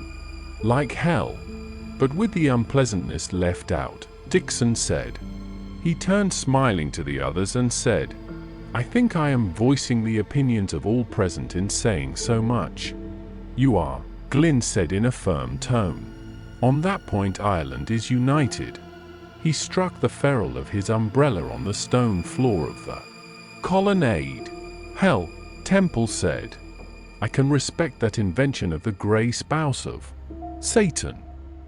Like hell, but with the unpleasantness left out," Dixon said. He turned smiling to the others and said, "I think I am voicing the opinions of all present in saying so much." "You are," Glyn said in a firm tone. "On that point Ireland is united." He struck the ferrule of his umbrella on the stone floor of the colonnade. "Hell," Temple said. "I can respect that invention of the grey spouse of Satan.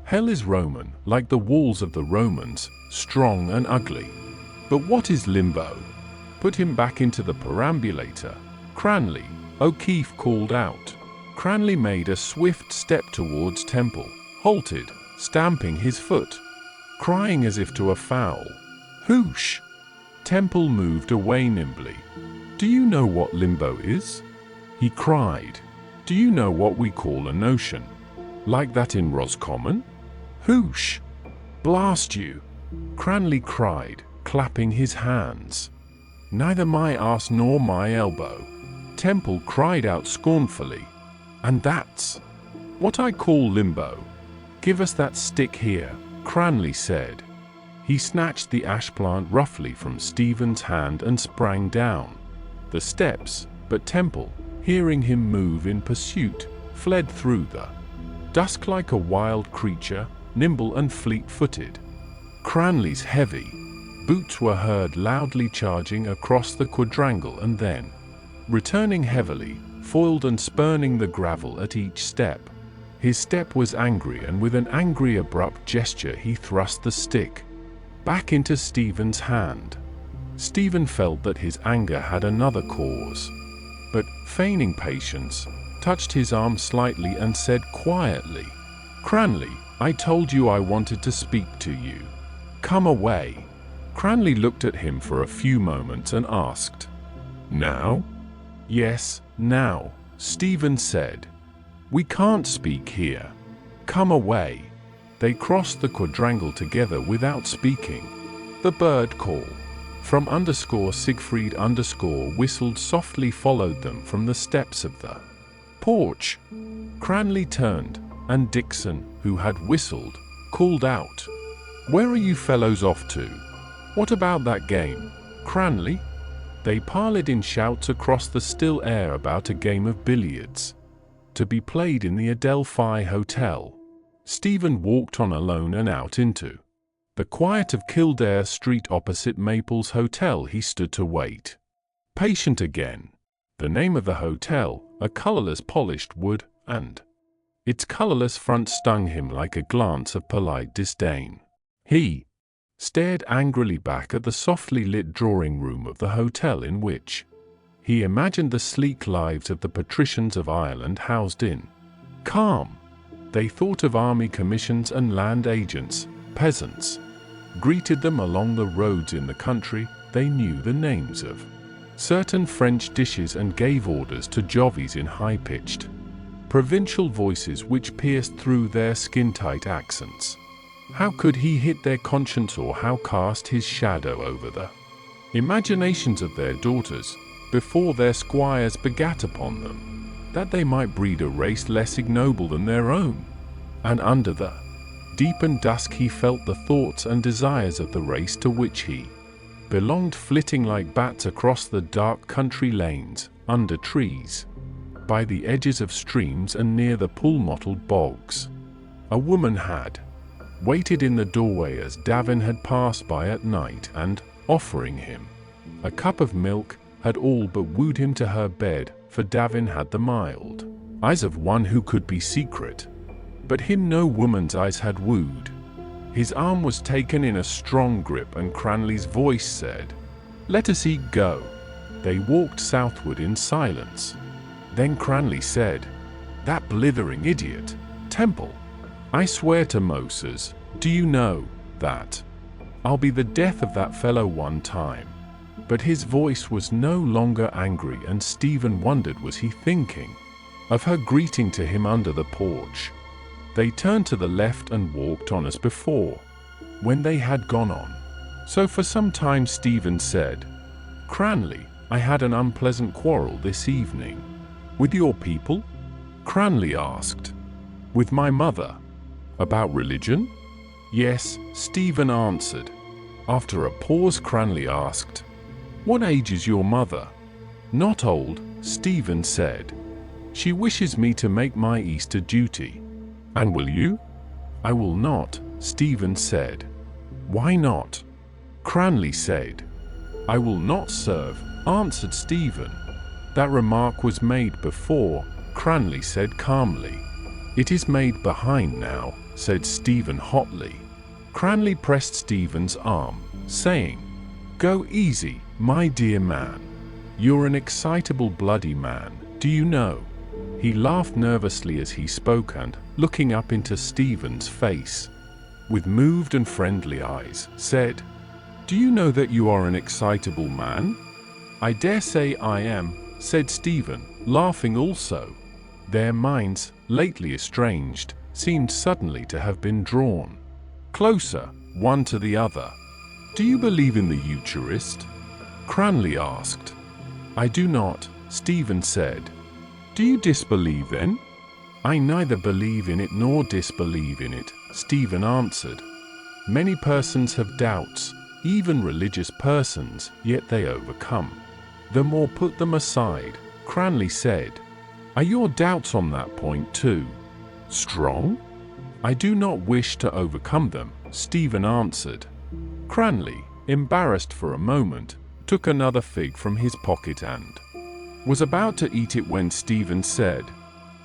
Hell is Roman, like the walls of the Romans, strong and ugly. But what is limbo?" "Put him back into the perambulator, Cranley," O'Keefe called out. Cranley made a swift step towards Temple, halted, stamping his foot, crying as if to a fowl. "Hoosh!" Temple moved away nimbly. "Do you know what limbo is?" he cried. "Do you know what we call a notion? Like that in Roscommon?" "Hoosh! Blast you!" Cranley cried, clapping his hands. "Neither my arse nor my elbow," Temple cried out scornfully. "And that's what I call limbo." "Give us that stick here," Cranley said. He snatched the ash plant roughly from Stephen's hand and sprang down the steps, but Temple, hearing him move in pursuit, fled through the dusk like a wild creature, nimble and fleet-footed. Cranley's heavy boots were heard loudly charging across the quadrangle and then returning heavily, foiled and spurning the gravel at each step. His step was angry, and with an angry abrupt gesture he thrust the stick back into Stephen's hand. Stephen felt that his anger had another cause, but, feigning patience, touched his arm slightly and said quietly, "Cranley, I told you I wanted to speak to you. Come away." Cranley looked at him for a few moments and asked, "Now?" "Yes, now," Stephen said. "We can't speak here. Come away." They crossed the quadrangle together without speaking. The bird call from _Siegfried whistled softly followed them from the steps of the porch. Cranley turned, and Dixon, who had whistled, called out, "Where are you fellows off to? What about that game, Cranley?" They parleyed in shouts across the still air about a game of billiards, to be played in the Adelphi Hotel. Stephen walked on alone and out into the quiet of Kildare Street opposite Maple's Hotel. He stood to wait. Patient again. The name of the hotel, a colorless polished wood, and its colorless front stung him like a glance of polite disdain. He stared angrily back at the softly lit drawing room of the hotel in which he imagined the sleek lives of the patricians of Ireland housed in calm. They thought of army commissions and land agents, peasants greeted them along the roads in the country. They knew the names of certain French dishes and gave orders to jovvies in high-pitched provincial voices which pierced through their skin-tight accents. How could he hit their conscience, or how cast his shadow over the imaginations of their daughters, before their squires begat upon them, that they might breed a race less ignoble than their own? And under the deepened dusk he felt the thoughts and desires of the race to which he belonged flitting like bats across the dark country lanes, under trees, by the edges of streams and near the pool-mottled bogs. A woman had waited in the doorway as Davin had passed by at night and, offering him a cup of milk, had all but wooed him to her bed, for Davin had the mild eyes of one who could be secret. But him no woman's eyes had wooed. His arm was taken in a strong grip, and Cranley's voice said, "Let us eat go." They walked southward in silence. Then Cranley said, "That blithering idiot, Temple. I swear to Moses, do you know that I'll be the death of that fellow one time." But his voice was no longer angry, and Stephen wondered, was he thinking of her greeting to him under the porch? They turned to the left and walked on as before. When they had gone on so for some time, Stephen said, "Cranley, I had an unpleasant quarrel this evening." "With your people?" Cranley asked. "With my mother." "About religion?" "Yes," Stephen answered. After a pause, Cranley asked, "What age is your mother?" "Not old," Stephen said. "She wishes me to make my Easter duty." "And will you?" "I will not," Stephen said. Why not? Cranley said. I will not serve, answered Stephen. That remark was made before, Cranley said calmly. It is made behind now, said Stephen hotly. Cranley pressed Stephen's arm, saying, Go easy, my dear man. You're an excitable bloody man, do you know? He laughed nervously as he spoke and, looking up into Stephen's face, with moved and friendly eyes, said, Do you know that you are an excitable man? I dare say I am, said Stephen, laughing also. Their minds, lately estranged, seemed suddenly to have been drawn closer, one to the other. Do you believe in the Eucharist? Cranley asked. I do not, Stephen said. Do you disbelieve then? I neither believe in it nor disbelieve in it, Stephen answered. Many persons have doubts, even religious persons, yet they overcome. The more put them aside, Cranley said. Are your doubts on that point too strong? I do not wish to overcome them, Stephen answered. Cranley, embarrassed for a moment, took another fig from his pocket and was about to eat it when Stephen said,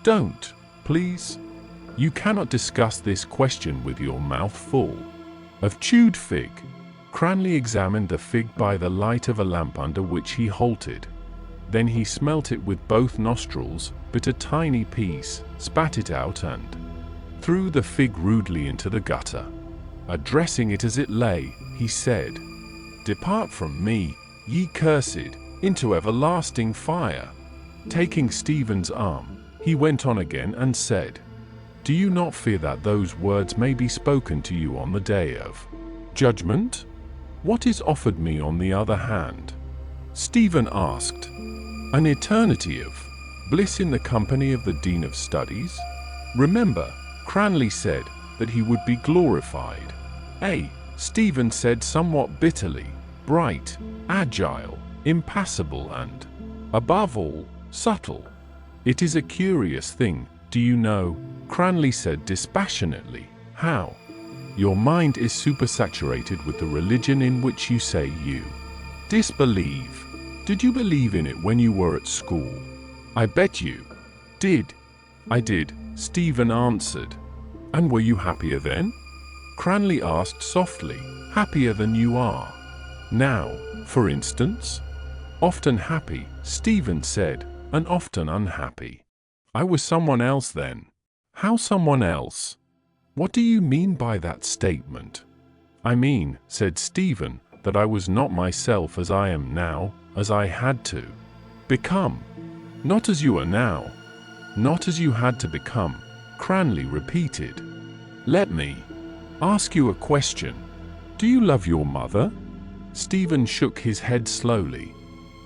Don't, please. You cannot discuss this question with your mouth full of chewed fig. Cranley examined the fig by the light of a lamp under which he halted. Then he smelt it with both nostrils, bit a tiny piece, spat it out and threw the fig rudely into the gutter. Addressing it as it lay, he said, Depart from me, ye cursed, into everlasting fire. Taking Stephen's arm, he went on again and said, Do you not fear that those words may be spoken to you on the day of judgment? What is offered me on the other hand? Stephen asked. An eternity of bliss in the company of the Dean of Studies? Remember, Cranley said that he would be glorified. Stephen said somewhat bitterly, bright, agile, impassible and, above all, subtle. It is a curious thing, do you know, Cranley said dispassionately, how your mind is supersaturated with the religion in which you say you disbelieve. Did you believe in it when you were at school? I bet you did. I did, Stephen answered. And were you happier then? Cranley asked softly. Happier than you are now, for instance? Often happy, Stephen said, and often unhappy. I was someone else then. How someone else? What do you mean by that statement? I mean, said Stephen, that I was not myself as I am now, as I had to become. Not as you are now. Not as you had to become, Cranley repeated. Let me ask you a question. Do you love your mother? Stephen shook his head slowly.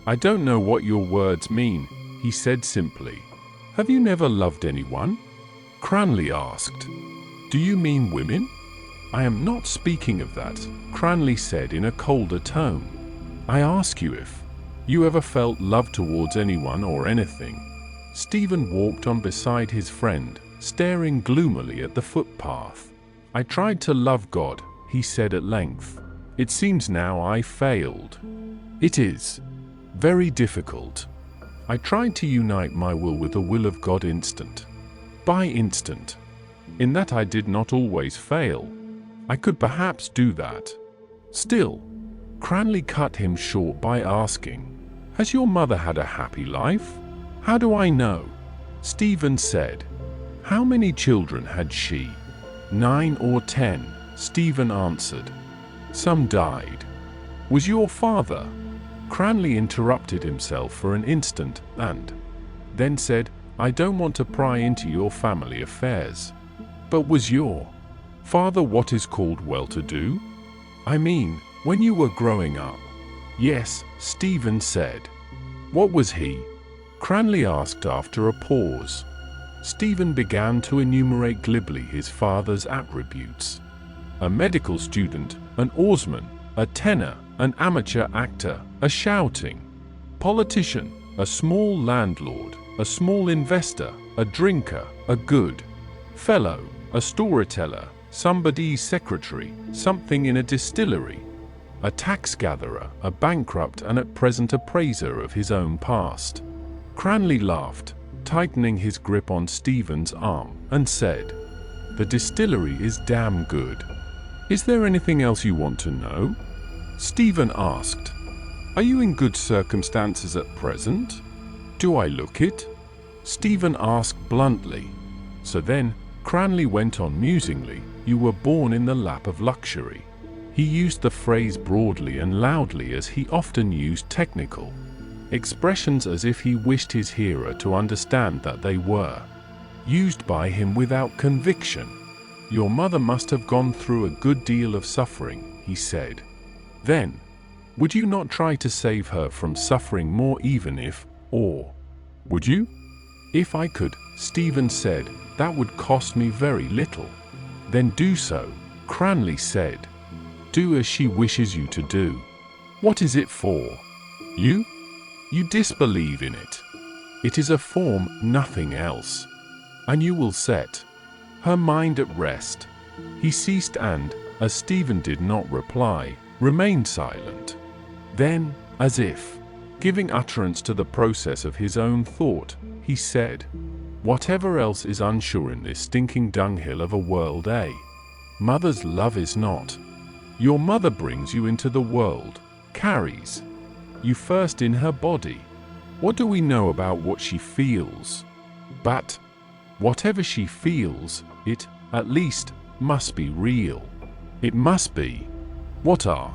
I don't know what your words mean, he said simply. Have you never loved anyone? Cranley asked. Do you mean women? I am not speaking of that, Cranley said in a colder tone. I ask you if you ever felt love towards anyone or anything. Stephen walked on beside his friend, staring gloomily at the footpath. I tried to love God, he said at length. It seems now I failed. It is very difficult. I tried to unite my will with the will of God instant by instant. In that I did not always fail. I could perhaps do that. Still, Cranley cut him short by asking, Has your mother had a happy life? How do I know? Stephen said. How many children had she? 9 or 10, Stephen answered. Some died. Was your father? Cranley interrupted himself for an instant and then said, I don't want to pry into your family affairs. But was your father what is called well-to-do? I mean, when you were growing up. Yes, Stephen said. What was he? Cranley asked after a pause. Stephen began to enumerate glibly his father's attributes. A medical student, an oarsman, a tenor, an amateur actor, a shouting politician, a small landlord, a small investor, a drinker, a good fellow, a storyteller, somebody's secretary, something in a distillery, a tax gatherer, a bankrupt and at present a praiser of his own past. Cranley laughed, tightening his grip on Stephen's arm, and said, "The distillery is damn good. Is there anything else you want to know?" Stephen asked, "Are you in good circumstances at present? Do I look it?" Stephen asked bluntly. So then, Cranley went on musingly, "You were born in the lap of luxury." He used the phrase broadly and loudly, as he often used technical expressions, as if he wished his hearer to understand that they were used by him without conviction. "Your mother must have gone through a good deal of suffering," he said. "Then, would you not try to save her from suffering more, even if, or would you?" "If I could," Stephen said, "that would cost me very little." "Then do so," Cranley said. "Do as she wishes you to do." "What is it for? You? You disbelieve in it. It is a form, nothing else. And you will set her mind at rest." He ceased and, as Stephen did not reply, remained silent. Then, as if giving utterance to the process of his own thought, he said, "Whatever else is unsure in this stinking dunghill of a world, mother's love is not. Your mother brings you into the world, carries you first in her body. What do we know about what she feels? But whatever she feels, it, at least, must be real. It must be. What are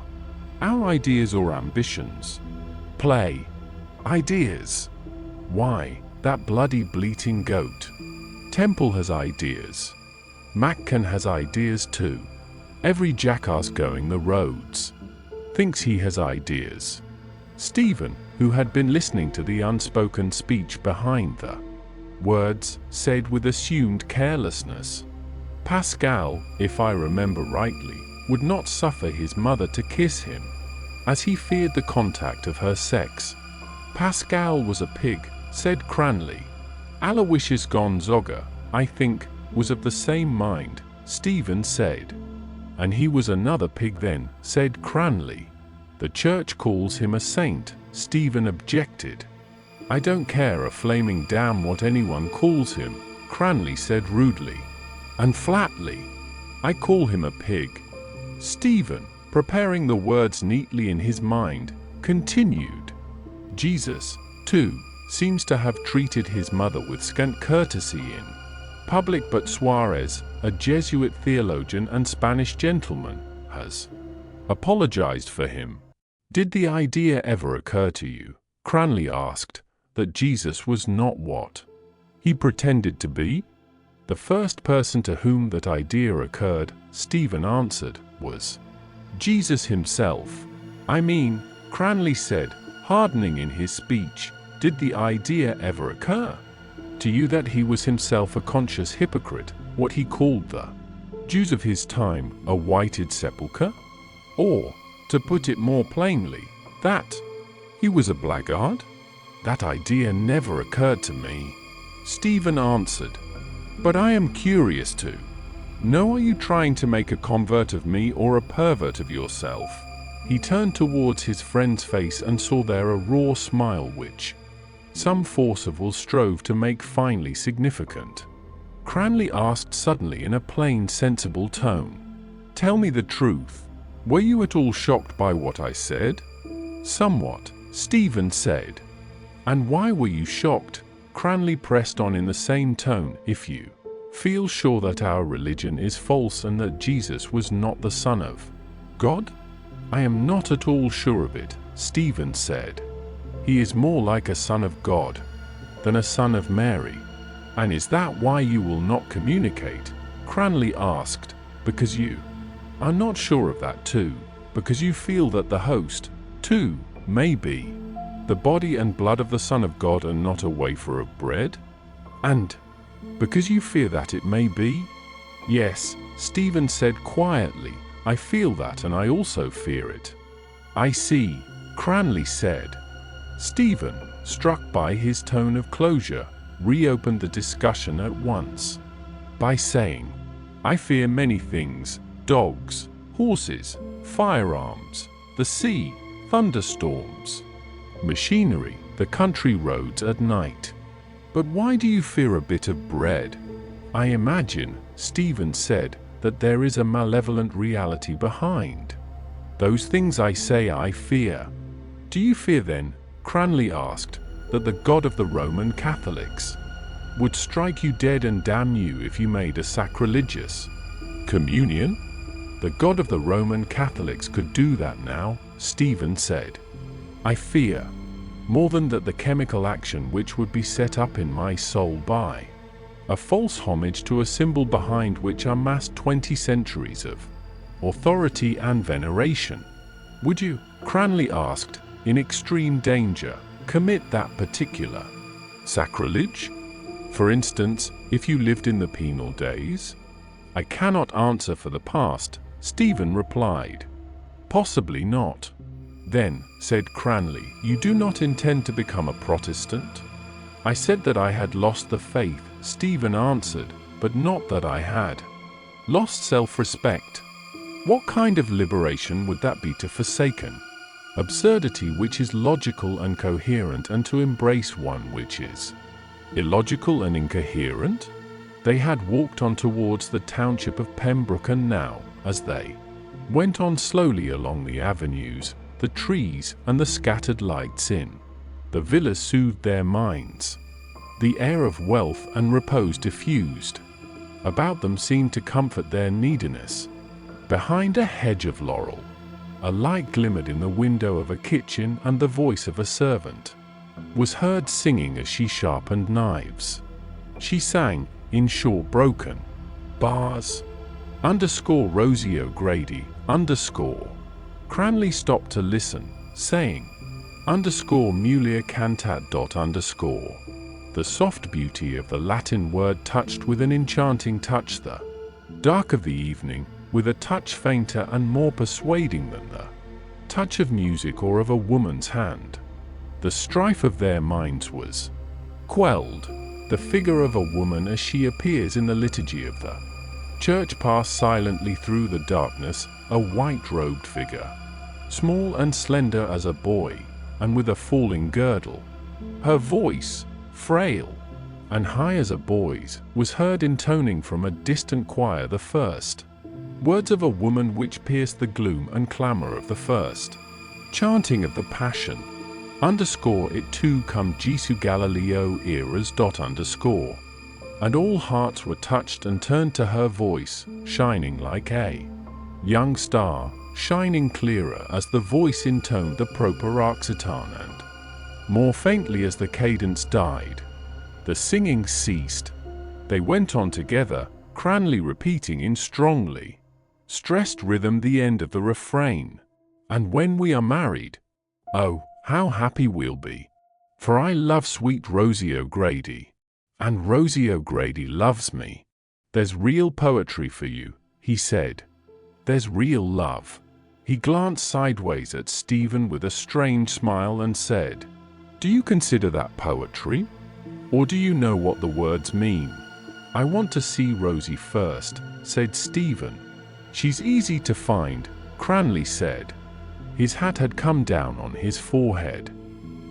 our ideas or ambitions? Play. Ideas. Why, that bloody bleating goat. Temple has ideas. Mackan has ideas too. Every jackass going the roads thinks he has ideas." Stephen, who had been listening to the unspoken speech behind the words, said with assumed carelessness, "Pascal, if I remember rightly, would not suffer his mother to kiss him, as he feared the contact of her sex." "Pascal was a pig," said Cranley. "Aloysius Gonzaga, I think, was of the same mind," Stephen said. "And he was another pig then," said Cranley. "The church calls him a saint," Stephen objected. "I don't care a flaming damn what anyone calls him," Cranley said rudely and flatly. "I call him a pig." Stephen, preparing the words neatly in his mind, continued, "Jesus, too, seems to have treated his mother with scant courtesy in public, but Suarez, a Jesuit theologian and Spanish gentleman, has apologized for him." "Did the idea ever occur to you," Cranley asked, "that Jesus was not what he pretended to be?" "The first person to whom that idea occurred," Stephen answered, "was Jesus himself." "I mean," Cranley said, hardening in his speech, "did the idea ever occur to you that he was himself a conscious hypocrite, what he called the Jews of his time a whited sepulchre? Or, to put it more plainly, that he was a blackguard?" "That idea never occurred to me," Stephen answered. "But I am curious to know, are you trying to make a convert of me or a pervert of yourself?" He turned towards his friend's face and saw there a raw smile which some force of will strove to make finely significant. Cranley asked suddenly in a plain, sensible tone, "Tell me the truth. Were you at all shocked by what I said?" "Somewhat," Stephen said. "And why were you shocked?" Cranley pressed on in the same tone. "If you feel sure that our religion is false and that Jesus was not the Son of God?" "I am not at all sure of it," Stephen said. "He is more like a son of God than a son of Mary." "And is that why you will not communicate?" Cranley asked. "Because you are not sure of that too? Because you feel that the host, too, may be the body and blood of the Son of God and not a wafer of bread? And because you fear that it may be?" "Yes," Stephen said quietly, "I feel that and I also fear it." "I see," Cranley said. Stephen, struck by his tone of closure, reopened the discussion at once by saying, I fear many things: dogs, horses, firearms, the sea, thunderstorms, machinery, the country roads at night. But why do you fear a bit of bread? I imagine, Stephen said, that there is a malevolent reality behind those things I say I fear. Do you fear then, Cranley asked, that the God of the Roman Catholics would strike you dead and damn you if you made a sacrilegious communion? The God of the Roman Catholics could do that now, Stephen said. I fear, more than that, the chemical action which would be set up in my soul by a false homage to a symbol behind which are massed 20 centuries of authority and veneration. Would you, Cranley asked, in extreme danger, commit that particular sacrilege? For instance, if you lived in the penal days? I cannot answer for the past, Stephen replied. Possibly not. Then, said Cranley, you do not intend to become a Protestant? I said that I had lost the faith, Stephen answered, but not that I had lost self-respect. What kind of liberation would that be to forsaken absurdity which is logical and coherent, and to embrace one which is illogical and incoherent? They had walked on towards the township of Pembroke, and now, as they went on slowly along the avenues, the trees and the scattered lights in the villas soothed their minds. The air of wealth and repose diffused about them seemed to comfort their neediness. Behind a hedge of laurel, a light glimmered in the window of a kitchen, and the voice of a servant was heard singing as she sharpened knives. She sang, in short broken bars, _Rosie O'Grady, _ Cranley stopped to listen, saying, _Mulia cantat . The soft beauty of the Latin word touched with an enchanting touch the dark of the evening, with a touch fainter and more persuading than the touch of music or of a woman's hand. The strife of their minds was quelled. The figure of a woman as she appears in the liturgy of the church passed silently through the darkness, a white-robed figure, small and slender as a boy, and with a falling girdle. Her voice, frail and high as a boy's, was heard intoning from a distant choir the first words of a woman which pierced the gloom and clamor of the first chanting of the Passion. It too come Jesu Galileo eras. And all hearts were touched and turned to her voice, shining like a young star, shining clearer as the voice intoned the Proparoxyton, and more faintly as the cadence died. The singing ceased. They went on together, Cranley repeating in strongly stressed rhythm the end of the refrain. And when we are married, oh, how happy we'll be! For I love sweet Rosie O'Grady, and Rosie O'Grady loves me. There's real poetry for you, he said. There's real love. He glanced sideways at Stephen with a strange smile and said, Do you consider that poetry? Or do you know what the words mean? I want to see Rosie first, said Stephen. She's easy to find, Cranley said. His hat had come down on his forehead.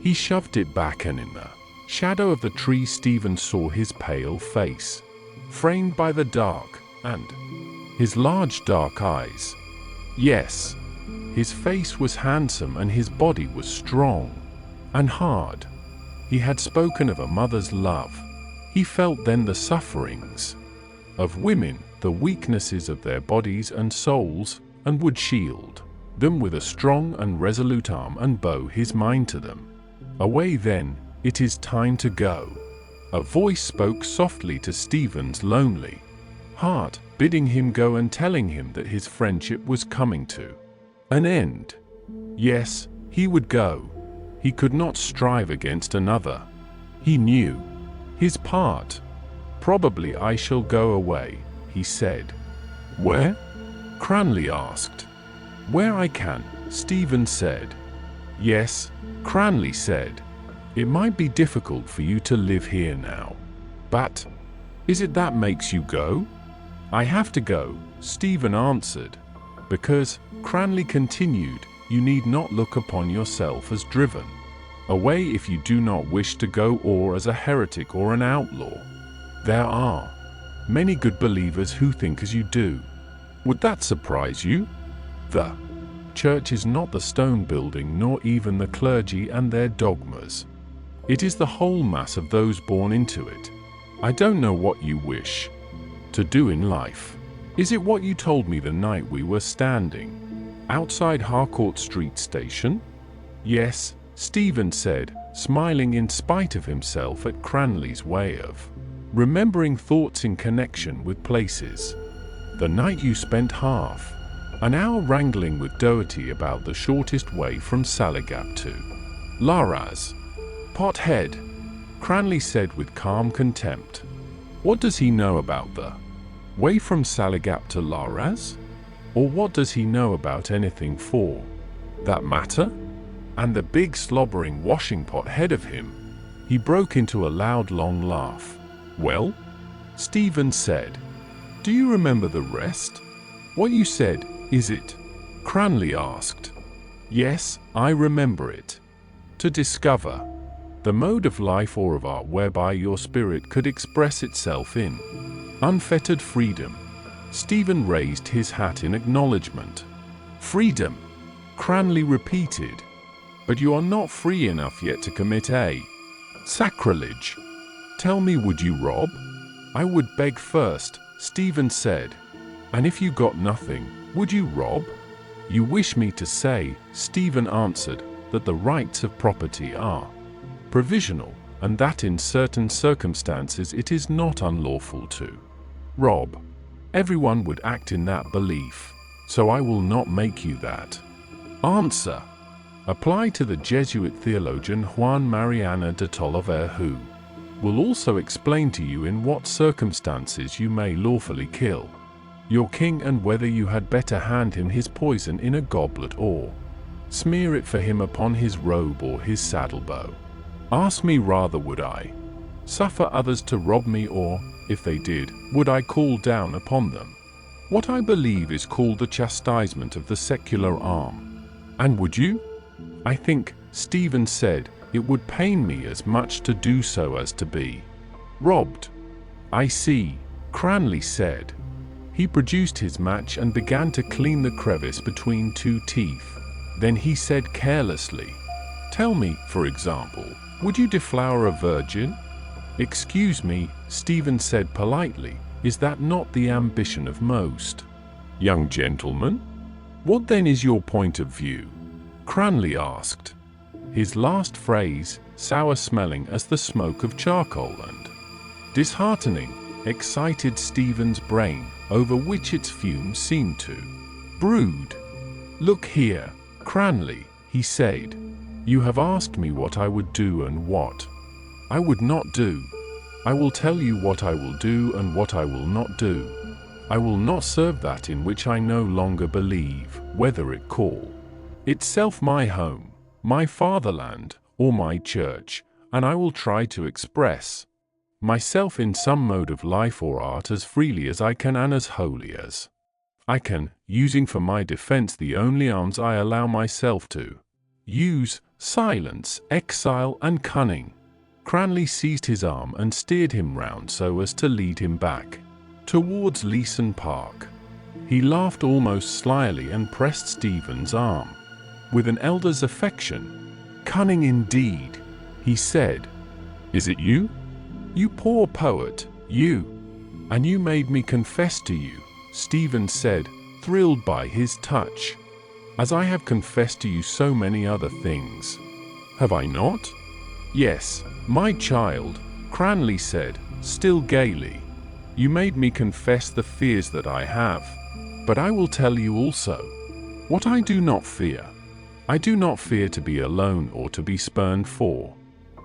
He shoved it back, and in the shadow of the tree Stephen saw his pale face, framed by the dark, and his large dark eyes. Yes, his face was handsome and his body was strong and hard. He had spoken of a mother's love. He felt then the sufferings of women, the weaknesses of their bodies and souls, and would shield them with a strong and resolute arm and bow his mind to them. Away then, it is time to go. A voice spoke softly to Stephen's lonely heart, bidding him go and telling him that his friendship was coming to an end. Yes, he would go. He could not strive against another. He knew his part. Probably I shall go away, he said. Where? Cranley asked. Where I can, Stephen said. Yes, Cranley said. It might be difficult for you to live here now. But is it that makes you go? I have to go, Stephen answered. Because, Cranley continued, you need not look upon yourself as driven away if you do not wish to go, or as a heretic or an outlaw. There are many good believers who think as you do. Would that surprise you? The church is not the stone building, nor even the clergy and their dogmas. It is the whole mass of those born into it. I don't know what you wish to do in life. Is it what you told me the night we were standing outside Harcourt Street station? Yes, Stephen said, smiling in spite of himself at Cranley's way of remembering thoughts in connection with places. The night you spent half an hour wrangling with Doherty about the shortest way from Salagap to Laraz. Pothead, Cranley said with calm contempt. What does he know about the way from Salagap to Laraz? Or what does he know about anything for that matter? And the big slobbering washing pot head of him. He broke into a loud long laugh. Well? Stephen said. Do you remember the rest? What you said, is it? Cranley asked. Yes, I remember it. To discover the mode of life or of art whereby your spirit could express itself in unfettered freedom. Stephen raised his hat in acknowledgement. Freedom, Cranley repeated. But you are not free enough yet to commit a sacrilege. Tell me, would you rob? I would beg first, Stephen said. And if you got nothing, would you rob? You wish me to say, Stephen answered, that the rights of property are provisional, and that in certain circumstances it is not unlawful to rob. Everyone would act in that belief, so I will not make you that answer. Apply to the Jesuit theologian Juan Mariana de Tolliver, who will also explain to you in what circumstances you may lawfully kill your king, and whether you had better hand him his poison in a goblet or smear it for him upon his robe or his saddlebow. Ask me rather, would I suffer others to rob me, or, if they did, would I call down upon them what I believe is called the chastisement of the secular arm? And would you? I think, Stephen said, it would pain me as much to do so as to be robbed. I see, Cranley said. He produced his match and began to clean the crevice between two teeth. Then he said carelessly, Tell me, for example, would you deflower a virgin? Excuse me, Stephen said politely, is that not the ambition of most young gentlemen? What then is your point of view? Cranley asked. His last phrase, sour-smelling as the smoke of charcoal and disheartening, excited Stephen's brain, over which its fumes seemed to brood. Look here, Cranley, he said. You have asked me what I would do and what I would not do. I will tell you what I will do and what I will not do. I will not serve that in which I no longer believe, whether it call itself my home, my fatherland, or my church, and I will try to express myself in some mode of life or art as freely as I can and as wholly as I can, using for my defense the only arms I allow myself to use, silence, exile, and cunning. Cranley seized his arm and steered him round so as to lead him back towards Leeson Park. He laughed almost slyly and pressed Stephen's arm with an elder's affection. Cunning indeed, he said. Is it you? You poor poet, you. And you made me confess to you, Stephen said, thrilled by his touch, as I have confessed to you so many other things. Have I not? Yes, my child, Cranley said, still gaily. You made me confess the fears that I have. But I will tell you also what I do not fear. I do not fear to be alone or to be spurned for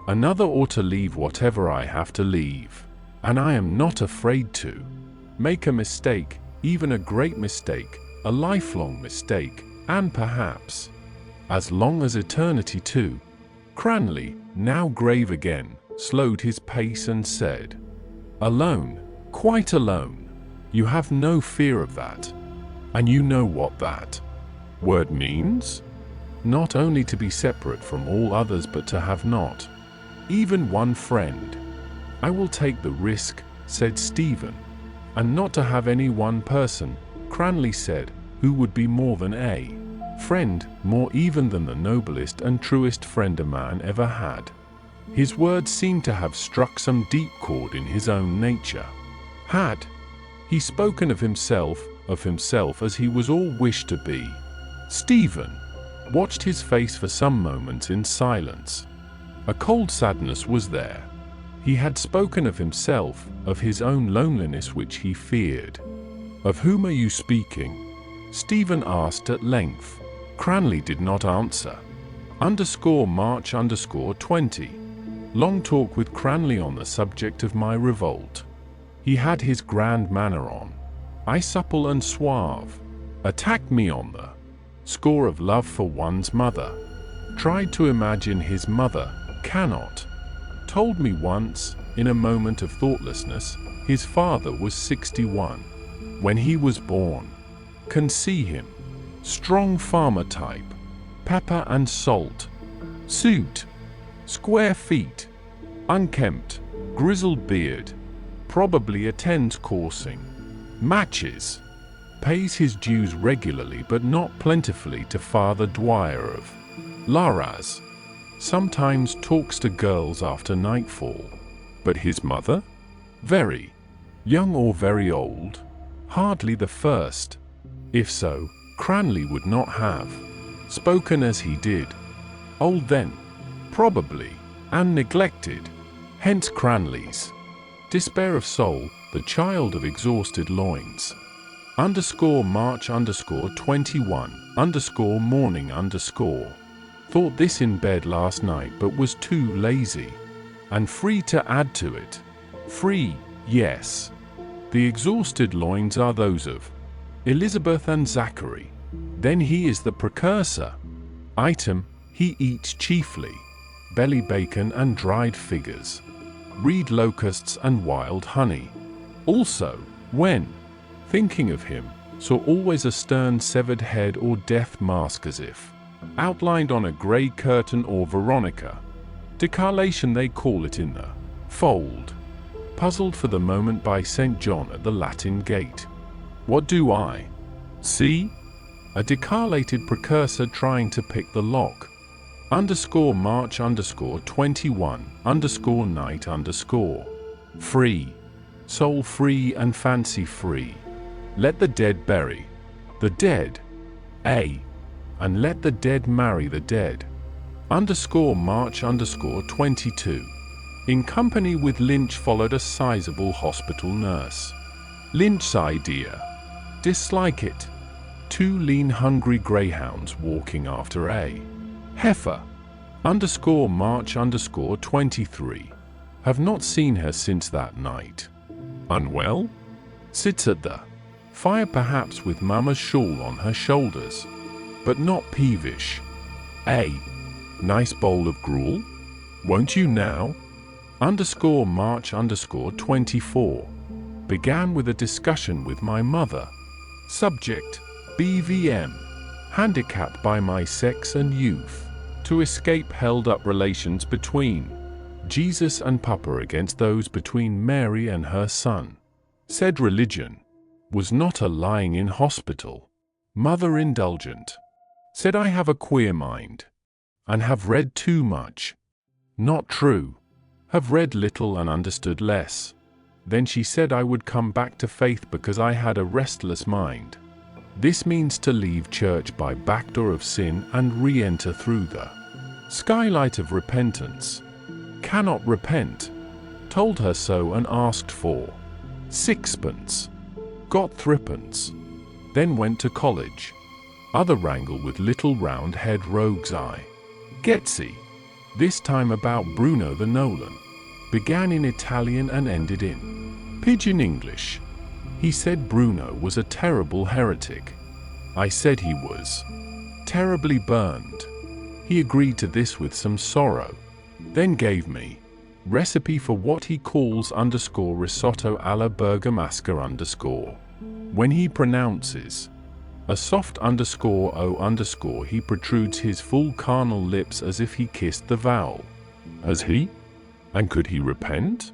another or to leave whatever I have to leave. And I am not afraid to make a mistake, even a great mistake, a lifelong mistake, and perhaps as long as eternity too. Cranley, now grave again, slowed his pace and said, Alone, quite alone. You have no fear of that. And you know what that word means? Not only to be separate from all others, but to have not even one friend. I will take the risk, said Stephen. And not to have any one person, Cranley said, who would be more than a friend, more even than the noblest and truest friend a man ever had. His words seemed to have struck some deep chord in his own nature. Had he spoken of himself as he was all wished to be? Stephen watched his face for some moments in silence. A cold sadness was there. He had spoken of himself, of his own loneliness which he feared. Of whom are you speaking? Stephen asked at length. Cranley did not answer. March 20. Long talk with Cranley on the subject of my revolt. He had his grand manner on. I supple and suave. Attacked me on the score of love for one's mother. Tried to imagine his mother, cannot. Told me once, in a moment of thoughtlessness, his father was 61 when he was born. Can see him. Strong farmer type. Pepper and salt. Suit. Square feet. Unkempt. Grizzled beard. Probably attends coursing. Matches. Pays his dues regularly but not plentifully to Father Dwyer of Laraz. Sometimes talks to girls after nightfall. But his mother? Very young or very old? Hardly the first. If so, Cranley would not have spoken as he did. Old then, probably, and neglected. Hence Cranley's despair of soul, the child of exhausted loins. March 21 morning Thought this in bed last night but was too lazy. And free to add to it. Free, yes. The exhausted loins are those of Elizabeth and Zachary. Then he is the precursor. Item, he eats chiefly belly bacon and dried figures, reed locusts and wild honey. Also, when thinking of him, saw always a stern severed head or death mask as if outlined on a grey curtain or Veronica. Decarnation they call it in the fold. Puzzled for the moment by St. John at the Latin gate. What do I see? A decarnated precursor trying to pick the lock. March 21 night free. Soul free and fancy free. Let the dead bury the dead. And let the dead marry the dead. March 22. In company with Lynch followed a sizable hospital nurse. Lynch's idea. Dislike it. 2 lean hungry greyhounds walking after a heifer. March 23. Have not seen her since that night. Unwell? Sits at the fire perhaps with Mama's shawl on her shoulders. But not peevish. Nice bowl of gruel? Won't you now? March 24. Began with a discussion with my mother. Subject, BVM. Handicapped by my sex and youth. To escape held-up relations between Jesus and Papa against those between Mary and her son. Said religion was not a lying in hospital. Mother indulgent. Said I have a queer mind. And have read too much. Not true. Have read little and understood less. Then she said I would come back to faith because I had a restless mind. This means to leave church by back door of sin and re-enter through the skylight of repentance. Cannot repent. Told her so and asked for 6pence. Got 3pence. Then went to college. Other wrangle with little round head rogue's eye. Getsy. This time about Bruno the Nolan. Began in Italian and ended in pidgin English. He said Bruno was a terrible heretic. I said he was terribly burned. He agreed to this with some sorrow. Then gave me Recipe for what he calls _risotto alla bergamasca_. When he pronounces a soft _o_ he protrudes his full carnal lips as if he kissed the vowel. Has he? And could he repent?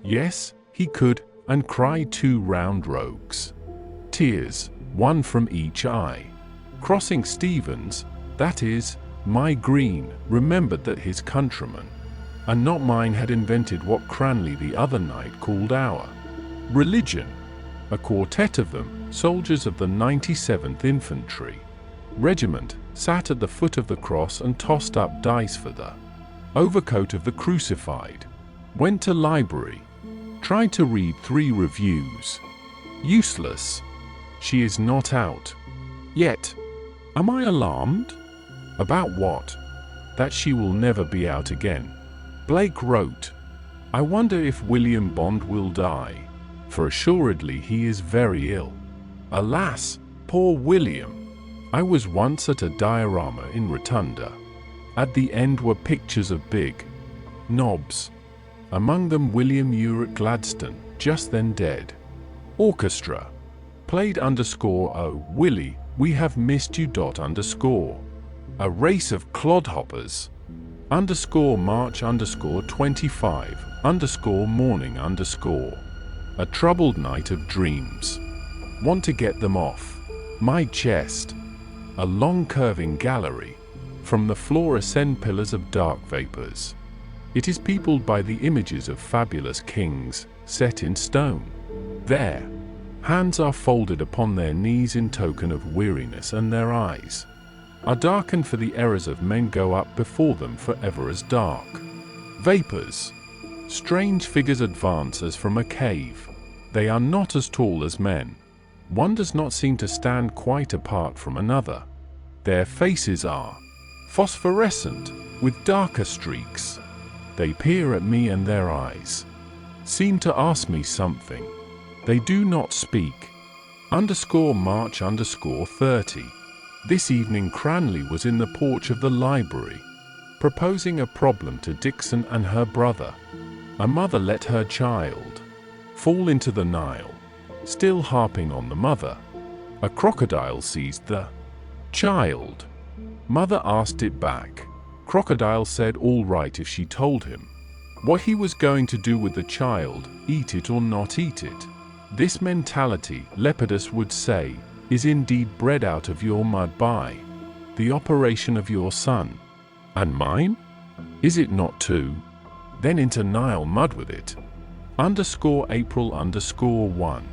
Yes, he could, and cry 2 round rogues' tears, 1 from each eye. Crossing Stephen's, that is, my green, remembered that his countrymen, and not mine, had invented what Cranley the other night called our religion. A quartet of them, soldiers of the 97th Infantry Regiment, sat at the foot of the cross and tossed up dice for the overcoat of the crucified. Went to library. Tried to read 3 reviews. Useless. She is not out yet. Am I alarmed? About what? That she will never be out again. Blake wrote, I wonder if William Bond will die, for assuredly he is very ill. Alas, poor William! I was once at a diorama in Rotunda. At the end were pictures of big knobs. Among them William Uric Gladstone, just then dead. Orchestra. Played _o, Willie, we have missed you. A race of clodhoppers. _march _25 morning A troubled night of dreams. Want to get them off my chest. A long curving gallery. From the floor ascend pillars of dark vapors. It is peopled by the images of fabulous kings, set in stone. There, hands are folded upon their knees in token of weariness, and their eyes are darkened, for the errors of men go up before them forever as dark vapors. Strange figures advance as from a cave. They are not as tall as men. One does not seem to stand quite apart from another. Their faces are phosphorescent, with darker streaks. They peer at me, and their eyes seem to ask me something. They do not speak. March 30. This evening Cranley was in the porch of the library, proposing a problem to Dixon and her brother. A mother let her child fall into the Nile, still harping on the mother. A crocodile seized the child. Mother asked it back. Crocodile said all right if she told him what he was going to do with the child, eat it or not eat it. This mentality, Lepidus would say, is indeed bred out of your mud by the operation of your son. And mine? Is it not too? Then into Nile mud with it. April 1.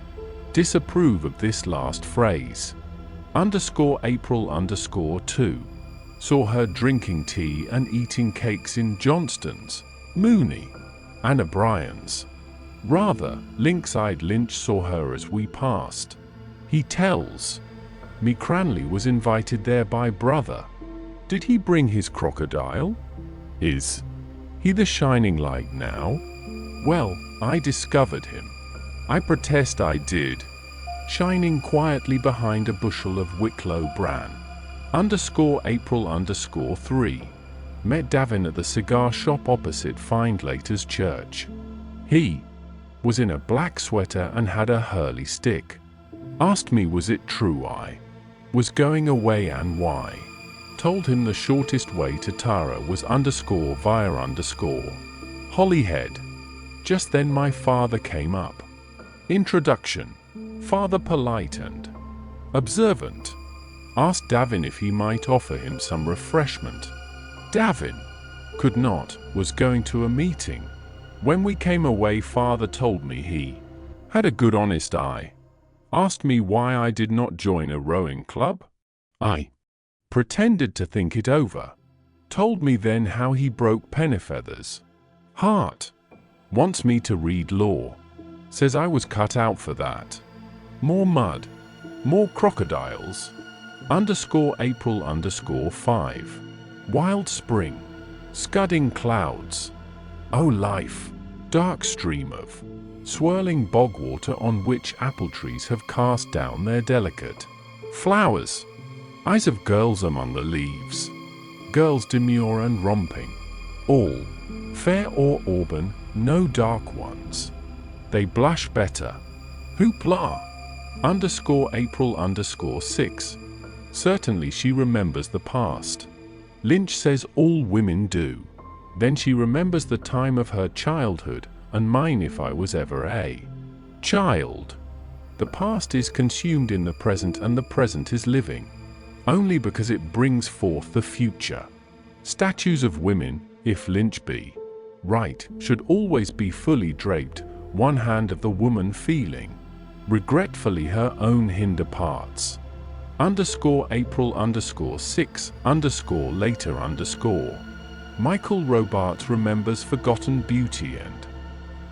Disapprove of this last phrase. April 2. Saw her drinking tea and eating cakes in Johnston's, Mooney, and O'Brien's. Rather, lynx-eyed Lynch saw her as we passed. He tells me Cranley was invited there by brother. Did he bring his crocodile? Is he the shining light now? Well, I discovered him. I protest I did. Shining quietly behind a bushel of Wicklow bran. April 3. Met Davin at the cigar shop opposite Findlater's church. He was in a black sweater and had a hurley stick. Asked me was it true I was going away and why. Told him the shortest way to Tara was _via_ Holyhead. Just then my father came up. Introduction. Father polite and observant. Asked Davin if he might offer him some refreshment. Davin could not, was going to a meeting. When we came away father told me he had a good honest eye. Asked me why I did not join a rowing club. I pretended to think it over. Told me then how he broke Pennyfeather's heart. Wants me to read law. Says I was cut out for that. More mud. More crocodiles. April 5. Wild spring. Scudding clouds. Oh life. Dark stream of swirling bogwater on which apple trees have cast down their delicate flowers. Eyes of girls among the leaves. Girls demure and romping. All fair or auburn, No dark ones. They blush better. Hoopla! _April_6. Certainly she remembers the past. Lynch says all women do. Then she remembers the time of her childhood, and mine if I was ever a child. The past is consumed in the present, and the present is living, only because it brings forth the future. Statues of women, if Lynch be right, should always be fully draped, one hand of the woman feeling regretfully her own hinder parts. _April_6_later_. Michael Robarts remembers forgotten beauty, and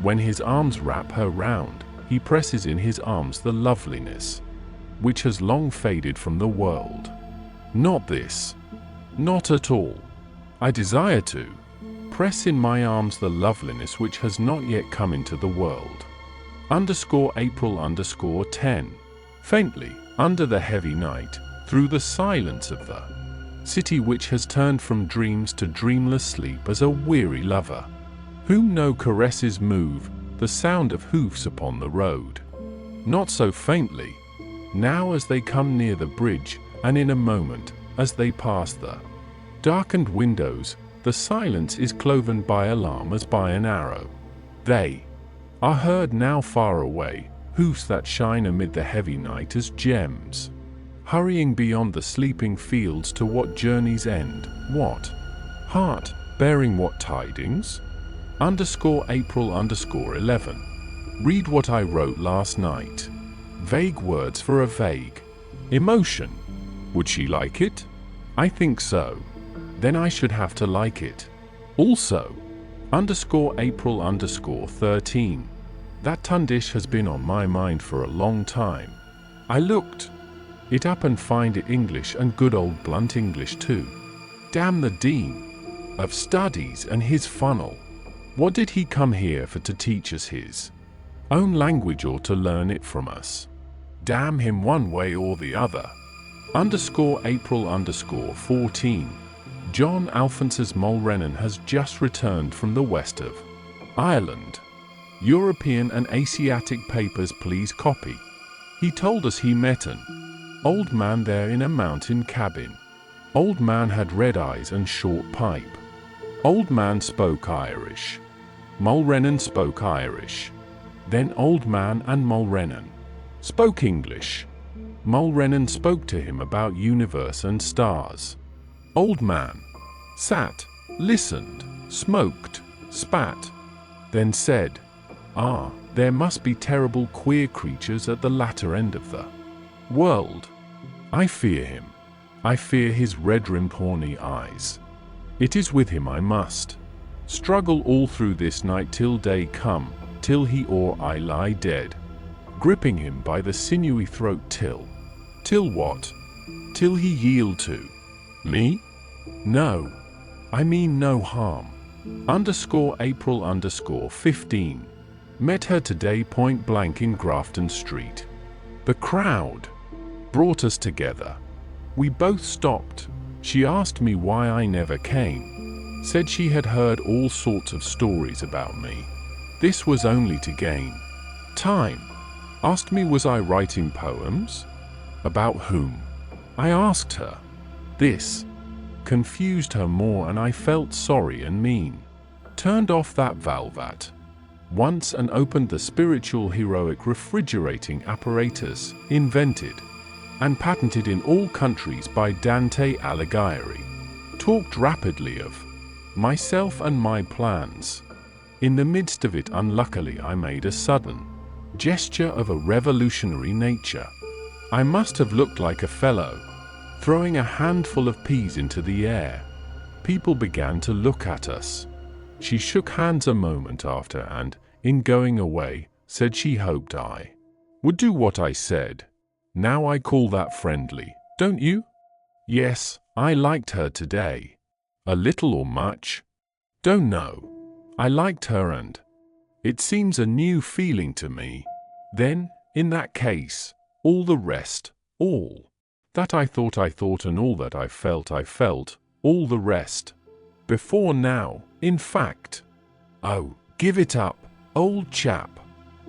when his arms wrap her round, he presses in his arms the loveliness which has long faded from the world. Not this. Not at all. I desire to press in my arms the loveliness which has not yet come into the world. _April_10. Faintly, under the heavy night, through the silence of the city which has turned from dreams to dreamless sleep as a weary lover, whom no caresses move, the sound of hoofs upon the road. Not so faintly, now as they come near the bridge, and in a moment, as they pass the darkened windows, the silence is cloven by alarm as by an arrow. They are heard now far away, hoofs that shine amid the heavy night as gems, hurrying beyond the sleeping fields to what journey's end, what heart, bearing what tidings? _April_11. Read what I wrote last night. Vague words for a vague emotion. Would she like it? I think so. Then I should have to like it also. _April_13. That tundish has been on my mind for a long time. I looked it up and find it English, and good old blunt English too. Damn the Dean of Studies and his funnel. What did he come here for, to teach us his own language or to learn it from us? Damn him one way or the other. _April_14. John Alphonsus Mulrennan has just returned from the west of Ireland. European and Asiatic papers please copy. He told us he met an old man there in a mountain cabin. Old man had red eyes and short pipe. Old man spoke Irish. Mulrennan spoke Irish. Then old man and Mulrennan spoke English. Mulrennan spoke to him about universe and stars. Old man sat, listened, smoked, spat, then said, "Ah, there must be terrible queer creatures at the latter end of the world. I fear him. I fear his red-rimmed horny eyes. It is with him I must struggle all through this night till day come, till he or I lie dead, gripping him by the sinewy throat till what? Till he yield to me? No, I mean no harm. _April_15. Met her today point blank in Grafton Street. The crowd brought us together. We both stopped. She asked me why I never came. Said she had heard all sorts of stories about me. This was only to gain time. Asked me was I writing poems? About whom? I asked her. This confused her more, and I felt sorry and mean. Turned off that valve at once and opened the spiritual heroic refrigerating apparatus, invented and patented in all countries by Dante Alighieri. Talked rapidly of myself and my plans. In the midst of it, unluckily, I made a sudden gesture of a revolutionary nature. I must have looked like a fellow throwing a handful of peas into the air. People began to look at us. She shook hands a moment after and, in going away, said she hoped I would do what I said. Now I call that friendly, don't you? Yes, I liked her today. A little or much? Don't know. I liked her, and it seems a new feeling to me. Then, in that case, all the rest, all that I thought, and all that I felt, all the rest. Before now, in fact. Oh, Give it up, old chap.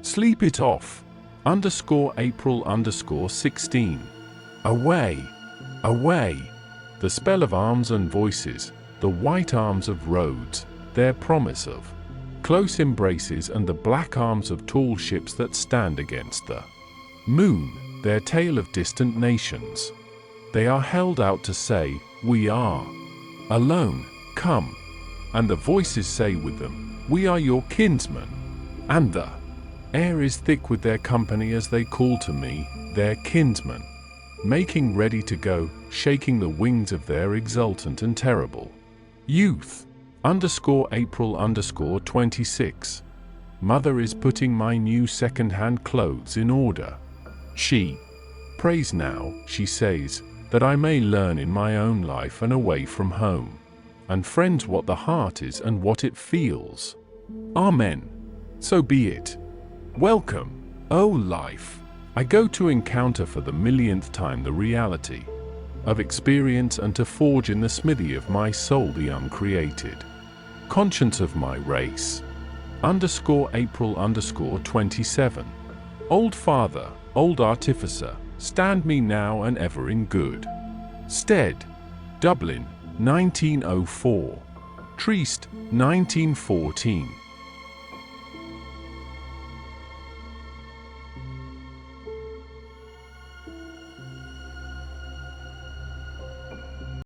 Sleep it off. _April_16. Away, away. The spell of arms and voices, the white arms of roads, their promise of close embraces, and the black arms of tall ships that stand against the moon, their tale of distant nations. They are held out to say, we are alone, come. And the voices say with them, we are your kinsmen. And the air is thick with their company as they call to me, their kinsmen, making ready to go, shaking the wings of their exultant and terrible youth. _April_26. Mother is putting my new second-hand clothes in order. She prays now, she says, that I may learn in my own life and away from home and friends what the heart is and what it feels. Amen. So be it. Welcome, O life. I go to encounter for the millionth time the reality of experience and to forge in the smithy of my soul the uncreated conscience of my race. _April_27. Old father, old artificer, stand me now and ever in good stead. Dublin, 1904. Trieste, 1914.